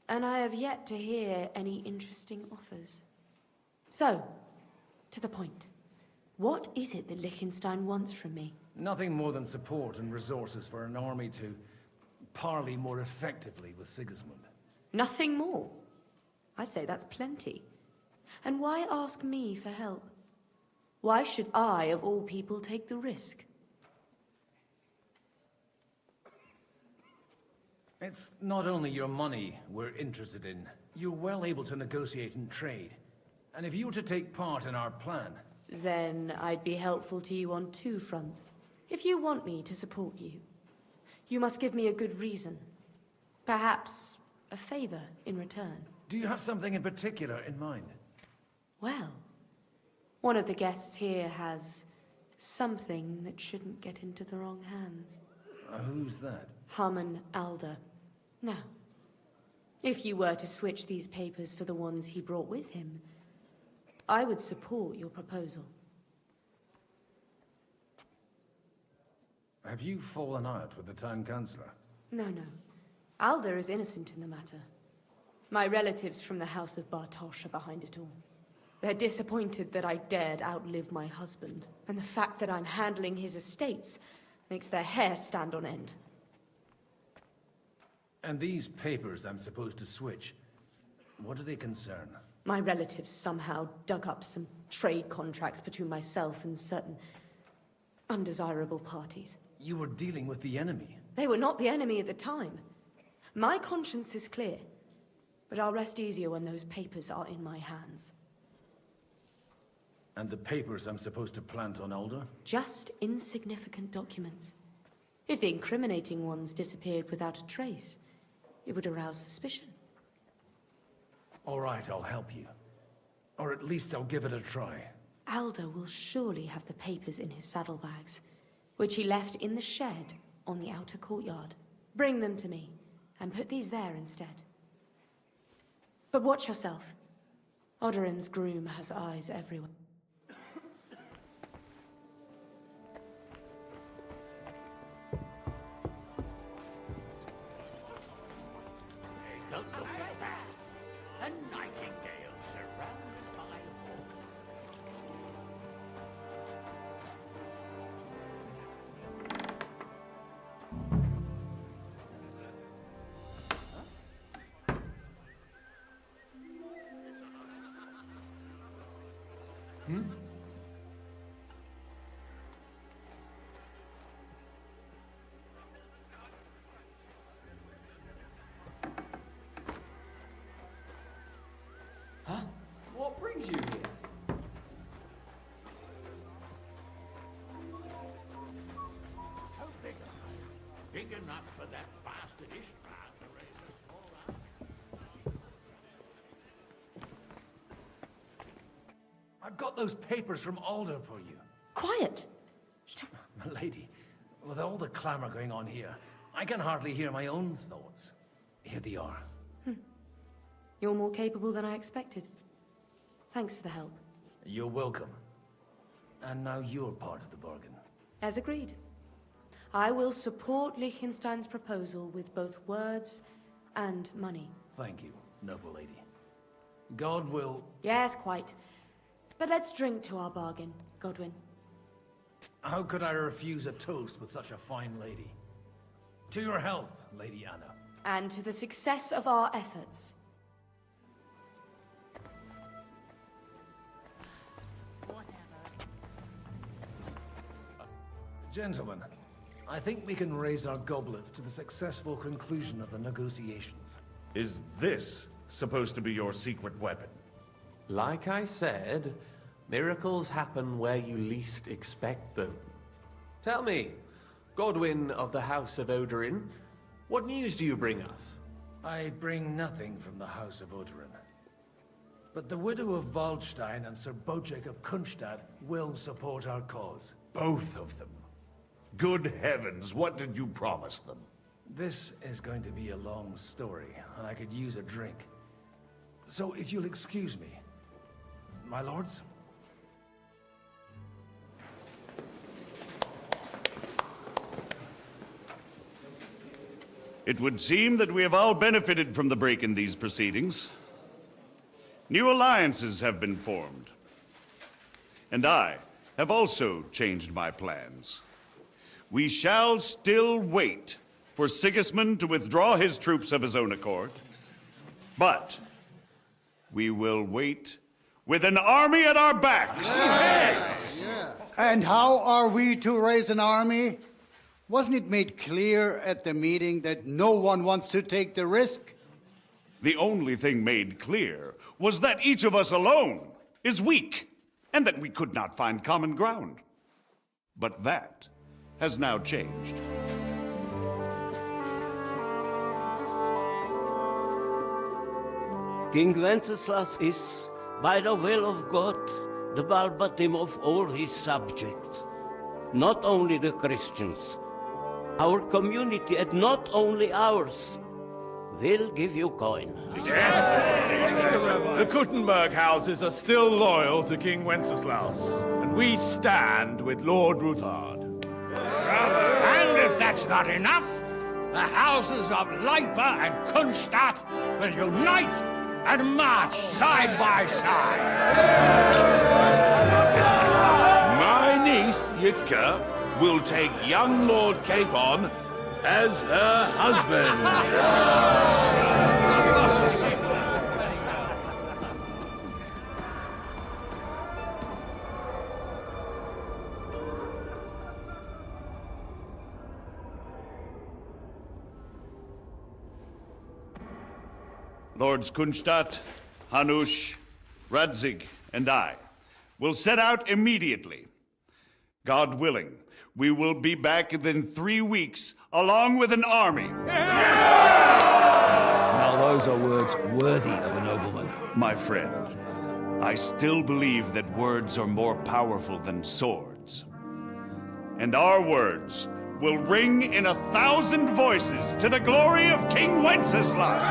And I have yet to hear any interesting offers. So, to the point. What is it that Liechtenstein wants from me? Nothing more than support and resources for an army to parley more effectively with Sigismund. Nothing more? I'd say that's plenty. And why ask me for help? Why should I, of all people, take the risk? It's not only your money we're interested in. You're well able to negotiate and trade. And if you were to take part in our plan... Then I'd be helpful to you on two fronts. If you want me to support you, you must give me a good reason. Perhaps a favor in return. Do you have something in particular in mind? Well, one of the guests here has something that shouldn't get into the wrong hands. Who's that? Harman Alder. Now, if you were to switch these papers for the ones he brought with him, I would support your proposal. Have you fallen out with the town councillor? No. Alder is innocent in the matter. My relatives from the House of Bartosz are behind it all. They're disappointed that I dared outlive my husband, and the fact that I'm handling his estates makes their hair stand on end. And these papers I'm supposed to switch, what do they concern? My relatives somehow dug up some trade contracts between myself and certain undesirable parties. You were dealing with the enemy. They were not the enemy at the time. My conscience is clear, but I'll rest easier when those papers are in my hands. And the papers I'm supposed to plant on Alder? Just insignificant documents. If the incriminating ones disappeared without a trace, it would arouse suspicion. All right, I'll help you. Or at least I'll give it a try. Alder will surely have the papers in his saddlebags, which he left in the shed on the outer courtyard. Bring them to me, and put these there instead. But watch yourself. Odorin's groom has eyes everywhere. Look at that! A nightingale surrounded by hope. What brings you here? How big am I? Big enough for that bastard Ishtar to raise a small army. I've got those papers from Alder for you. Quiet! Milady, with all the clamor going on here, I can hardly hear my own thoughts. Here they are. You're more capable than I expected. Thanks for the help. You're welcome. And now you're part of the bargain. As agreed. I will support Liechtenstein's proposal with both words and money. Thank you, noble lady. God will... Yes, quite. But let's drink to our bargain, Godwin. How could I refuse a toast with such a fine lady? To your health, Lady Anna. and to the success of our efforts. Gentlemen, I think we can raise our goblets to the successful conclusion of the negotiations. Is this supposed to be your secret weapon? Like I said, miracles happen where you least expect them. Tell me, Godwin of the House of Odorin, what news do you bring us? I bring nothing from the House of Odorin. But the widow of Waldstein and Sir Bojek of Kunstad will support our cause. Both of them? Good heavens, what did you promise them? This is going to be a long story, and I could use a drink. So if you'll excuse me, my lords? It would seem that we have all benefited from the break in these proceedings. New alliances have been formed. And I have also changed my plans. We shall still wait for Sigismund to withdraw his troops of his own accord, but we will wait with an army at our backs. Yes! And how are we to raise an army? Wasn't it made clear at the meeting that no one wants to take the risk? The only thing made clear was that each of us alone is weak, and that we could not find common ground. But that has now changed. King Wenceslas is, by the will of God, the balbatim of all his subjects. Not only the Christians, our community, and not only ours, will give you coin. Yes! The Kuttenberg houses are still loyal to King Wenceslas, and we stand with Lord Ruthard. And if that's not enough, the houses of Leipa and Kunstadt will unite and march side by side. My niece, Yitka, will take young Lord Capon as her husband. Lords Kunstadt, Hanush, Radzig, and I will set out immediately. God willing, we will be back within 3 weeks, along with an army. Now those are words worthy of a nobleman. My friend, I still believe that words are more powerful than swords. And our words will ring in 1,000 voices to the glory of King Wenceslas.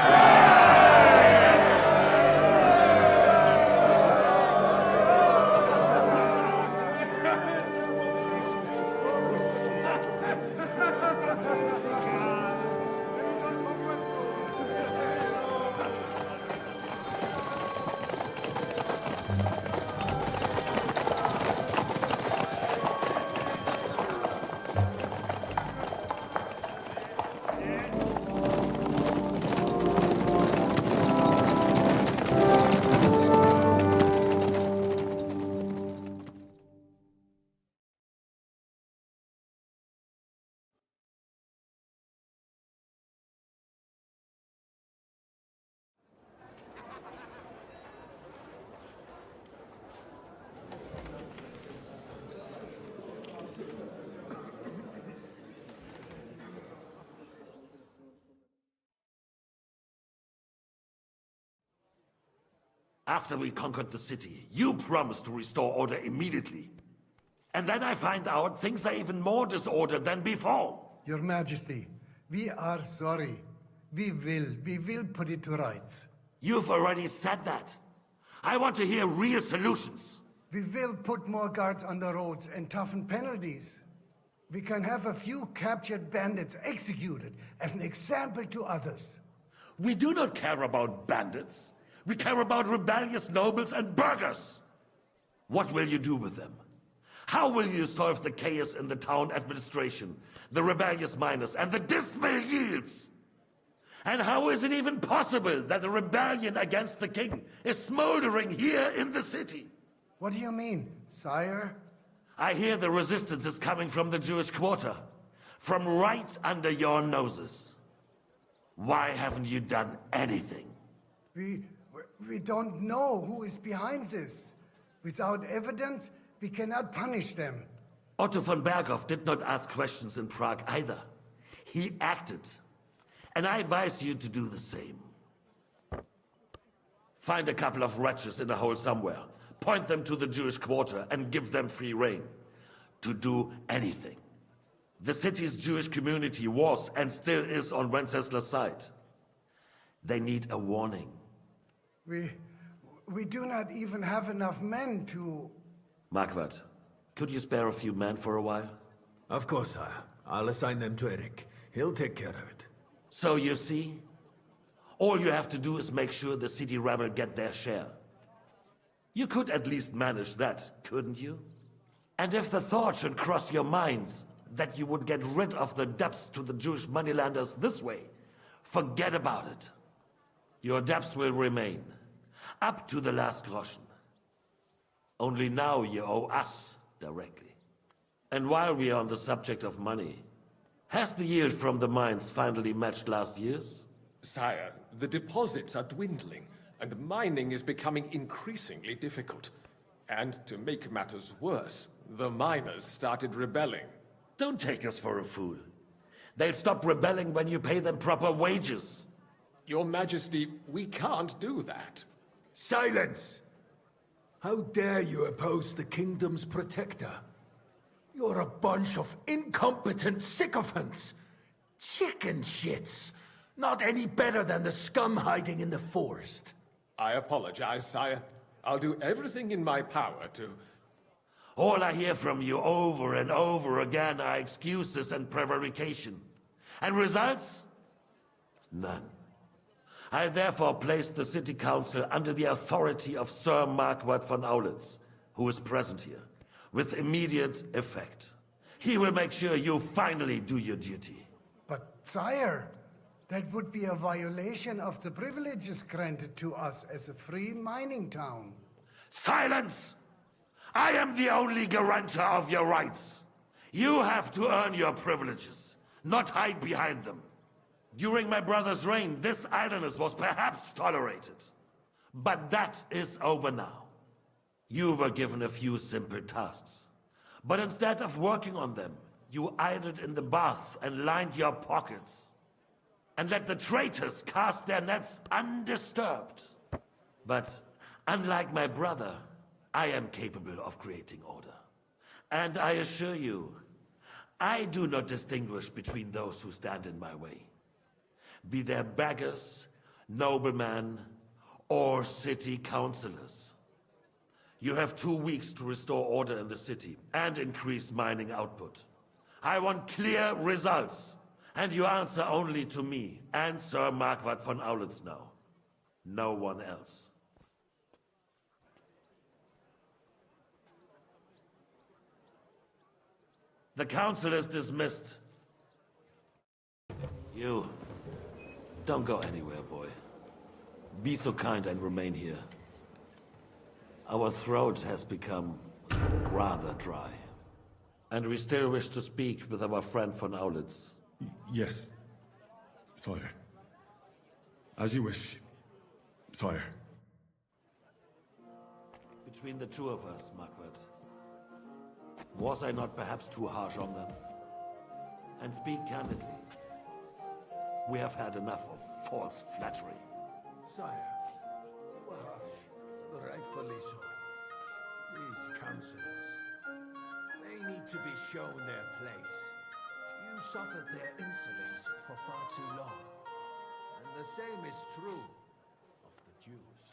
After we conquered the city, you promised to restore order immediately. And then I find out things are even more disordered than before. Your Majesty, we are sorry. We will put it to rights. You've already said that. I want to hear real solutions. We will put more guards on the roads and toughen penalties. We can have a few captured bandits executed as an example to others. We do not care about bandits. We care about rebellious nobles and burghers. What will you do with them? How will you solve the chaos in the town administration, the rebellious miners, and the dismal yields? And how is it even possible that a rebellion against the king is smoldering here in the city? What do you mean, sire? I hear the resistance is coming from the Jewish quarter, from right under your noses. Why haven't you done anything? We don't know who is behind this. Without evidence, we cannot punish them. Otto von Berghoff did not ask questions in Prague either. He acted. And I advise you to do the same. Find a couple of wretches in a hole somewhere, point them to the Jewish quarter, and give them free rein to do anything. The city's Jewish community was and still is on Wencesla's side. They need a warning. We do not even have enough men to... Marquardt, could you spare a few men for a while? Of course, sire. I'll assign them to Eric. He'll take care of it. So you see, all you have to do is make sure the city rebel get their share. You could at least manage that, couldn't you? And if the thought should cross your minds that you would get rid of the debts to the Jewish moneylenders this way, forget about it. Your debts will remain, up to the last groschen. Only now you owe us directly. And while we are on the subject of money, has the yield from the mines finally matched last year's? Sire, the deposits are dwindling, and mining is becoming increasingly difficult. And to make matters worse, the miners started rebelling. Don't take us for a fool. They'll stop rebelling when you pay them proper wages. Your Majesty, we can't do that. Silence! How dare you oppose the kingdom's protector? You're a bunch of incompetent sycophants. Chicken shits. Not any better than the scum hiding in the forest. I apologize, sire. I'll do everything in my power to... All I hear from you over and over again are excuses and prevarication. And results? None. I therefore placed the city council under the authority of Sir Marquardt von Aulitz, who is present here, with immediate effect. He will make sure you finally do your duty. But, sire, that would be a violation of the privileges granted to us as a free mining town. Silence! I am the only guarantor of your rights. You have to earn your privileges, not hide behind them. During my brother's reign, this idleness was perhaps tolerated. But that is over now. You were given a few simple tasks. But instead of working on them, you idled in the baths and lined your pockets. And let the traitors cast their nets undisturbed. But unlike my brother, I am capable of creating order. And I assure you, I do not distinguish between those who stand in my way. Be they beggars, noblemen, or city councillors. You have 2 weeks to restore order in the city and increase mining output. I want clear results, and you answer only to me and Sir Marquardt von Aulitz now. No one else. The council is dismissed. You, don't go anywhere, boy. Be so kind and remain here. Our throat has become rather dry. And we still wish to speak with our friend von Aulitz. Yes, sire. As you wish, sire. Between the two of us, Marquardt, was I not perhaps too harsh on them? And speak candidly, we have had enough of false flattery. Sire, you were harsh. Rightfully so. These councillors, they need to be shown their place. You suffered their insolence for far too long. And the same is true of the Jews.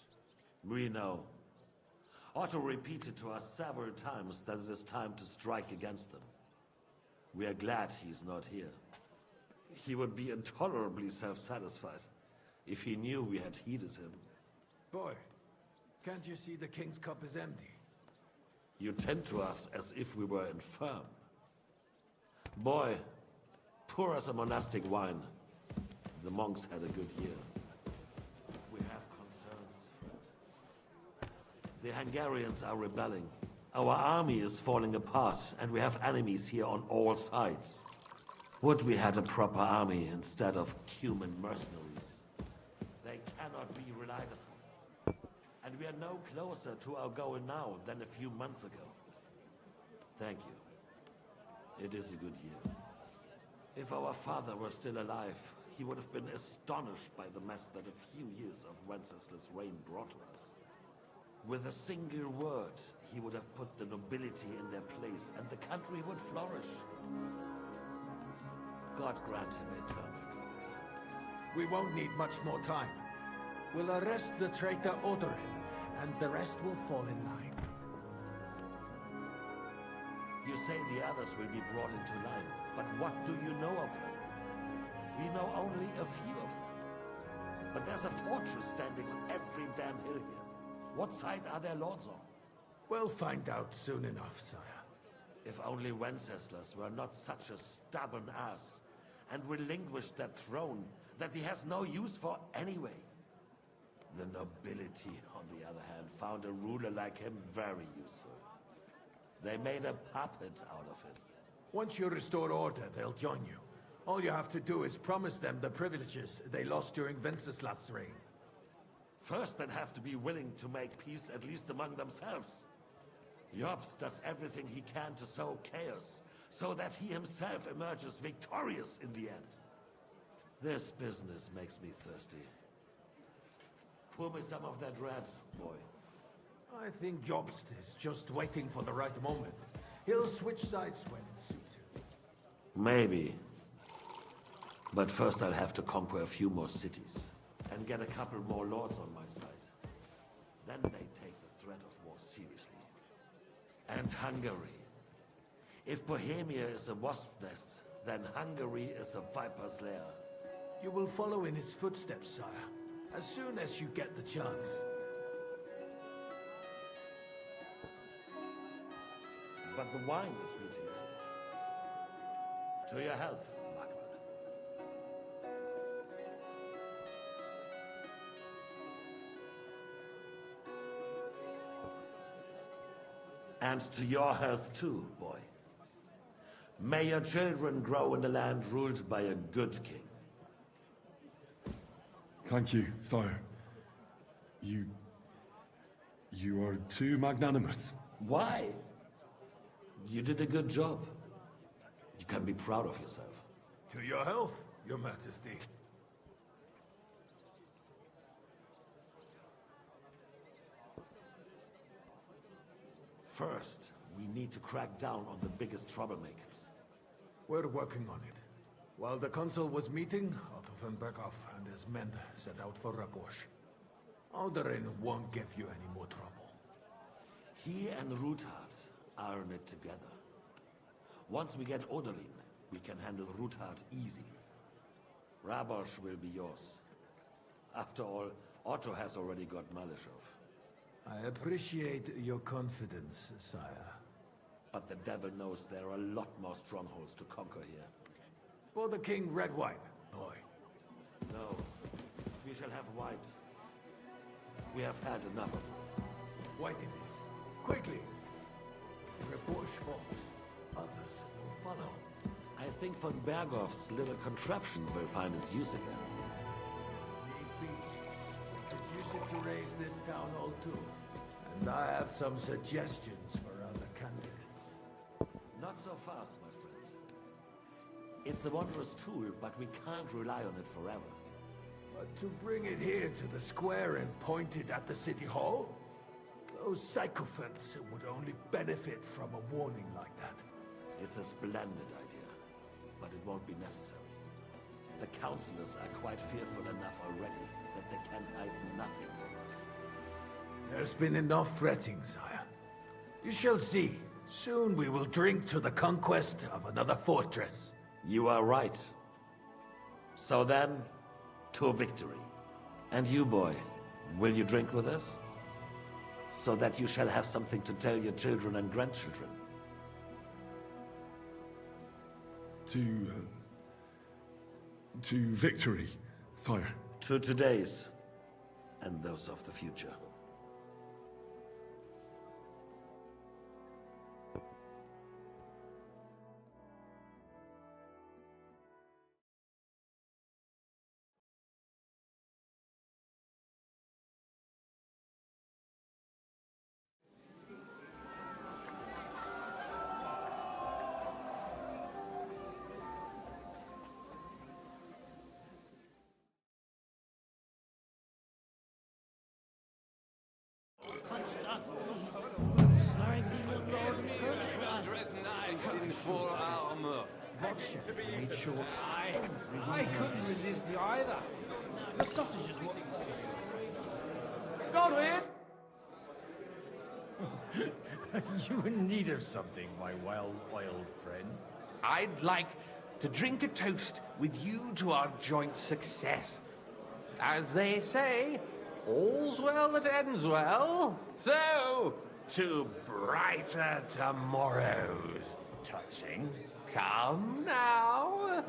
We know. Otto repeated to us several times that it is time to strike against them. We are glad he's not here. He would be intolerably self-satisfied if he knew we had heeded him. Boy, can't you see the king's cup is empty? You tend to us as if we were infirm. Boy, pour us a monastic wine. The monks had a good year. We have concerns. The Hungarians are rebelling. Our army is falling apart, and we have enemies here on all sides. Would we had a proper army instead of human mercenaries? They cannot be relied upon. And we are no closer to our goal now than a few months ago. Thank you. It is a good year. If our father were still alive, he would have been astonished by the mess that a few years of Wenceslas' reign brought to us. With a single word, he would have put the nobility in their place, and the country would flourish. God grant him eternal glory. We won't need much more time. We'll arrest the traitor Odorin, and the rest will fall in line. You say the others will be brought into line, but what do you know of them? We know only a few of them. But there's a fortress standing on every damn hill here. What side are their lords on? We'll find out soon enough, sire. If only Wenceslas were not such a stubborn ass, and relinquished that throne that he has no use for anyway. The nobility, on the other hand, found a ruler like him very useful. They made a puppet out of him. Once you restore order, they'll join you. All you have to do is promise them the privileges they lost during Wenceslas' reign. First, they'd have to be willing to make peace at least among themselves. Jobst does everything he can to sow chaos, so that he himself emerges victorious in the end. This business makes me thirsty. Pour me some of that red, boy. I think Jobst is just waiting for the right moment. He'll switch sides when it suits him. Maybe. But first I'll have to conquer a few more cities, and get a couple more lords on my side. Then they take the threat of war seriously. And Hungary. If Bohemia is a wasp's nest, then Hungary is a viper's lair. You will follow in his footsteps, sire, as soon as you get the chance. But the wine is good here. To your health, Margaret. And to your health too, boy. May your children grow in a land ruled by a good king. Thank you, sire. You are too magnanimous. Why? You did a good job. You can be proud of yourself. To your health, your majesty. First, we need to crack down on the biggest troublemakers. We're working on it. While the council was meeting, Otto von Berghoff and his men set out for Rabosch. Odorin won't give you any more trouble. He and Ruthard are in it together. Once we get Odorin, we can handle Ruthard easily. Rabosch will be yours. After all, Otto has already got Malishov. I appreciate your confidence, sire. But the devil knows there are a lot more strongholds to conquer here. For the king, red wine, boy. No, we shall have white. We have had enough of it. White it is. Quickly! If Rabosch falls, others will follow. I think von Berghoff's little contraption will find its use again. Need be. We could use it to raise this town hall too. And I have some suggestions for other candidates. Not so fast, my friend. It's a wondrous tool, but we can't rely on it forever. But to bring it here to the square and point it at the city hall? Those sycophants would only benefit from a warning like that. It's a splendid idea, but it won't be necessary. The councillors are quite fearful enough already that they can hide nothing from us. There's been enough fretting, sire. You shall see. Soon we will drink to the conquest of another fortress. You are right. So then, to victory. And you, boy, will you drink with us? So that you shall have something to tell your children and grandchildren. To victory. Sire. To today's and those of the future. In full armor. I couldn't resist you either. The sausages were... Godwin! You in need of something, my wild friend? I'd like to drink a toast with you to our joint success. As they say, all's well that ends well. So, to brighter tomorrows. Touching. Come now.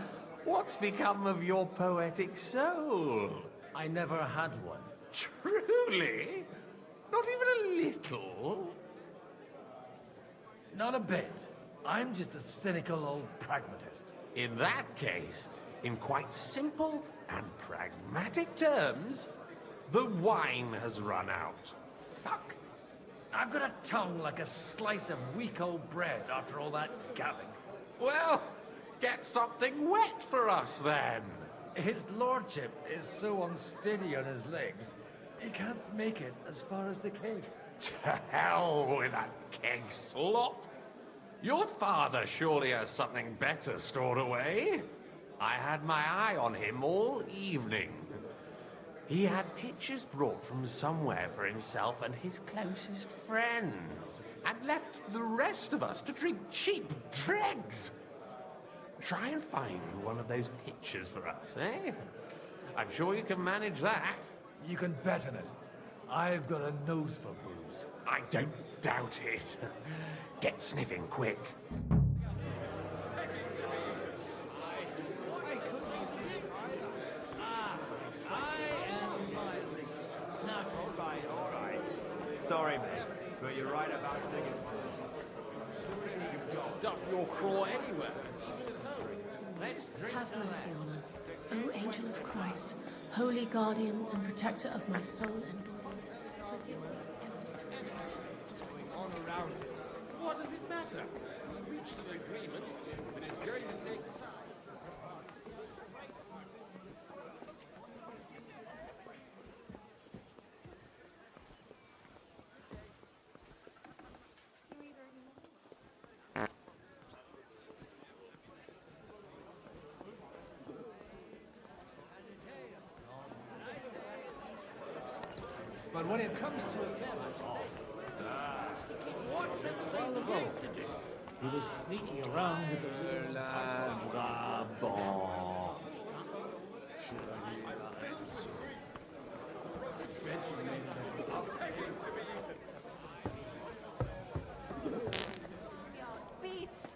What's become of your poetic soul? I never had one. Truly? Not even a little? Not a bit. I'm just a cynical old pragmatist. In that case, in quite simple and pragmatic terms, the wine has run out. Fuck. I've got a tongue like a slice of weak old bread after all that gabbing. Well, get something wet for us then. His lordship is so unsteady on his legs, he can't make it as far as the keg. To hell with that keg slop. Your father surely has something better stored away. I had my eye on him all evening. He had pictures brought from somewhere for himself and his closest friends, and left the rest of us to drink cheap dregs. Try and find one of those pictures for us, eh? I'm sure you can manage that. You can bet on it. I've got a nose for booze. I don't doubt it. Get sniffing quick. Sorry, mate, but you're right about singing. Stuff your craw anywhere. Have mercy on us, O angel of Christ, holy guardian and protector of my soul and body. What does it matter? We reached an agreement, and it's going to take time. But when it comes to events... What's it to do? He was sneaking around with the... Beast!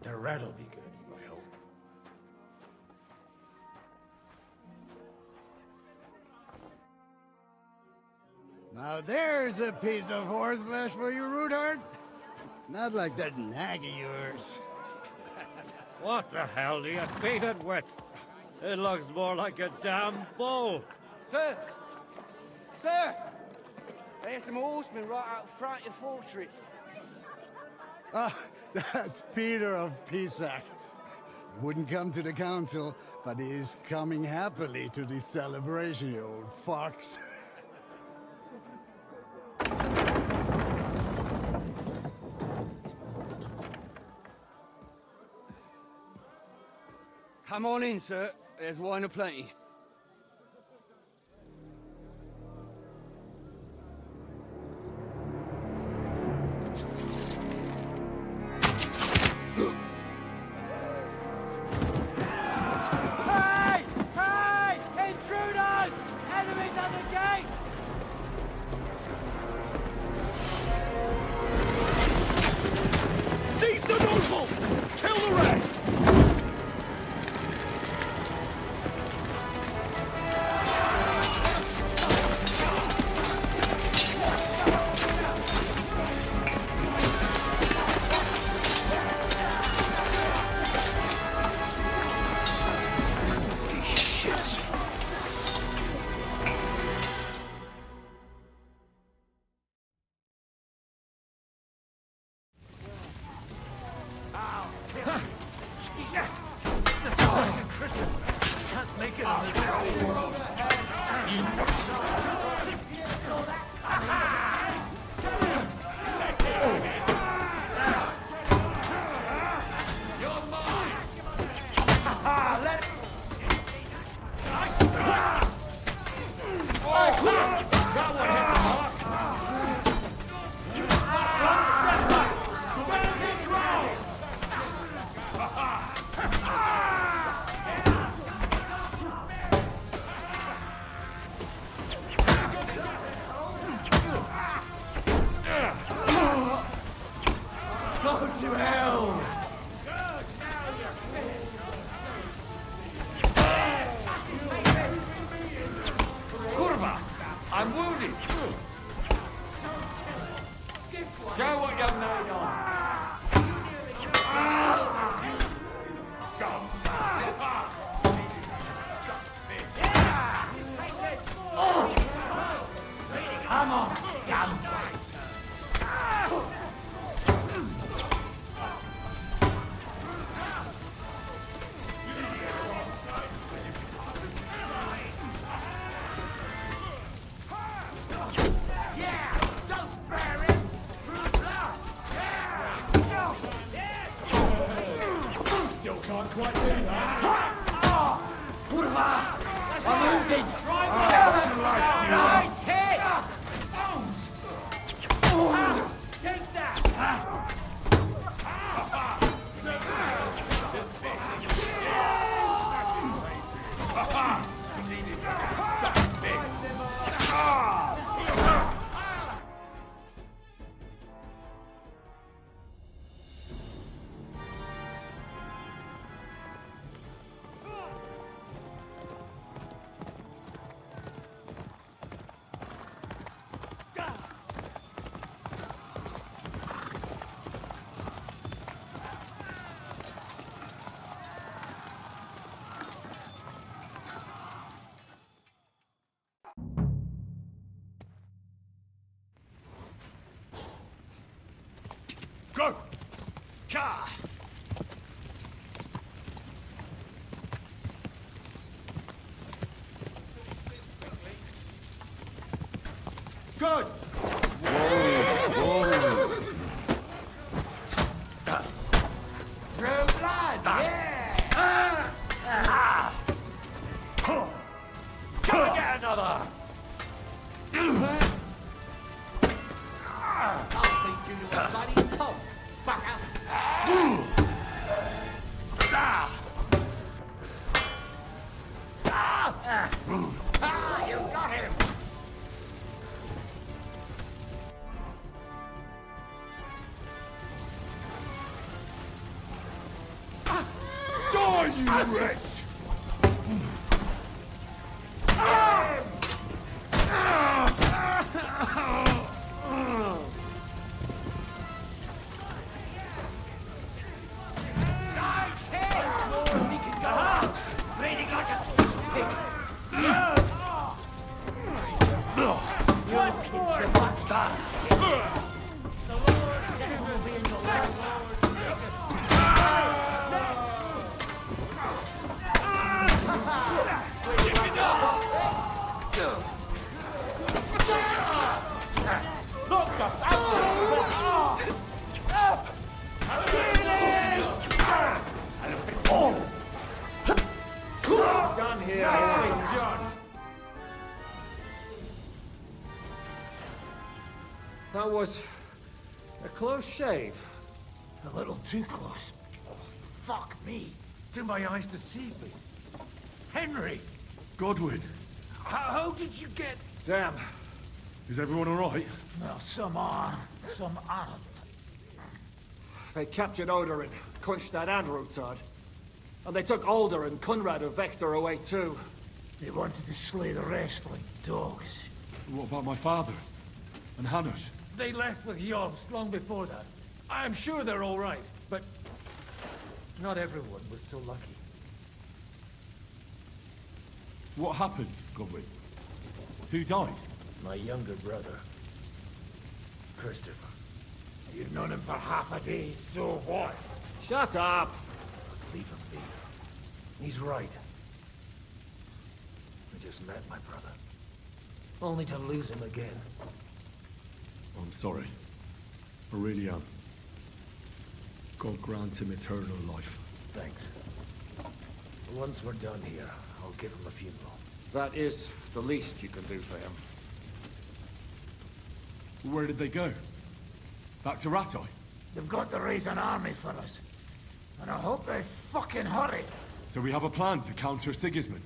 The rat'll be good, I hope. Now there's a piece of horseflesh for you, Rootard. Not like that nag of yours. What the hell do you feed it with? It looks more like a damn bull. Sir! Sir! There's some horsemen right out front of your fortress. Ah, that's Peter of Pisac. Wouldn't come to the council, but he is coming happily to this celebration, you old fox. Come on in, sir. There's wine aplenty. That one hit the mark. One step back. Stand your ground. Go to hell. Kurva! I'm wounded! Show what you're made of! Come on, scum! Still can't quite do that. Kurva! I'm wounded! Nice hit! Take that! Go! Ka! Good! Through blood, yeah! Go and get another! I'll beat you to a bloody pulp, fucker! You got him! Die, you wretch! Done here. That was a close shave. A little too close. Oh, fuck me. Do my eyes deceive me? Henry! Godwin, How did you get... Damn. is everyone alright? Well, some are, some aren't. They captured Oder and Kunstad and Rutard. And they took Alder and Conrad of Vector away too. They wanted to slay the rest like dogs. What about my father? And Hannes? They left with Jobst long before that. I'm sure they're all right, but not everyone was so lucky. What happened, Godwin? Who died? My younger brother, Christopher. You've known him for half a day, so what? Shut up! Leave him be. He's right. I just met my brother. Only to lose him again. I'm sorry. I really am. God grant him eternal life. Thanks. Once we're done here, I'll give him a funeral. That is the least you can do for him. Where did they go? Back to Rattay? They've got to raise an army for us. And I hope they fucking hurry. So we have a plan to counter Sigismund?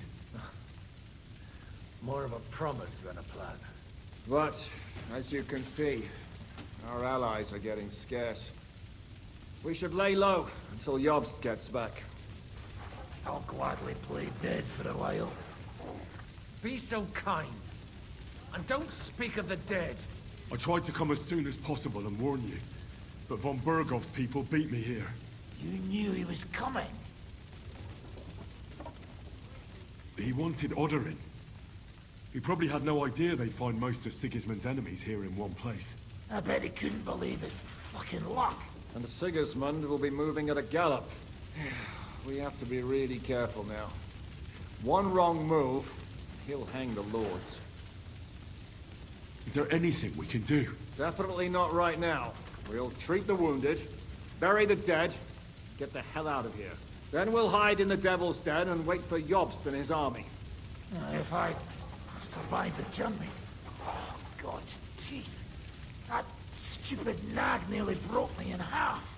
More of a promise than a plan. But, as you can see, our allies are getting scarce. We should lay low until Jobst gets back. I'll gladly play dead for a while. Be so kind. And don't speak of the dead. I tried to come as soon as possible and warn you, but von Bergov's people beat me here. You knew he was coming. He wanted Odorin. He probably had no idea they'd find most of Sigismund's enemies here in one place. I bet he couldn't believe his fucking luck. And Sigismund will be moving at a gallop. We have to be really careful now. One wrong move, he'll hang the lords. Is there anything we can do? Definitely not right now. We'll treat the wounded, bury the dead, get the hell out of here. Then we'll hide in the Devil's Den and wait for Jobst and his army. If I survive the journey. Oh, God's teeth. That stupid nag nearly broke me in half.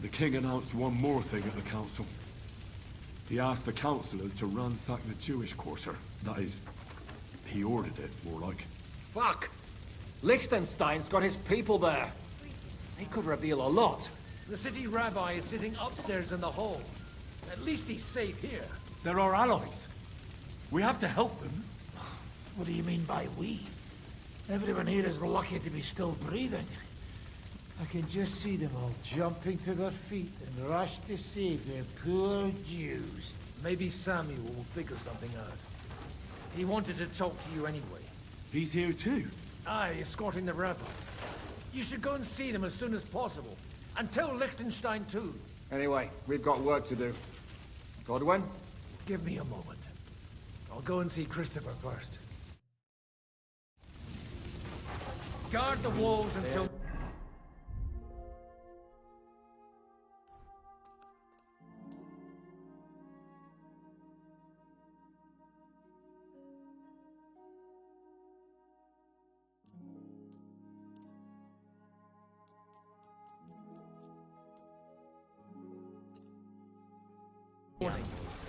The king announced one more thing at the council. He asked the councillors to ransack the Jewish quarter. That is, he ordered it, more like. Fuck! Liechtenstein's got his people there. He could reveal a lot. The city rabbi is sitting upstairs in the hall. At least he's safe here. They're our allies. We have to help them. What do you mean by we? Everyone here is lucky to be still breathing. I can just see them all jumping to their feet and rush to save their poor Jews. Maybe Samuel will figure something out. He wanted to talk to you anyway. He's here too? Aye, escorting the rabbi. You should go and see them as soon as possible. And tell Liechtenstein too. Anyway, we've got work to do. Godwin? Give me a moment. I'll go and see Christopher first. Guard the walls until...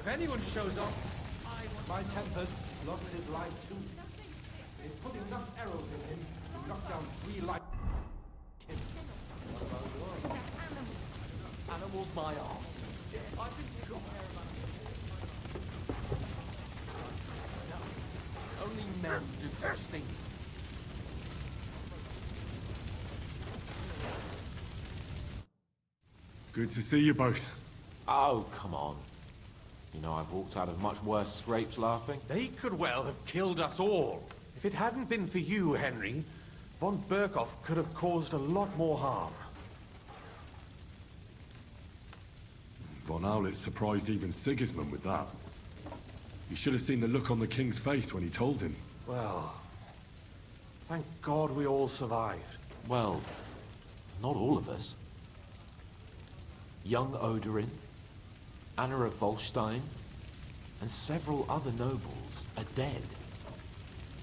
If anyone shows up, My Tempest lost his life too. They put enough arrows in him to knock down 3 light. Animals my arse. I've been taking care of No, only men do such things. Good to see you both. Oh, come on. You know, I've walked out of much worse scrapes laughing. They could well have killed us all. If it hadn't been for you, Henry, von Berkhoff could have caused a lot more harm. Von Aulitz surprised even Sigismund with that. You should have seen the look on the king's face when he told him. Well, thank God we all survived. Well, not all of us. Young Odorin, Anna of Volstein, and several other nobles are dead.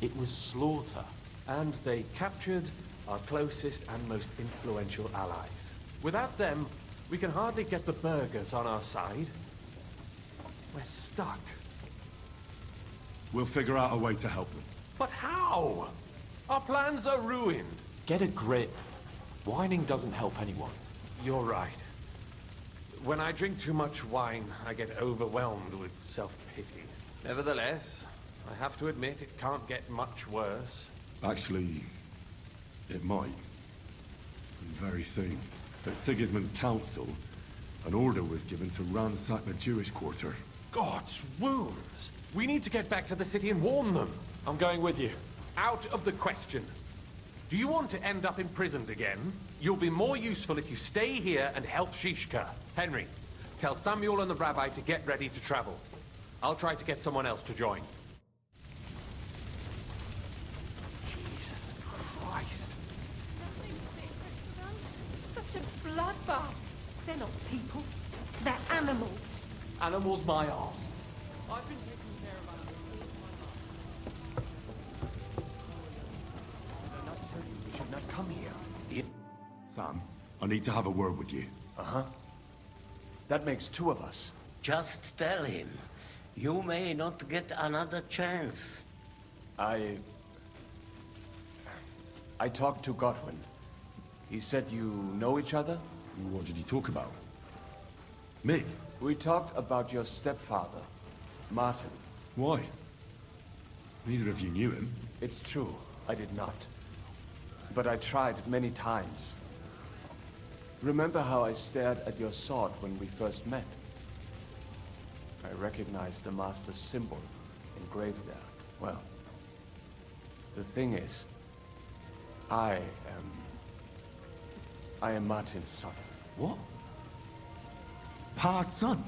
It was slaughter. And they captured our closest and most influential allies. Without them, we can hardly get the burghers on our side. We're stuck. We'll figure out a way to help them. But how? Our plans are ruined. Get a grip. Whining doesn't help anyone. You're right. When I drink too much wine, I get overwhelmed with self-pity. Nevertheless, I have to admit it can't get much worse. Actually, it might. And very soon. At Sigismund's council, an order was given to ransack the Jewish quarter. God's wounds! We need to get back to the city and warn them. I'm going with you. Out of the question. Do you want to end up imprisoned again? You'll be more useful if you stay here and help Shishka. Henry, tell Samuel and the rabbi to get ready to travel. I'll try to get someone else to join. Jesus Christ. Such a bloodbath. They're not people. They're animals. Animals my arse. I've been taking care of animals all my life. Sam, I need to have a word with you. Uh-huh. That makes two of us. Just tell him. You may not get another chance. I talked to Godwin. He said you know each other? What did you talk about? Me? We talked about your stepfather, Martin. Why? Neither of you knew him. It's true, I did not. But I tried many times. Remember how I stared at your sword when we first met? I recognized the Master's symbol engraved there. Well, the thing is, I am Martin's son. What? Pa's son?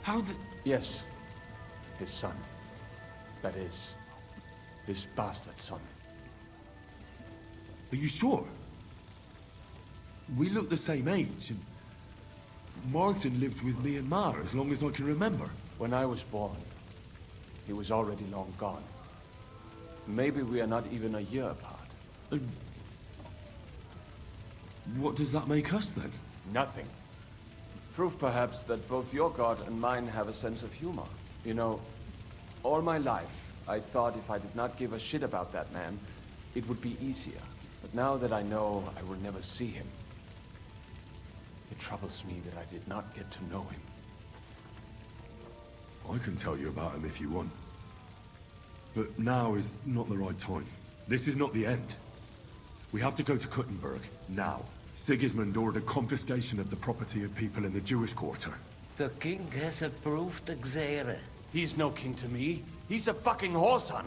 How did... Yes, his son. That is, his bastard son. Are you sure? We look the same age, and Martin lived with me and Ma as long as I can remember. When I was born, he was already long gone. Maybe we are not even a year apart. And what does that make us then? Nothing. Proof perhaps that both your god and mine have a sense of humor. You know, all my life, I thought if I did not give a shit about that man, it would be easier. But now that I know I will never see him, it troubles me that I did not get to know him. I can tell you about him if you want. But now is not the right time. This is not the end. We have to go to Kuttenberg, now. Sigismund ordered confiscation of the property of people in the Jewish quarter. The king has approved Xere. He's no king to me. He's a fucking whoreson.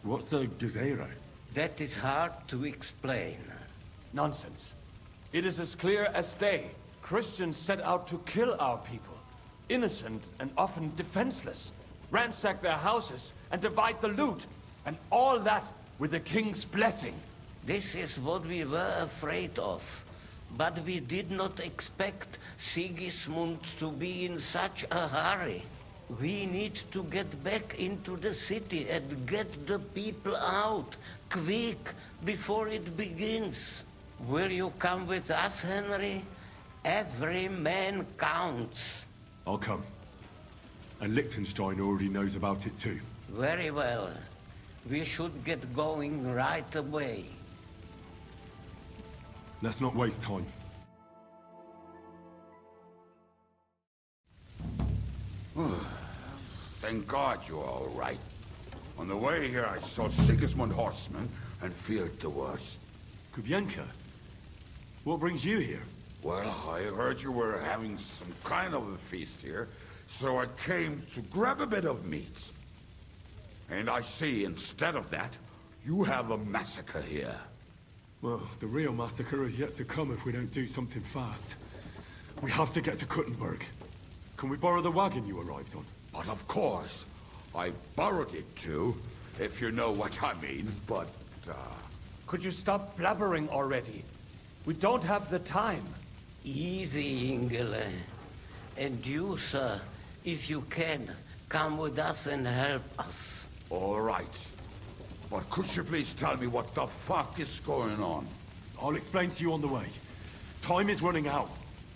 What's a Gezerah? That is hard to explain. Nonsense. It is as clear as day. Christians set out to kill our people. Innocent and often defenseless. Ransack their houses and divide the loot. And all that with the king's blessing. This is what we were afraid of. But we did not expect Sigismund to be in such a hurry. We need to get back into the city and get the people out, quick, before it begins. Will you come with us, Henry? Every man counts. I'll come. And Liechtenstein already knows about it too. Very well. We should get going right away. Let's not waste time. Thank God you're all right. On the way here, I saw Sigismund horsemen and feared the worst. Kubienka? What brings you here? Well, I heard you were having some kind of a feast here, so I came to grab a bit of meat. And I see, instead of that, you have a massacre here. Well, the real massacre is yet to come if we don't do something fast. We have to get to Kuttenberg. Can we borrow the wagon you arrived on? But of course. I borrowed it too, if you know what I mean, but, Could you stop blabbering already? We don't have the time. Easy, Ingele. And you, sir, if you can, come with us and help us. All right. But could you please tell me what the fuck is going on? I'll explain to you on the way. Time is running out.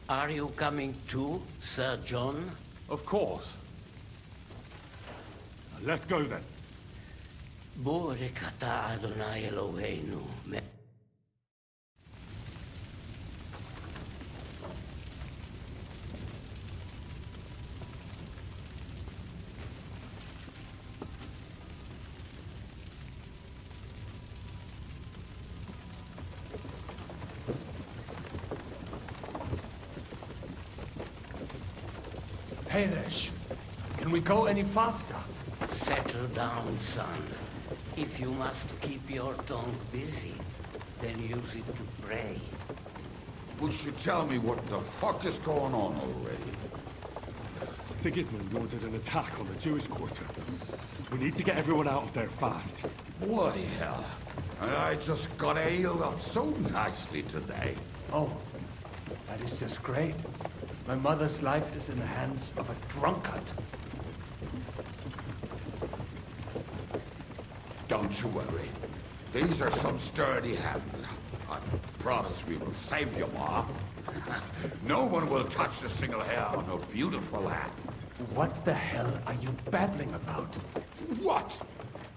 Are you coming too, Sir John? Of course. Let's go then. Borekata Adonai Eloheinu. Peresh, can we go any faster? Settle down, son. If you must keep your tongue busy, then use it to pray. Would you tell me what the fuck is going on already? Sigismund ordered an attack on the Jewish quarter. We need to get everyone out of there fast. Bloody hell. I just got ailed up so nicely today. Oh, that is just great. My mother's life is in the hands of a drunkard. Don't you worry. These are some sturdy hands. I promise we will save you, Ma. No one will touch a single hair on her beautiful hand. What the hell are you babbling about? What?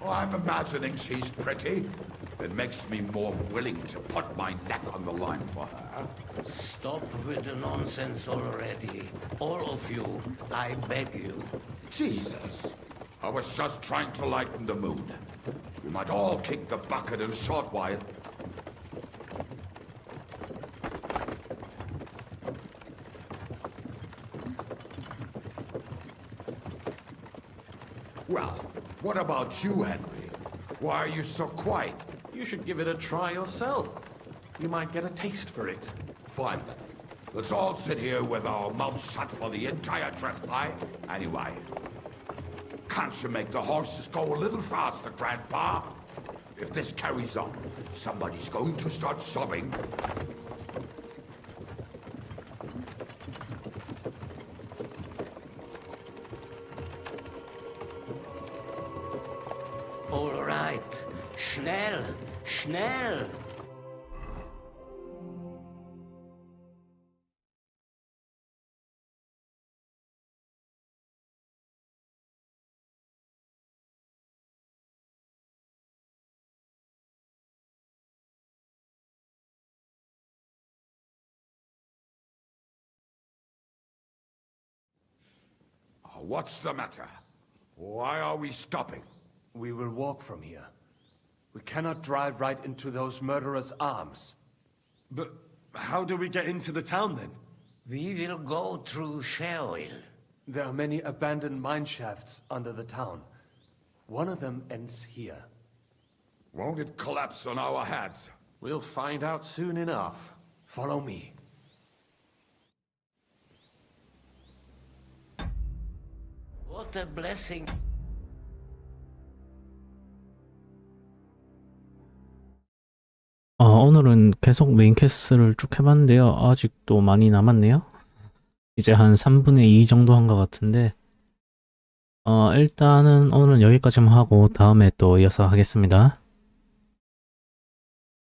Oh, I'm imagining she's pretty. It makes me more willing to put my neck on the line for her. Stop with the nonsense already. All of you, I beg you. Jesus. I was just trying to lighten the mood. We might all kick the bucket in a short while. Well, what about you, Henry? Why are you so quiet? You should give it a try yourself. You might get a taste for it. Fine then. Let's all sit here with our mouths shut for the entire trip, aye? Anyway, can't you make the horses go a little faster, Grandpa? If this carries on, somebody's going to start sobbing. All right. Schnell! Schnell! What's the matter? Why are we stopping? We will walk from here. We cannot drive right into those murderers' arms. But how do we get into the town then? We will go through Sheol. There are many abandoned mine shafts under the town. One of them ends here. Won't it collapse on our heads? We'll find out soon enough. Follow me. What a blessing. 오늘은 계속 메인 퀘스트를 쭉 해봤는데요. 아직도 많이 남았네요. 이제 한 3분의 2 정도 한 것 같은데 일단은 오늘은 여기까지만 하고 다음에 또 이어서 하겠습니다.